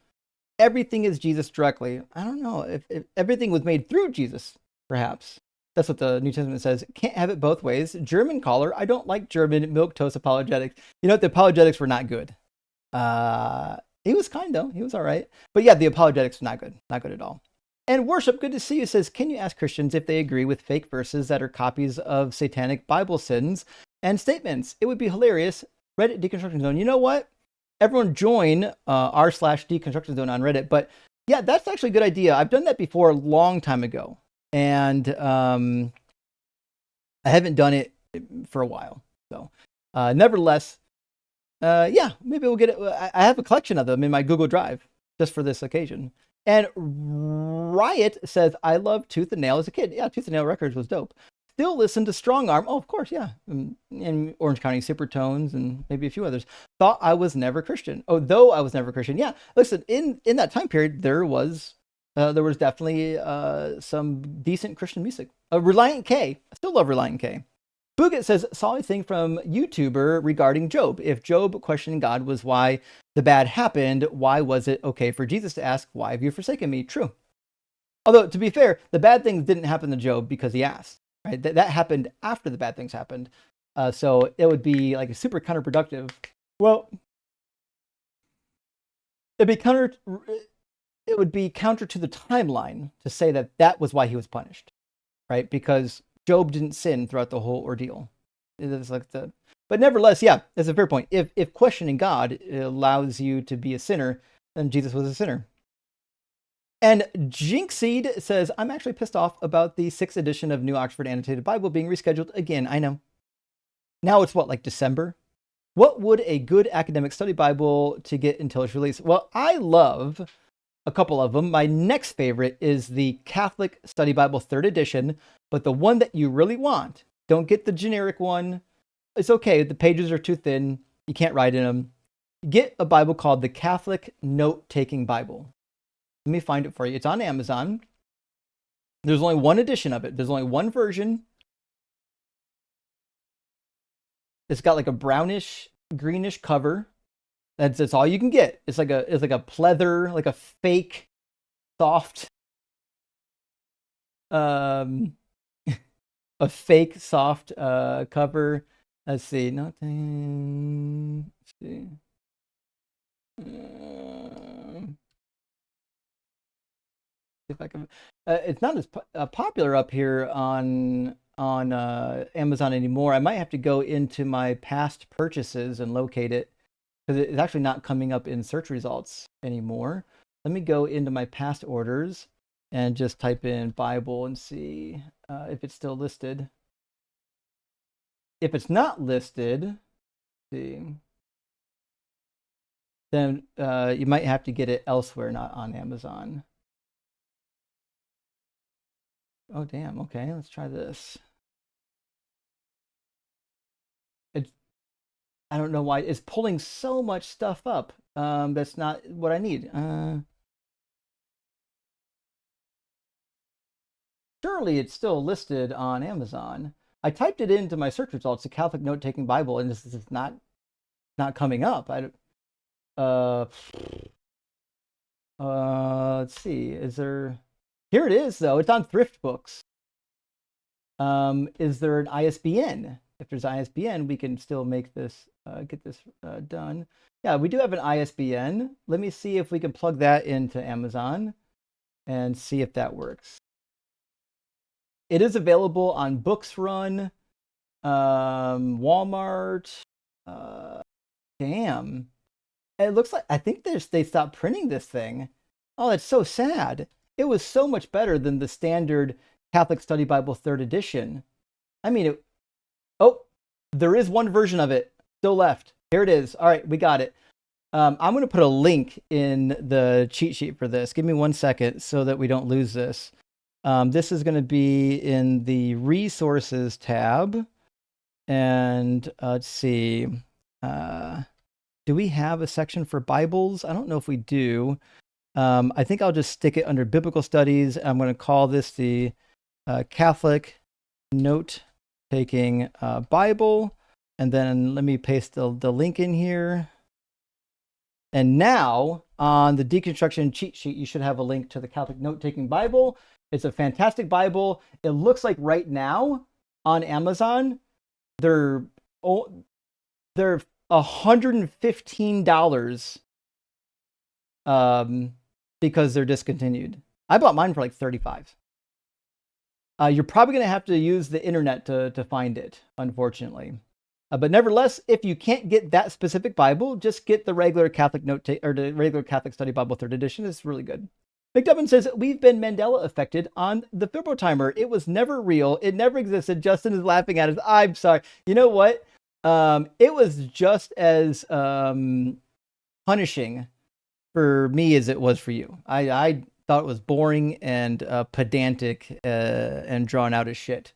everything is Jesus directly. I don't know if everything was made through Jesus, perhaps. That's what the New Testament says. Can't have it both ways. German caller. I don't like German milquetoast apologetics. You know what? The apologetics were not good. He was kind though. He was all right. But yeah, the apologetics were not good. Not good at all. And Worship, good to see you, says, can you ask Christians if they agree with fake verses that are copies of satanic Bible sins and statements? It would be hilarious. Reddit Deconstruction Zone. You know what? Everyone join r/Deconstruction Zone on Reddit. But yeah, that's actually a good idea. I've done that before a long time ago. And I haven't done it for a while. So nevertheless, yeah, maybe we'll get it. I have a collection of them in my Google Drive just for this occasion. And Riot says, I loved Tooth and Nail as a kid. Yeah, Tooth and Nail Records was dope. Still listen to Strong Arm. Oh, of course, yeah. And Orange County Supertones and maybe a few others. Thought I was never Christian. Oh, though I was never Christian. Yeah, listen, in that time period, there was definitely some decent Christian music. Reliant K. I still love Reliant K. Booget says, saw a thing from YouTuber regarding Job. If Job questioning God was why the bad happened, why was it okay for Jesus to ask, why have you forsaken me? True. Although, to be fair, the bad things didn't happen to Job because he asked, right? That happened after the bad things happened. So it would be like super counterproductive. Well, it would be counter to the timeline to say that that was why he was punished, right? Because Job didn't sin throughout the whole ordeal. It's like but nevertheless, yeah, that's a fair point. If questioning God allows you to be a sinner, then Jesus was a sinner. And Jinxseed says, I'm actually pissed off about the 6th edition of New Oxford Annotated Bible being rescheduled again. I know. Now it's what, like December? What would a good academic study Bible to get until its release? Well, I love a couple of them. My next favorite is the Catholic Study Bible 3rd edition, but the one that you really want, don't get the generic one. It's okay. The pages are too thin. You can't write in them. Get a Bible called the Catholic Note-Taking Bible. Let me find it for you. It's on Amazon. There's only one edition of it. There's only one version. It's got like a brownish, greenish cover. That's all you can get. It's like a pleather, like a fake soft a fake soft cover. Let's see. Nothing. Let's see. If I can, it's not as popular up here on Amazon anymore. I might have to go into my past purchases and locate it because it's actually not coming up in search results anymore. Let me go into my past orders and just type in Bible and see if it's still listed. if it's not listed, let's see, then you might have to get it elsewhere, not on Amazon. Oh, damn. Okay, let's try this. I don't know why it's pulling so much stuff up. That's not what I need. Surely it's still listed on Amazon. I typed it into my search results, the Catholic Note-Taking Bible, and this is not coming up. Let's see. Is there? Here it is, though. It's on Thrift Books. Is there an ISBN? If there's ISBN, we can still make this, get this done. Yeah, we do have an ISBN. Let me see if we can plug that into Amazon and see if that works. It is available on Books Run, Walmart. Damn. It looks like, I think they stopped printing this thing. Oh, that's so sad. It was so much better than the standard Catholic Study Bible 3rd edition. I mean, oh, there is one version of it still left. Here it is. All right, we got it. I'm going to put a link in the cheat sheet for this. Give me 1 second so that we don't lose this. This is going to be in the resources tab. And let's see. Do we have a section for Bibles? I don't know if we do. I think I'll just stick it under biblical studies. I'm going to call this the Catholic Note-Taking Bible. And then let me paste the link in here. And now on the Deconstruction cheat sheet, you should have a link to the Catholic Note-Taking Bible. It's a fantastic Bible. It looks like right now on Amazon, they're $115 because they're discontinued. I bought mine for like $35. You're probably going to have to use the internet to find it, unfortunately. But nevertheless, if you can't get that specific Bible, just get the regular Catholic or the regular Catholic Study Bible 3rd edition. It's really good. McDubbin says, we've been Mandela affected on the Fibro timer. It was never real. It never existed. Justin is laughing at us. I'm sorry. You know what? It was just as punishing for me as it was for you. I thought it was boring and pedantic and drawn out as shit.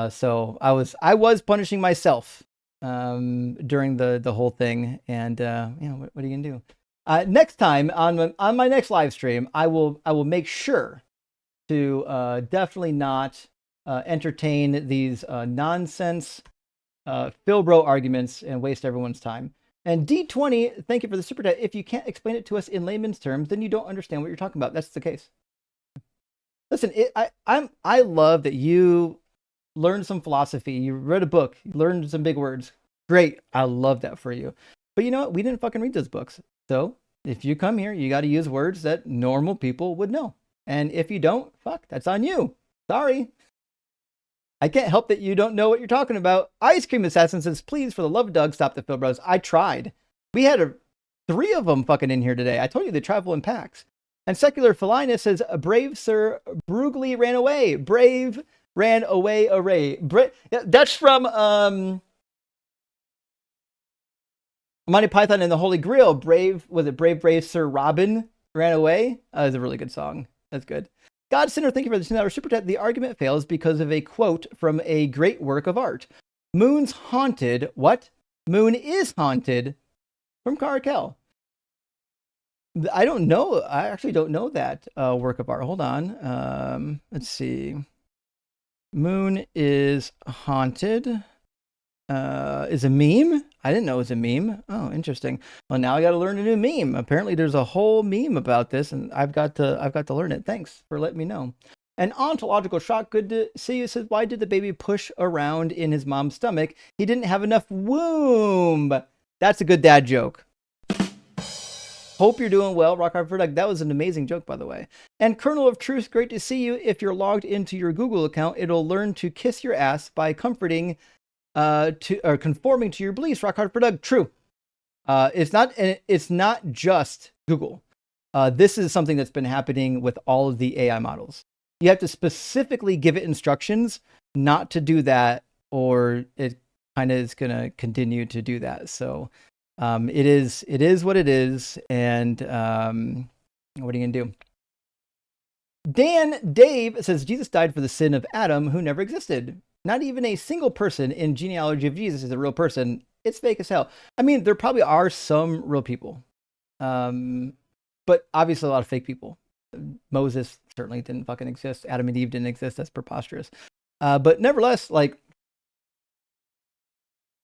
So I was punishing myself during the whole thing, and what are you gonna do? Next time on my next live stream, I will make sure to definitely not entertain these nonsense Philbro arguments and waste everyone's time. And D20, thank you for the super chat. If you can't explain it to us in layman's terms, then you don't understand what you're talking about. That's the case. Listen, I love that you learned some philosophy. You read a book. You learned some big words. Great. I love that for you. But you know what? We didn't fucking read those books. So if you come here, you got to use words that normal people would know. And if you don't, fuck, that's on you. Sorry. I can't help that you don't know what you're talking about. Ice Cream Assassin says, please, for the love of Doug, stop the Phil Bros. I tried. We had 3 of them fucking in here today. I told you they travel in packs. And Secular Felina says, brave Sir Brugly ran away. Brave ran away array. That's from Monty Python and the Holy Grail. Brave Sir Robin ran away? It's a really good song. That's good. God Sinner, thank you for the $10 super chat. The argument fails because of a quote from a great work of art. Moon's haunted. What? Moon is haunted from Caracal. I don't know. I actually don't know that work of art. Hold on. Let's see. Moon is haunted. Is a meme? I didn't know it was a meme. Oh, interesting. Well, now I got to learn a new meme. Apparently, there's a whole meme about this, and I've got to learn it. Thanks for letting me know. An ontological shock. Good to see you. Says, why did the baby push around in his mom's stomach? He didn't have enough womb. That's a good dad joke. Hope you're doing well, Rock Hard Product. That was an amazing joke, by the way. And Kernel of Truth, great to see you. If you're logged into your Google account, it'll learn to kiss your ass by conforming to your beliefs. Rock Hard Product. True. It's not just Google. This is something that's been happening with all of the AI models. You have to specifically give it instructions not to do that, or it kind of is going to continue to do that. So it is what it is. And what are you going to do? Dave says Jesus died for the sin of Adam, who never existed. Not even a single person in genealogy of Jesus is a real person. It's fake as hell. I mean, there probably are some real people, but obviously a lot of fake people. Moses certainly didn't fucking exist. Adam and Eve didn't exist. That's preposterous. But nevertheless, like,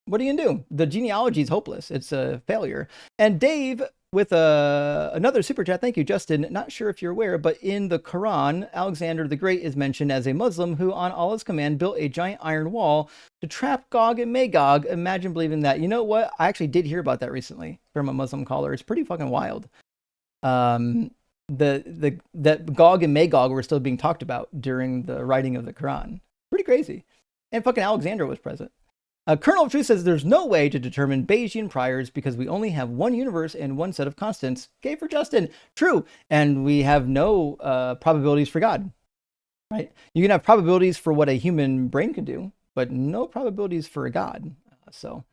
what are you gonna do? The genealogy is hopeless. It's a failure. And Dave, with another super chat, thank you, Justin. Not sure if you're aware, but in the Quran, Alexander the Great is mentioned as a Muslim who, on Allah's command, built a giant iron wall to trap Gog and Magog. Imagine believing that. You know what? I actually did hear about that recently from a Muslim caller. It's pretty fucking wild. That Gog and Magog were still being talked about during the writing of the Quran. Pretty crazy. And fucking Alexander was present. Colonel of Truth says there's no way to determine Bayesian priors because we only have one universe and one set of constants. Okay, for Justin. True. And we have no probabilities for God. Right? You can have probabilities for what a human brain can do, but no probabilities for a God. So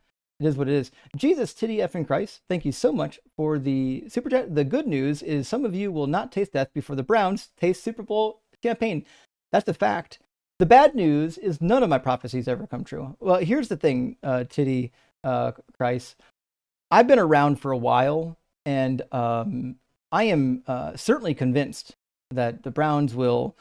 it is what it is. Jesus, titty effing Christ, thank you so much for the super chat. The good news is some of you will not taste death before the Browns taste Super Bowl champagne. That's the fact. The bad news is none of my prophecies ever come true. Well, here's the thing, titty Christ. I've been around for a while, and I am certainly convinced that the Browns will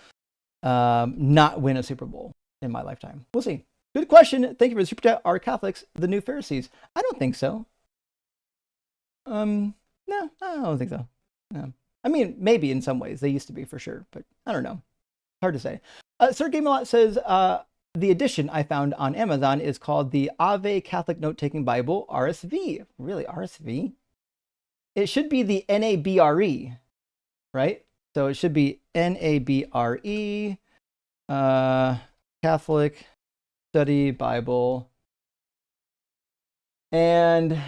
not win a Super Bowl in my lifetime. We'll see. Good question. Thank you for the super chat. Are Catholics the new Pharisees? I don't think so. No, I don't think so. No. I mean, maybe in some ways they used to be for sure, but I don't know. Hard to say. Sir Gamelot says the edition I found on Amazon is called the Ave Catholic Note-Taking Bible RSV. Really, RSV? It should be the NABRE, right? So it should be NABRE, Catholic Study Bible. And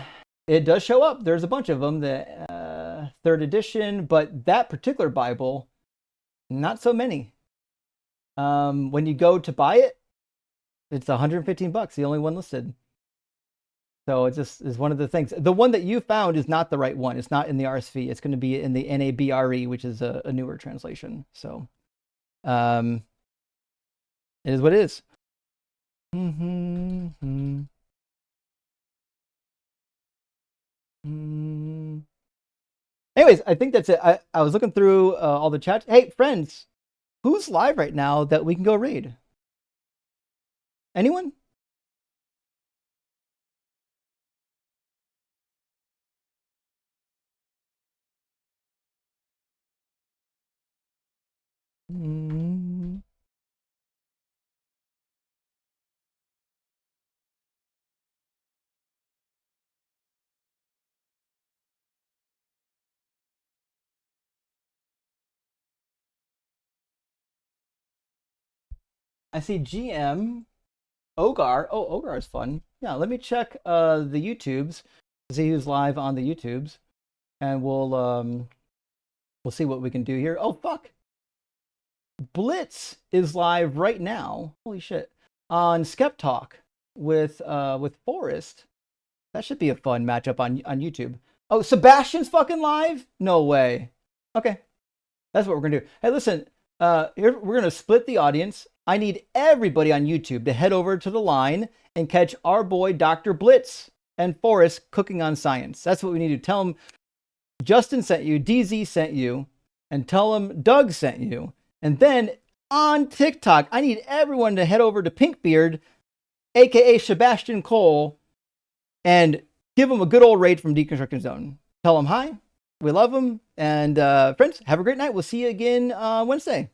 it does show up. There's a bunch of them, the third edition, but that particular Bible, not so many. When you go to buy it, it's $115, the only one listed. So it just is one of the things. The one that you found is not the right one. It's not in the RSV. It's going to be in the NABRE, which is a newer translation. So it is what it is. Anyways, I think that's it. I was looking through all the chats. Hey, friends, who's live right now that we can go raid? Anyone? I see GM. Ogar. Oh, Ogar is fun. Yeah, let me check the YouTubes to see who's live on the YouTubes. And we'll see what we can do here. Oh, fuck. Blitz is live right now. Holy shit. On Skep Talk with Forrest. That should be a fun matchup on YouTube. Oh, Sebastian's fucking live? No way. Okay. That's what we're gonna do. Hey, listen, here we're gonna split the audience. I need everybody on YouTube to head over to the line and catch our boy Dr. Blitz and Forrest cooking on science. That's what we need to tell them. Justin sent you, DZ sent you, and tell them Doug sent you. And then on TikTok, I need everyone to head over to Pinkbeard, aka Sebastian Cole, and give him a good old raid from Deconstruction Zone. Tell him hi, we love him, and friends, have a great night. We'll see you again Wednesday.